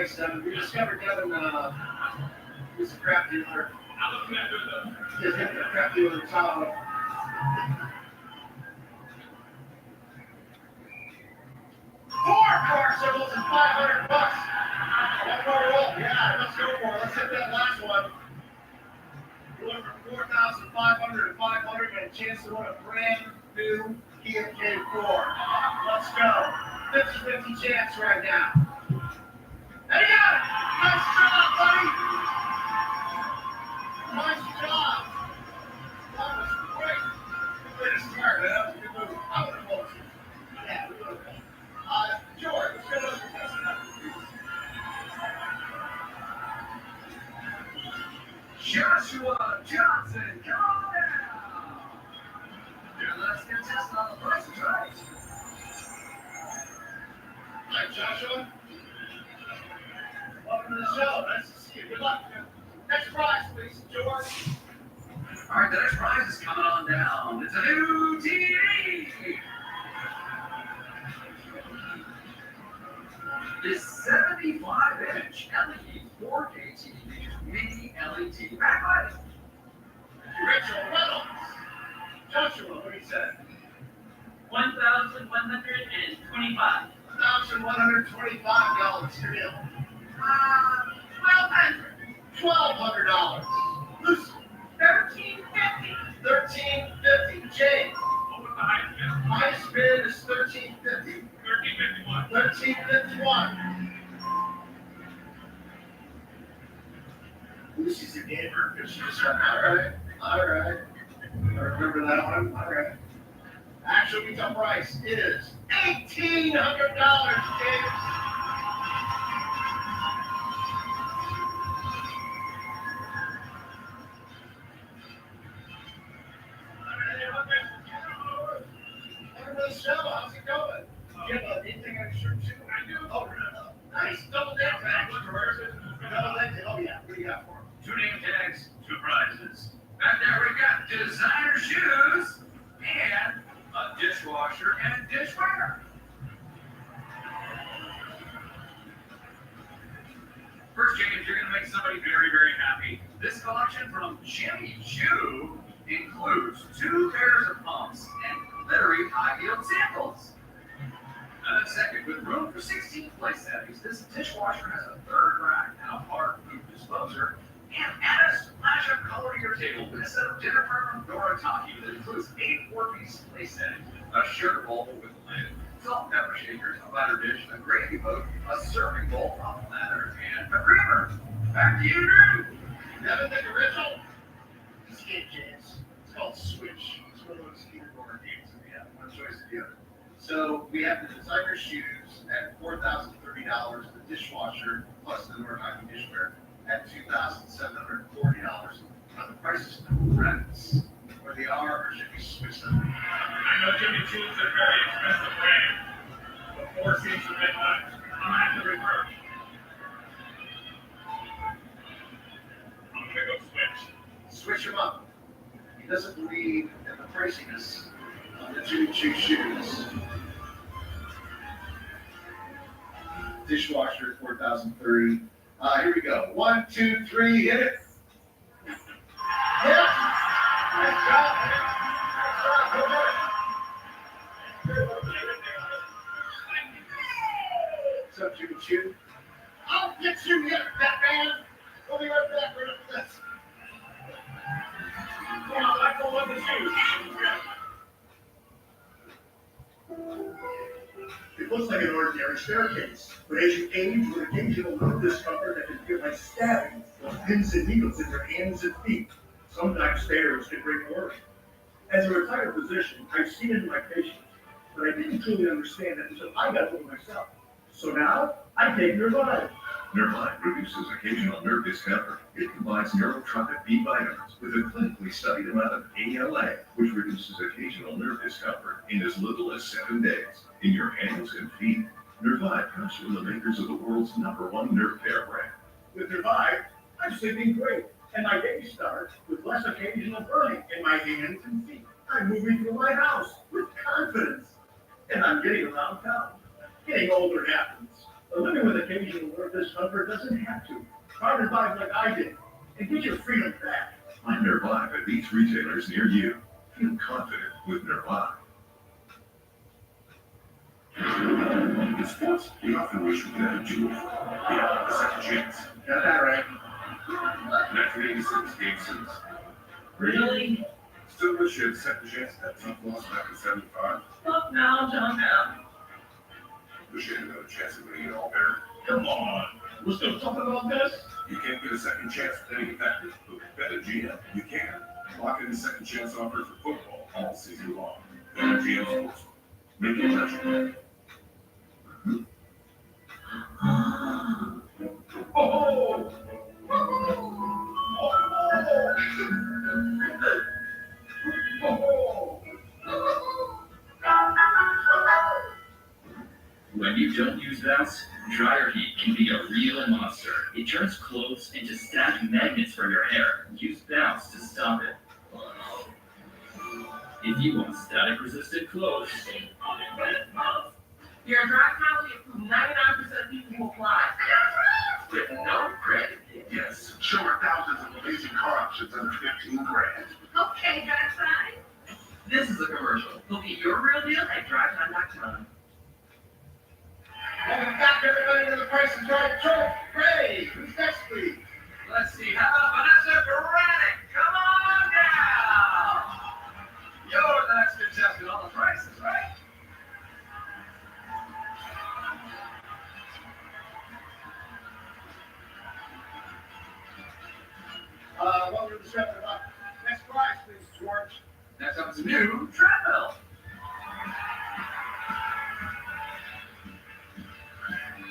27. We discovered Devin was a crap dealer. I'm looking at it though. Just hit the crap dealer in Tahoe. Four car circles and $500. One more roll. Yeah, let's go for it. Let's hit that last one. We're looking for 4,500 and 500 and a chance to win a brand new Kia K4. Let's go. 50-50 chance right now. And you got it! Nice job, buddy! Nice job! That was great. Good way to start, man. That was a good move. I would have voted. Yeah, we would have voted. George, let's go to the contestant. Joshua Johnson, come on down! Your last contestant on The Price is Right. Hi, Joshua. Welcome to the show. Nice to see you. Good luck. Next prize, please, George. All right, the next prize is coming on down. It's a new TV. This 75-inch LED 4K TV features mini LED backlighting. Rachel Reynolds. Joshua, what do you say? 1,125. $1,125 to deal. $1,200. Lucy. $1,350. $1,350. James. What was the highest bid? Highest bid is $1,350. $1,351. Lucy's a gamer because she just went, all right. I remember that one. All right. Actual retail price is $1,800, James. Show, how's it going? Do you have anything on your shirt too? I do. Oh, nice. Double down tag. Double down. Oh, yeah. What do you got for him? 2 name tags, 2 prizes. Back there we got designer shoes and a dishwasher and a dishware. First, James, you're going to make somebody very, very happy. This collection from Jimmy Choo includes 2 pairs of pumps and glittery high-yield samples. Second, with room for 16 place settings, this dishwasher has a 3rd rack and a hard food disposer, and add a splash of color to your table with a set of dinner from Dora Taki that includes 8 4-piece place settings, a sugar bowl with a lid, salt and pepper shakers, a batter dish, a gravy boat, a serving bowl, a platter, and a creamer. Back to you, Drew. Devin, the original? This game, James. It's called Switch. It's one of those keyboard games that we have one choice or the other. So we have the designer shoes at $4,030, the dishwasher plus the Dora Taki dishware at $2,740. Now the prices horrendous. Where they are, or should we switch them? I know Jimmy Choo's a very expensive brand, but 4 seems a bit much. I'm gonna have to revert. I'm gonna go switch. Switch them up. He doesn't believe in the priciness of the Jimmy Choo shoes. Dishwasher, $4,030. Here we go. 1, 2, 3, hit it. Yep. Nice job. What's up, Jimmy Choo? I'll get you yet, Batman. We'll be right back. We're going to this. I don't want the shoes. It looks like an ordinary staircase, but as you age with occasional nerve discomfort that can feel like stabbing, or pins and needles in your hands and feet, sometimes stairs can bring worry. As a retired physician, I've seen it in my patients, but I didn't truly understand it until I got it myself. So now, I take Nervive. Nervive reduces occasional nerve discomfort. It combines neurotropic B vitamins with a clinically studied amount of ALA, which reduces occasional nerve discomfort in as little as 7 days. In your hands and feet, Nervive comes from the makers of the world's #1 nerve care brand. With Nervive, I'm sleeping great, and my day starts with less occasional burning in my hands and feet. I'm moving through my house with confidence, and I'm getting around town. Getting older happens. But living with occasional or discomfort doesn't have to. Start his life like I did and get your freedom back. Find Nirvana at these retailers near you. Feel confident with Nirvana. In sports, we often wish we could have a do-over. Yeah, a second chance. Got that right. 1986 Game 6. Really? Still wish you had a second chance at that tough loss back in 75? Look now, John now. Wish you had another chance at winning it all better. Come on. We're still talking about this? You can't get a second chance with any effective, but with BetterGM, you can. Lock in the second chance offer for football all season long. BetterGM Sportsbook. Make it touch. Oh! When you don't use Vouse, dryer heat can be a real monster. It turns clothes into static magnets for your hair. Use Vouse to stop it. If you want static-resistant clothes, Your dry towel, 99% of people will fly. With no credit. Yes, show her thousands of amazing car options under 15 grand. Okay, that's fine. This is a commercial. Look at your real deal at DriveTime.com. Welcome back, everybody, to the Price is Right show. Ray, who's next, please? Let's see, how about Vanessa Braddock? Come on down! You're the next contestant on the Price is Right. Welcome to the show. Next prize, please, George. Next up is a new treadmill.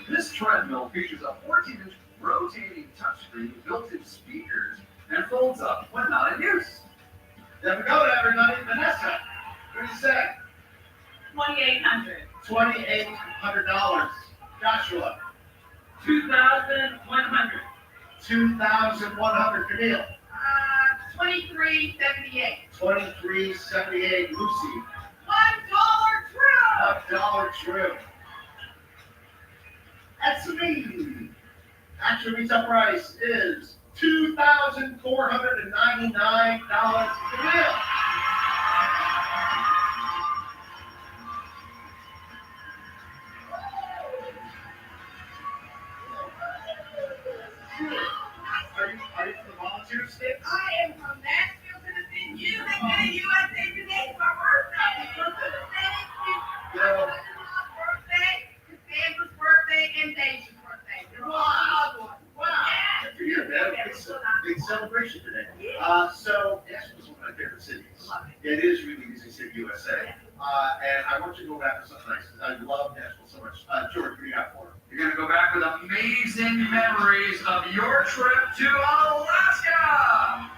This treadmill features a 14-inch rotating touchscreen with built-in speakers and folds up when not in use. There we go, everybody. Vanessa, what do you say? $2,800. $2,800. Joshua, $2,100. $2,100. Camille, $23.78. $23.78. Lucy, $1 $1 true. That's me. Actual retail price is $2,499. Camille. Are you from the volunteer state? I am from Nashville, Tennessee. USA today is my birthday. Thank you. Yeah. Birthday, Cassandra's birthday, and Deja's birthday. Wow. Good for you, man. Big celebration today. So Nashville's one of my favorite cities. It is really easy city, USA. And I want you to go back to something nice. I love Nashville so much. George, what do you got for him? You're going to go back with amazing memories of your trip to Alaska.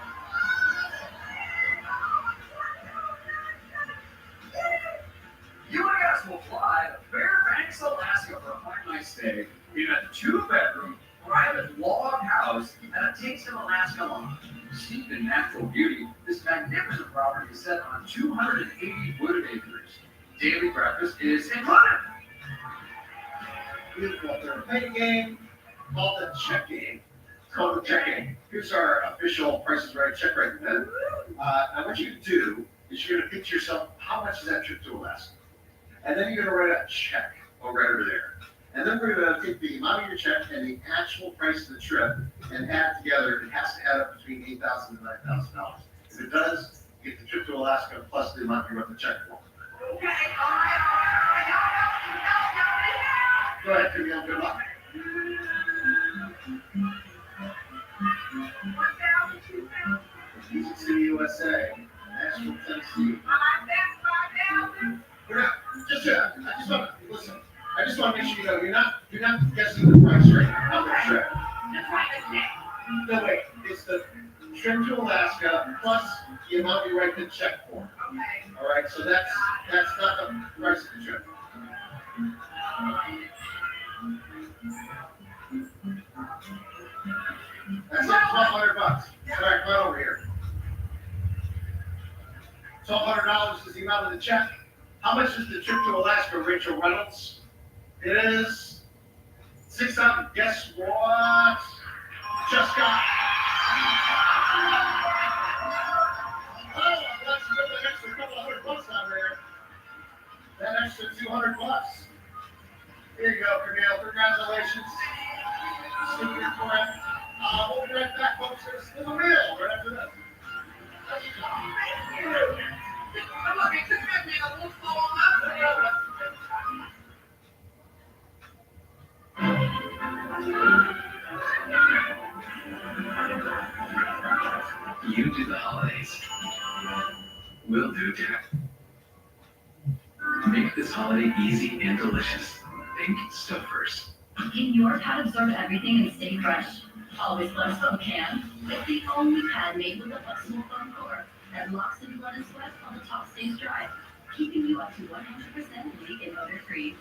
You and us will fly to Fairbanks, Alaska for a 5-night stay in a 2-bedroom private log house at a Taste of Alaska lodge. Steeped in natural beauty, this magnificent property is set on 280 wooded acres. Daily breakfast is included. Beautiful. They're a pay game called the check game. It's called the check game. Here's our official Price is Right check right then. Now what you do is you're going to think to yourself, how much is that trip to Alaska? And then you're going to write a check right over there. And then we're going to take the amount of your check and the actual price of the trip and add it together. It has to add up between $8,000 and $9,000. If it does, you get the trip to Alaska plus the amount you wrote the check for. Okay, all right. Go ahead, Camille. Good luck. Music City, USA. Nashville, Tennessee. I just want to make sure you know you're not guessing the price right now on the trip. No, wait. It's the trip to Alaska plus the amount you write the check for. All right. So that's not the price of the trip. That's like $1,200. All right, come on over here. $1,200 is the amount of the check. How much is the trip to Alaska, Rachel Reynolds? It is 6,000. Guess what? Just got. Oh, that's a good extra couple of $100 down there. That extra $200. Here you go, Cornel. Congratulations. Super correct. We'll be right back, folks. There's a wheel right after this. You do the holidays. We'll do dinner. Make this holiday easy and delicious. Think Stouffer's. Can your pad absorb everything and stay fresh? Always Love Foam can. It's the only pad made with a flexible foam core that locks in blood and sweat while the top stays dry, keeping you up to 100% leak and odor-free.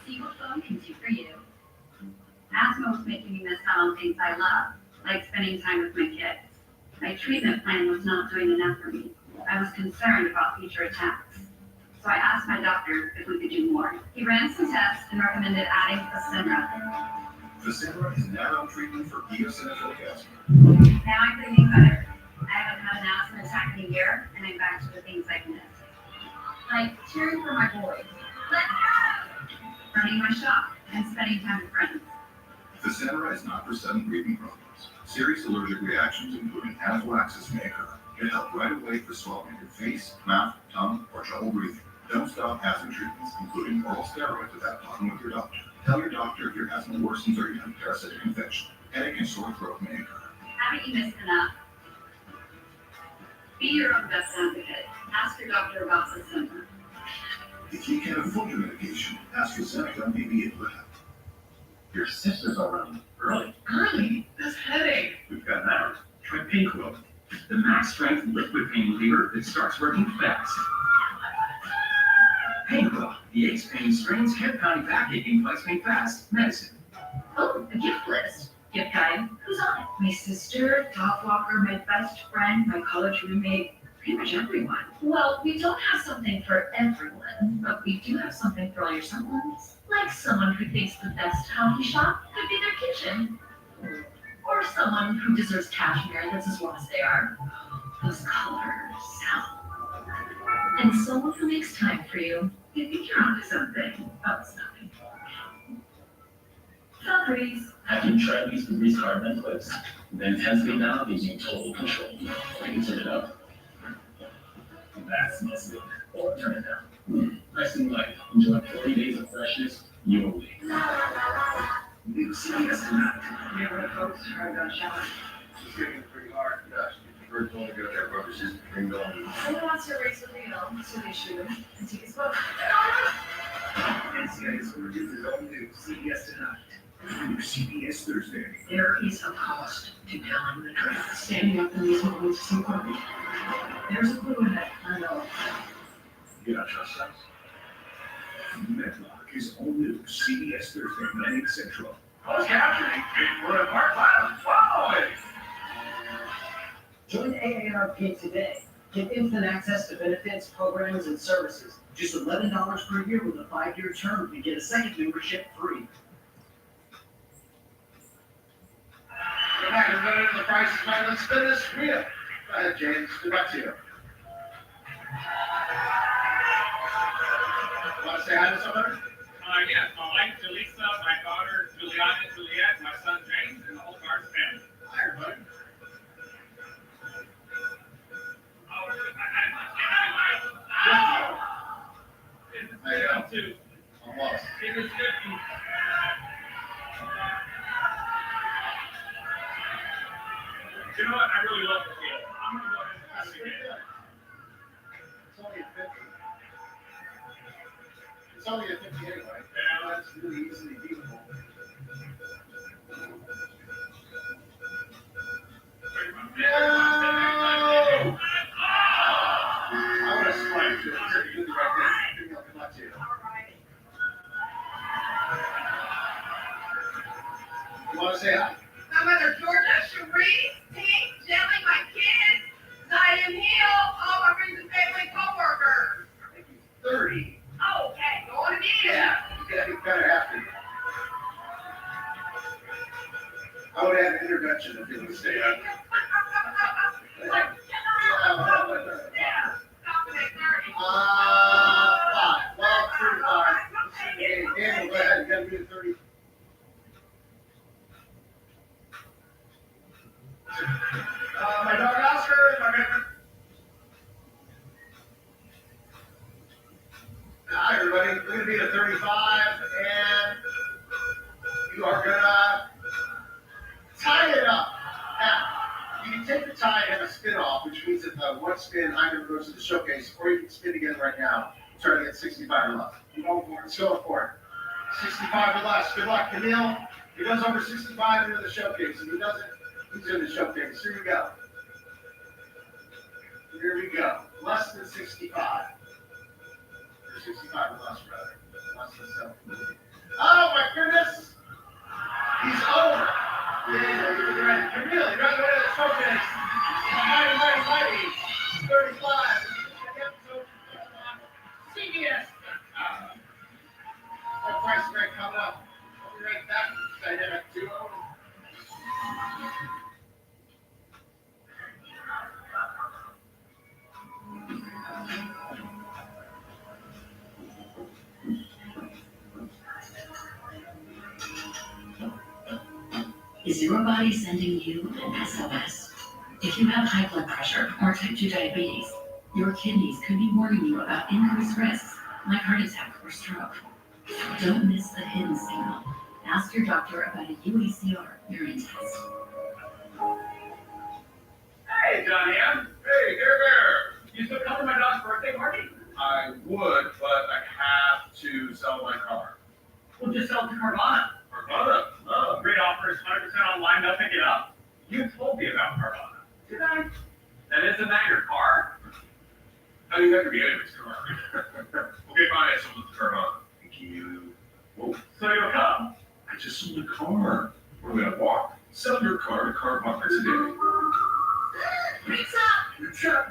See what foam can do for you. Asthma was making me miss out on things I love, like spending time with my kids. My treatment plan was not doing enough for me. I was concerned about future attacks. So I asked my doctor if we could do more. He ran some tests and recommended adding Fasenra. Fasenra is now treatment for eosinophilic asthma. Now I'm breathing better. I haven't had an asthma attack in a year, and I'm back to the things I missed. Like cheering for my boys, running my shop, and spending time with friends. Fasenra is not for sudden breathing problems. Serious allergic reactions, including anaphylaxis, may occur. Get help right away for swelling in your face, mouth, tongue, or trouble breathing. Don't stop asthma treatments, including oral steroids, without talking with your doctor. Tell your doctor if your asthma worsens or you have a parasitic infection. Headache and sore throat may occur. Haven't you missed enough? Be your own best advocate. Ask your doctor about Fasenra. If you can't afford your medication, AstraZeneca may be able to help. Your sister's already early. Early? This headache. We've got that. Try PainQuil, the max strength liquid pain reliever that starts working fast. PainQuil, the aches, pain, strains, head pounding, back aching, fights pain fast medicine. Oh, a gift list. Gift guide. Who's on it? My sister, dog walker, my best friend, my college roommate, pretty much everyone. Well, we don't have something for everyone, but we do have something for all your someones. Like someone who thinks the best coffee shop could be their kitchen. Or someone who deserves cashmere that's as warm as they are. Those colors. And someone who makes time for you. You think you're onto something. Oh, it's nothing. Febreze. Have you tried these Febreze carbon clips? Then hands me down, gives you total control. I can turn it up. That smells good. Or turn it down. Nice and light. Enjoy 40 days of freshness your way. New CVS tonight. Yeah, right, folks. All right, got a shower. It's getting pretty hard. Gosh, the birds only go there, brothers just bring going. Someone wants to race with Leo, so they shoot him and take his book. NCIS origins is all new. CVS tonight. New CBS Thursday. There is a cost to telling the truth. Standing up in these moments is important. There's a clue in that. I know. You don't trust us? Medlock is all new CBS Thursday, 9 Central. Closed captioning. We're in part 5 following. Join AARP today. Get instant access to benefits, programs, and services. Just $11 per year with a 5-year term and get a second membership free. Go back and run into the prices, man. Let's spin this wheel. Go ahead, James. Good back to you. Want to say hi to somebody? Yes, my wife, Jaleesa, my daughter, Juliana, Juliet, my son, James, and the whole Cars family. Hi, everybody. Too. Almost. It was 50. You know what? I really love the field. I'm going to go ahead and pass it again. It's only a 50. It's only a 50 anyway. Yeah, that's really easily beatable. No! I want to strike you. I'm going to do the right thing. I'll come back to you. You want to say hi? My mother, Georgia, Cherise, Pink, Jelly, my kids, Zion Hill, all my friends and family co-workers. 30. Oh, okay, go on again. Yeah, you better have to. stretching if you want to stay up. Five. Well, 35. Daniel, go ahead. You got to be at 30. My dog Oscar, my favorite. Hi, everybody. We're going to be at 35, and you are going to tie it up. Now, you can take the tie and have a spin off, which means that the one spin either goes to the showcase, or you can spin again right now, try to get 65 or less. You go for it. Let's go for it. 65 or less. Good luck. Camille, he goes over 65 into the showcase. If he doesn't, he's in the showcase. Here we go. Here we go. Less than 65. 65 or less, rather. Less than 70. Oh, my goodness! He's over. Yeah, you're right. Camille, you're right away to the showcase. Mighty. 35. CBS. That price is going to come up. I'll be right back. Dynamic duo. Is your body sending you an SOS? If you have high blood pressure or type 2 diabetes, your kidneys could be warning you about increased risks like heart attack or stroke. Don't miss the hidden signal. Ask your doctor about a UACR urine test. Hey, Johnny M. Hey, Bear. You still come to my dog's birthday party? I would, but I have to sell my car. Well, just sell it to Carvana. Carvana? Oh, great offers, 100% online, they'll pick it up. You told me about Carvana. Did I? Then isn't that your car? I mean, that could be anybody's car. Okay, fine, I sold it to Carvana. Thank you. Whoa. So you'll come? I just sold a car. We're gonna walk. Sell your car to Carvana today. Pizza!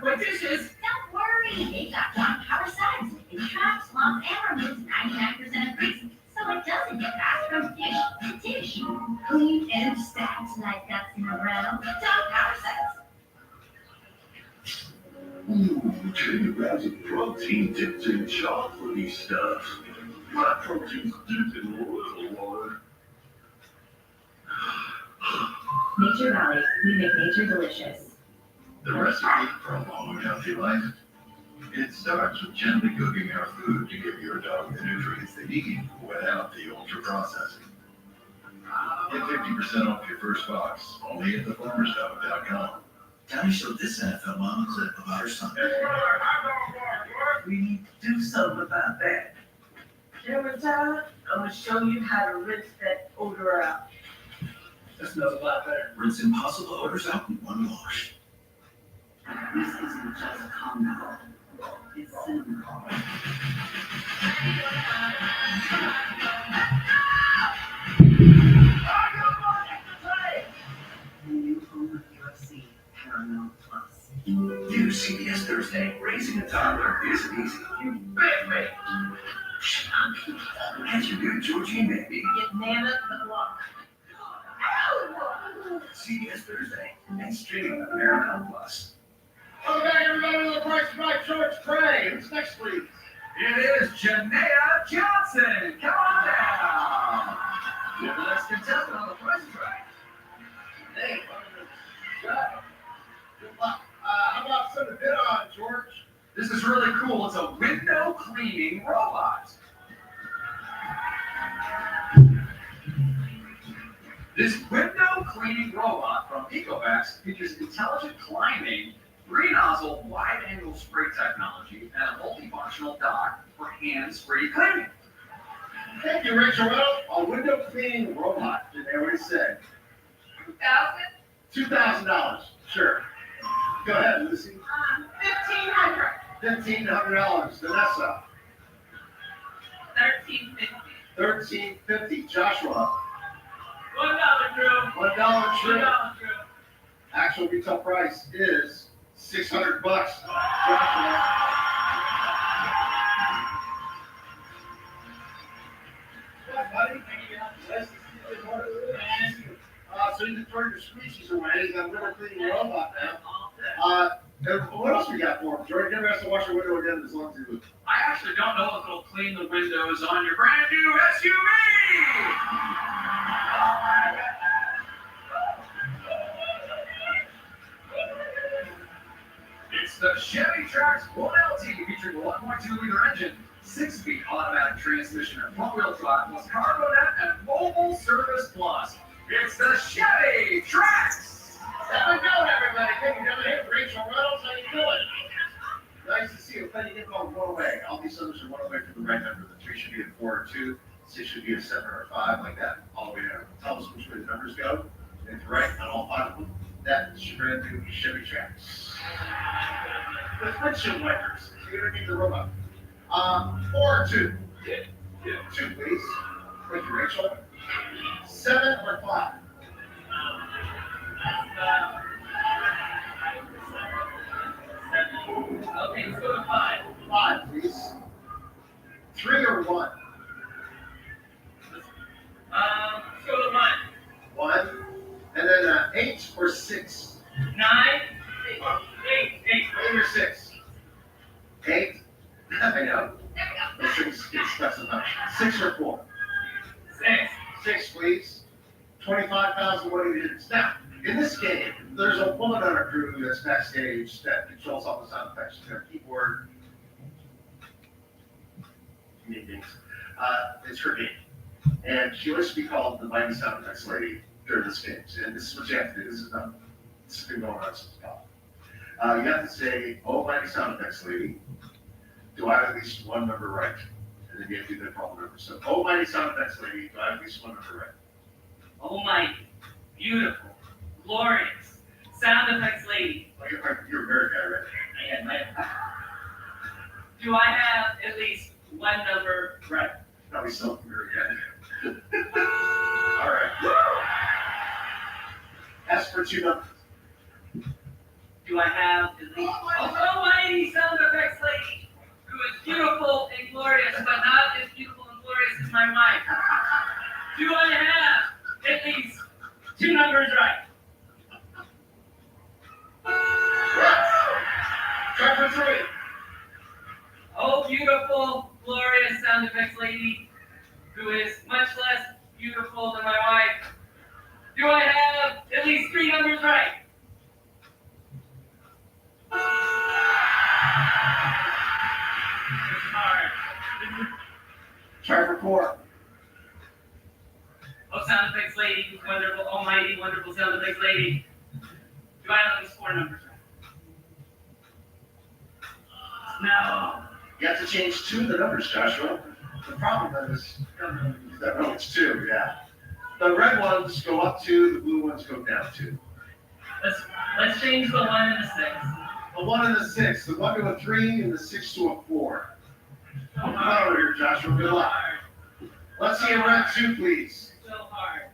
My dishes. Don't worry, they got John Power Sides. It traps, locks, and removes 99% of grease, so it doesn't get passed from dish to dish. Clean and stacked like ducks in a row. John Power Sides. Two grams of protein dipped in chocolatey stuff. My protein's dipped in a little water. Nature Valley, we make nature delicious. The recipe for a long, healthy life. It starts with gently cooking our food to give your dog the nutrients they need without the ultra-processing. Get 50% off your first box, only at thefarmerstop.com. Daddy showed this NFL mom a clip about her son. We need to do something about that. Camera time, I'm gonna show you how to rinse that odor out. That smells a lot better. Rinse impossible odors out in one wash. This isn't just combo, it's cinema. The new home of UFC, Paramount Plus. New CBS Thursday. Raising a toddler isn't easy. You bet me. Catch your new Georgie baby. Get Nana the block. CBS Thursday. And streaming on Paramount Plus. Welcome back, everybody, to the Price is Right George Gray. Who's next, please? It is Janaea Johnson. Come on down. You're the next contestant on the Price is Right. Hey, good luck. How about something to bid on, George? This is really cool. It's a window cleaning robot. This window cleaning robot from Ecovacs features intelligent climbing, 3-nozzle wide-angle spray technology, and a multifunctional dock for hands-free cleaning. Thank you, Rachel. A window cleaning robot, did they already say? $2,000. Sure. Go ahead, Lucy. $1,500. $1,500. Vanessa. $1,350. $1,350. Joshua. $1, Drew. $1, Drew. $1, Drew. Actual retail price is $600. Joshua. What, buddy? So you can throw your squeegees away. He's got a really clean robot now. And what else we got for him? Jordan, never has to wash your window again as long as you do. I actually don't know if it'll clean the windows on your brand new SUV. It's the Chevy Trax 1LT featuring a 1.2-liter engine, 6-speed automatic transmission and front-wheel drive, plus cargo net and mobile service plus. It's the Chevy Trax. How's it going, everybody? Thank you, Hey, Rachel Reynolds, how you doing? Nice to see you. Penny, get going one away. All these numbers are one away from the right number. The 3 should be a 4 or 2, 6 should be a 7 or a 5, like that, all the way down. Tell us which way the numbers go. And if you're right on all 5 of them, that is your brand new Chevy Trax. With windshield wipers. You're gonna need the robot. 4 or 2? 2, please. Thank you, Rachel. 7 or 5? Okay, let's go to 5. 5, please. 3 or 1? Let's go to 1. 1. And then 8 or 6? 9. 8 or 6? 8? I know. Those things get stuck sometimes. 6 or 4? 6. 6, please. 25,000 what it is. Now, in this game, there's a woman on our crew that's backstage that controls all the sound effects. She's got a keyboard. Meetings. It's her game. And she wants to be called the Mighty Sound Effects Lady during this game. And this is what you have to do. This has been going on since college. You have to say, "Oh, Mighty Sound Effects Lady, do I have at least one number right?" And then you have to do the problem number. So, "Oh, Mighty Sound Effects Lady, do I have at least one number right?" Almighty, beautiful, glorious, sound effects lady. Well, you're a very guy, right? Do I have at least one number right? Probably still very good. All right. Ask for 2 numbers. Do I have at least almighty sound effects lady, who is beautiful and glorious, but not as beautiful and glorious as my wife? Do I have at least 2 numbers right? Try for 3. Oh, beautiful, glorious sound effects lady, who is much less beautiful than my wife. Do I have at least 3 numbers right? It's hard. Try for 4. Oh, sound effects lady, wonderful, almighty, wonderful sound effects lady. Do I have at least 4 numbers right? No. You have to change 2 of the numbers, Joshua. The problem is, it's 2, yeah. The red ones go up 2, the blue ones go down 2. Let's change the 1 and the 6. The 1 and the 6, the 1 to a 3 and the 6 to a 4. Come on over here, Joshua, good luck. Let's see a red 2, please. So hard.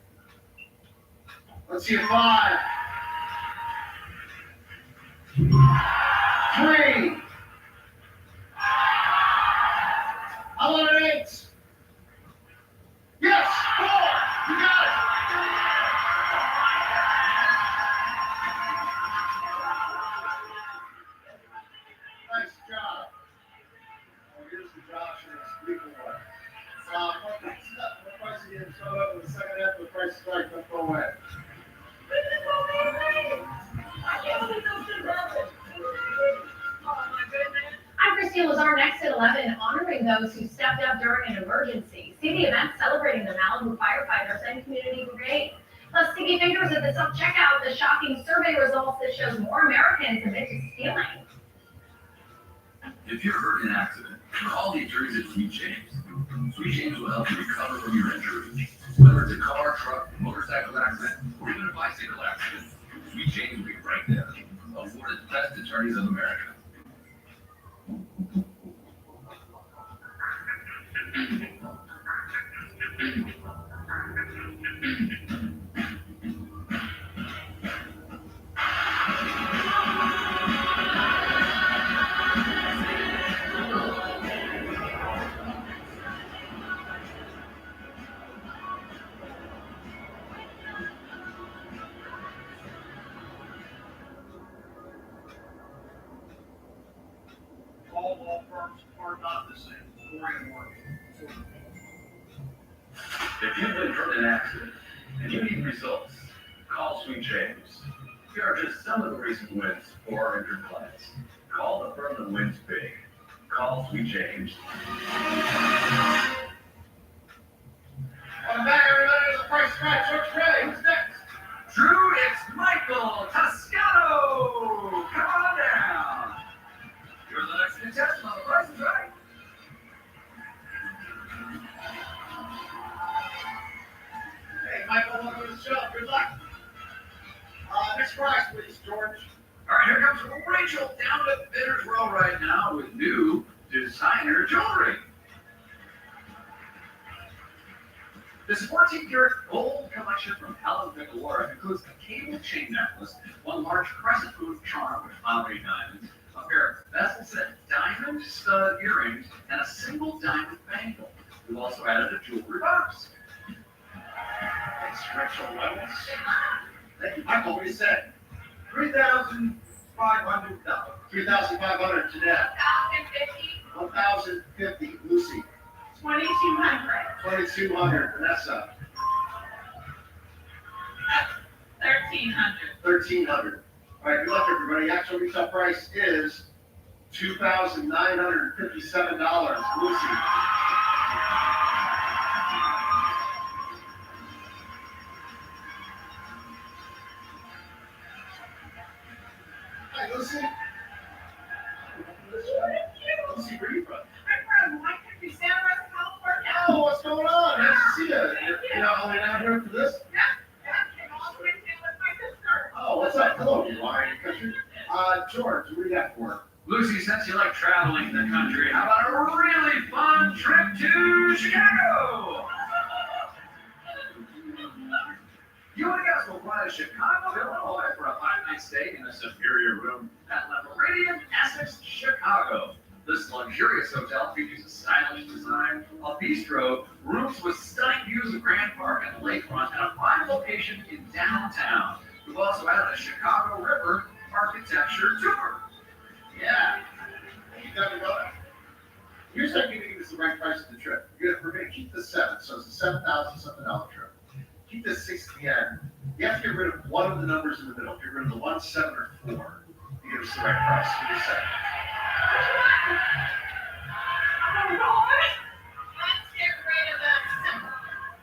Let's see a 5. 3. I want an 8. Yes, 4. You got it. Nice job. Well, here's the Josh and his legal one. What price again? Showed up in the second half of the Price is Right. Don't go away. I'm Christine Lazar, next at 11, honoring those who stepped up during an emergency. See the event celebrating the Malibu firefighters and community brigade. Plus, sticky fingers at the self-checkout, the shocking survey results that shows more Americans admit to stealing. If you're hurt in an accident, call the attorneys at Sweet James. Sweet James will help you recover from your injury. Whether it's a car, truck, motorcycle accident, or even a bicycle accident, Sweet James will be right there. Awarded Best Attorneys of America. are not the same. Morning, morning. If you've been hurt in an accident and you need results, call Sweet James. Here are just some of the recent wins for our injured clients. Call the firm that wins big. Call Sweet James. Welcome back, everybody, to the Price is Right. George Gray, who's next? Drew, it's Michael Toscano. Come on down. You're the next contestant on The Price is Right. Hey, Michael, welcome to the show. Good luck. Next prize, please, George. All right, here comes Rachel down at Bidders Row right now with new designer jewelry. This 14-karat gold collection from Helen Bicolora includes a cable chain necklace, one large crescent-proof charm with filigree diamonds, a pair of bezel-set diamond stud earrings, and a single diamond bangle. We've also added a jewelry box. Thanks, Rachel Reynolds. Thank you, Michael. What do you say? $3,500. $3,500 to that. $1,050. Lucy. $2,200. $2,200. Vanessa. $1,300. $1,300. All right, good luck, everybody. Actual retail price is $2,957. Lucy. Hi, Lucy. Lucy, where are you from? I'm from White Country, Santa Rosa, California. Oh, what's going on? Nice to see you. Thank you. You know, only down here for this? Yeah, came all the way down with my sister. Oh, what's up? Hello, you White Country. George, what do you got for her? Lucy, since you like traveling the country, how about a really fun trip to Chicago? You and guys will fly to Chicago, Illinois for a 5-night stay in a superior room at Le Méridien Essex, Chicago. This luxurious hotel features a stylish design, a bistro, rooms with stunning views of Grand Park and the lakefront, and a fine location in downtown. We've also added a Chicago River architecture tour. Yeah. You got to go. Here's how you can give us the right price of the trip. We're going to keep the 7, so it's a $7,000-something trip. Keep the 6 at the end. You have to get rid of one of the numbers in the middle. Get rid of the 1, 7, or 4 to give us the right price. Give us 7.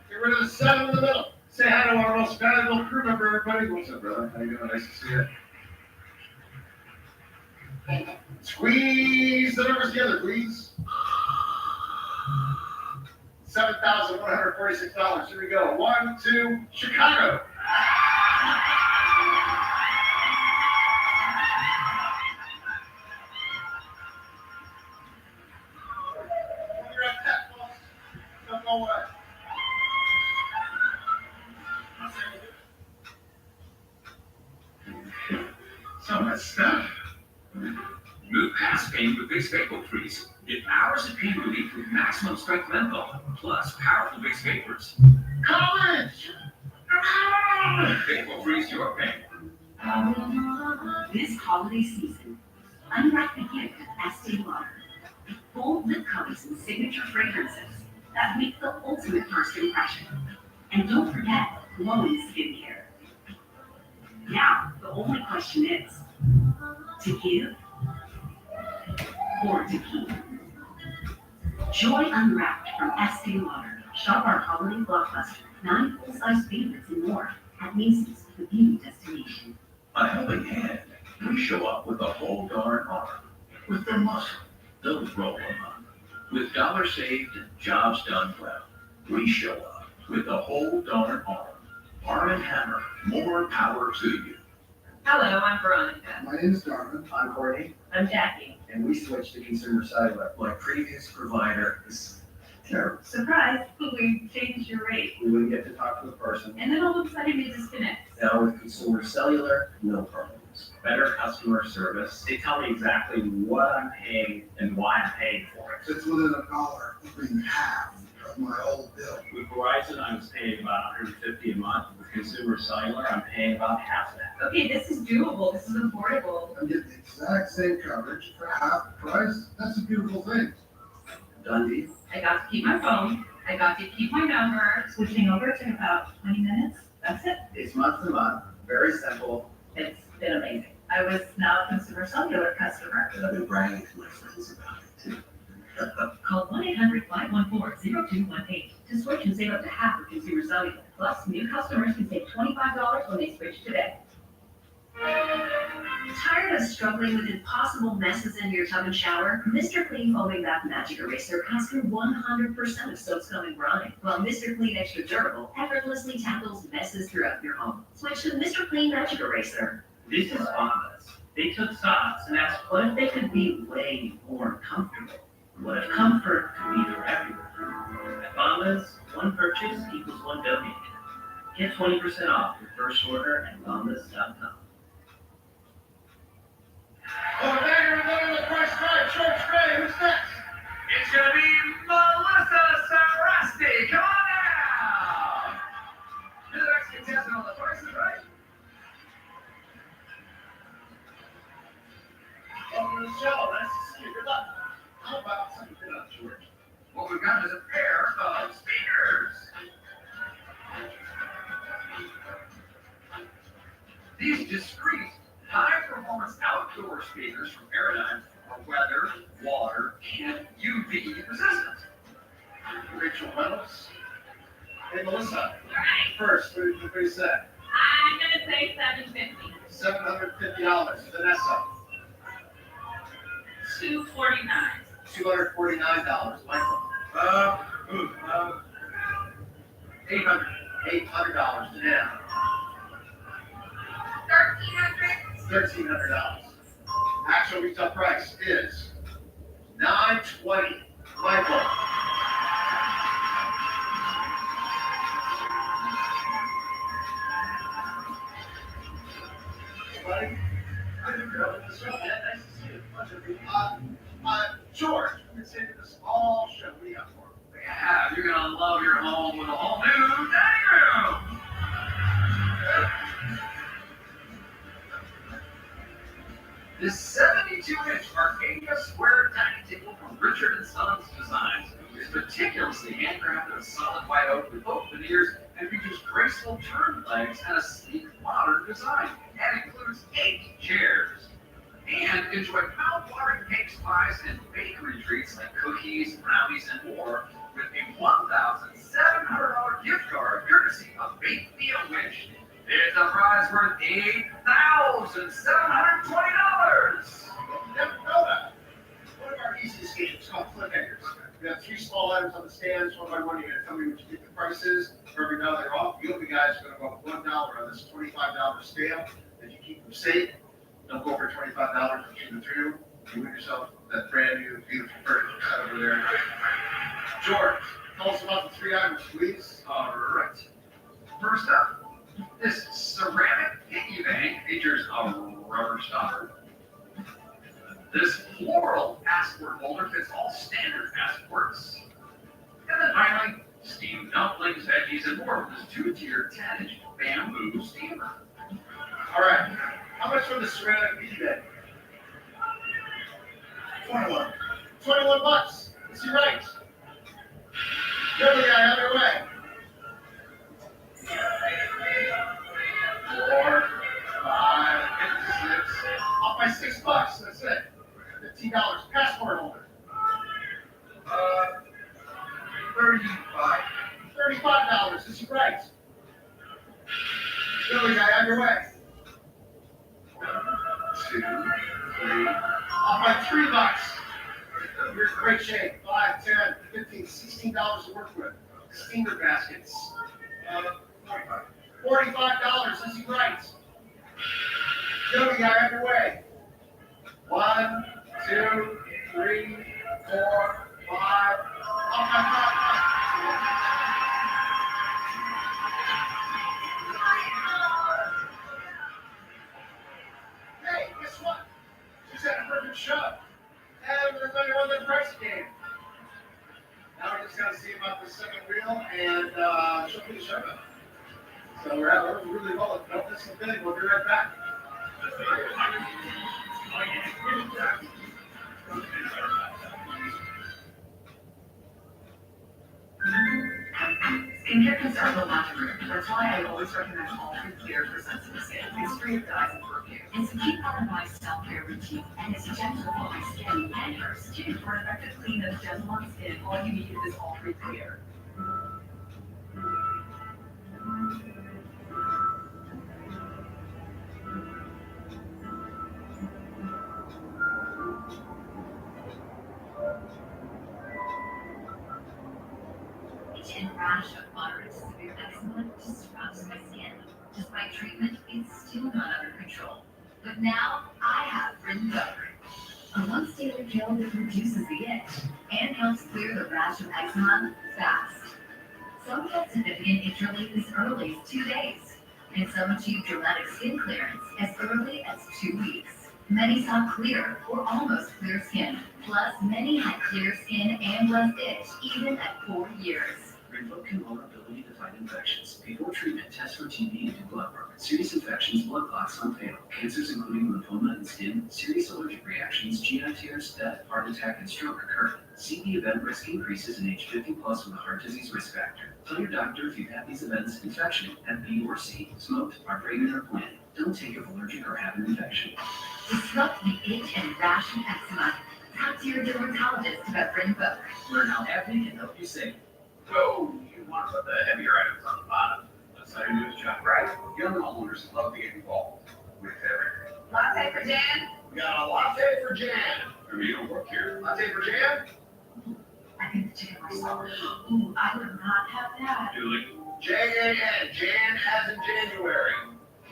Get rid of the 7 in the middle. Say hi to our most valuable crew member, everybody. What's up, brother? How you doing? Nice to see you. Squeeze the numbers together, please. $7,146. Here we go. 1, 2, Chicago. You're at that, folks. Don't go away. So much stuff. Move past pain with Big Staple Freeze. Get hours of pain relief with maximum strength menthol, plus powerful big vapors. College! Staple Freeze your pain. This holiday season, unwrap the gift of Estee Lauder. Bold lip colors and signature fragrances that make the ultimate first impression. And don't forget glowing skincare. Now, the only question is, to give or to keep? Joy Unwrapped from Estee Lauder. Shop our holiday blockbuster, 9 full-size favorites and more at Macy's, the beauty destination. A helping hand. We show up with the whole darn arm. With the muscle, they'll roll them up. With dollars saved and jobs done well, we show up with the whole darn arm. Arm & Hammer, more power to you. Hello, I'm Veronica. My name is Darwin. I'm Courtney, I'm Jackie. and we switched to Consumer Cellular. My previous provider is terrible. Surprise, we changed your rate. We wouldn't get to talk to the person. And then all of a sudden we disconnect. Now with Consumer Cellular, no problems. Better customer service. They tell me exactly what I'm paying and why I'm paying for it. It's within $1, even half of my old bill. With Verizon, I was paying about $150 a month. With Consumer Cellular, I'm paying about half of that. Okay, this is doable, this is affordable. I'm getting the exact same coverage for half the price. That's a beautiful thing. Done deal. I got to keep my phone, I got to keep my number. Switching over took about 20 minutes. That's it. It's month to month, very simple. It's been amazing. I was now a Consumer Cellular customer. And I've been bragging to my friends about it too. Call 1-800-514-0218 to switch and save up to half with Consumer Cellular. Plus, new customers can save $25 when they switch today. Tired of struggling with impossible messes in your tub and shower? Mr. Clean Foaming Bath Magic Eraser has through 100% of soap, scum, and grime, while Mr. Clean Extra Durable effortlessly tackles messes throughout your home. Switch to Mr. Clean Magic Eraser. This is Bombas. They took socks and asked what if they could be way more comfortable? What if comfort could be for everyone? At Bombas, one purchase equals one donated. Get 20% off your first order at bombas.com. Oh, there you're going to the Price Right, Church Ray. Who's next? It's gonna be Melissa Sarasti. Come on now. You're the next contestant on The Price is Right. Welcome to the show. Nice to see you. Good luck. How about something good on George? What we've got is a pair of speakers. These discreet, high-performance outdoor speakers from Paradigm are weather, water, and UV resistant. Rachel Reynolds. Hey, Melissa. First, what do you say? I'm gonna say $750. $750. Vanessa. $249. $249. Michael. $800. $800. Danelle. $1,300. Actual retail price is $920. Michael. Buddy? Nice to see you. Pleasure to meet you. George, we've been saving this all show. What do you got for him? Yeah, you're gonna love your home with a whole new dining room. This 72-inch Arcadia square dining table from Richard & Sons Designs is meticulously handcrafted of solid white oak with oak veneers and features graceful turned legs and a sleek modern design. And includes 8 chairs. And enjoy mouth-watering cakes, pies, and bakery treats like cookies, brownies, and more with a $1,700 gift card courtesy of Bake Me a Wish. It's a prize worth $8,720. Never know that. One of our easiest games is called Flip Hangers. We have 3 small items on the stands. One by one, you're going to tell me what you think the price is. For every dollar they're off, you guys are going to go up $1 on this $25 scale. If you keep them safe, don't go over $25 between the 3 of them. You win yourself that brand new, beautiful furniture set over there. George, tell us about the 3 items, please. All right. First up, this ceramic piggy bank features a rubber stopper. This floral passport holder fits all standard passports. And then finally, steamed dumplings, veggies, and more with this 2-tier 10-inch bamboo steamer. All right. How much for the ceramic piggy bank? 21. 21 bucks. Is he right? Good guy, on your way. 4, 5, 6. Off by $6. That's it. $15. Passport holder. 35. $35. Is he right? Good guy, on your way. 1, 2, 3. Off by $3. You're in great shape. 5, 10, 15, $16 to work with. Steamer baskets. $45. Is he right? Good guy, on your way. 1, 2, 3, 4, 5. Off by $5. Hey, guess what? Just had a perfect show. And we're going to run the price game. Now we're just going to see about the second wheel and show me the show. So we're really well. Don't miss the thing. We'll be right back. Skincare concerns a lot of room. That's why I always recommend All Free Clear for sensitive skin. It's free of dyes and perfume. It's a key part of my self-care routine, and it's gentle for my skin and hers too. For an effective clean of gentle on skin, all you need is All Free Clear. Itch and rash of moderate to severe eczema just surrounds my skin. Despite treatment, it's still not under control. But now I have Rinvoq, a once daily pill that reduces the itch and helps clear the rash of eczema fast. Some get significant itch relief as early as 2 days, and some achieve dramatic skin clearance as early as 2 weeks. Many saw clear or almost clear skin. Plus, many had clear skin and less itch, even at 4 years. Rinvoq can lower ability to fight infections. Before treatment, test for TB and do blood work. Serious infections, blood clots, some fatal. Cancers including lymphoma and skin, serious allergic reactions, GI tears, death, heart attack, and stroke occur. CV event risk increases in age 50 plus with a heart disease risk factor. Tell your doctor if you've had these events: infection, Hep B or C, smoked, are pregnant or planning. Don't take if allergic or have an infection. Disrupt the itch and rash and eczema. Talk to your dermatologist about Rinvoq. Learn how Effie can help you save. So, you want to put the heavier items on the bottom. That's how you do his job, right? Young homeowners love to get involved with everything. Latte for Jan? We got a latte for Jan. I mean, you don't work here. Latte for Jan? I think the chicken myself. Ooh, I would not have that. Julie. Jan as in January.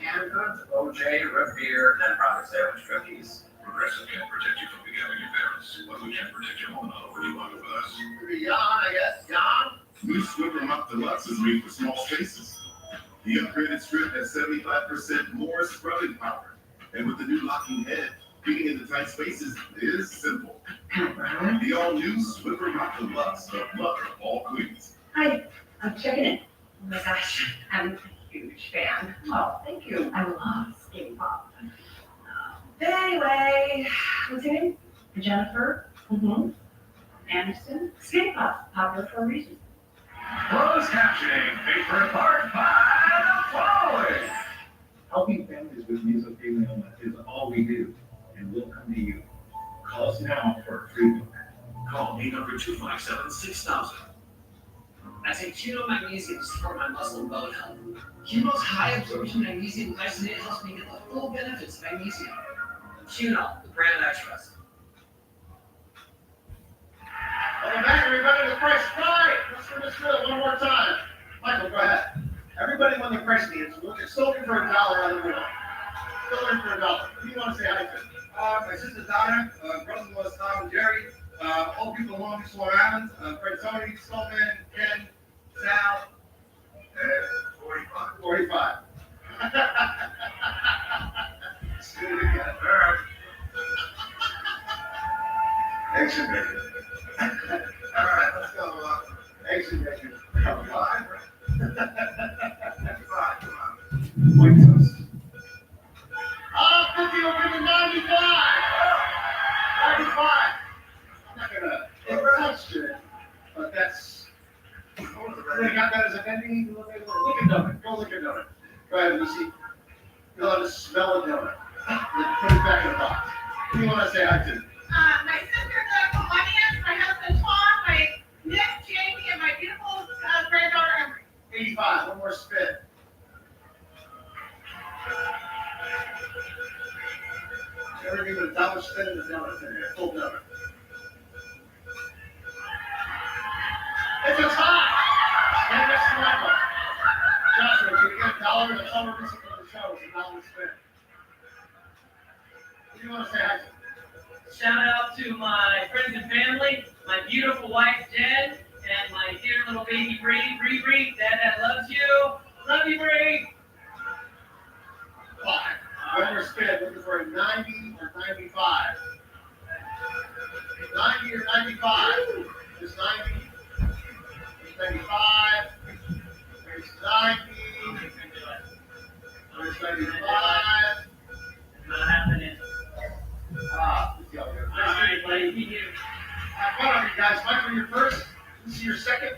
Canned goods, OJ, root beer, and product sandwich cookies. Progressive can't protect you from becoming embarrassed, but we can protect your home when you walk with us. Could be Jan, I guess. Jan? New Swiffer Mop Deluxe is made for small spaces. The upgraded strip has 75% more scrubbing power. And with the new locking head, fitting into tight spaces is simple. The all-new Swiffer Mop Deluxe, the mother of all queens. Hi, I'm checking in. Oh my gosh, I'm a huge fan. Oh, thank you. I love Skinny Pop. Anyway, what's your name? Jennifer. Anderson. Skinny Pop, popular for a reason. Closed captioning, favorite part by the following. Helping families with mesothelioma is all we do, and we'll come to you. Call us now for a free book. Call 800-257-6000. I take Cuno magnesium to support my muscle and bone health. Cuno's high absorption magnesium glycinate helps me get the full benefits of magnesium. Cuno, the brand I trust. Welcome back, everybody, to the Price is Right. Let's do this drill one more time. Michael, go ahead. Everybody when the price needs, still looking for $1 out of the window. Still looking for $1. Who do you want to say hi to? My sister Donna, brother-in-law Tom and Jerry, all people along Beach, Long Island, Fred Tony, Stallman, Ken, Sal, 45. 45. Let's do it again. All right. Eggs and bacon. All right, let's go. Eggs and bacon. Come on. 95, come on. White toast. 50 will give you 95. 95. I'm not gonna question it, but that's. They got that as a vending. Look at donut. Go look at donut. Go ahead, Lucy. You'll have to smell a donut. Then put it back in the box. Who do you want to say hi to? My sister, Melania, my husband, Tom, my Nick, Jamie, and my beautiful granddaughter, Emery. 85. One more spin. Never give it a dollar spin in the donut in there. Full donut. It's a tie. Stand next to Michael. Joshua, can you get $1? That's all we're missing from the show. It's a $1 spin. What do you want to say hi to? Shout out to my friends and family, my beautiful wife Jen, and my dear little baby Bree. Bree, Dad loves you. Love you, Bree. 5. One more spin. Looking for a 90 or 95. 90 or 95. Just 90. There's 95. There's 90. There's 95. Not happening. Let's go. Nice to meet you, buddy. One of you guys. Michael, you're first. This is your second.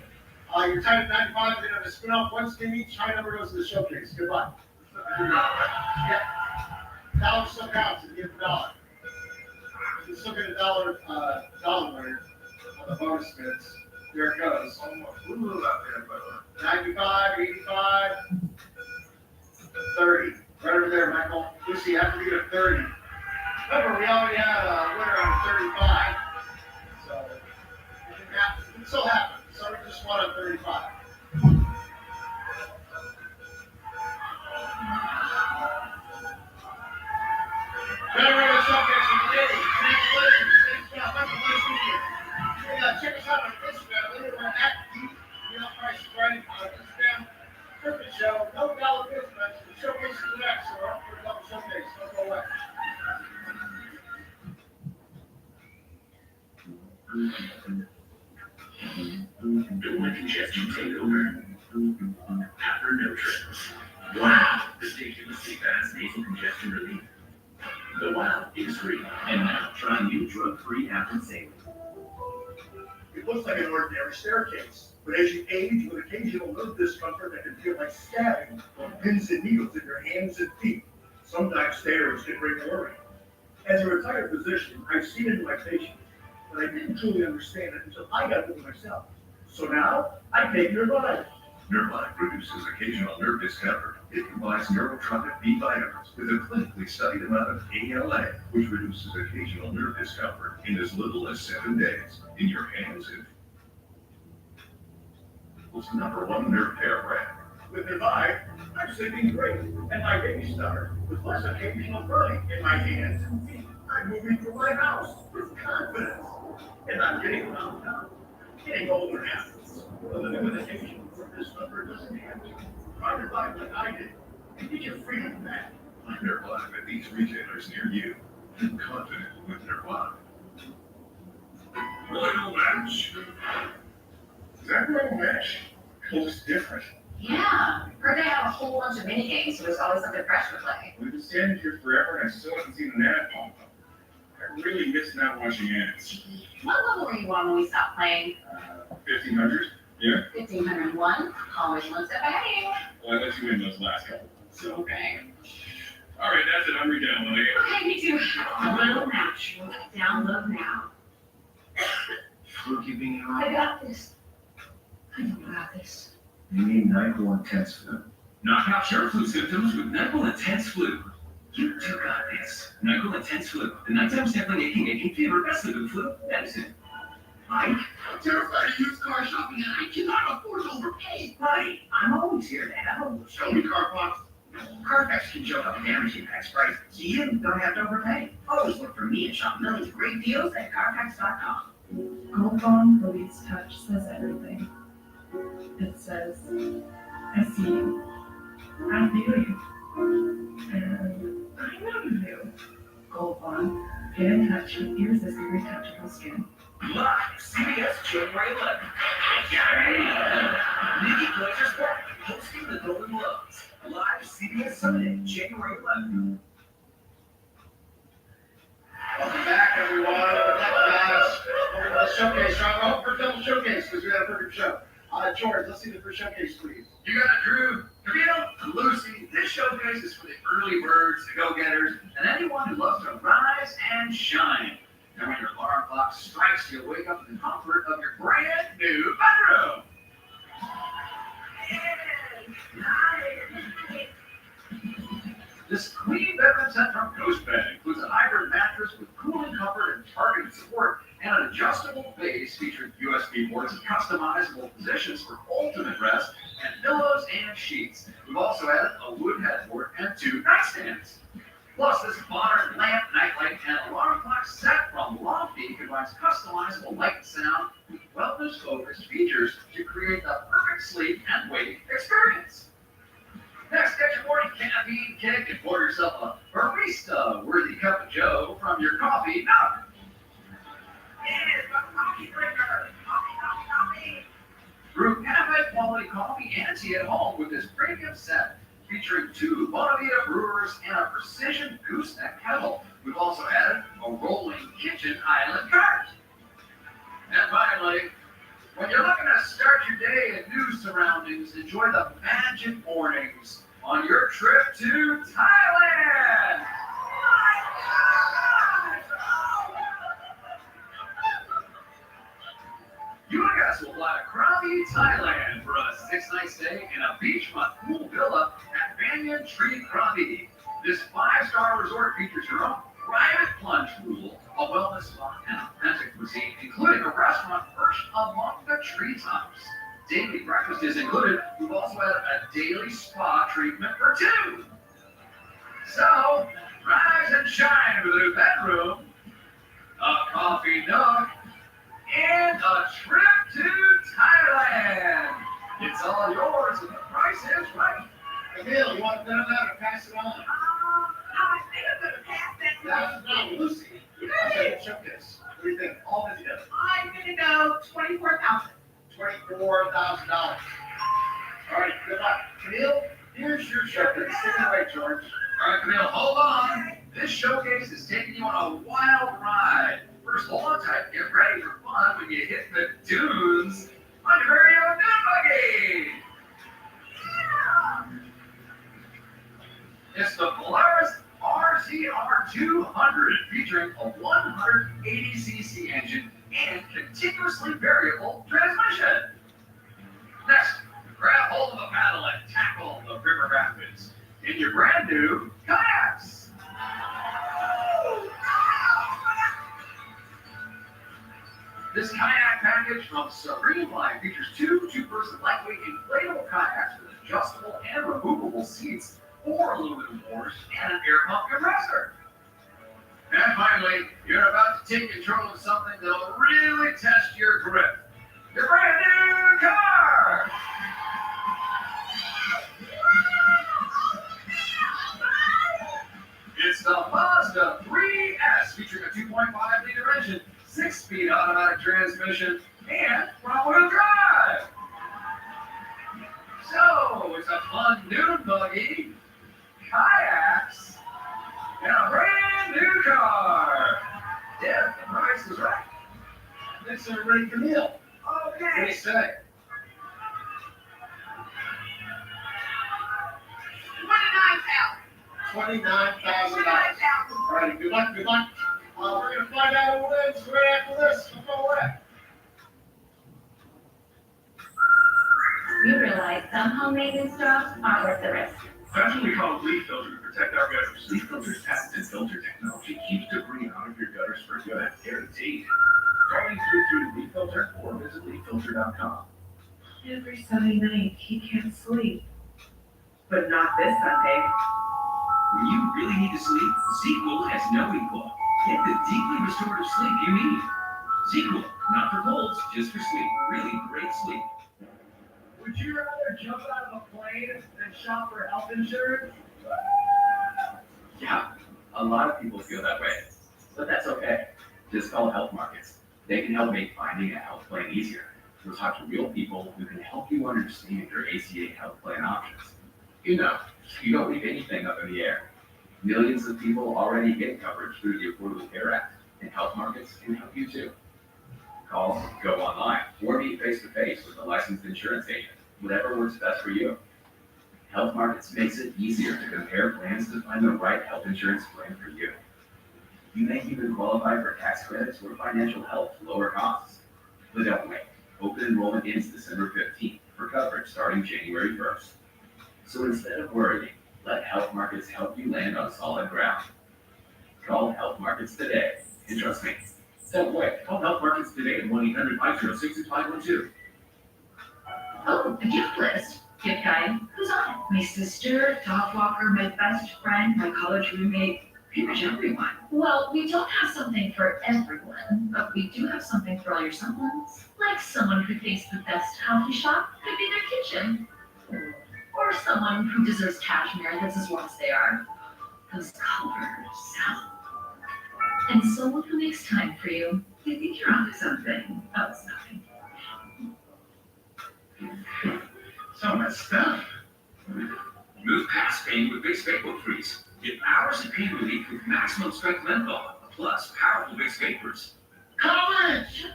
You're tied at 95, we're gonna spin off one skin each, high number goes to the showcase. Goodbye. Yeah. Dollar still counts, if you get the dollar. You still get a dollar winner on the bonus spins. There it goes. 95, 85, 30. Right over there, Michael. Lucy, you have to get a 30. Remember, we already had a winner on 35. So, it can still happen. So we just won on 35. Better showcase today. Congratulations. Thanks, Scott. Michael, nice to meet you. Hey, check us out on Instagram. We're at Price is Right on Instagram. Perfect show. No dollar bill match. The showcase is next, so we're up for another showcase. Don't go away. Don't let congestion take over. After no trip. Wow, the ridiculously fast nasal congestion relief. The Wow is free, and now try new drug-free Afrin Saline. It looks like an ordinary staircase, but as you age with occasional nerve discomfort that can feel like stabbing or pins and needles in your hands and feet, sometimes stairs can bring worry. As a retired physician, I've seen it in my patients, but I didn't truly understand it until I got it myself. So now, I take Nervive. Nervive reduces occasional nerve discomfort. It combines neurotropic B vitamins with a clinically studied amount of ALA, which reduces occasional nerve discomfort in as little as 7 days in your hands and was #1 nerve care brand. With Nervive, I'm sleeping great, and my baby starter with less occasional burning in my hands and feet. I'm moving through my house with confidence, and I'm getting around town. Getting older happens. The limitation from this number doesn't have to. Try Nervive like I did, and get your freedom back. Find Nervive at these retailers near you. Be confident with Nervive. Royal Match. Is that Royal Match? It looks different. Yeah, heard they have a whole bunch of mini games, so there's always something fresh to play. We've been standing here forever and I still haven't seen an ad pop up. I really miss not watching ads. What level were you on when we stopped playing? 1500? Yeah. 1501, always one step ahead of you. Well, I let you win those last couple. So, okay. Alright, that's it. I'm redownloading it. Okay, me too. Royal Match. Download now. Fluky being I got this. I know about this. You need NyQuil Intense Flu. Knock out your flu symptoms with NyQuil Intense Flu. You too got this. NyQuil Intense Flu. The nighttime sampling, aching fever, best of the flu medicine. Mike? I'm terrified of used car shopping and I cannot afford to overpay. Buddy, I'm always here to help. Show me Carfax. Carfax can show up damaging tax price, so you don't have to overpay. Always look for me and shop millions of great deals at Carfax.com. Gold Bond Police Touch says everything. It says, I see you. I feel you. And I know you do. Gold Bond, get in touch with irresistibly retouchable skin. Live, CBS January 11th. Nikki Glaser's back, hosting the Golden Globes. Live CBS Sunday, January 11th. Welcome back, everyone. Welcome back, guys. Welcome to the showcase. I'm for double showcase because we had a perfect show. George, let's see the first showcase, please. You got it, Drew. Camille and Lucy, this showcase is for the early birds, the go-getters, and anyone who loves to rise and shine. Now when your alarm clock strikes, you'll wake up in the comfort of your brand new bedroom. This queen bedroom set from Coast Bed includes a hybrid mattress with cooling comfort and targeted support, and an adjustable base featuring USB ports and customizable positions for ultimate rest, and pillows and sheets. We've also added a wood headboard and 2 nightstands. Plus, this modern lamp, nightlight, and alarm clock set from Lofty combines customizable light and sound with wellness-focused features to create the perfect sleep and wake experience. Next, get your morning caffeine kick and pour yourself a barista-worthy cup of joe from your coffee mug. Here's a coffee drinker. Coffee. Brew cafe-quality coffee and tea at home with this premium set featuring 2 Bonavita brewers and a precision gooseneck kettle. We've also added a rolling kitchen island cart. And finally, When you're looking to start your day in new surroundings, enjoy the magic mornings on your trip to Thailand. You and us will fly to Krabi, Thailand for a 6-night stay in a beachfront pool villa at Banyan Tree Krabi. This 5-star resort features your own private plunge pool, a wellness spa, and authentic cuisine, including a restaurant perched among the treetops. Daily breakfast is included. We've also had a daily spa treatment for 2. So, rise and shine with a new bedroom, a coffee nook, and a trip to Thailand. It's all yours, and the price is right. Camille, you want none of that or pass it on? I think I'm gonna pass that. That's not Lucy. Okay, check this. What do you think? All this together. I'm gonna go 24,000. $24,000. All right, good luck. Camille, here's your showcase. Take it away, George. All right, Camille, hold on. This showcase is taking you on a wild ride. First, hold on tight. Get ready for fun when you hit the dunes on your very own dune buggy. It's the Polaris RZR 200, featuring a 180cc engine and continuously variable transmission. Next, grab hold of the paddle and tackle the river rapids in your brand new kayaks. This kayak package from Serene Line features 2 two-person lightweight inflatable kayaks with adjustable and removable seats, 4 aluminum oars, and an air pump compressor. And finally, you're about to take control of something that'll really test your grip. Your brand new car! It's the Mazda 3S, featuring a 2.5-liter engine, 6-speed automatic transmission, and front-wheel drive. So, it's a fun dune buggy, kayaks, and a brand new car. Yeah, the price is right. Next, are ready for Camille. What do you say? 29,000. $29,000. All right, good luck, good luck. We're going to find out who wins right after this. Come on away. You realize some home maintenance jobs aren't worth the risk. That's what we call a leak filter to protect our gutters. Leak Filter's patented filter technology keeps debris out of your gutters for good, guaranteed. Call me through Leak Filter or visit leakfilter.com. Every Sunday night, he can't sleep. But not this Sunday. When you really need to sleep, ZzzQuil has no equal. Get the deeply restorative sleep you need. ZzzQuil, not for colds, just for sleep. Really great sleep. Would you rather jump out of a plane than shop for health insurance? Yeah, a lot of people feel that way. But that's okay. Just call Health Markets. They can help make finding a health plan easier. We'll talk to real people who can help you understand your ACA health plan options. You know, you don't leave anything up in the air. Millions of people already get coverage through the Affordable Care Act, and Health Markets can help you too. Call, go online, or meet face-to-face with a licensed insurance agent, whatever works best for you. Health Markets makes it easier to compare plans to find the right health insurance plan for you. You may even qualify for tax credits or financial help to lower costs. But don't wait. Open enrollment ends December 15th for coverage starting January 1st. So instead of worrying, let Health Markets help you land on solid ground. Call Health Markets today, and trust me, don't wait. Call Health Markets today at 1-800-506-6512. Oh, a gift list. Gift guide. Who's on it? My sister, dog walker, my best friend, my college roommate, pretty much everyone. Well, we don't have something for everyone, but we do have something for all your someones. Like someone who thinks the best healthy shop could be their kitchen. Or someone who deserves cashmere that's as warm as they are. Those colors. And someone who makes time for you. They think you're onto something. Oh, it's nothing. So much stuff. Move past pain with Vicks Vapor Freeze. Get hours of pain relief with maximum strength menthol, plus powerful Vicks Vapors. Courage!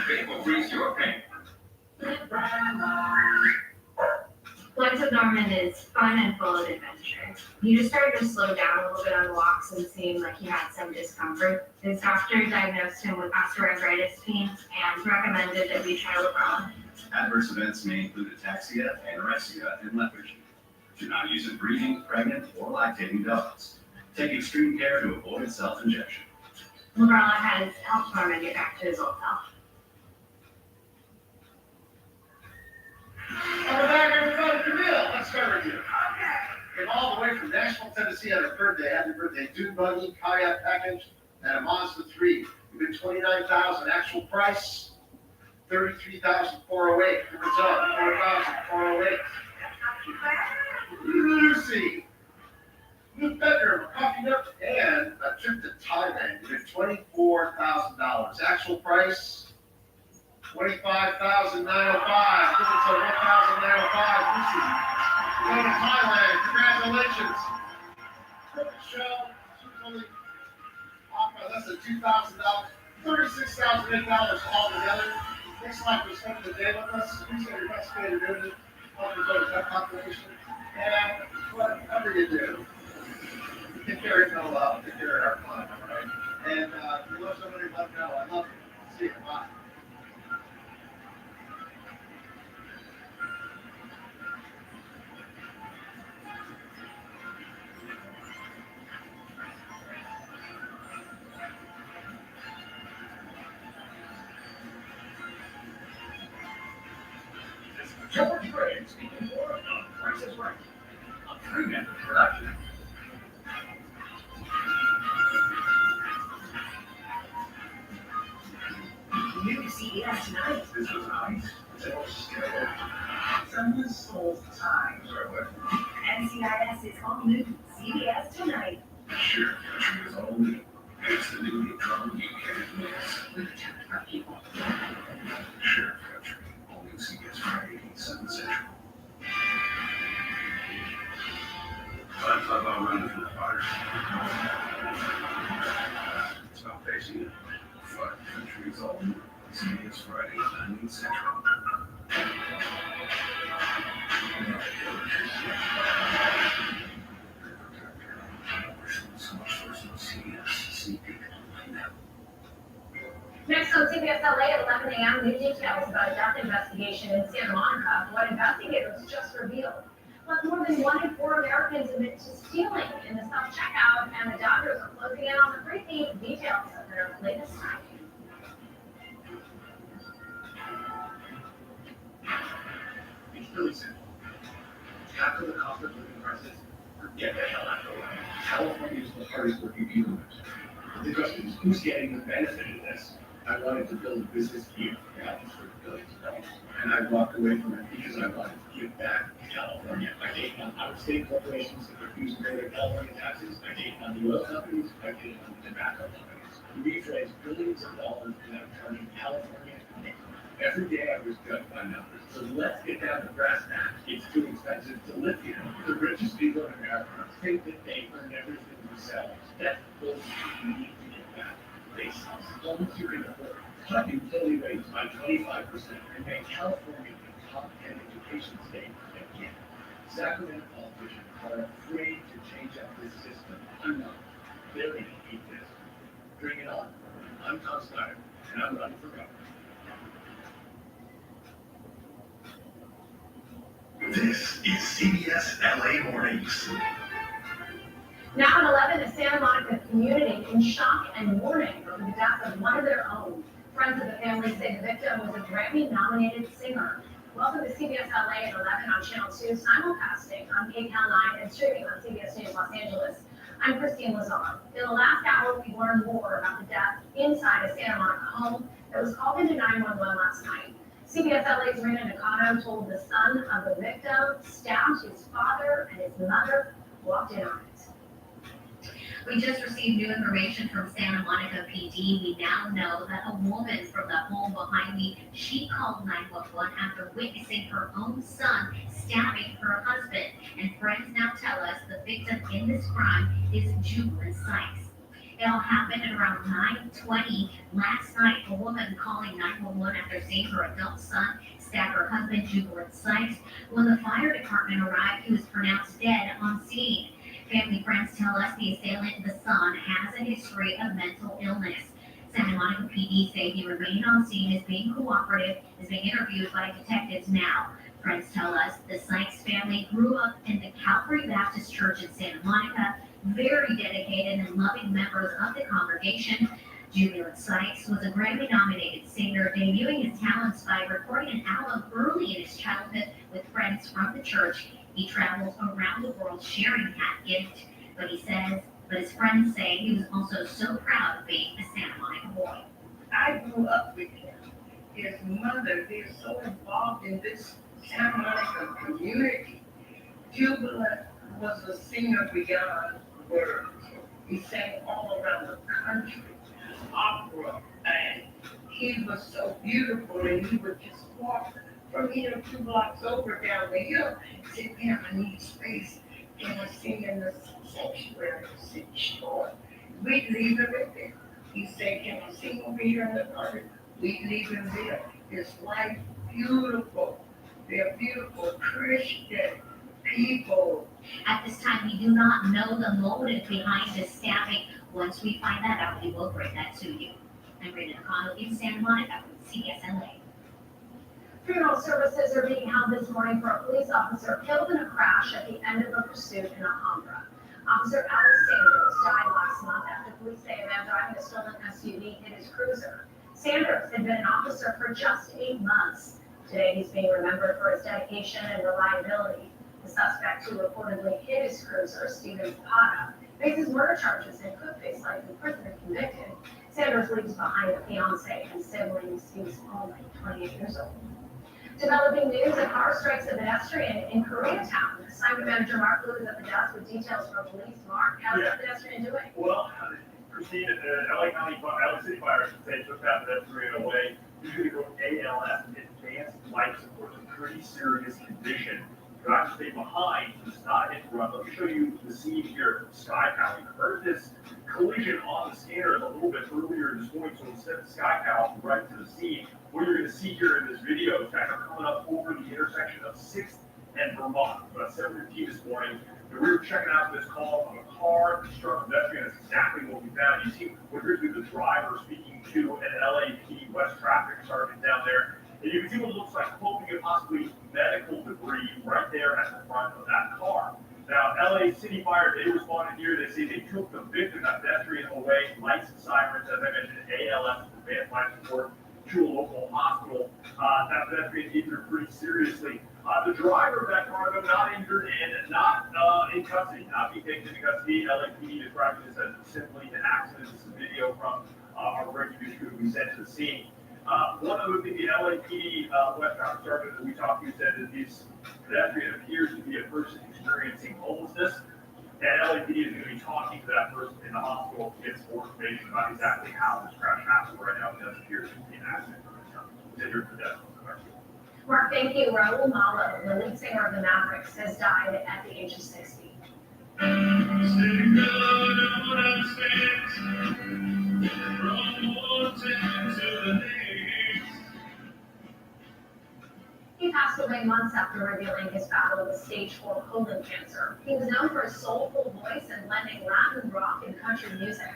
It will freeze your pain. Flights of Norman is fun and full of adventure. He just started to slow down a little bit on walks and seemed like he had some discomfort. His doctor diagnosed him with osteoarthritis pain and recommended that we try Librela. Adverse events may include ataxia, anorexia, and lethargy. Do not use it breathing, pregnant, or lactating dogs. Take extreme care to avoid self-injection. Librela has helped Norman get back to his old self. Welcome back, everybody. Camille, let's start with you. Okay. Came all the way from Nashville, Tennessee on her birthday. Happy birthday. Dune buggy, kayak package, and a Mazda 3. You bid $29,000. Actual price, $33,408. What's up? $4,408. Lucy. New bedroom, a coffee nook, and a trip to Thailand. You bid $24,000. Actual price, $25,905. Give it to $1,905. Lucy. Going to Thailand. Congratulations. Trip show. She's only off by less than $2,000. $36,008 altogether. Thanks a lot for spending the day with us. Please have your best day to do it. Help us out with that population. And whatever you do, take care of your love. Take care of our client, all right? And if you love somebody, let them know. I love you. See you. Bye. George Gray speaking for Price is Right. A Fremantle production. New CBS tonight. This was nice. It was scary. Someone stole time. Sorry, what? NCIS is all new. CBS tonight. Sheriff Country is all new. It's the new drama you can't miss. We protect our people. Sheriff Country. All new CBS Friday, 7 Central. Time about running from the fires. It's not facing it. Fire Country is all new. CBS Friday, 9 Central. Next on CBS LA at 11 a.m., new details about a death investigation in Santa Monica. What investigators just revealed. But more than 1 in 4 Americans admit to stealing in the self-checkout, and the doctors are closing in on the creepy details of their latest finding. It's really simple. After the cost of living crisis, get the hell out of the way. California is the hardest working people. But the question is, who's getting the benefit of this? I wanted to build a business here, not just for billions of dollars. And I walked away from it because I wanted to give back to California. I did on out-of-state corporations that refuse to pay their California taxes. I did on the oil companies. I did on the tobacco companies. We've raised billions of dollars without charging California a nickel. Every day I was judged by numbers. So let's get down to brass tacks. It's too expensive to live here. The richest people in America think that they earn everything themselves. That's bullshit. We need to get back to basics. Once you can afford cut utility rates by 25% and make California the top 10 education state again. Sacramento politicians are afraid to change up this system. I'm not. They're going to keep this. Bring it on. I'm Tom Snyder, and I'm running for governor. This is CBS LA Mornings. Now at 11, the Santa Monica community in shock and mourning over the death of one of their own. Friends of the family say the victim was a Grammy-nominated singer. Welcome to CBS LA at 11 on Channel 2, simulcasting on KCAL 9 and streaming on CBS News Los Angeles. I'm Christine Lazar. In the last hour, we learned more about the death inside a Santa Monica home that was called into 911 last night. CBS LA's Rena Nakano told the son of the victim stabbed his father and his mother walked in on it. We just received new information from Santa Monica PD. We now know that a woman from the home behind me, she called 911 after witnessing her own son stabbing her husband. And friends now tell us the victim in this crime is Jubilin Sykes. It all happened at around 9:20 last night. A woman calling 911 after seeing her adult son stab her husband, Jubilant Sykes. When the fire department arrived, he was pronounced dead on scene. Family friends tell us the assailant, the son, has a history of mental illness. Santa Monica PD say he remained on scene, is being cooperative, is being interviewed by detectives now. Friends tell us the Sykes family grew up in the Calvary Baptist Church in Santa Monica, very dedicated and loving members of the congregation. Jubilant Sykes was a Grammy-nominated singer, debuting his talents by recording an album early in his childhood with friends from the church. He travels around the world sharing that gift, but his friends say he was also so proud of being a Santa Monica boy. I grew up with him. His mother, they're so involved in this Santa Monica community. Jubilant was a singer beyond words. He sang all around the country, opera, and he was so beautiful, and he would just walk from here 2 blocks over down the hill, sit down, I need space, and was singing the sanctuary, sit short. We'd leave him right there. He said, can I sing over here in the garden? We'd leave him there. His wife, beautiful. They're beautiful Christian people. At this time, we do not know the motive behind this stabbing. Once we find that out, we will bring that to you. I'm Brenda O'Connell in Santa Monica with CSLA. Funeral services are being held this morning for a police officer killed in a crash at the end of a pursuit in Alhambra. Officer Alex Sanders died last month after police say a man driving a stolen SUV hit his cruiser. Sanders had been an officer for just 8 months. Today, he's being remembered for his dedication and reliability. The suspect who reportedly hit his cruiser, Stephen Zapata, faces murder charges and could face life in prison if convicted. Sanders leaves behind a fiancé and siblings. He's only 28 years old. Developing news, a car strikes a pedestrian in Koreatown. Assignment manager Mark Lewis at the desk with details from police. Mark, how's the pedestrian doing? Well, Christine, LA City Fire should say took that pedestrian away. Usually go ALS, advanced life support, a pretty serious condition. You have to stay behind, just not hit the run. Let me show you the scene here at Sky County. We heard this collision on the scanner a little bit earlier this morning, so we'll send Sky County right to the scene. What you're going to see here in this video is kind of coming up over the intersection of 6th and Vermont. About 7:15 this morning, and we were checking out this call from a car that struck a pedestrian. That's exactly what we found. You see, we're here's the driver speaking to an LAPD West traffic sergeant down there. And you can see what it looks like clothing and possibly medical debris right there at the front of that car. Now, LA City Fire, they responded here. They say they took the victim, that pedestrian, away, lights and sirens, as I mentioned, ALS, advanced life support, to a local hospital. That pedestrian injured pretty seriously. The driver of that car, though, not injured and not in custody, not being taken into custody. LAPD describing this as simply an accident. This is a video from our breaking news crew we sent to the scene. One other thing, the LAPD West Traffic Sergeant that we talked to said that this pedestrian appears to be a person experiencing homelessness. And LAPD is going to be talking to that person in the hospital to get some more information about exactly how this crash happened. Right now, it does appear to be an accident. Considered for death. Mark, thank you. Raul Malo, the lead singer of the Mavericks, has died at the age of 60. He passed away months after revealing his battle with stage 4 colon cancer. He was known for his soulful voice and blending Latin, rock, and country music.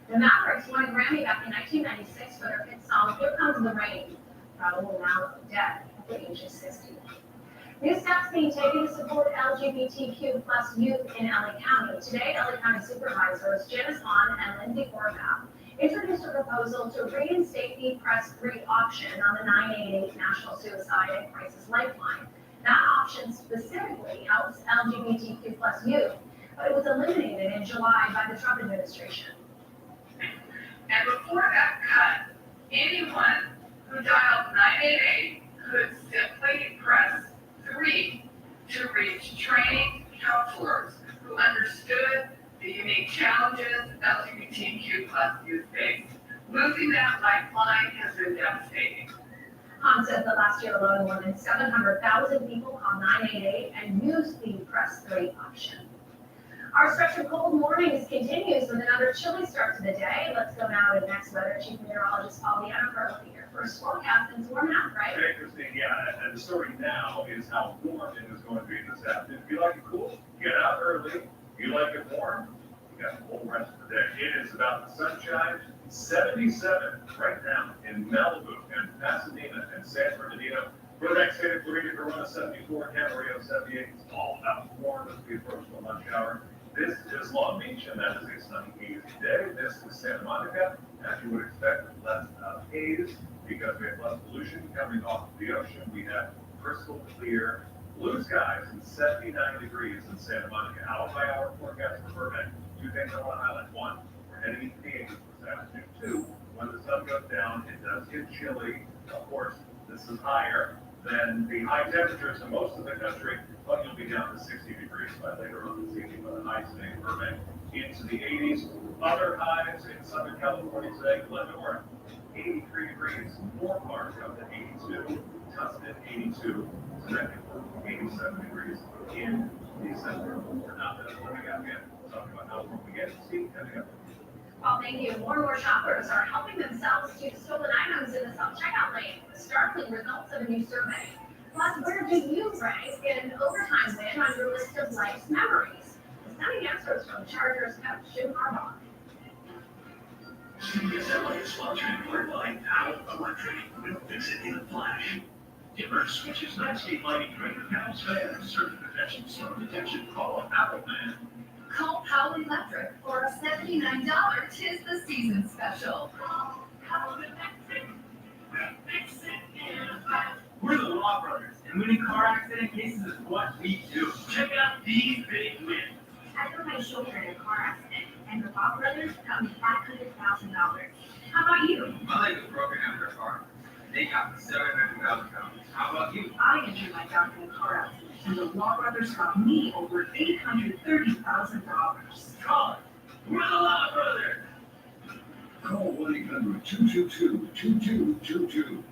The Mavericks won a Grammy back in 1996 for their hit song Here Comes the Rain. Raul Malo dead at the age of 60. New steps being taken to support LGBTQ plus youth in LA County. Today, LA County Supervisors Janice Hahn and Lindsay Horvath introduced a proposal to reinstate the Press 3 option on the 988 National Suicide and Crisis Lifeline. That option specifically helps LGBTQ plus youth, but it was eliminated in July by the Trump administration. And before that cut, anyone who dialed 988 could simply press 3 to reach trained counselors who understood the unique challenges LGBTQ plus youth face. Losing that lifeline has been devastating. Hahn says that last year alone, more than 700,000 people called 988 and used the Press 3 option. Our stretch of cold mornings continues with another chilly start to the day. Let's go now to next weather. Chief Meteorologist Paul Leonard with your first forecast. It's warm out, right? Hey, Christine, yeah, and the story now is how warm it is going to be this afternoon. If you like it cool, get out early. If you like it warm, you got the whole rest of the day. It is about the sunshine. 77 right now in Malibu and Pasadena and San Bernardino. For the next day, Florida, Corona 74, Camarillo 78. It's all about warm as we approach the lunch hour. This is Long Beach, and that is a sunny, easy day. This is Santa Monica, as you would expect, with less haze because we have less pollution coming off the ocean. We have crystal clear blue skies and 79 degrees in Santa Monica. Hour-by-hour forecast for Burbank. Two things I want to highlight. One, we're heading into the 80s this afternoon. Two, when the sun goes down, it does get chilly. Of course, this is higher than the high temperatures in most of the country, but you'll be down to 60 degrees by later on this evening with a high staying Burbank into the 80s. Other highs in Southern California today, Glendora, 83 degrees, more parts up to 82, Tustin, 82, Temecula, 87 degrees in December. We're not done warming up yet. We'll talk about how warm we get to see coming up. Well, thank you. More and more shoppers are helping themselves to stolen items in the self-checkout lane. Startling results of a new survey. Plus, where do you rank in overtime win on your list of life's memories? The stunning answers from Chargers coach Jim Harbaugh. CSLA is sponsored in part by Powell Electric. We'll fix it in a flash. Dimmer switches landscape lighting greater panels fans, certain protection, storm detection, call Powell Man. Call Powell Electric for a $79 'Tis the Season special. Powell Electric. We're the Law Brothers, and winning car accident cases is what we do. Check out these big wins. I broke my shoulder in a car accident, and the Law Brothers got me $500,000. How about you? My leg was broken after a car. They got me $700,000. How about you? I injured my dog in a car accident, and the Law Brothers got me over $830,000. Call it. We're the Law Brothers. Call 1-800-222-2222.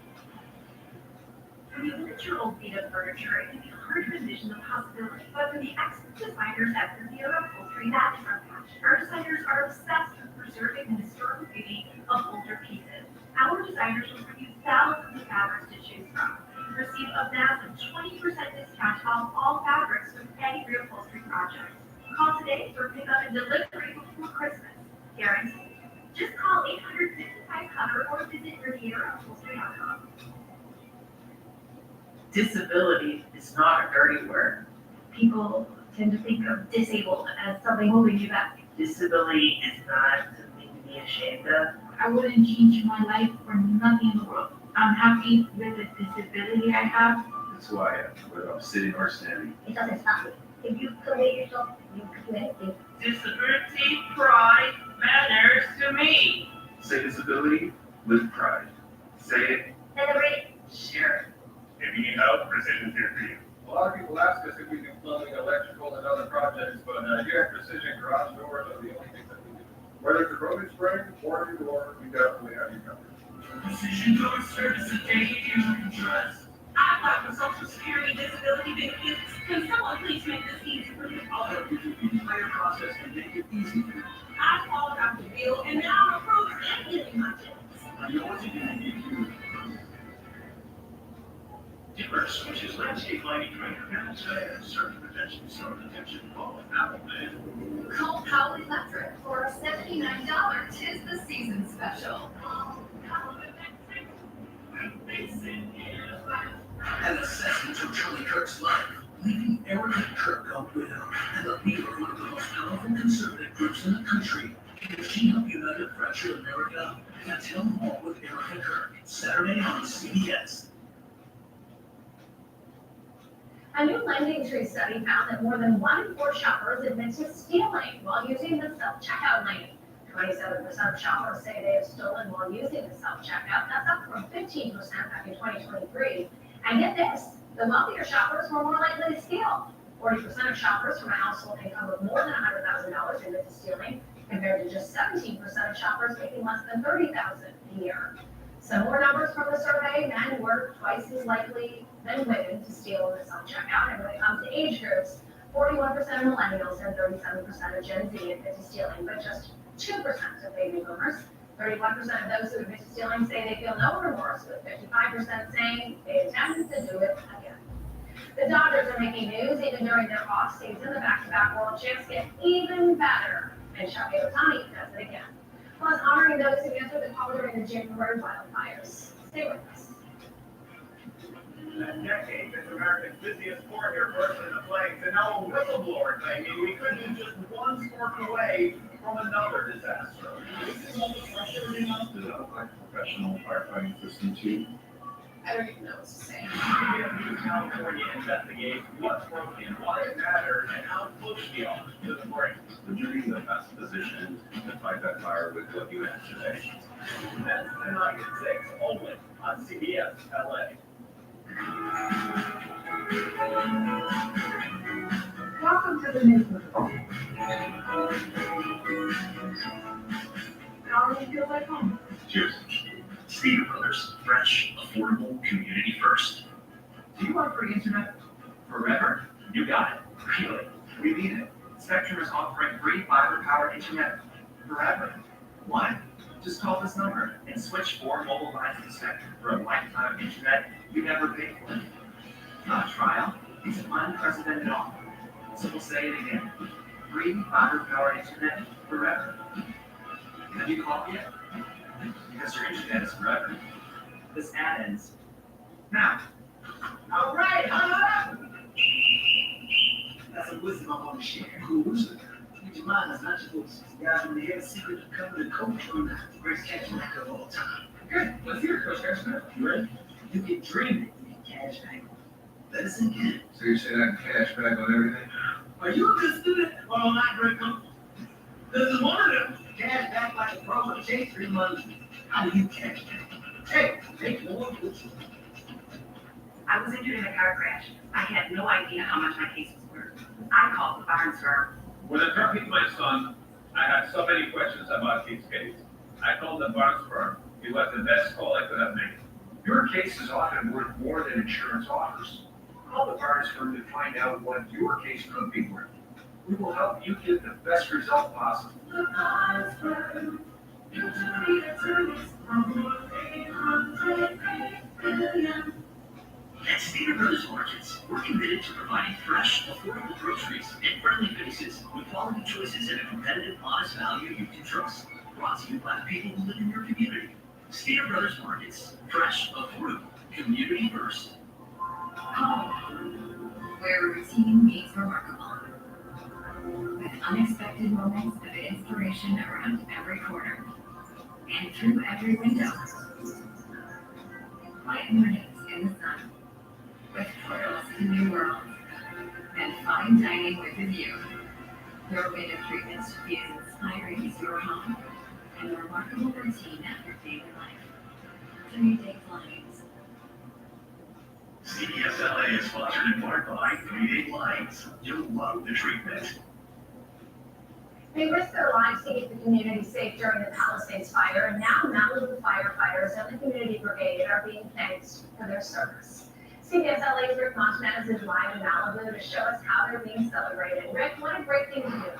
When you look at your old beat-up furniture, it can be hard to envision the possibility. But for the expert designers at Revere Upholstery, that's from passion. Our designers are obsessed with preserving the historical beauty of older pieces. Our designers will produce thousands of fabrics to choose from. Receive a massive 20% discount off all fabrics with any reupholstery project. Call today for pickup and delivery before Christmas. Guaranteed. Just call 800-5500 or visit ReviereUpholstery.com. Disability is not a dirty word. People tend to think of disabled as something holding you back. Disability is not something to be ashamed of. I wouldn't change my life for nothing in the world. I'm happy with the disability I have. That's who I am, whether I'm sitting or standing. It doesn't stop you. If you commit yourself, you can do anything. Disability pride matters to me. Say disability with pride. Say it. Celebrate it. Share it. If you need help, Precision's here for you. A lot of people ask us if we do plumbing, electrical, and other projects, but here at Precision, garage doors are the only things that we do. Whether it's a road spring or a new door, we definitely have you covered. Precision Door Service a day you can trust. I applied for Social Security disability benefits. Can someone please make this easy for me? I'll help you through the entire process and make it easy for you. I called Dr. Bill and now I'm approved and getting my checks. I know what to do if you. Dimmer switches landscape lighting greater panels fans, certain protection, storm detection, call Powell Man. Call Powell Electric for a $79 'Tis the Season special. An assessment of Charlie Kirk's life, leaving Erica Kirk a widow and the leader of one of the most powerful conservative groups in the country. Can she help unite a fractured America? A town hall with Erica Kirk, Saturday on CBS. A new Lending Tree study found that more than 1 in 4 shoppers admit to stealing while using the self-checkout lane. 27% of shoppers say they have stolen while using the self-checkout. That's up from 15% back in 2023. And get this, the wealthier shoppers were more likely to steal. 40% of shoppers from a household income of more than $100,000 admit to stealing, compared to just 17% of shoppers making less than $30,000 a year. Some more numbers from the survey: men were twice as likely than women to steal in the self-checkout. And when it comes to age groups, 41% of millennials and 37% of Gen Z admit to stealing, but just 2% of baby boomers. 31% of those who admit to stealing say they feel no remorse, with 55% saying they attempted to do it again. The Dodgers are making news even during their off season. The back-to-back world champs get even better, and Shohei Ohtani does it again. Plus, honoring those who answered the call during the January wildfires. Stay with us. A decade as America's busiest sport here first in the Flames, and now a whistleblower claiming we could be just one sport away from another disaster. This is all the pressure enough to know like professional firefighting system too. I don't even know what to say. CBS News California investigates what's broken, why it matters, and how close we are to the brink. Would you be in the best position to fight that fire with what you have today? That's tonight at 6, only on CBS LA. Welcome to the neighborhood. How do you feel like home? Cheers. Steeder Brothers, fresh, affordable, community first. Do you want free internet forever? You got it. Really. We need it. Spectrum is offering free fiber-powered internet forever. Why? Just call this number and switch 4 mobile lines to Spectrum for a lifetime of internet you never paid for. Not a trial. It's an unprecedented offer. So we'll say it again. Free fiber-powered internet forever. Have you called yet? Because your internet is forever. This ad ends now. All right, huh? That's a wisdom I want to share. Cool wisdom. Keep your mind as not your books. Guys, when they have a secret to cover the coach from the greatest catch back of all time. Good. Let's hear it, Coach Harrison. You ready? You can dream it, you can cash back. Let us sink in. So you're saying I can cash back on everything? Are you a good student? Well, not great. This is one of them. Cash back like a pro for chase 3 months. How do you cash back? Hey, make more good. I was injured in a car crash. I had no idea how much my case was worth. I called the Barnes firm. When the truck hit my son, I had so many questions about his case. I called the Barnes firm. It was the best call I could have made. Your case is often worth more than insurance offers. Call the Barnes firm to find out what your case could be worth. We will help you get the best result possible. The Barnes firm, usually attorneys from more than 800 billion. At Steeder Brothers Markets, we're committed to providing fresh, affordable groceries and friendly faces with quality choices at a competitive, honest value you can trust. Brought to you by the people who live in your community. Steeder Brothers Markets, fresh, affordable, community first. Home, where routine meets remarkable. With unexpected moments of inspiration around every corner and through every window. Quiet mornings in the sun, with portals to new worlds, and fine dining with a view. Your way of treatment is inspiring to your home and a remarkable routine of your daily life. 3-day Blinds. CBS LA is sponsored in part by 3-Day Blinds. You'll love the treatment. They risked their lives to keep the community safe during the Palisades fire, and now Malibu firefighters and the community brigade are being thanked for their service. CBS LA's Rick Montanez is live in Malibu to show us how they're being celebrated. Rick, what a great thing to do.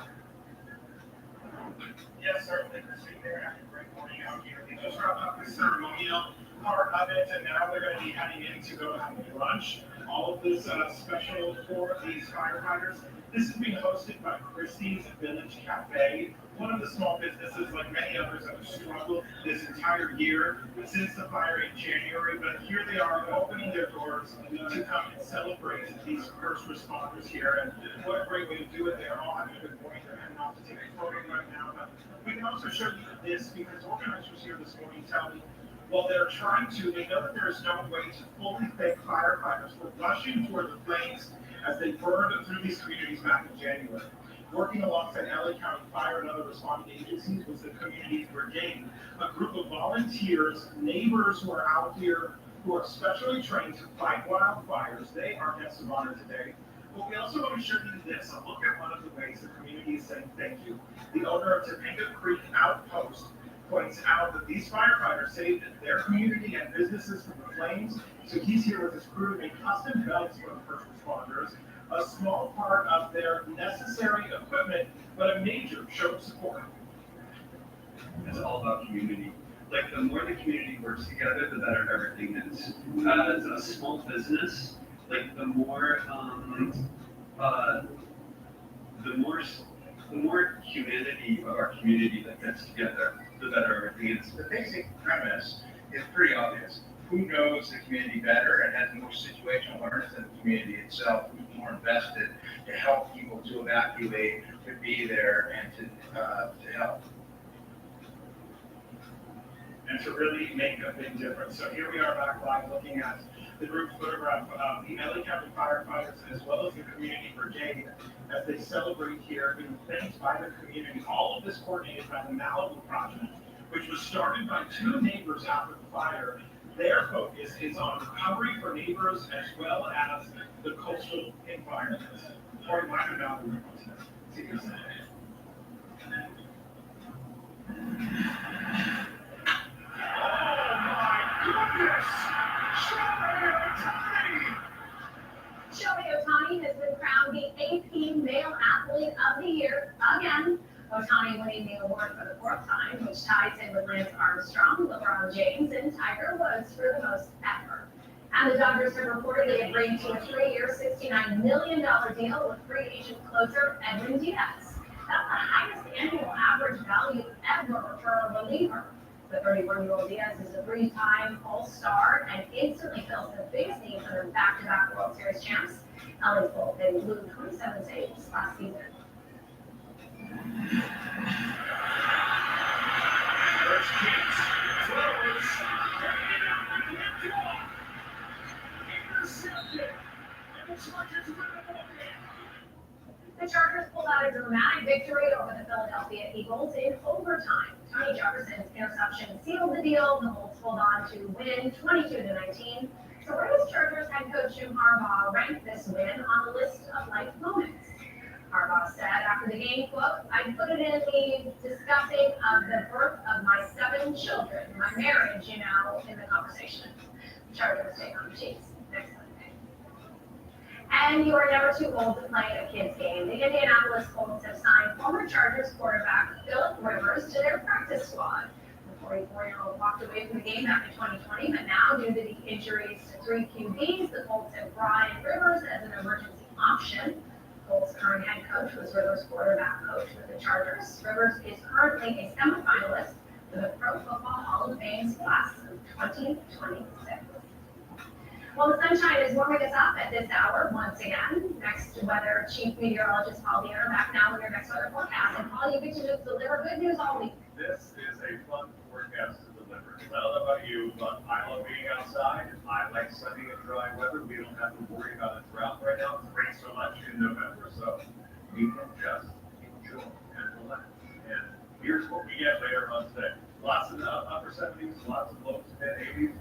Yes, certainly, Christine. They're having a great morning out here. They just wrapped up the ceremonial part of it, and now they're going to be heading in to go have lunch. All of this special for these firefighters. This is being hosted by Christie's Village Cafe, one of the small businesses, like many others, that have struggled this entire year since the fire in January. But here they are opening their doors to come and celebrate these first responders here. And what a great way to do it. They're all having a good morning. They're heading off to take a photo right now. But we can also show you this because organizers here this morning tell me, well, they're trying to, they know that there is no way to fully thank firefighters for rushing toward the flames as they burned through these communities back in January. Working alongside LA County Fire and other responding agencies was the Community Brigade, a group of volunteers, neighbors who are out here who are specially trained to fight wildfires. They are guests of honor today. But we also want to show you this, a look at one of the ways the community is saying thank you. The owner of Topanga Creek Outpost points out that these firefighters saved their community and businesses from the flames. So he's here with his crew to make custom belts for the first responders. members a small part of their necessary equipment, but a major show of support. It's all about community. Like, the more the community works together, the better everything is. As a small business, like, the more humanity of our community that gets together, the better everything is. The basic premise is pretty obvious. Who knows the community better and has more situational awareness than the community itself? Who's more invested to help people to evacuate, to be there, and to help? And to really make a big difference. So here we are back live looking at the group photograph of the LA County firefighters as well as the community brigade as they celebrate here in thanks by the community. All of this coordinated by the Malibu Project, which was started by two neighbors after the fire. Their focus is on recovery for neighbors as well as the coastal environment. Or my Malibu Project. See you soon. Shohei Ohtani has been crowned the AP Male Athlete of the Year again. Ohtani winning the award for the fourth time, which ties in with Lance Armstrong, LeBron James, and Tiger Woods for the most ever. And the Dodgers have reportedly agreed to a 3-year, $69 million deal with free agent closer Edwin Diaz. That's the highest annual average value ever for a reliever. The 31-year-old Diaz is a 3-time All-Star and instantly fills the biggest need for the back-to-back World Series champs. LA's bullpen blew 27 saves last season. The Chargers pulled out a dramatic victory over the Philadelphia Eagles in overtime. Tony Jefferson's interception sealed the deal. The Colts hold on to win 22-19. So where does Chargers head coach Jim Harbaugh rank this win on the list of life moments? Harbaugh said after the game, quote, "I put it in the discussing of the birth of my 7 children, my marriage, in the conversation." The Chargers take on the Chiefs next Sunday. And you are never too old to play a kids game. The Indianapolis Colts have signed former Chargers quarterback Philip Rivers to their practice squad. The 44-year-old walked away from the game back in 2020, but now due to the injuries to 3 QBs, the Colts have brought in Rivers as an emergency option. Colts' current head coach was Rivers' quarterback coach with the Chargers. Rivers is currently a semifinalist for the Pro Football Hall of Fame's class of 2026. Well, the sunshine is warming us up at this hour once again. Next weather chief meteorologist Paul Deanna back now with your next weather forecast. And Paul, you get to just deliver good news all week. This is a fun forecast to deliver. I don't know about you, but I love being outside. I like sunny and dry weather. We don't have to worry about a drought right now. It's rained so much in November, so we can just enjoy and relax. And here's what we get later on today. Lots of upper 70s, lots of lows, mid-80s.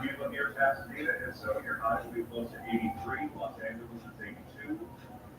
You look near Pasadena, and so your high will be close to 83. Los Angeles is 82.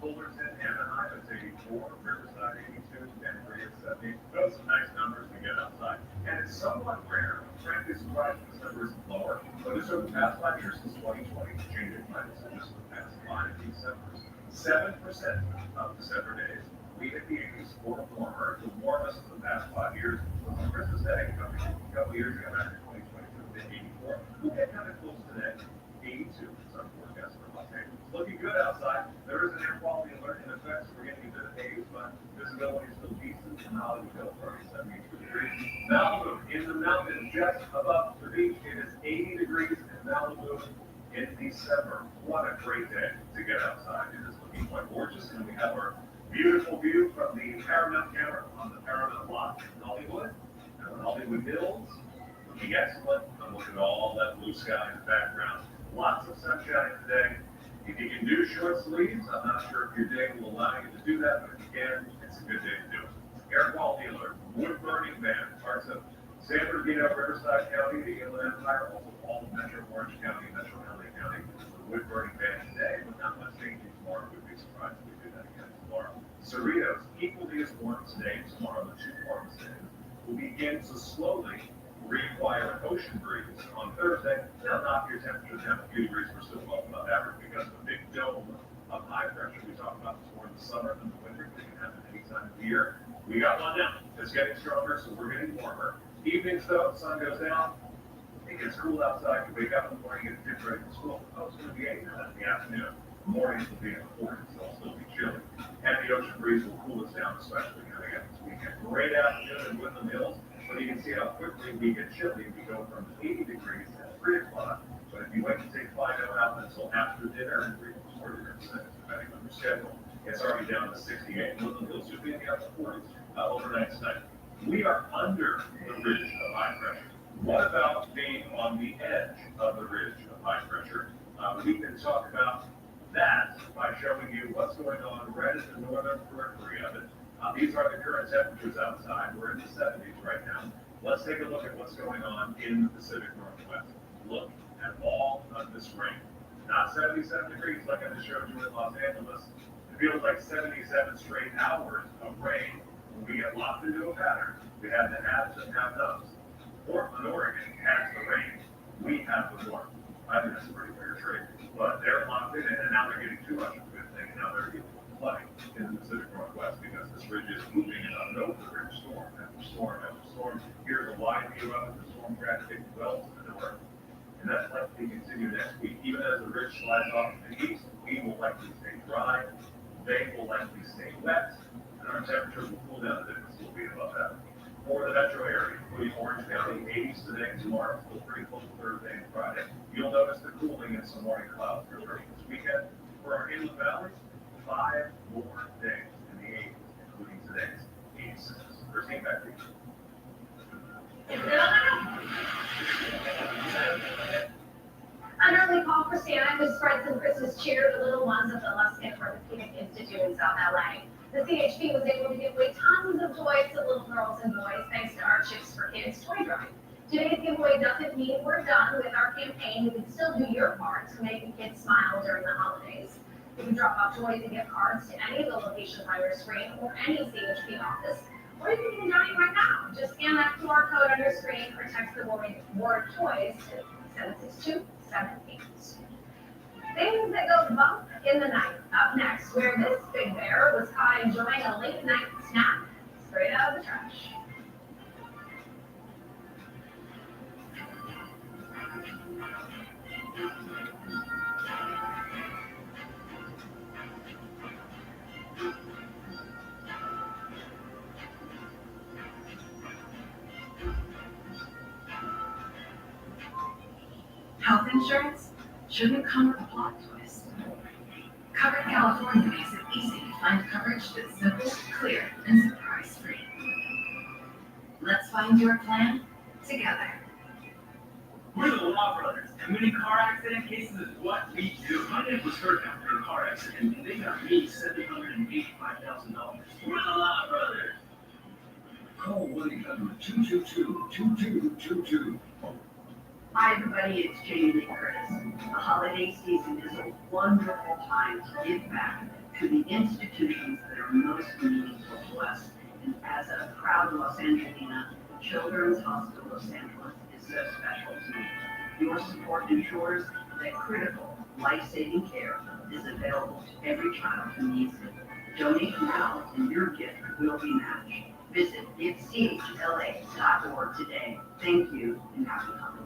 Fullerton, Anaheim is 84. Riverside 82. Denver is 70. Those are nice numbers to get outside. And it's somewhat rare. Frankly, surprised this number is lower. But it's over the past 5 years since 2020. Changing climates in just the past 5 Decembers. 7% of December days. We hit the 80s or warmer. The warmest of the past 5 years was on Christmas Day. A couple years ago, after 2022, hit 84. We'll get kind of close today. 82 is our forecast for Los Angeles. Looking good outside. There is an air quality alert in effect, so we're getting a bit of haze, but visibility is still decent. And Hollywood California, 72 degrees. Malibu in the mountains, just above the beach. It is 80 degrees in Malibu in December. What a great day to get outside. It is looking quite gorgeous, and we have our beautiful view from the Paramount camera on the Paramount lot in Hollywood, and the Hollywood Hills. Looking excellent. And look at all that blue sky in the background. Lots of sunshine today. If you can do short sleeves, I'm not sure if your day will allow you to do that, but if you can, it's a good day to do it. Air quality alert, wood burning ban, parts of San Bernardino, Riverside County, the Inland Empire, also all of Metro Orange County, Metro LA County. The wood burning ban today, but not much changing tomorrow. Would be surprised if we do that again tomorrow. Cerritos, equally as warm today and tomorrow, the 2 warmest days, will begin to slowly require an ocean breeze on Thursday. They'll knock your temperature down a few degrees. We're still well above average because of the big dome of the summer than the winter. They can happen any time of the year. We got one now. It's getting stronger, so we're getting warmer. Evenings though, the sun goes down. It gets cool outside. You wake up in the morning, get kids ready for school. Oh, it's going to be 8 now in the afternoon. Mornings will be in the 40s. It'll still be chilly. And the ocean breeze will cool us down, especially coming up this weekend. Great afternoon in Woodland Hills, but you can see how quickly we get chilly. We go from 80 degrees at 3 o'clock. But if you wait to take 5 out until after dinner and 3 before dinner, depending on your schedule, it's already down to 68. Woodland Hills should be in the upper 40s overnight tonight. We are under the ridge of high pressure. What about being on the edge of the ridge of high pressure? We can talk about that by showing you what's going on right at the northern periphery of it. These are the current temperatures outside. We're in the 70s right now. Let's take a look at what's going on in the Pacific Northwest. Look at all of this rain. Not 77 degrees like I just showed you in Los Angeles. It feels like 77 straight hours of rain. When we get locked into a pattern, we have the haves and have-nots. Portland, Oregon has the rain. We have the warmth. I think that's a pretty fair trade. But they're locked in, and now they're getting too much of a good thing. And now they're getting flooding in the Pacific Northwest because this ridge is moving in an over-ridge storm after storm after storm. Here's a wide view of it. The storm traffic well to the north. And that's likely to continue next week. Even as the ridge slides off to the east, we will likely stay dry. They will likely stay wet. And our temperatures will cool down a bit, but still be above that. For the metro area, including Orange County, 80s today and tomorrow, still pretty close to Thursday and Friday. You'll notice the cooling and some morning clouds for this weekend. For our inland valleys, 5 more days in the 80s, including today's 86. Christine, back to you. An early call for Santa who spread some Christmas cheer to the little ones at the Luskin Orthopedic Institute in South LA. The CHP was able to give away tons of toys to little girls and boys thanks to our Chips for Kids toy drive. Today's giveaway doesn't mean we're done with our campaign. You can still do your part to make the kids smile during the holidays. You can drop off toys and gift cards to any of the locations on your screen or any CHP office. Or you can even donate right now. Just scan that QR code on your screen or text the word toys to 76278. Things that go bump in the night. Up next, where this big bear was caught enjoying a late night snack straight out of the trash. Health insurance shouldn't come with a plot twist. Covered California makes it easy to find coverage that's simple, clear, and surprise-free. Let's find your plan together. We're the Law Brothers, and winning car accident cases is what we do. My dad was hurt after a car accident, and they got me $785,000. We're the Law Brothers. Call 1-800-222-2222. Hi everybody, it's Jamie Lee Curtis. The holiday season is a wonderful time to give back to the institutions that are most meaningful to us. And as a proud Los Angelina, Children's Hospital Los Angeles is so special to me. Your support ensures that critical, life-saving care is available to every child who needs it. Donate now and your gift will be matched. Visit givechla.org today. Thank you and happy holidays.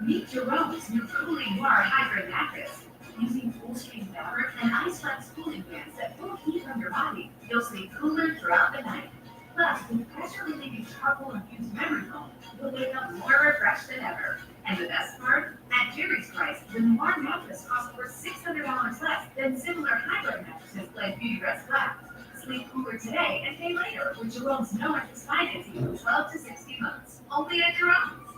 Meet Jerome's new Cooling War Hybrid Mattress. Using full-stream fabric and ice-flex cooling fans that will heat from your body, you'll sleep cooler throughout the night. Plus, with pressure-relieving charcoal-infused memory foam, you'll wake up more refreshed than ever. And the best part? At Jerry's price, the Noir mattress costs over $600 less than similar hybrid mattresses like Beautyrest Flat. Sleep cooler today and pay later with Jerome's no-interest financing for 12 to 60 months. Only at Jerome's.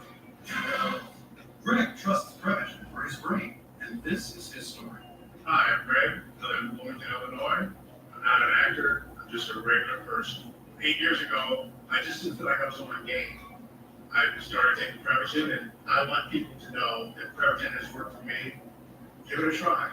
Greg trusts Prevagen for his brain, and this is his story. Hi, I'm Greg. I live in Bloomington, Illinois. I'm not an actor. I'm just a regular person. 8 years ago, I just didn't feel like I was on game. I started taking Prevagen, and I want people to know that Prevagen has worked for me. Give it a try.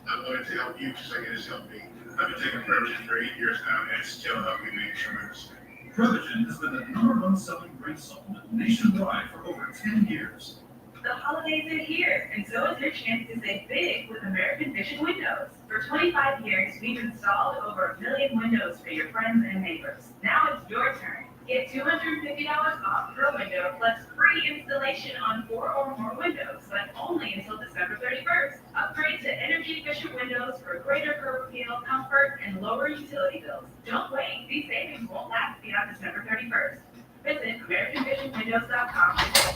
I'm willing to help you just like it has helped me. I've been taking Prevagen for 8 years now, and it's still helping me tremendously. Prevagen has been the #1 selling brain supplement nationwide for over 10 years. The holidays are here, and so is your chance to save big with American Vision Windows. For 25 years, we've installed over 1 million windows for your friends and neighbors. Now it's your turn. Get $250 off per window plus free installation on 4 or more windows, but only until December 31st. Upgrade to energy-efficient windows for greater curb appeal, comfort, and lower utility bills. Don't wait. These savings won't last beyond December 31st. Visit AmericanVisionWindows.com today.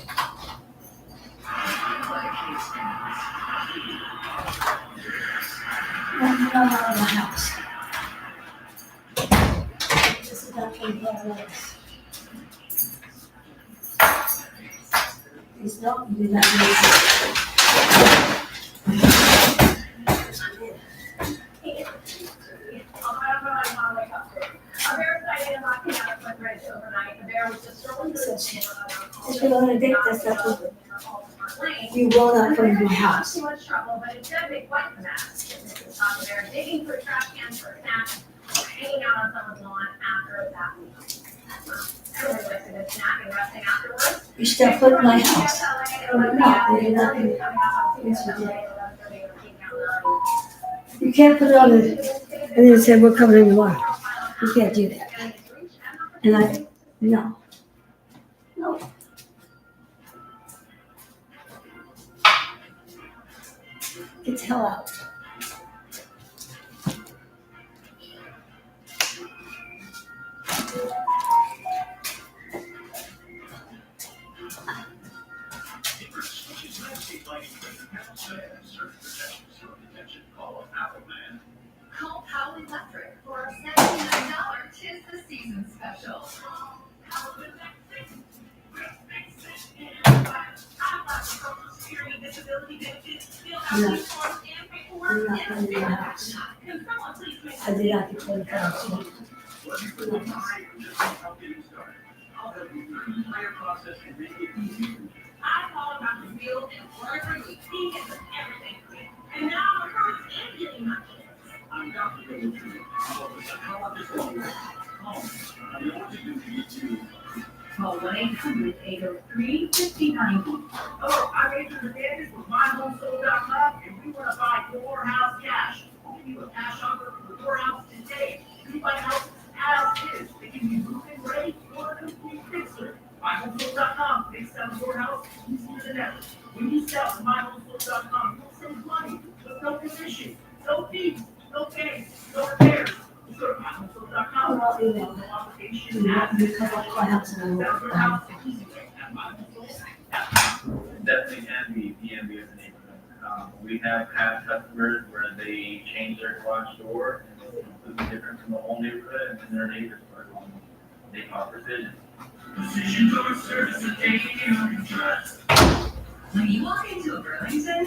I'm not out of the house. This is not going to go. Please don't do that. If you're going to dig this up, you will not put it in my house. Too much trouble, but it does make quite the mess. Mrs. Talking Bear digging for trash cans for snacks, or hanging out on someone's lawn after a bad meal. Everyone likes a good snack and resting afterwards. You step foot in my house. No, you're not going to. Yes, you did. You can't put it on the, and then say, we're coming in water. You can't do that. And no. No. Get the hell out. Call Powell Electric for a $79 'tis the season special. I'm not going to the house. I did not get $20. I call about the bill and whatever we see and everything. And now I'm hurt and getting my kids. I'm Dr. Dimitri. How about this one? I know what to do for you too. Call 1-800-803-5090. Oh, I made some advantage with myhomesold.com and we want to buy your house cash. I'll give you a cash offer for your house today. You buy a house as is. It can be moving ready or a complete fixer. MyHomeSold.com makes selling your house easier than ever. When you sell to MyHomeSold.com, you'll save money with no commission, no fees, no fees, no repairs. Just go to MyHomeSold.com. I'll do that. No obligation. You come up to my house and I will. Sell your house the easy way at MyHomeSold.com. Definitely can be the envy of the neighborhood. We have had customers where they change their garage door and it's completely different from the whole neighborhood and then their neighbors are going, they call Precision. Precision Door Service a day you can trust. When you walk into a Burlington,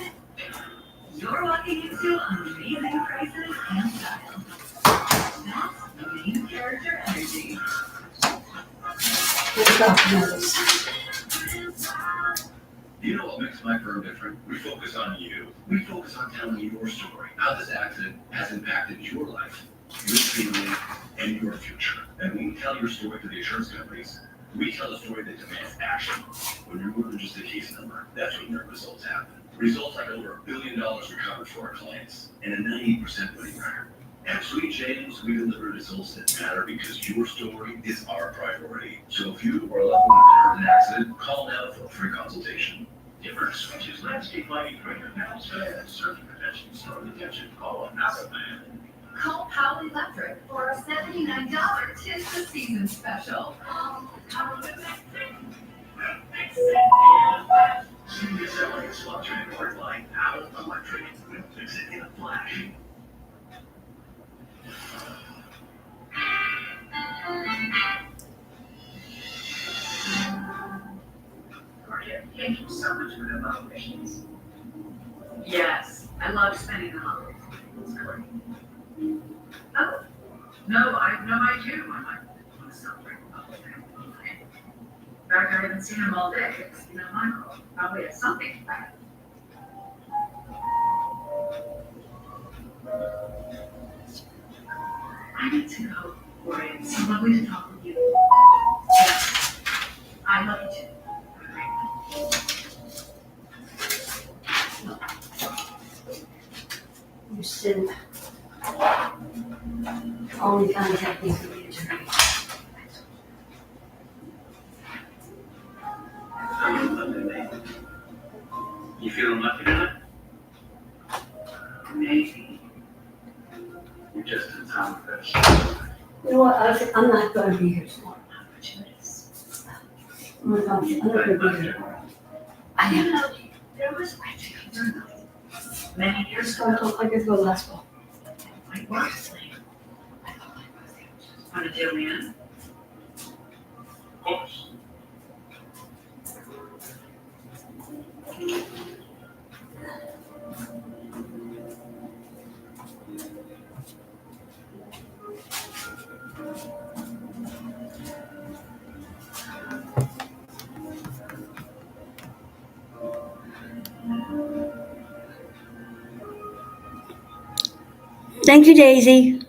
you're walking into amazing prices and style. That's the main character energy. Let's talk about this. You know what makes my firm different? We focus on you. We focus on telling you your story, how this accident has impacted your life, your family, and your future. And when we tell your story to the insurance companies, we tell a story that demands action. When you're more than just a case number, that's when your results happen. Results like over $1 billion recovered for our clients and a 98% winning record. At Sweet James, we deliver results that matter because your story is our priority. So if you or a loved one have been in an accident, call now for a free consultation. Difference, which is landscape lighting, trainer, now says, surfing prevention, snow detection, call up NASA Man. Call Powell Electric for a $79 'tis the season special. Senior selling sponsored part line, Powell Electric. We'll fix it in a flash. Thank you so much for the motivations. Yes, I love spending the holidays. It's great. Oh, no, I do. I want to celebrate the holiday. In fact, I haven't seen him all day. It's, Michael probably has something to back. I need to go, Lori. It's so lovely to talk with you. Yes, I love you too. You sin. Only contacting the attorney. You feeling lucky tonight? Maybe. You're just in time for this. You know what, I'm not gonna be here tomorrow. I'm not gonna be here tomorrow. I am. There was many years I ago. could go last fall. My worst thing. Want to do, man? Of course. Thank you, Daisy.